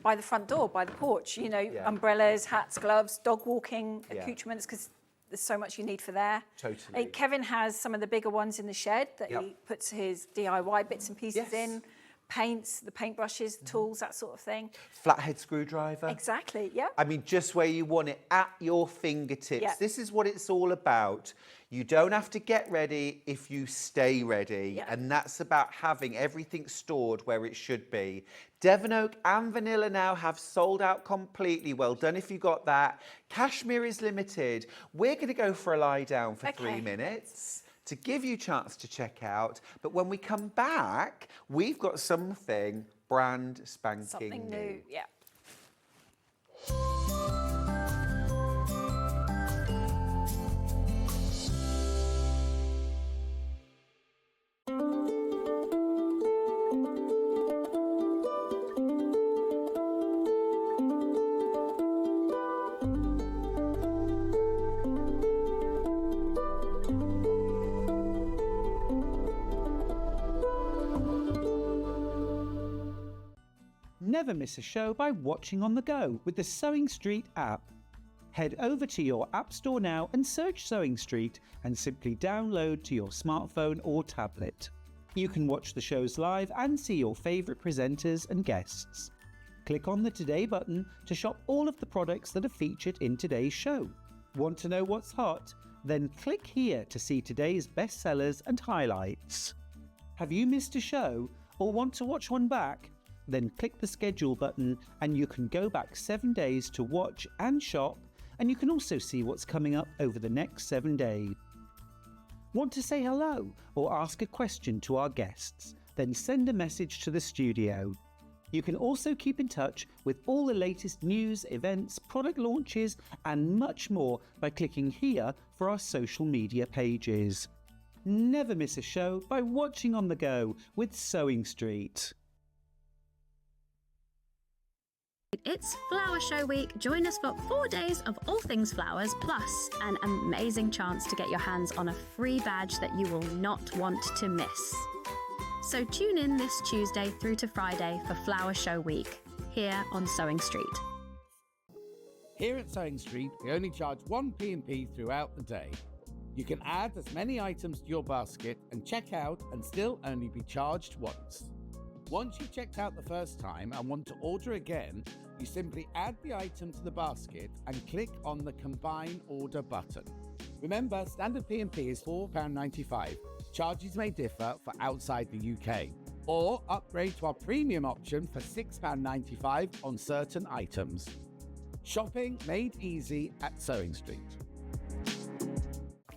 by the front door, by the porch. You know, umbrellas, hats, gloves, dog walking accoutrements, because there's so much you need for there. Totally. Kevin has some of the bigger ones in the shed that he puts his DIY bits and pieces in. Paints, the paintbrushes, the tools, that sort of thing. Flathead screwdriver. Exactly, yeah. I mean, just where you want it, at your fingertips. Yeah. This is what it's all about. You don't have to get ready if you stay ready. Yeah. And that's about having everything stored where it should be. Devon Oak and Vanilla now have sold out completely. Well done if you got that. Cashmere is limited. We're going to go for a lie down for 3 minutes to give you a chance to check out. But when we come back, we've got something brand spanking Something new, yeah. Never miss a show by watching on the go with the Sewing Street app. Head over to your App Store now and search Sewing Street and simply download to your smartphone or tablet. You can watch the shows live and see your favourite presenters and guests. Click on the Today button to shop all of the products that are featured in today's show. Want to know what's hot? Then click here to see today's bestsellers and highlights. Have you missed a show or want to watch one back? Then click the schedule button and you can go back 7 days to watch and shop, and you can also see what's coming up over the next 7 days. Want to say hello or ask a question to our guests? Then send a message to the studio. You can also keep in touch with all the latest news, events, product launches and much more by clicking here for our social media pages. Never miss a show by watching on the go with Sewing Street. It's Flower Show Week. Join us for 4 days of all things flowers, plus an amazing chance to get your hands on a free badge that you will not want to miss. So tune in this Tuesday through to Friday for Flower Show Week, here on Sewing Street. Here at Sewing Street, we only charge 1 P&P throughout the day. You can add as many items to your basket and check out and still only be charged once. Once you've checked out the first time and want to order again, you simply add the item to the basket and click on the Combine Order button. Remember, standard P&P is £4.95. Charges may differ for outside the UK. Or upgrade to our premium option for £6.95 on certain items. Shopping made easy at Sewing Street.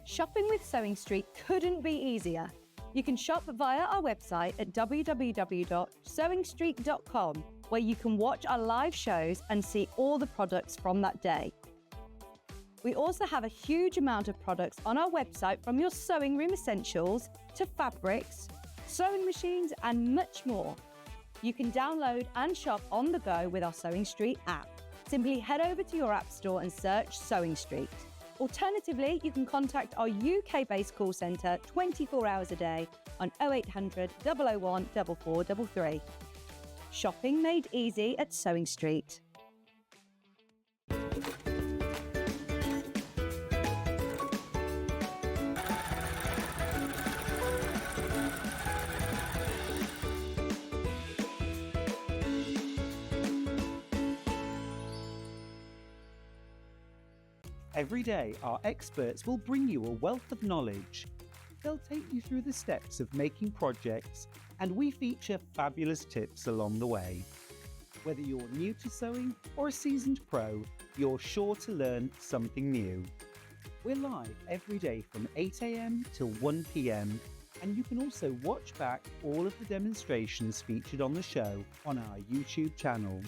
Shopping with Sewing Street couldn't be easier. You can shop via our website at www.sewingstreet.com, where you can watch our live shows and see all the products from that day. We also have a huge amount of products on our website, from your sewing room essentials to fabrics, sewing machines and much more. You can download and shop on the go with our Sewing Street app. Simply head over to your app store and search Sewing Street. Alternatively, you can contact our UK-based call centre 24 hours a day on 0800 001 4433. Shopping made easy at Sewing Street. Every day, our experts will bring you a wealth of knowledge. They'll take you through the steps of making projects, and we feature fabulous tips along the way. Whether you're new to sewing or a seasoned pro, you're sure to learn something new. We're live every day from 8 AM till 1 PM, and you can also watch back all of the demonstrations featured on the show on our YouTube channel.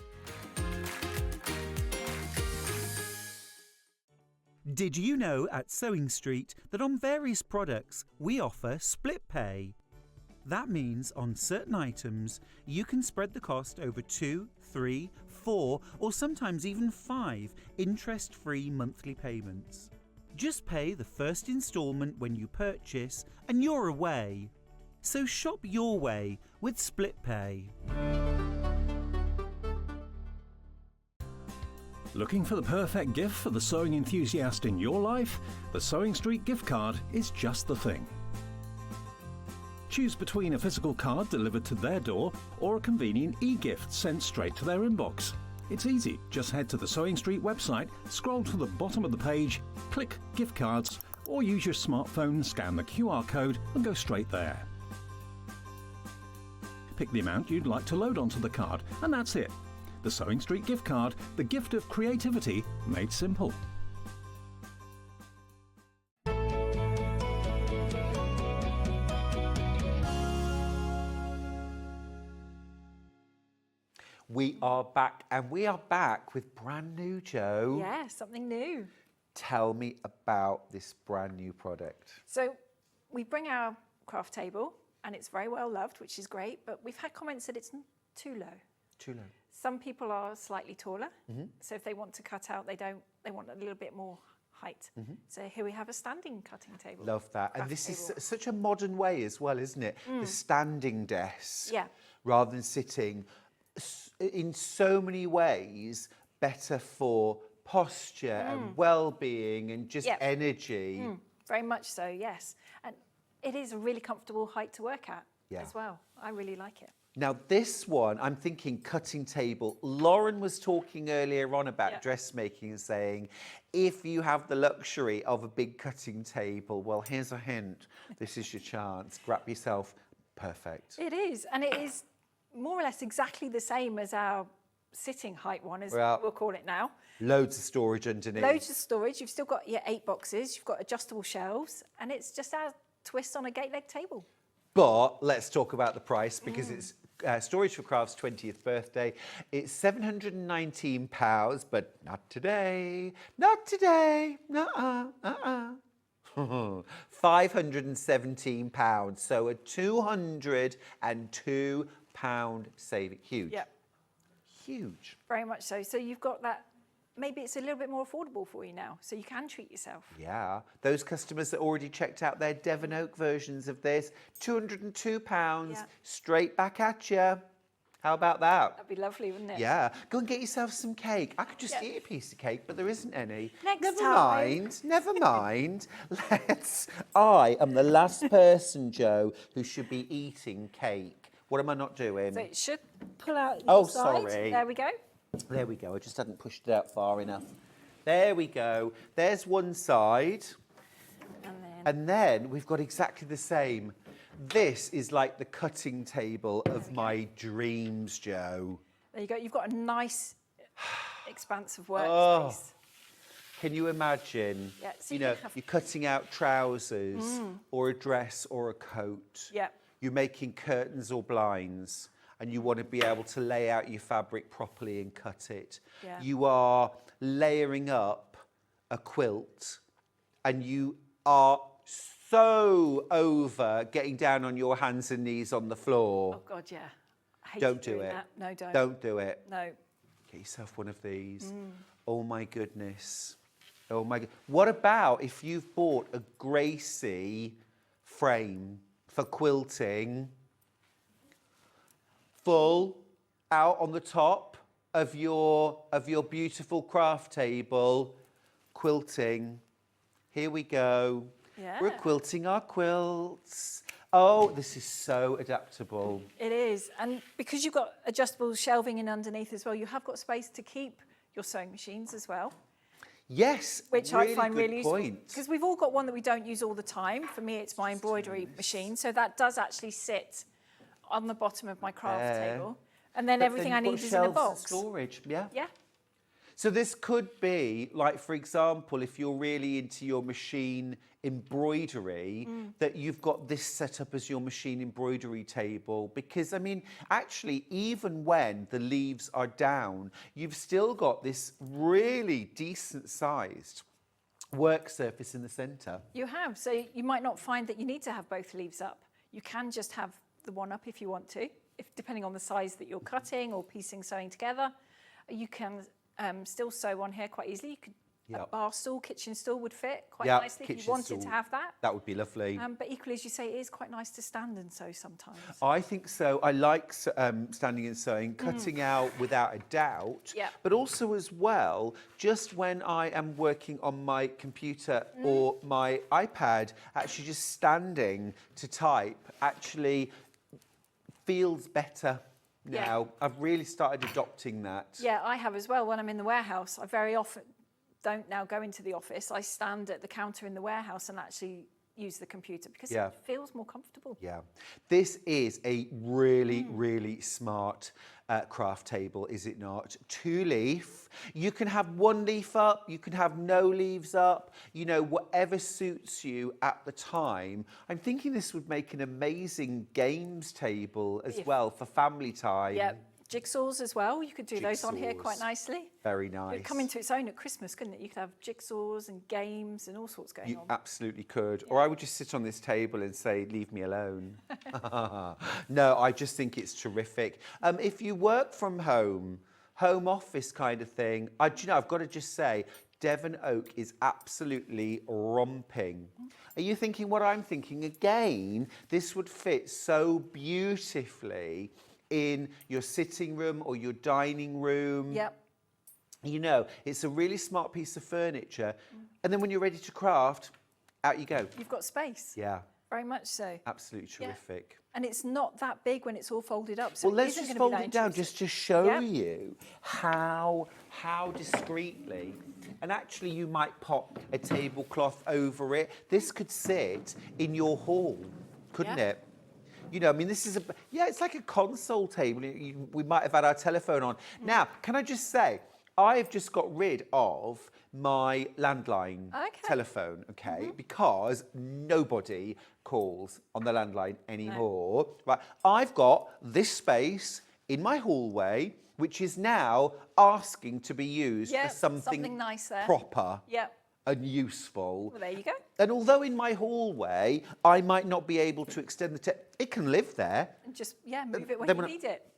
Did you know at Sewing Street that on various products we offer split pay? That means on certain items you can spread the cost over 2, 3, 4 or sometimes even 5 interest-free monthly payments. Just pay the first instalment when you purchase and you're away. So shop your way with split pay. Looking for the perfect gift for the sewing enthusiast in your life? The Sewing Street gift card is just the thing. Choose between a physical card delivered to their door or a convenient e-gift sent straight to their inbox. It's easy. Just head to the Sewing Street website, scroll to the bottom of the page, click Gift Cards, or use your smartphone, scan the QR code and go straight there. Pick the amount you'd like to load onto the card, and that's it. The Sewing Street gift card, the gift of creativity made simple. We are back, and we are back with brand new, Jo. Yeah, something new. Tell me about this brand new product. So we bring our craft table, and it's very well loved, which is great, but we've had comments that it's too low. Too low. Some people are slightly taller, so if they want to cut out, they want a little bit more height. So here we have a standing cutting table. Love that. And craft this table. is such a modern way as well, isn't it? The standing desk, Yeah. rather than sitting, in so many ways better for posture and well-being and just energy. Very much so, yes. And it is a really comfortable height to work at. as well. I really like it. Now this one, I'm thinking cutting table. Lauren was talking earlier on about dressmaking and saying, if you have the luxury of a big cutting table, well, here's a hint. This is your chance. Grab yourself. Perfect. It is, and it is more or less exactly the same as our sitting height one, as we'll call it now. Loads of storage underneath. Loads of storage. You've still got your 8 boxes. You've got adjustable shelves, and it's just our twist on a gate leg table. But let's talk about the price, because it's Storage for Craft's 20th birthday. It's £719, but not today. Not today. £517, so a £202 saving. Huge. Yep. Huge. Very much so. So you've got that, maybe it's a little bit more affordable for you now, so you can treat yourself. Yeah. Those customers that already checked out their Devon Oak versions of this, £202, straight back at you. How about that? That'd be lovely, wouldn't it? Yeah. Go and get yourself some cake. I could just eat a piece of cake, but there isn't any. Never mind. Never mind. I am the last person, Joe, who should be eating cake. What am I not doing? So it should pull out Oh, your side. sorry. There we go. There we go. I just hadn't pushed it out far enough. There we go. There's one side. And then we've got exactly the same. This is like the cutting table of my dreams, Joe. There you go. You've got a nice, expansive workspace. Oh, can you imagine? Yeah, so you you know, can have- you're cutting out trousers or a dress or a coat. Yeah. You're making curtains or blinds, and you want to be able to lay out your fabric properly and cut it. Yeah. You are layering up a quilt, and you are so over getting down on your hands and knees on the floor. Oh, God, yeah. I hate Don't do doing it. that. No, don't. Don't do it. No. Get yourself one of these. Oh my goodness. Oh my god. What about if you've bought a Gracie frame for quilting, full out on the top of your beautiful craft table, quilting. Here we go. Yeah. We're quilting our quilts. Oh, this is so adaptable. It is. And because you've got adjustable shelving in underneath as well, you have got space to keep your sewing machines as well. Yes, Which really I find good really useful. point. Because we've all got one that we don't use all the time. For me, it's my embroidery machine. So that does actually sit on the bottom of my craft table. And then But everything then I you've need got is in a shelves and box. storage, yeah. Yeah. So this could be, like, for example, if you're really into your machine embroidery, that you've got this set up as your machine embroidery table. Because, I mean, actually, even when the leaves are down, you've still got this really decent-sized work surface in the centre. You have. So you might not find that you need to have both leaves up. You can just have the one up if you want to, depending on the size that you're cutting or piecing, sewing together. You can still sew on here quite easily. You could, a bar stool, kitchen stool would fit quite nicely if you wanted to have that. That would be lovely. But equally, as you say, it is quite nice to stand and sew sometimes. I think so. I like standing and sewing, cutting out without a doubt. Yeah. But also as well, just when I am working on my computer or my iPad, actually just standing to type actually feels better now. Yeah. I've really started adopting that. Yeah, I have as well. When I'm in the warehouse, I very often don't now go into the office. I stand at the counter in the warehouse and actually use the computer because it feels more comfortable. Yeah. This is a really, really smart craft table, is it not? 2-leaf. You can have 1 leaf up, you can have no leaves up, you know, whatever suits you at the time. I'm thinking this would make an amazing games table as well for family time. Yeah. Jigsaws as well. You could do those on here quite Jigsaws. nicely. Very nice. It'd come into its own at Christmas, couldn't it? You could have jigsaws and games and all sorts going You on. absolutely could. Or I would just sit on this table and say, leave me alone. No, I just think it's terrific. If you work from home, home office kind of thing, do you know, I've got to just say, Devon Oak is absolutely romping. Are you thinking what I'm thinking? Again, this would fit so beautifully in your sitting room or your dining room. Yep. You know, it's a really smart piece of furniture. And then when you're ready to craft, out you go. You've got space. Yeah. Very much so. Absolutely terrific. And it's not that big when it's all folded up. So Well, let's isn't just gonna be fold that it down intrusive. just to show you how discreetly. And actually, you might pop a tablecloth over it. This could sit in your hall, couldn't it? You know, I mean, this is it's like a console table. We might have had our telephone on. Now, can I just say, I've just got rid of my landline telephone, because nobody calls on the landline anymore. Right, I've got this space in my hallway, which is now asking to be used for something nice there. proper Yep. and useful. Well, there you go. And although in my hallway, I might not be able to extend it can live there. And just, move it when then you when I- need it.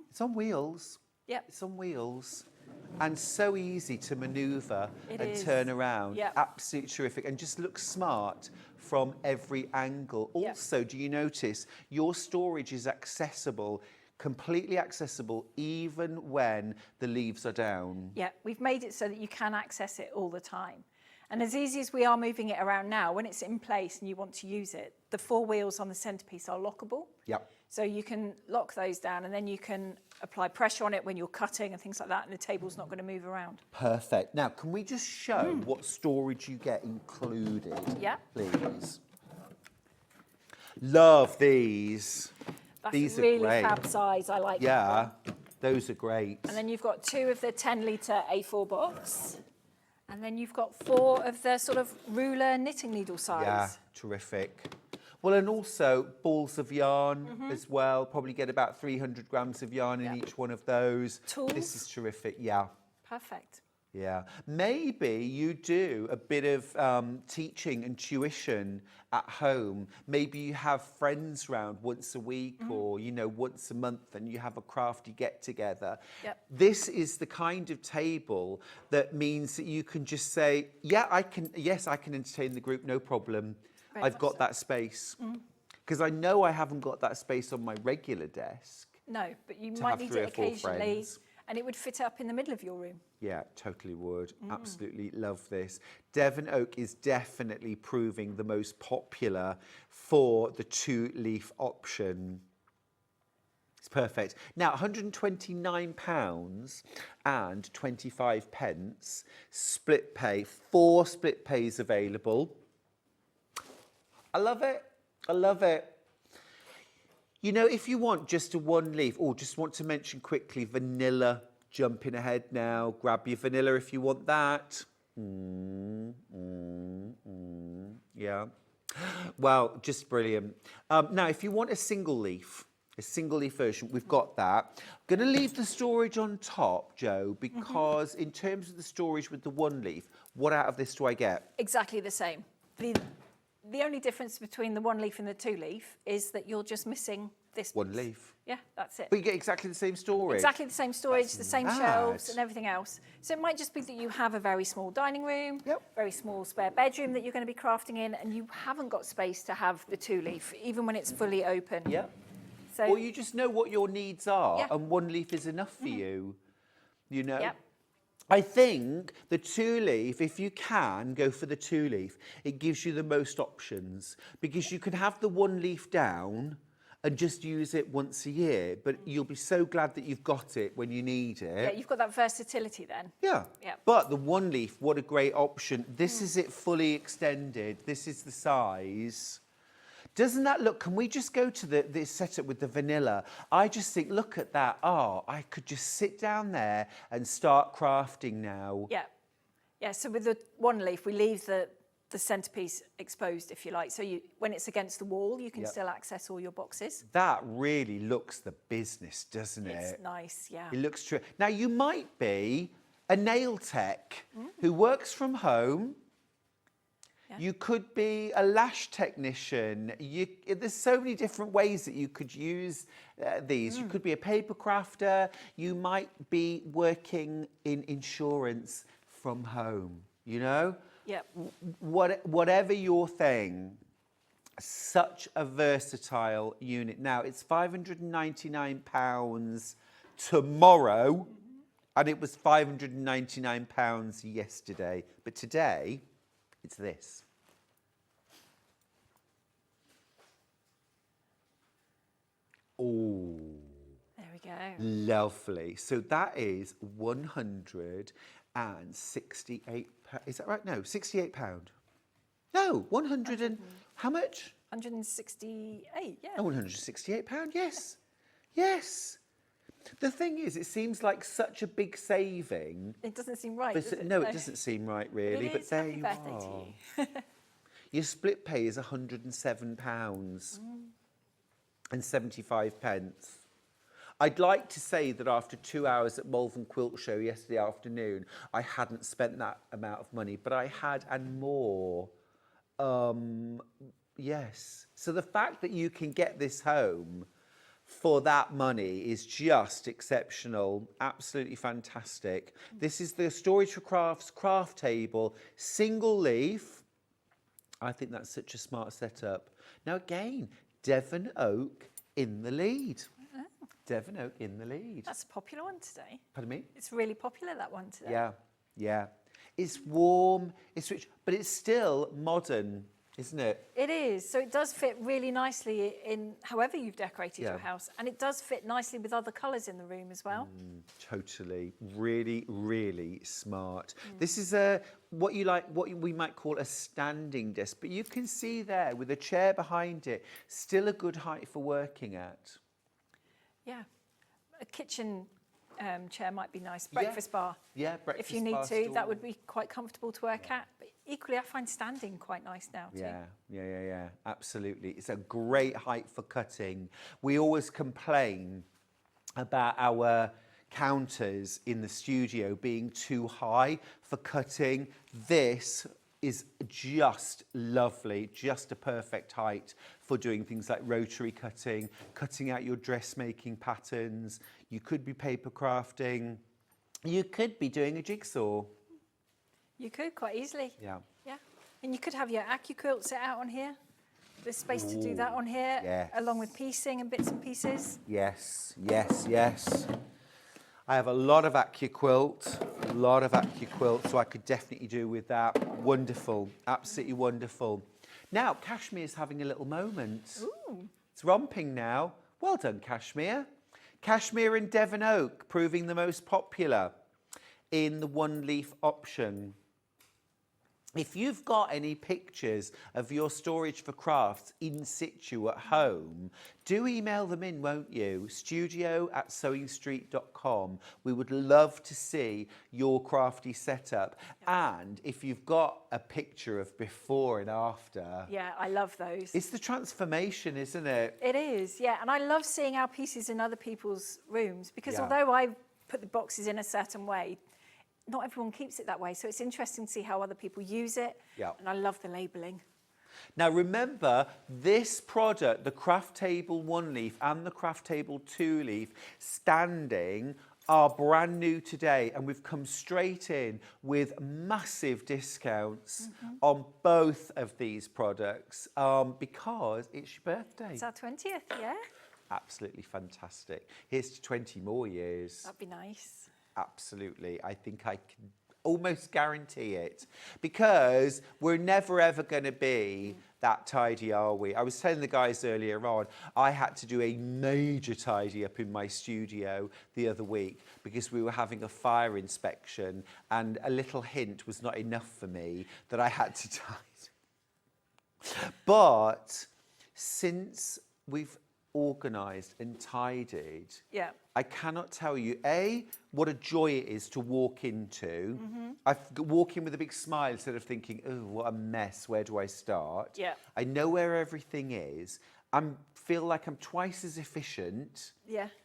It's on wheels. Yep. It's on wheels. And so easy to manoeuvre It and is. turn around. Yep. Absolutely terrific. And just looks smart from every angle. Yep. Also, do you notice your storage is accessible, completely accessible, even when the leaves are down? Yeah, we've made it so that you can access it all the time. And as easy as we are moving it around now, when it's in place and you want to use it, the 4 wheels on the centrepiece are lockable. Yep. So you can lock those down and then you can apply pressure on it when you're cutting and things like that, and the table's not going to move around. Perfect. Now, can we just show what storage you get included? Yeah. Please. Love these. That's These really are great. fab size. I like that Yeah, one. those are great. And then you've got 2 of the 10-litre A4 box. And then you've got 4 of the sort of ruler knitting needle size. Yeah, terrific. Well, and also balls of yarn as well. Probably get about 300 grams of yarn in each one of those. Tools. This is terrific, yeah. Perfect. Yeah. Maybe you do a bit of teaching and tuition at home. Maybe you have friends round once a week or, you know, once a month, and you have a crafty get together. Yep. This is the kind of table that means that you can just say, I can entertain the group, no problem. Very I've much got so. that space. Because I know I haven't got that space on my regular desk. No, but you To might have need 3 it or 4 occasionally. friends. And it would fit up in the middle of your room. Yeah, totally would. Absolutely love this. Devon Oak is definitely proving the most popular for the 2-leaf option. It's perfect. Now, £129 and 25 pence, split pay, 4 split pays available. I love it. I love it. You know, if you want just a 1-leaf, just want to mention quickly vanilla, jumping ahead now. Grab your vanilla if you want that. Yeah. Well, just brilliant. Now, if you want a single leaf version, we've got that. I'm going to leave the storage on top, Jo, because in terms of the storage with the 1-leaf, what out of this do I get? Exactly the same. The only difference between the 1-leaf and the 2-leaf is that you're just missing this 1 piece. leaf. Yeah, that's it. But you get exactly the same storage. Exactly the same storage, the same mad. shelves and everything else. So it might just be that you have a very small dining room, very small spare bedroom that you're going to be crafting in, and you haven't got space to have the 2-leaf, even when it's fully open. Yeah. So, Or you just know what your needs are, Yeah. and 1-leaf is enough for you. You know? Yep. I think the 2-leaf, if you can go for the 2-leaf, it gives you the most options, because you can have the 1-leaf down and just use it once a year, but you'll be so glad that you've got it when you need it. yeah, you've got that versatility then. Yeah. Yep. But the 1-leaf, what a great option. This is it fully extended. This is the size. Doesn't that look, can we just go to this setup with the vanilla? I just think, look at that. I could just sit down there and start crafting now. Yeah. Yeah, so with the 1-leaf, we leave the centrepiece exposed, if you like. So when it's against the wall, you can Yep. still access all your boxes. That really looks the business, doesn't it? It's nice, yeah. It looks true. Now, you might be a nail tech who works from home. Yeah. You could be a lash technician. There's so many different ways that you could use these. You could be a paper crafter. You might be working in insurance from home, you know? Yeah. Whatever your thing, such a versatile unit. Now, it's £599 tomorrow, and it was £599 yesterday. But today, it's this. Oh. There we go. Lovely. So that is 168. Is that right? No, 68 pound. No, 100 and how much? 168. Yeah. Oh, 168 pound. Yes, yes. The thing is, it seems like such a big saving. It doesn't seem right. But Does it? no, it doesn't seem right, really. It But is. there Happy you birthday are. to you. Your split pay is 107 pounds and 75 pence. I'd like to say that after 2 hours at Malvern Quilt Show yesterday afternoon, I hadn't spent that amount of money, but I had and more. Yes. So the fact that you can get this home for that money is just exceptional. Absolutely fantastic. This is the Storage for Crafts craft table, single leaf. I think that's such a smart setup. Now again, Devon Oak in the lead. Devon Oak in the lead. That's a popular one today. Pardon me? It's really popular, that one today. Yeah, yeah. It's warm, it's rich, but it's still modern, isn't it? It is. So it does fit really nicely in however you've decorated Yeah. your house. And it does fit nicely with other colours in the room as well. Totally. Really, really smart. This is what we might call a standing desk, but you can see there with a chair behind it, still a good height for working at. Yeah. A kitchen chair might be nice. Breakfast bar. Yeah, breakfast If you need bar to, stool. that would be quite comfortable to work at. But equally, I find standing quite nice now too. Yeah, absolutely. It's a great height for cutting. We always complain about our counters in the studio being too high for cutting. This is just lovely, just a perfect height for doing things like rotary cutting, cutting out your dressmaking patterns. You could be paper crafting. You could be doing a jigsaw. You could quite easily. Yeah. Yeah. And you could have your AccuQuilt set out on here. There's space to do that on here, yes. along with piecing and bits and pieces. Yes, yes, yes. I have a lot of AccuQuilt, so I could definitely do with that. Wonderful, absolutely wonderful. Now, Cashmere's having a little moment. Ooh. It's romping now. Well done, Cashmere. Cashmere and Devon Oak proving the most popular in the one-leaf option. If you've got any pictures of your storage for crafts in situ at home, do email them in, won't you? studio@sewingstreet.com. We would love to see your crafty setup. And if you've got a picture of before and after. Yeah, I love those. It's the transformation, isn't it? It is, yeah. And I love seeing our pieces in other people's rooms because although I put the boxes in a certain way, not everyone keeps it that way. So it's interesting to see how other people use it. Yeah. And I love the labelling. Now remember, this product, the craft table 1-leaf and the craft table 2-leaf standing are brand new today, and we've come straight in with massive discounts on both of these products because it's your birthday. It's our 20th, yeah? Absolutely fantastic. Here's to 20 more years. That'd be nice. Absolutely. I think I can almost guarantee it because we're never ever going to be that tidy, are we? I was telling the guys earlier on, I had to do a major tidy up in my studio the other week because we were having a fire inspection and a little hint was not enough for me that I had to tidy. But since we've organised and tidied, I cannot tell you, A, what a joy it is to walk into. I walk in with a big smile instead of thinking, oh, what a mess, where do I start? Yeah. I know where everything is. I feel like I'm twice as efficient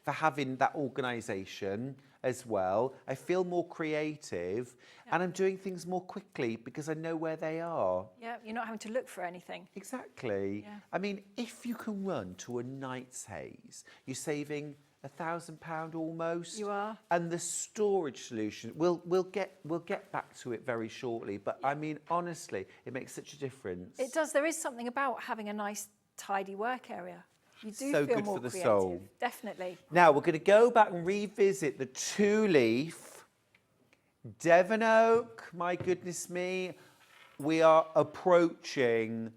for having that organisation as well. I feel more creative and I'm doing things more quickly because I know where they are. Yeah, you're not having to look for anything. Exactly. Yeah. I mean, if you can run to a night's haze, you're saving £1,000 almost. You are. And the storage solution, we'll get back to it very shortly. But I mean, honestly, it makes such a difference. It does. There is something about having a nice, tidy work area. You do So feel good more for the creative. soul. Definitely. Now we're going to go back and revisit the 2-leaf Devon Oak. My goodness me, we are approaching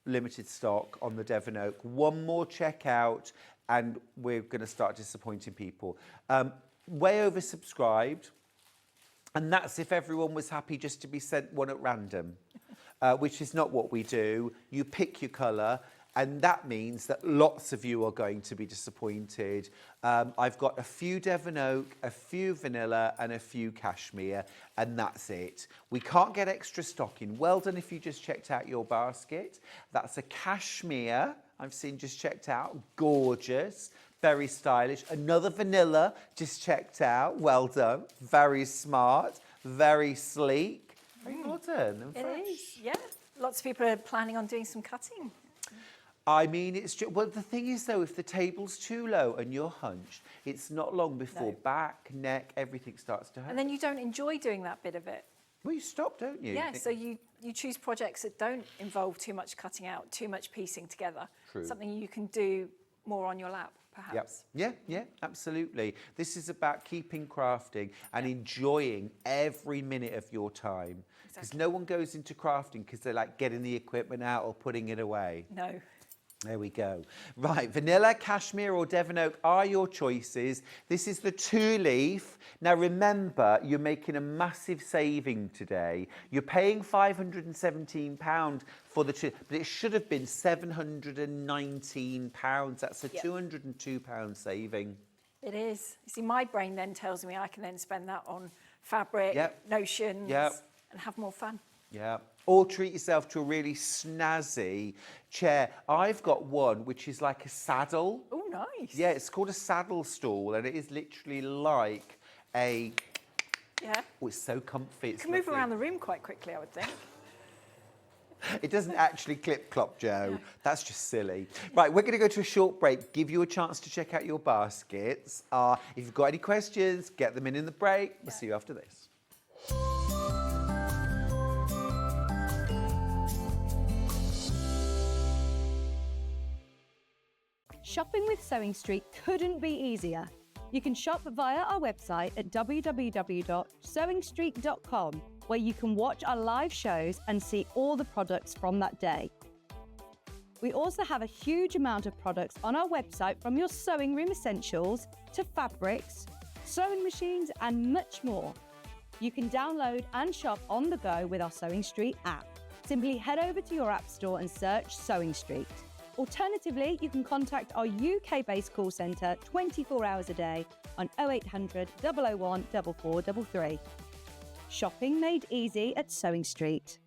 limited stock on the Devon Oak. One more checkout and we're going to start disappointing people. Way oversubscribed, and that's if everyone was happy just to be sent one at random, which is not what we do. You pick your colour, and that means that lots of you are going to be disappointed. I've got a few Devon Oak, a few vanilla, and a few cashmere, and that's it. We can't get extra stock in. Well done if you just checked out your basket. That's a cashmere, I've seen just checked out. Gorgeous, very stylish. Another vanilla just checked out. Well done. Very smart, very sleek, very modern and fresh. It is, yeah. Lots of people are planning on doing some cutting. I mean, it's just, well, the thing is, though, if the table's too low and you're hunched, it's not long before back, neck, everything starts to hurt. And then you don't enjoy doing that bit of it. Well, you stop, don't you? Yeah, so you choose projects that don't involve too much cutting out, too much piecing together. True. Something you can do more on your lap, perhaps. Yep. Yeah, absolutely. This is about keeping crafting and enjoying every minute of your time. Because no one goes into crafting because they're like getting the equipment out or putting it away. No. There we go. Right, vanilla, cashmere or Devon Oak are your choices. This is the 2-leaf. Now remember, you're making a massive saving today. You're paying £517 for the 2, but it should have been £719. That's a £202 saving. It is. You see, my brain then tells me I can then spend that on fabric, notions, and have more fun. Yeah. Or treat yourself to a really snazzy chair. I've got one which is like a saddle. Oh, nice. Yeah, it's called a saddle stool, and it is literally like a... Yeah. Oh, it's so comfy. You can move around the room quite quickly, I would think. It doesn't actually clip-clop, Joe. No. That's just silly. Right, we're going to go to a short break, give you a chance to check out your baskets. If you've got any questions, get them in the break. We'll see you after this. Shopping with Sewing Street couldn't be easier. You can shop via our website at www.sewingstreet.com, where you can watch our live shows and see all the products from that day. We also have a huge amount of products on our website, from your sewing room essentials to fabrics, sewing machines and much more. You can download and shop on the go with our Sewing Street app. Simply head over to your app store and search Sewing Street. Alternatively, you can contact our UK-based call centre 24 hours a day on 0800 001 4433. Shopping made easy at Sewing Street.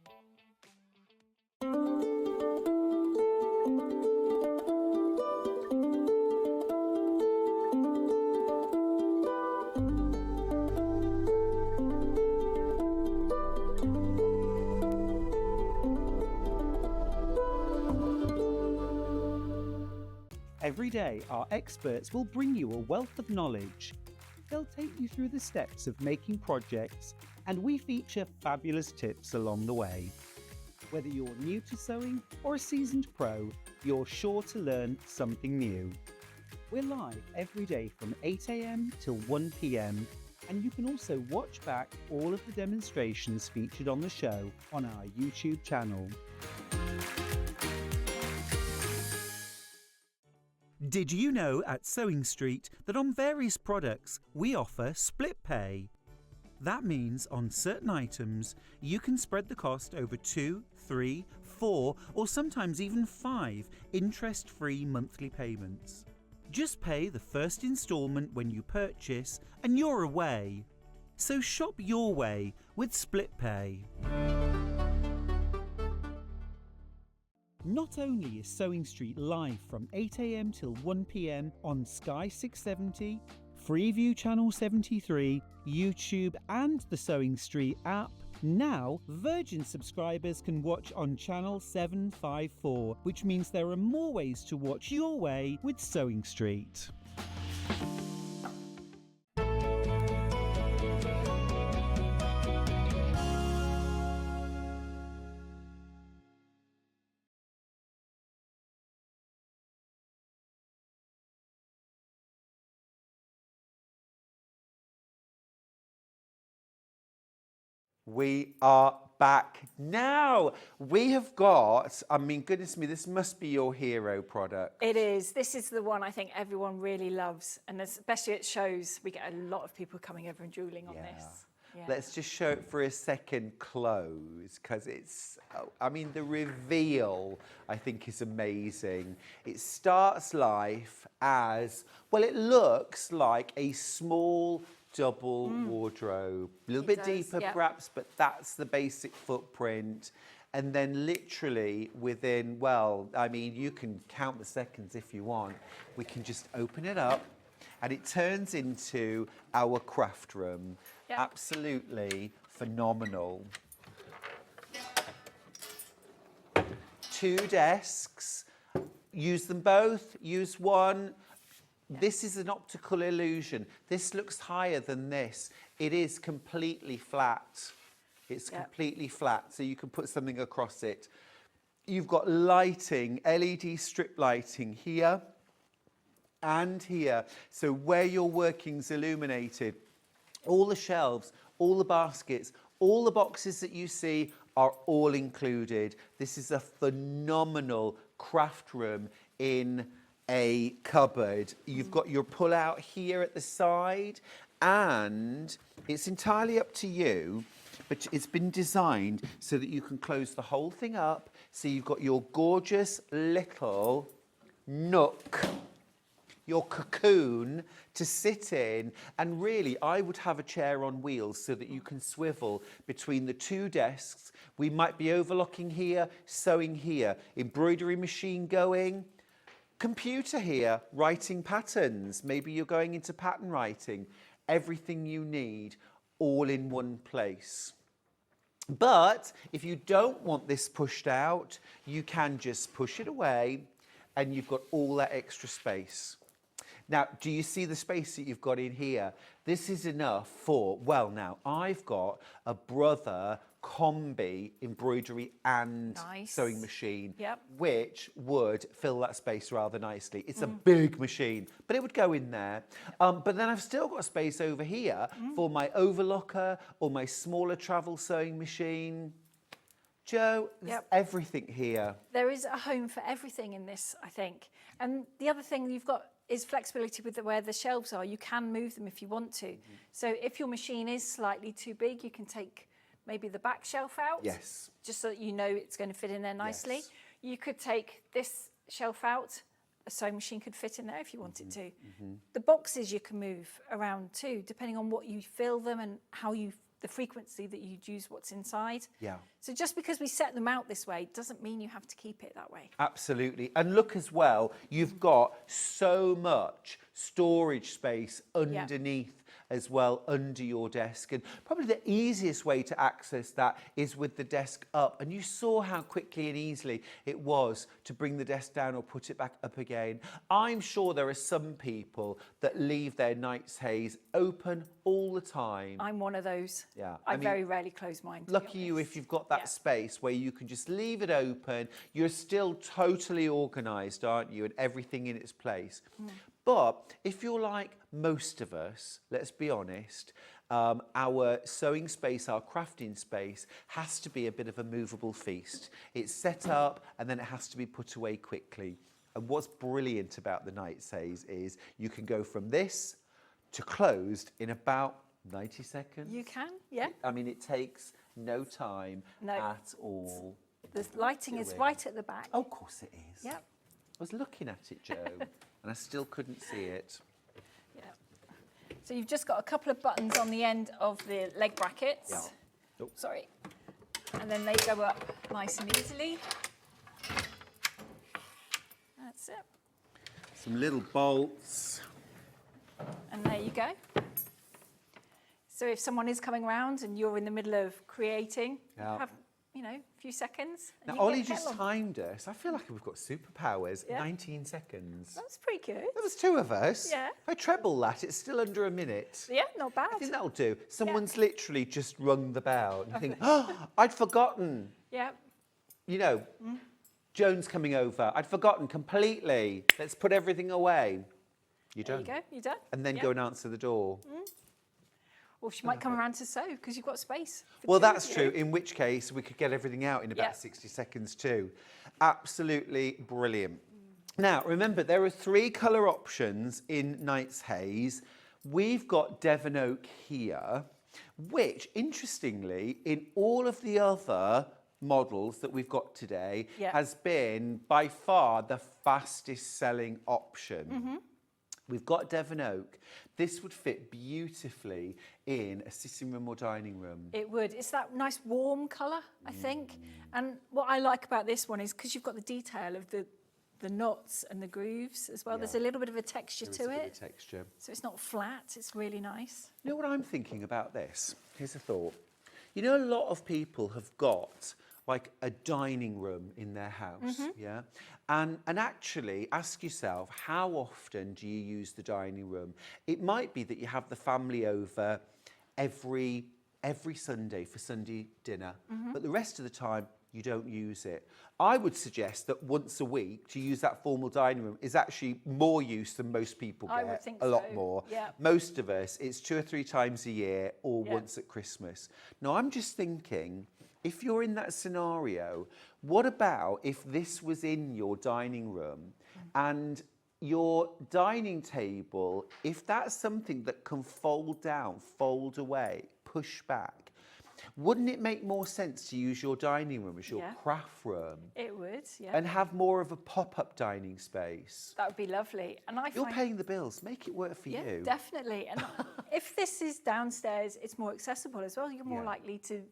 Every day, our experts will bring you a wealth of knowledge. They'll take you through the steps of making projects, and we feature fabulous tips along the way. Whether you're new to sewing or a seasoned pro, you're sure to learn something new. We're live every day from 8 AM till 1 PM, and you can also watch back all of the demonstrations featured on the show on our YouTube channel. Did you know at Sewing Street that on various products we offer split pay? That means on certain items you can spread the cost over 2, 3, 4 or sometimes even 5 interest-free monthly payments. Just pay the first instalment when you purchase and you're away. So shop your way with split pay. Not only is Sewing Street live from 8 AM till 1 PM on Sky 670, Freeview Channel 73, YouTube and the Sewing Street app, now Virgin subscribers can watch on Channel 754, which means there are more ways to watch your way with Sewing Street. We are back now. We have got, I mean, goodness me, this must be your hero product. It is. This is the one I think everyone really loves. And especially at shows, we get a lot of people coming over and drooling on this. Yeah. Let's just show it for a second close, because it's, I mean, the reveal, I think, is amazing. It starts life as, well, it looks like a small double wardrobe. A little bit deeper, perhaps, but that's the basic footprint. And then literally within, well, I mean, you can count the seconds if you want. We can just open it up, and it turns into our craft room. Yep. Absolutely phenomenal. 2 desks. Use them both, use one. This is an optical illusion. This looks higher than this. It is completely flat. It's completely flat, so you can put something across it. You've got lighting, LED strip lighting here and here. So where your working's illuminated, all the shelves, all the baskets, all the boxes that you see are all included. This is a phenomenal craft room in a cupboard. You've got your pull-out here at the side, and it's entirely up to you, but it's been designed so that you can close the whole thing up. So you've got your gorgeous little nook, your cocoon to sit in, and really I would have a chair on wheels so that you can swivel between the 2 desks. We might be overlocking here, sewing here, embroidery machine going, computer here, writing patterns. Maybe you're going into pattern writing. Everything you need all in one place. But if you don't want this pushed out, you can just push it away and you've got all that extra space. Now, do you see the space that you've got in here? This is enough for, well, now, I've got a Brother combi embroidery and sewing machine, which would fill that space rather nicely. It's a big machine, but it would go in there. But then I've still got space over here for my overlocker or my smaller travel sewing machine. Jo, there's everything here. There is a home for everything in this, I think. And the other thing you've got is flexibility with where the shelves are. You can move them if you want to. So if your machine is slightly too big, you can take maybe the back shelf out. Yes. Just so that you know it's going to fit in there nicely. Yes. You could take this shelf out. A sewing machine could fit in there if you wanted to. The boxes you can move around too, depending on what you fill them and how you, the frequency that you use what's inside. Yeah. So just because we set them out this way doesn't mean you have to keep it that way. Absolutely. And look as well, you've got so much storage space underneath as well, under your desk. And probably the easiest way to access that is with the desk up. And you saw how quickly and easily it was to bring the desk down or put it back up again. I'm sure there are some people that leave their Knight's Haze open all the time. I'm one of those. Yeah. I mean, very rarely close mine. Lucky you if you've got that space where you can just leave it open. You're still totally organised, aren't you? And everything in its place. But if you're like most of us, let's be honest, our sewing space, our crafting space has to be a bit of a movable feast. It's set up and then it has to be put away quickly. And what's brilliant about the Knight's Haze is you can go from this to closed in about 90 seconds. You can, yeah. I mean, it takes no time at all. The lighting is right at the back. Oh, of course it is. Yep. I was looking at it, Jo, and I still couldn't see it. Yeah. So you've just got a couple of buttons on the end of the leg brackets. Yeah. Oh. Sorry. And then they go up nice and easily. That's it. Some little bolts. And there you go. So if someone is coming around and you're in the middle of creating, have, you know, a few seconds. Now, Ollie just timed us. I feel like we've got superpowers. 19 seconds. That's pretty good. There was 2 of us. Yeah. If I treble that, it's still under a minute. Yeah, not bad. I think that'll do. Someone's literally just rung the bell. And you think, oh, I'd forgotten. Yeah. You know, Joan's coming over. I'd forgotten completely. Let's put everything away. You're done. There you go. You're done. And then go and answer the door. Or she might come around to sew because you've got space. for Well, two of that's you. true, in which case we could get everything out in about Yeah. 60 seconds too. Absolutely brilliant. Now, remember, there are 3 colour options in Knight's Haze. We've got Devon Oak here, which, interestingly, in all of the other models that we've got today, Yeah. has been by far the fastest selling option. Mm-hmm. We've got Devon Oak. This would fit beautifully in a sitting room or dining room. It would. It's that nice warm colour, I think. And what I like about this one is because you've got the detail of the knots and the grooves as well. Yeah. There's a little bit of a texture There is to a bit it. of texture. So it's not flat. It's really nice. You know what I'm thinking about this? Here's a thought. You know, a lot of people have got like a dining room in their house, yeah? And actually ask yourself, how often do you use the dining room? It might be that you have the family over every Sunday for Sunday dinner, but the rest of the time you don't use it. I would suggest that once a week to use that formal dining room is actually more use than most people get. I would think a lot so, more. yeah. Most of us, it's 2 or 3 times a year or Yeah. once at Christmas. Now, I'm just thinking, if you're in that scenario, what about if this was in your dining room and your dining table, if that's something that can fold down, fold away, push back, wouldn't it make more sense to use your dining room as your Yeah. craft room It would, yeah. and have more of a pop-up dining space? That would be lovely. And I You're find, paying the bills, make it work for yeah, you. definitely. And if this is downstairs, it's more accessible as well. You're more Yeah. likely to,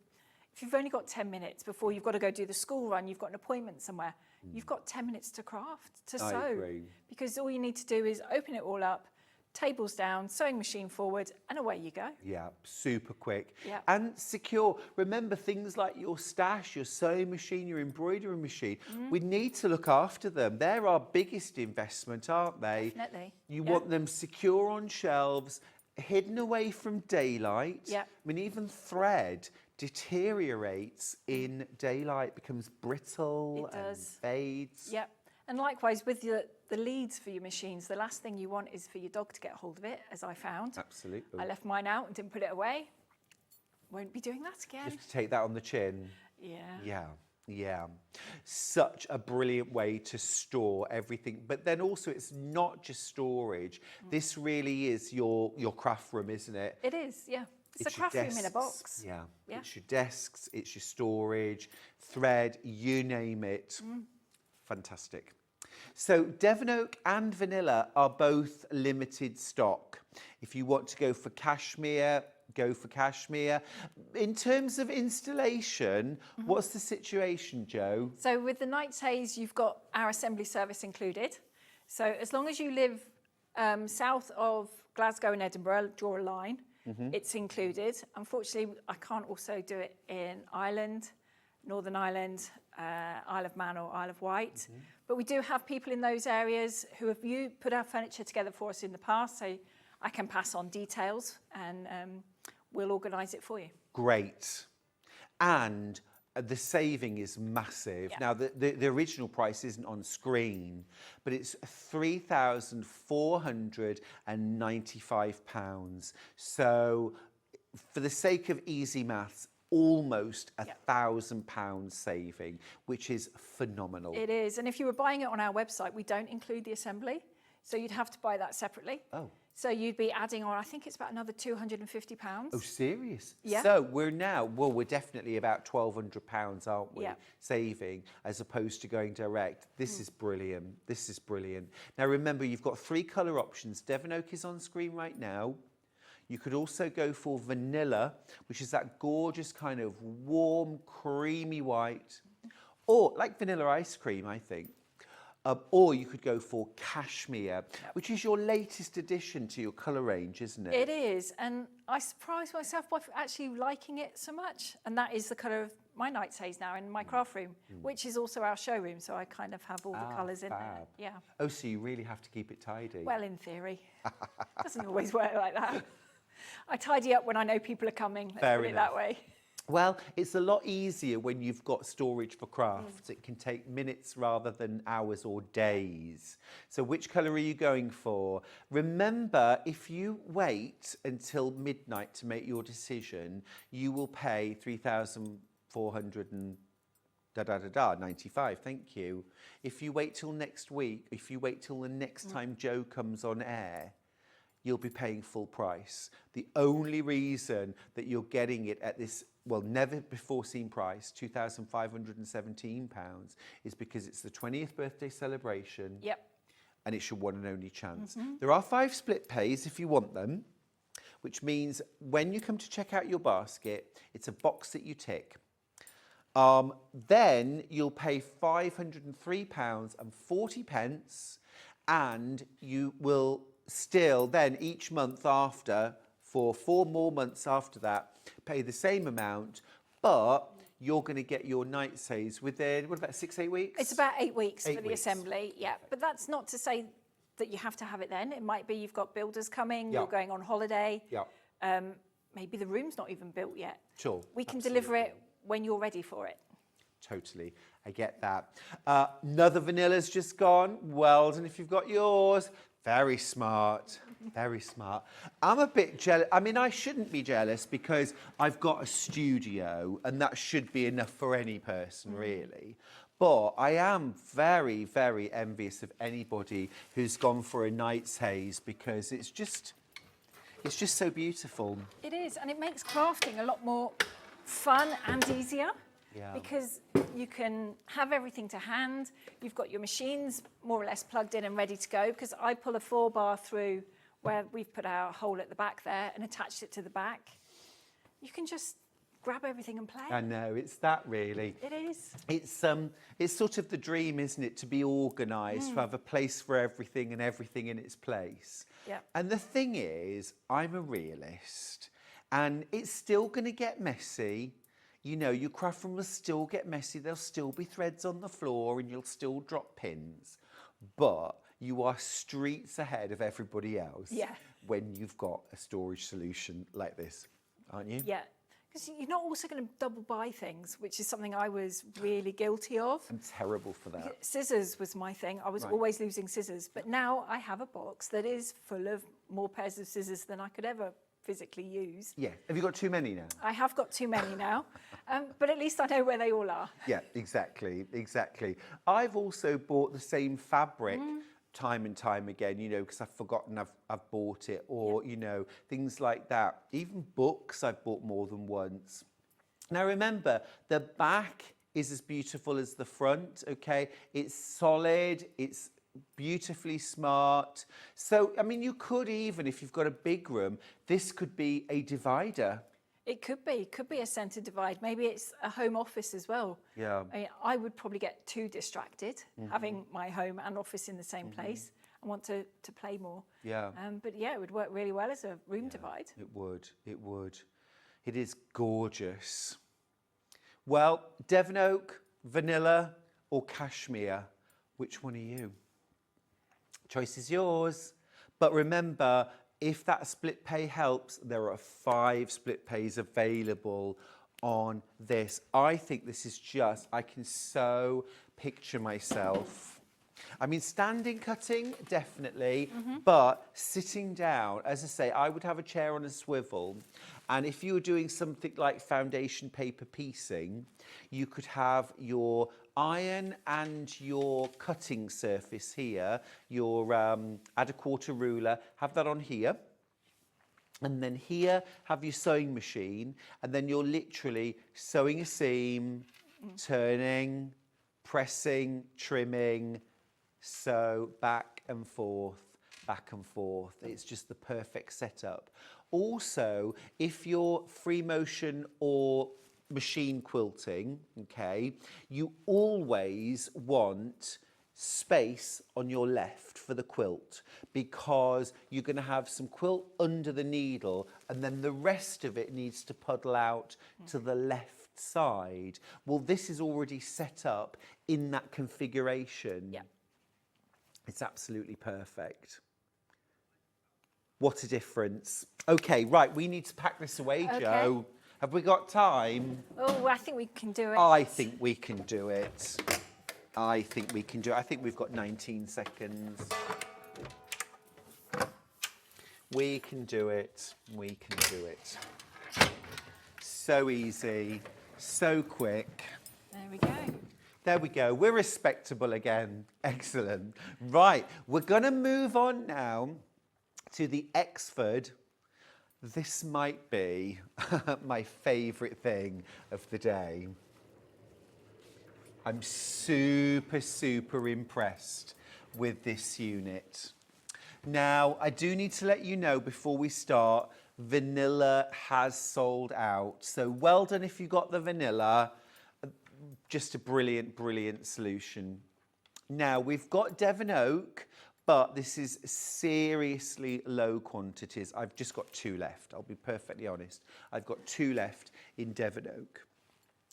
if you've only got 10 minutes before you've got to go do the school run, you've got an appointment somewhere, you've got 10 minutes to craft, to I sew. agree. Because all you need to do is open it all up, tables down, sewing machine forward, and away you go. Yeah, super quick. Yeah. And secure. Remember things like your stash, your sewing machine, your embroidery machine. We need to look after them. They're our biggest investment, aren't they? Definitely. You Yeah. want them secure on shelves, hidden away from daylight. Yeah. I mean, even thread deteriorates in daylight, becomes brittle It and does. fades. Yep. And likewise with the leads for your machines, the last thing you want is for your dog to get hold of it, as I found. Absolutely. I left mine out and didn't put it away. Won't be doing that You again. have to take that on the chin. Yeah. Yeah, yeah. Such a brilliant way to store everything. But then also it's not just storage. This really is your craft room, isn't it? It is, yeah. It's a your craft room in a desks. box. Yeah. Yeah. It's your desks, it's your storage, thread, you name it. Fantastic. So Devon Oak and Vanilla are both limited stock. If you want to go for cashmere, go for cashmere. In terms of installation, what's the situation, Jo? So with the Knight's Haze, you've got our assembly service included. So as long as you live south of Glasgow and Edinburgh, draw a line, it's included. Unfortunately, I can't also do it in Ireland, Northern Ireland, Isle of Man or Isle of Wight. But we do have people in those areas who have put our furniture together for us in the past, so I can pass on details and we'll organise it for you. Great. And the saving is massive. Yeah. Now, the original price isn't on screen, but it's £3,495. So for the sake of easy maths, almost £1,000 saving, which is phenomenal. It is, and if you were buying it on our website, we don't include the assembly, so you'd have to buy that separately. Oh. So you'd be adding on, I think it's about another £250. Oh, serious? Yeah. So we're definitely about £1,200, aren't we? Yeah. Saving, as opposed to going direct. This is brilliant. This is brilliant. Now, remember, you've got 3 colour options. Devon Oak is on screen right now. You could also go for Vanilla, which is that gorgeous kind of warm, creamy white, or like vanilla ice cream, I think. Or you could go for Cashmere, which is your latest addition to your colour range, isn't it? It is, and I surprised myself by actually liking it so much. And that is the colour of my Knight's Haze now in my craft room, which is also our showroom, so I kind of have all the colours in there. Fab. Yeah. Oh, so you really have to keep it tidy. Well, in theory. Doesn't always work like that. I tidy up when I know people are coming, let's Fair put it enough. that way. Well, it's a lot easier when you've got storage for crafts. It can take minutes rather than hours or days. So which colour are you going for? Remember, if you wait until midnight to make your decision, you will pay 3,495, thank you. If you wait till next week, if you wait till the next time Joe comes on air, you'll be paying full price. The only reason that you're getting it at this, well, never before seen price, £2,517, is because it's the 20th birthday celebration. Yep. And it's your one and only chance. There are 5 split pays if you want them, which means when you come to check out your basket, it's a box that you tick. Then you'll pay £503.40, and you will still then each month after, for 4 more months after that, pay the same amount, but you're going to get your night stays within, what about 6-8 weeks? It's about 8 weeks 8 for the weeks. assembly, yeah. But that's not to say that you have to have it then. It might be you've got builders coming, Yeah. you're going on holiday. Yeah. Maybe the room's not even built yet. Sure. We can deliver it when you're ready for it. Totally, I get that. Another vanilla's just gone. Well done if you've got yours. Very smart, very smart. I'm a bit jealous. I mean, I shouldn't be jealous because I've got a studio and that should be enough for any person, really. But I am very, very envious of anybody who's gone for a night's haze because it's just so beautiful. It is, and it makes crafting a lot more fun and easier. Yeah. Because you can have everything to hand. You've got your machines more or less plugged in and ready to go, because I pull a 4-bar through where we've put our hole at the back there and attached it to the back. You can just grab everything and play. I know, it's that really. It is. It's sort of the dream, isn't it, to be organised, to have a place for everything and everything in its place. Yeah. And the thing is, I'm a realist, and it's still going to get messy. You know, your craft room will still get messy. There'll still be threads on the floor and you'll still drop pins. But you are streets ahead of everybody else when you've got a storage solution like this, aren't you? Yeah, because you're not also going to double buy things, which is something I was really guilty of. I'm terrible for that. Scissors was my thing. I was always losing scissors. But now I have a box that is full of more pairs of scissors than I could ever physically use. Yeah. Have you got too many now? I have got too many now, but at least I know where they all are. Yeah, exactly, exactly. I've also bought the same fabric time and time again, you know, because I've forgotten I've bought it, or, you know, things like that. Even books I've bought more than once. Now remember, the back is as beautiful as the front, okay? It's solid, it's beautifully smart. So, I mean, you could even, if you've got a big room, this could be a divider. It could be a centre divide. Maybe it's a home office as well. Yeah. I mean, I would probably get too distracted having my home and office in the same place. I want to play more. Yeah. But yeah, it would work really well as a room divide. It would, it would. It is gorgeous. Well, Devon Oak, vanilla or cashmere, which one are you? Choice is yours. But remember, if that split pay helps, there are 5 split pays available on this. I think this is just, I can so picture myself. I mean, standing cutting, definitely, but sitting down, as I say, I would have a chair on a swivel. And if you were doing something like foundation paper piecing, you could have your iron and your cutting surface here, your add a quarter ruler, have that on here. And then here, have your sewing machine, and then you're literally sewing a seam, turning, pressing, trimming, sew back and forth, back and forth. It's just the perfect setup. Also, if you're free motion or machine quilting, okay, you always want space on your left for the quilt, because you're going to have some quilt under the needle and then the rest of it needs to puddle out to the left side. Well, this is already set up in that configuration. Yeah. It's absolutely perfect. What a difference. Okay, right, we need to pack this away, Joe. Have we got time? Oh, I think we can do it. I think we can do it. I think we can do it. I think we've got 19 seconds. We can do it. We can do it. So easy, so quick. There we go. There we go. We're respectable again. Excellent. Right, we're going to move on now to the Exford. This might be my favourite thing of the day. I'm super, super impressed with this unit. Now, I do need to let you know before we start, vanilla has sold out. So well done if you got the vanilla. Just a brilliant, brilliant solution. Now, we've got Devon Oak, but this is seriously low quantities. I've just got 2 left, I'll be perfectly honest. I've got 2 left in Devon Oak.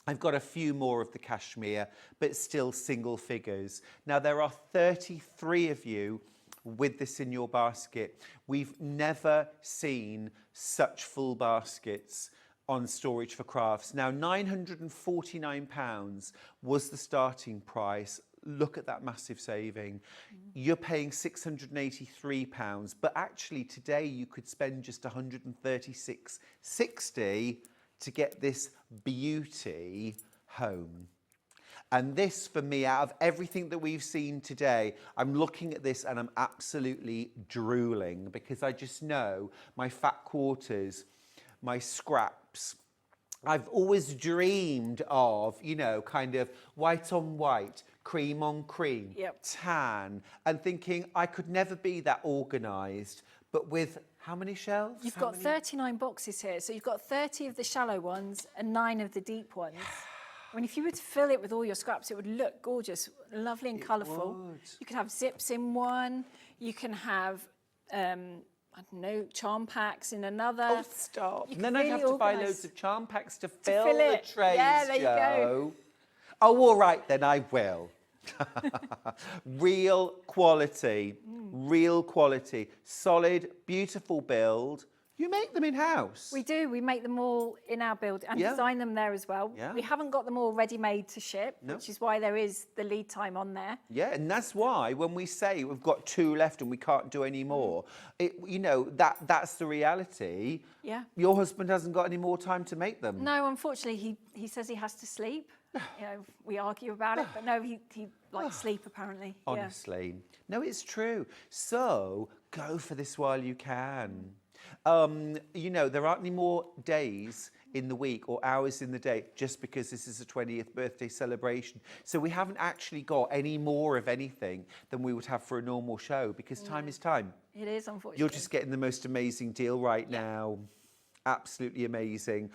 I've got a few more of the cashmere, but still single figures. Now, there are 33 of you with this in your basket. We've never seen such full baskets on Storage for Crafts. Now, £949 was the starting price. Look at that massive saving. You're paying £683, but actually today you could spend just £136.60 to get this beauty home. And this, for me, out of everything that we've seen today, I'm looking at this and I'm absolutely drooling because I just know my fat quarters, my scraps. I've always dreamed of, you know, kind of white on white, cream on cream, tan, and thinking I could never be that organised, but with how many shelves? You've got 39 boxes here, so you've got 30 of the shallow ones and 9 of the deep ones. I mean, if you were to fill it with all your scraps, it would look gorgeous, lovely and colourful. You could have zips in one. You can have, I don't know, charm packs in another. Oh, stop. And then I'd have to buy loads of charm packs to fill the it. trays, Yeah, there you go. Oh, all right, then I will. Real quality, real quality. Solid, beautiful build. You make them in-house? We do. We make them all in our build and design them there as well. Yeah. We haven't got them all ready-made to ship, No. which is why there is the lead time on there. Yeah, and that's why when we say we've got 2 left and we can't do any more, you know, that's the reality. Yeah. Your husband hasn't got any more time to make them. No, unfortunately, he says he has to sleep. You know, we argue about it, but no, he likes sleep apparently. Honestly. No, it's true. So go for this while you can. You know, there aren't any more days in the week or hours in the day just because this is a 20th birthday celebration. So we haven't actually got any more of anything than we would have for a normal show because time is time. It is, unfortunately. You're just getting the most amazing deal right now. Absolutely amazing.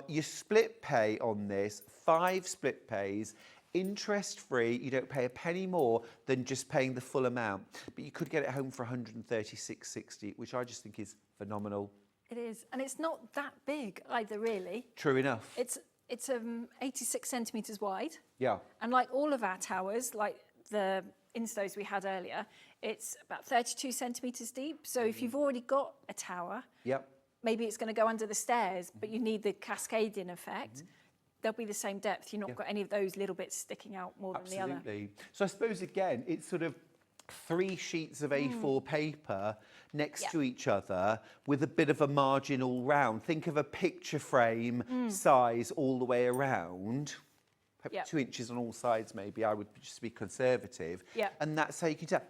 You split pay on this, 5 split pays, interest-free. You don't pay a penny more than just paying the full amount. But you could get it home for £136.60, which I just think is phenomenal. It is, and it's not that big either, really. True enough. It's 86 centimetres wide. Yeah. And like all of our towers, like the instos we had earlier, it's about 32 centimetres deep. So if you've already got a tower, maybe it's going to go under the stairs, but you need the cascading effect. They'll be the same depth. You've not got any of those little bits sticking out more than the other. Absolutely. So I suppose, again, it's sort of 3 sheets of A4 paper next to each other with a bit of a margin all round. Think of a picture frame size all the way around. 2 inches on all sides, maybe. I would just be conservative. And that's how you can tell.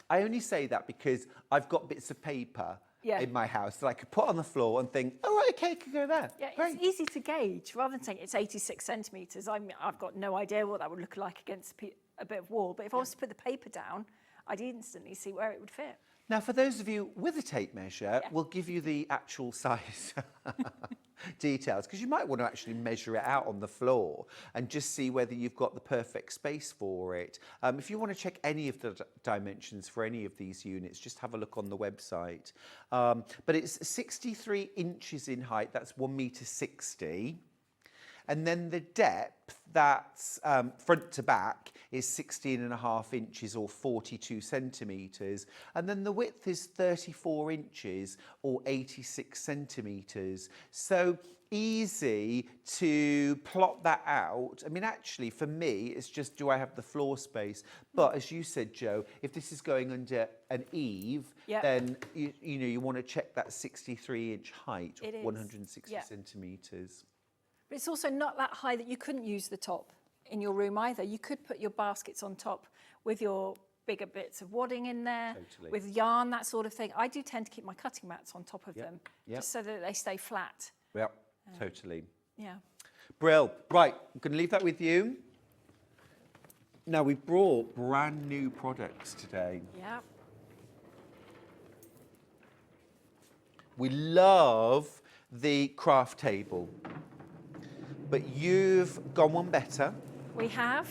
I only say that because I've got bits of paper in my house that I could put on the floor and think, oh, right, okay, it could go there. Yeah, it's easy to gauge. Rather than saying it's 86 centimetres, I've got no idea what that would look like against a bit of wall. But if I was to put the paper down, I'd instantly see where it would fit. Now, for those of you with a tape measure, we'll give you the actual size details, because you might want to actually measure it out on the floor and just see whether you've got the perfect space for it. If you want to check any of the dimensions for any of these units, just have a look on the website. But it's 63 inches in height, that's 1.60 meters. And then the depth, that's front to back, is 16.5 inches or 42 centimetres. And then the width is 34 inches or 86 centimetres. So easy to plot that out. I mean, actually, for me, it's just, do I have the floor space? But as you said, Jo, if this is going under an eave, Yep. then you know you want to check that 63-inch height, It is. 160 Yeah. centimetres. But it's also not that high that you couldn't use the top in your room either. You could put your baskets on top with your bigger bits of wadding in there, Totally. with yarn, that sort of thing. I do tend to keep my cutting mats on top of Yep. them, Yep. just so that they stay flat. Yep, totally. Yeah. Brill. Right, I'm going to leave that with you. Now, we've brought brand new products today. Yeah. We love the craft table, but you've gone one better, We have.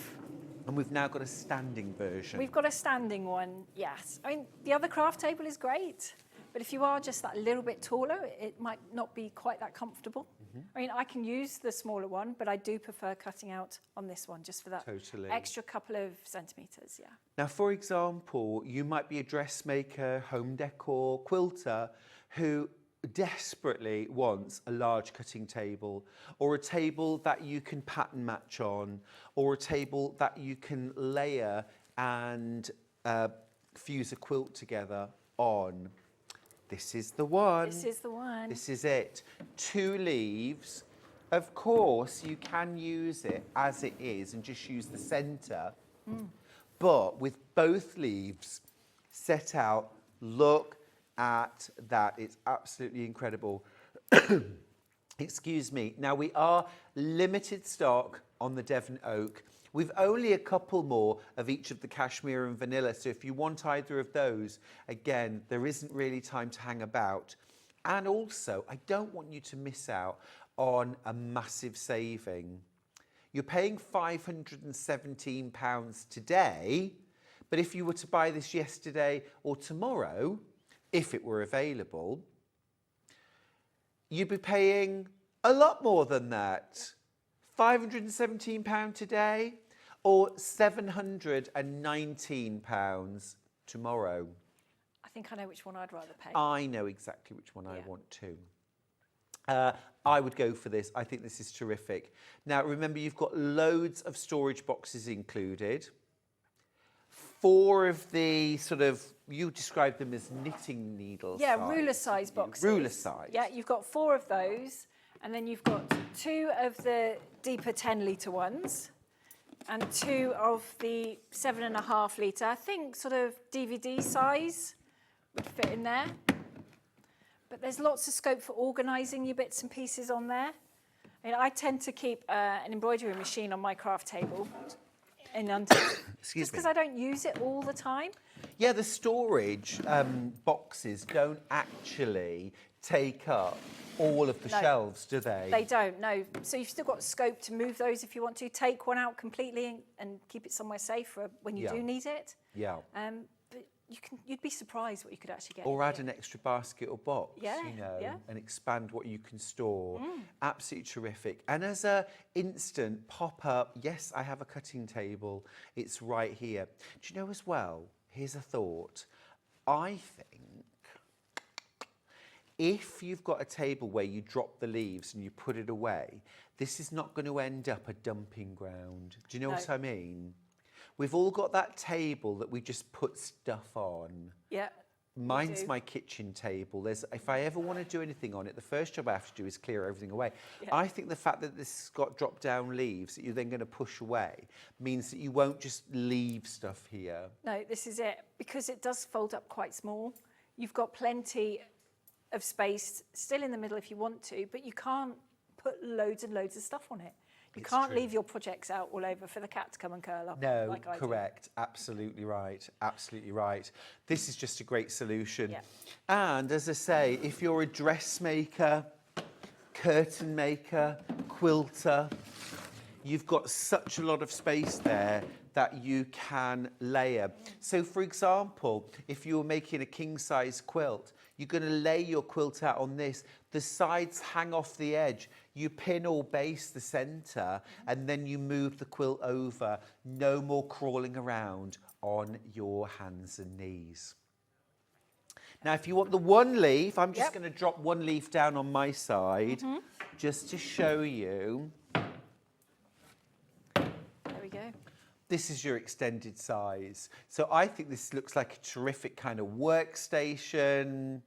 and we've now got a standing version. We've got a standing one, yes. I mean, the other craft table is great, but if you are just that little bit taller, it might not be quite that comfortable. I mean, I can use the smaller one, but I do prefer cutting out on this one just for that Totally. extra couple of centimetres, yeah. Now, for example, you might be a dressmaker, home decor, quilter who desperately wants a large cutting table, or a table that you can pattern match on, or a table that you can layer and fuse a quilt together on. This is the one. This is the one. This is it. 2 leaves. Of course, you can use it as it is and just use the centre. But with both leaves set out, look at that. It's absolutely incredible. Excuse me. Now, we are limited stock on the Devon Oak. We've only a couple more of each of the cashmere and vanilla, so if you want either of those, again, there isn't really time to hang about. And also, I don't want you to miss out on a massive saving. You're paying £517 today, but if you were to buy this yesterday or tomorrow, if it were available, you'd be paying a lot more than that. £517 today or £719 tomorrow. I think I know which one I'd rather pay. I know exactly which one I want too. I would go for this. I think this is terrific. Now, remember, you've got loads of storage boxes included. 4 of the sort of, you describe them as knitting needle Yeah, size. ruler size boxes. Ruler size. Yeah, you've got 4 of those, and then you've got 2 of the deeper 10-litre ones, and 2 of the 7.5 litre. I think sort of DVD size would fit in there. But there's lots of scope for organising your bits and pieces on there. I mean, I tend to keep an embroidery machine on my craft table in under, just because I don't use it all the time. Yeah, the storage boxes don't actually take up all of the shelves, do they? They don't, no. So you've still got scope to move those if you want to. Take one out completely and keep it somewhere safe for when you do need it. Yeah. But you'd be surprised what you could actually get. Or add an extra basket or box, Yeah, you know, yeah. and expand what you can store. Absolutely terrific. And as a instant pop-up, yes, I have a cutting table. It's right here. Do you know as well, here's a thought. I think if you've got a table where you drop the leaves and you put it away, this is not going to end up a dumping ground. Do you know what I mean? We've all got that table that we just put stuff on. Yeah. Mine's my kitchen table. If I ever want to do anything on it, the first job I have to do is clear everything away. Yeah. I think the fact that this has got drop-down leaves that you're then going to push away means that you won't just leave stuff here. No, this is it. Because it does fold up quite small, you've got plenty of space still in the middle if you want to, but you can't put loads and loads of stuff on it. You can't leave your projects out all over for the cat to come and curl up. No, like I correct. Do. Absolutely right. Absolutely right. This is just a great solution. Yeah. And as I say, if you're a dressmaker, curtain maker, quilter, you've got such a lot of space there that you can layer. So for example, if you were making a king-size quilt, you're going to lay your quilt out on this. The sides hang off the edge. You pin or base the centre, and then you move the quilt over. No more crawling around on your hands and knees. Now, if you want the one leaf, I'm just going to drop one leaf down on my side just to show you. There we go. This is your extended size. So I think this looks like a terrific kind of workstation.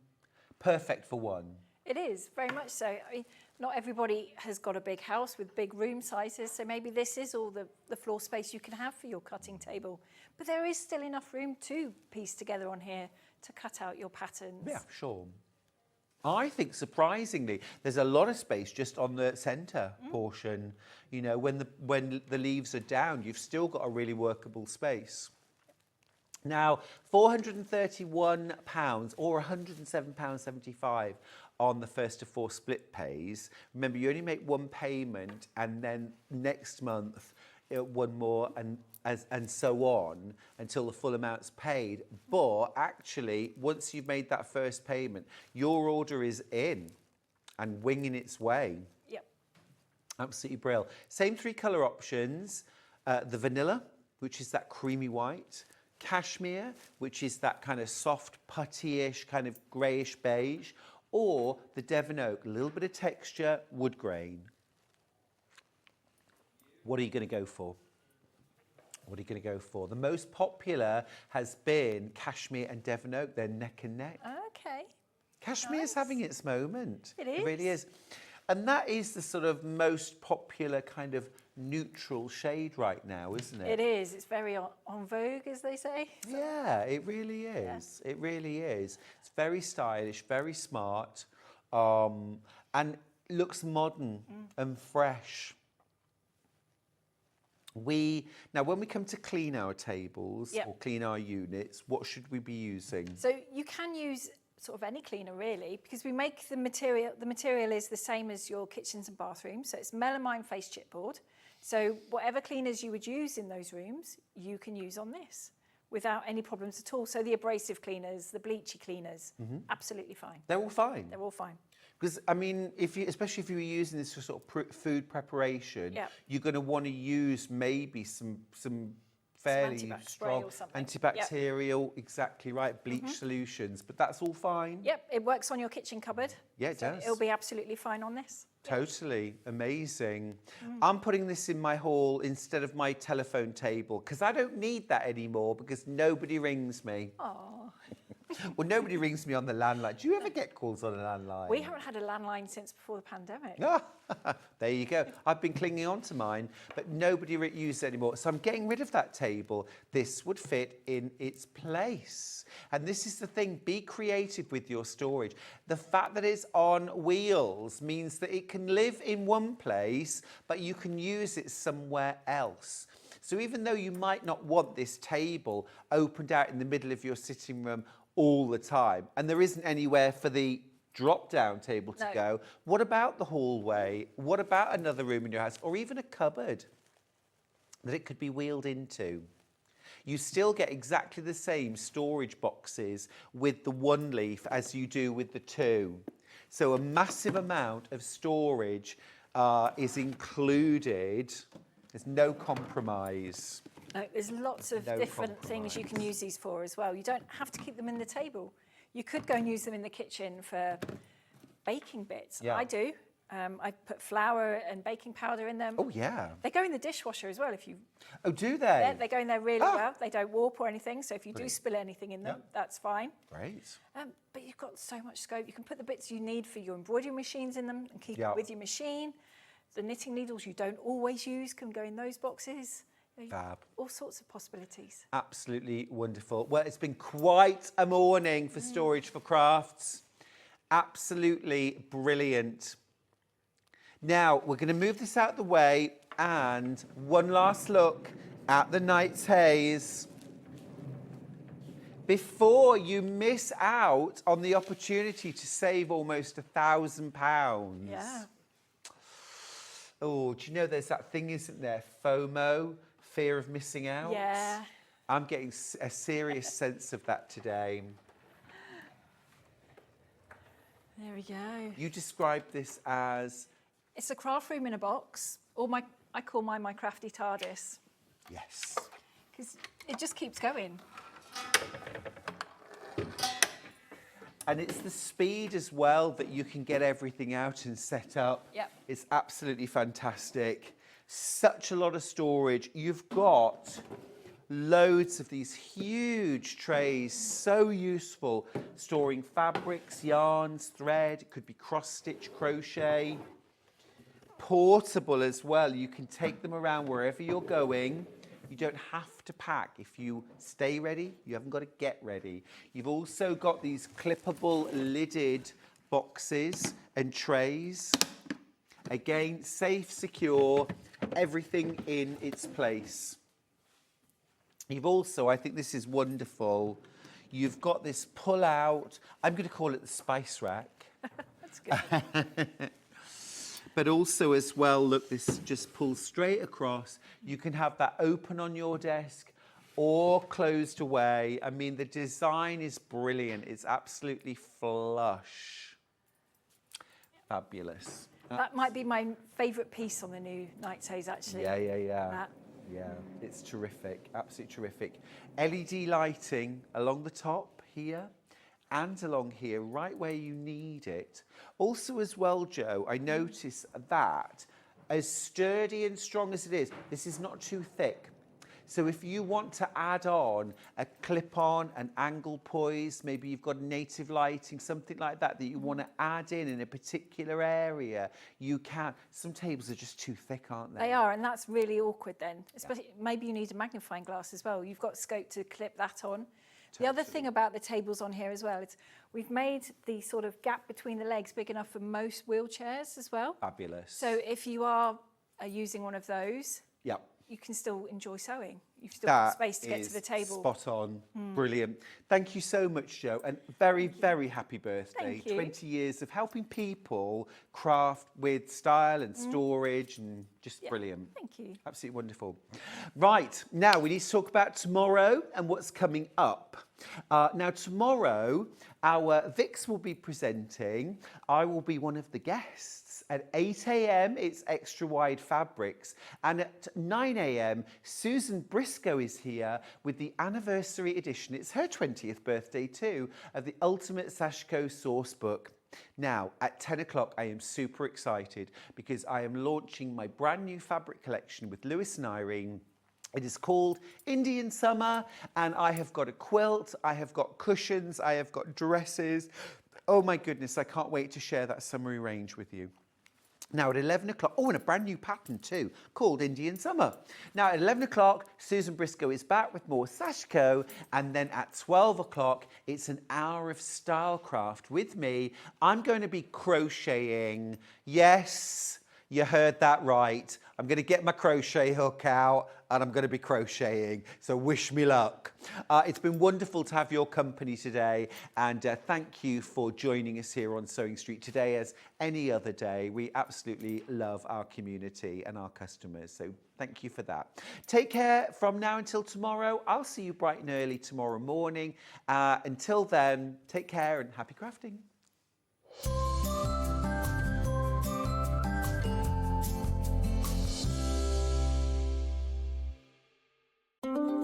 Perfect for one. It is, very much so. I mean, not everybody has got a big house with big room sizes, so maybe this is all the floor space you can have for your cutting table. But there is still enough room to piece together on here to cut out your patterns. Yeah, sure. I think, surprisingly, there's a lot of space just on the centre portion. You know, when the leaves are down, you've still got a really workable space. Now, £431 or £107.75 on the first of 4 split pays. Remember, you only make one payment, and then next month one more, and so on until the full amount's paid. But actually, once you've made that first payment, your order is in and winging its way. Yep. Absolutely brilliant. Same 3 colour options. The vanilla, which is that creamy white. Cashmere, which is that kind of soft, putty-ish, kind of greyish beige. Or the Devon Oak, a little bit of texture, wood grain. What are you going to go for? What are you going to go for? The most popular has been Cashmere and Devon Oak. They're neck and neck. Okay. Cashmere's having its moment. It is. It really is. And that is the sort of most popular kind of neutral shade right now, isn't it? It is. It's very en vogue, as they say. Yeah, it really is. Yeah. It really is. It's very stylish, very smart, and looks modern and fresh. Now, when we come to clean our tables or clean our units, what should we be using? So you can use sort of any cleaner, really, because we make the material is the same as your kitchens and bathrooms. So it's melamine face chipboard. So whatever cleaners you would use in those rooms, you can use on this without any problems at all. So the abrasive cleaners, the bleachy cleaners, absolutely fine. They're all fine? They're all fine. Because, I mean, especially if you were using this for sort of food preparation, you're going to want to use maybe some fairly strong antibacterial, exactly right, bleach solutions, but that's all fine. Yep, it works on your kitchen cupboard. Yeah, it does. It'll be absolutely fine on this. Totally amazing. I'm putting this in my hall instead of my telephone table because I don't need that anymore because nobody rings me. Oh. Well, nobody rings me on the landline. Do you ever get calls on a landline? We haven't had a landline since before the pandemic. There you go. I've been clinging on to mine, but nobody uses it anymore. So I'm getting rid of that table. This would fit in its place. And this is the thing, be creative with your storage. The fact that it's on wheels means that it can live in one place, but you can use it somewhere else. So even though you might not want this table opened out in the middle of your sitting room all the time, and there isn't anywhere for the drop-down table to go, what about the hallway? What about another room in your house, or even a cupboard that it could be wheeled into? You still get exactly the same storage boxes with the one leaf as you do with the 2. So a massive amount of storage is included. There's no compromise. No, there's lots of different things you can use these for as well. You don't have to keep them in the table. You could go and use them in the kitchen for baking bits. Yeah. I do. I put flour and baking powder in them. Oh, yeah. They go in the dishwasher as well if you... Oh, do they? Yeah, they go in there really well. They don't warp or anything, so if you do spill anything in them, that's fine. Great. But you've got so much scope. You can put the bits you need for your embroidery machines in them and keep it with your machine. The knitting needles you don't always use can go in those boxes. Fab. All sorts of possibilities. Absolutely wonderful. Well, it's been quite a morning for Storage for Crafts. Absolutely brilliant. Now, we're going to move this out of the way and one last look at the night's haze before you miss out on the opportunity to save almost £1,000. Yeah. Oh, do you know there's that thing, isn't there? FOMO, fear of missing out. Yeah. I'm getting a serious sense of that today. There we go. You described this as... It's a craft room in a box, or I call mine my crafty TARDIS. Yes. Because it just keeps going. And it's the speed as well that you can get everything out and set up. Yep. It's absolutely fantastic. Such a lot of storage. You've got loads of these huge trays, so useful, storing fabrics, yarns, thread. It could be cross-stitch, crochet. Portable as well. You can take them around wherever you're going. You don't have to pack. If you stay ready, you haven't got to get ready. You've also got these clippable lidded boxes and trays. Again, safe, secure, everything in its place. You've also, I think this is wonderful, you've got this pull out, I'm going to call it the spice rack. That's good. But also as well, look, this just pulls straight across. You can have that open on your desk or closed away. I mean, the design is brilliant. It's absolutely flush. Fabulous. That might be my favourite piece on the new nightshades, actually. Yeah. That. Yeah, it's terrific, absolutely terrific. LED lighting along the top here and along here, right where you need it. Also as well, Jo, I notice that as sturdy and strong as it is, this is not too thick. So if you want to add on a clip-on, an angle poise, maybe you've got native lighting, something like that you want to add in a particular area, you can. Some tables are just too thick, aren't they? They are, and that's really awkward then. Especially, maybe you need a magnifying glass as well. You've got scope to clip that on. The other thing about the tables on here as well, is we've made the sort of gap between the legs big enough for most wheelchairs as well. Fabulous. So if you are using one of those, yep, you can still enjoy sewing. You've still got space to get to the table. Spot on. Brilliant. Thank you so much, Jo, and very, very happy birthday. Thank you. 20 years of helping people craft with style and storage, and just brilliant. Thank you. Absolutely wonderful. Right, now we need to talk about tomorrow and what's coming up. Now tomorrow, our Vix will be presenting. I will be one of the guests. At 8 a.m, it's extra wide fabrics. And at 9 a.m, Susan Briscoe is here with the anniversary edition. It's her 20th birthday too, of the Ultimate Sashiko Source Book. Now, at 10 o'clock, I am super excited because I am launching my brand new fabric collection with Lewis and Irene. It is called Indian Summer, and I have got a quilt, I have got cushions, I have got dresses. Oh my goodness, I can't wait to share that summery range with you. Now at 11 o'clock, and a brand new pattern too, called Indian Summer. Now at 11 o'clock, Susan Briscoe is back with more Sashiko, and then at 12 o'clock, it's an hour of Stylecraft with me. I'm going to be crocheting. Yes, you heard that right. I'm going to get my crochet hook out and I'm going to be crocheting. So wish me luck. It's been wonderful to have your company today, and thank you for joining us here on Sewing Street today as any other day. We absolutely love our community and our customers. So thank you for that. Take care from now until tomorrow. I'll see you bright and early tomorrow morning. Until then, take care and happy crafting.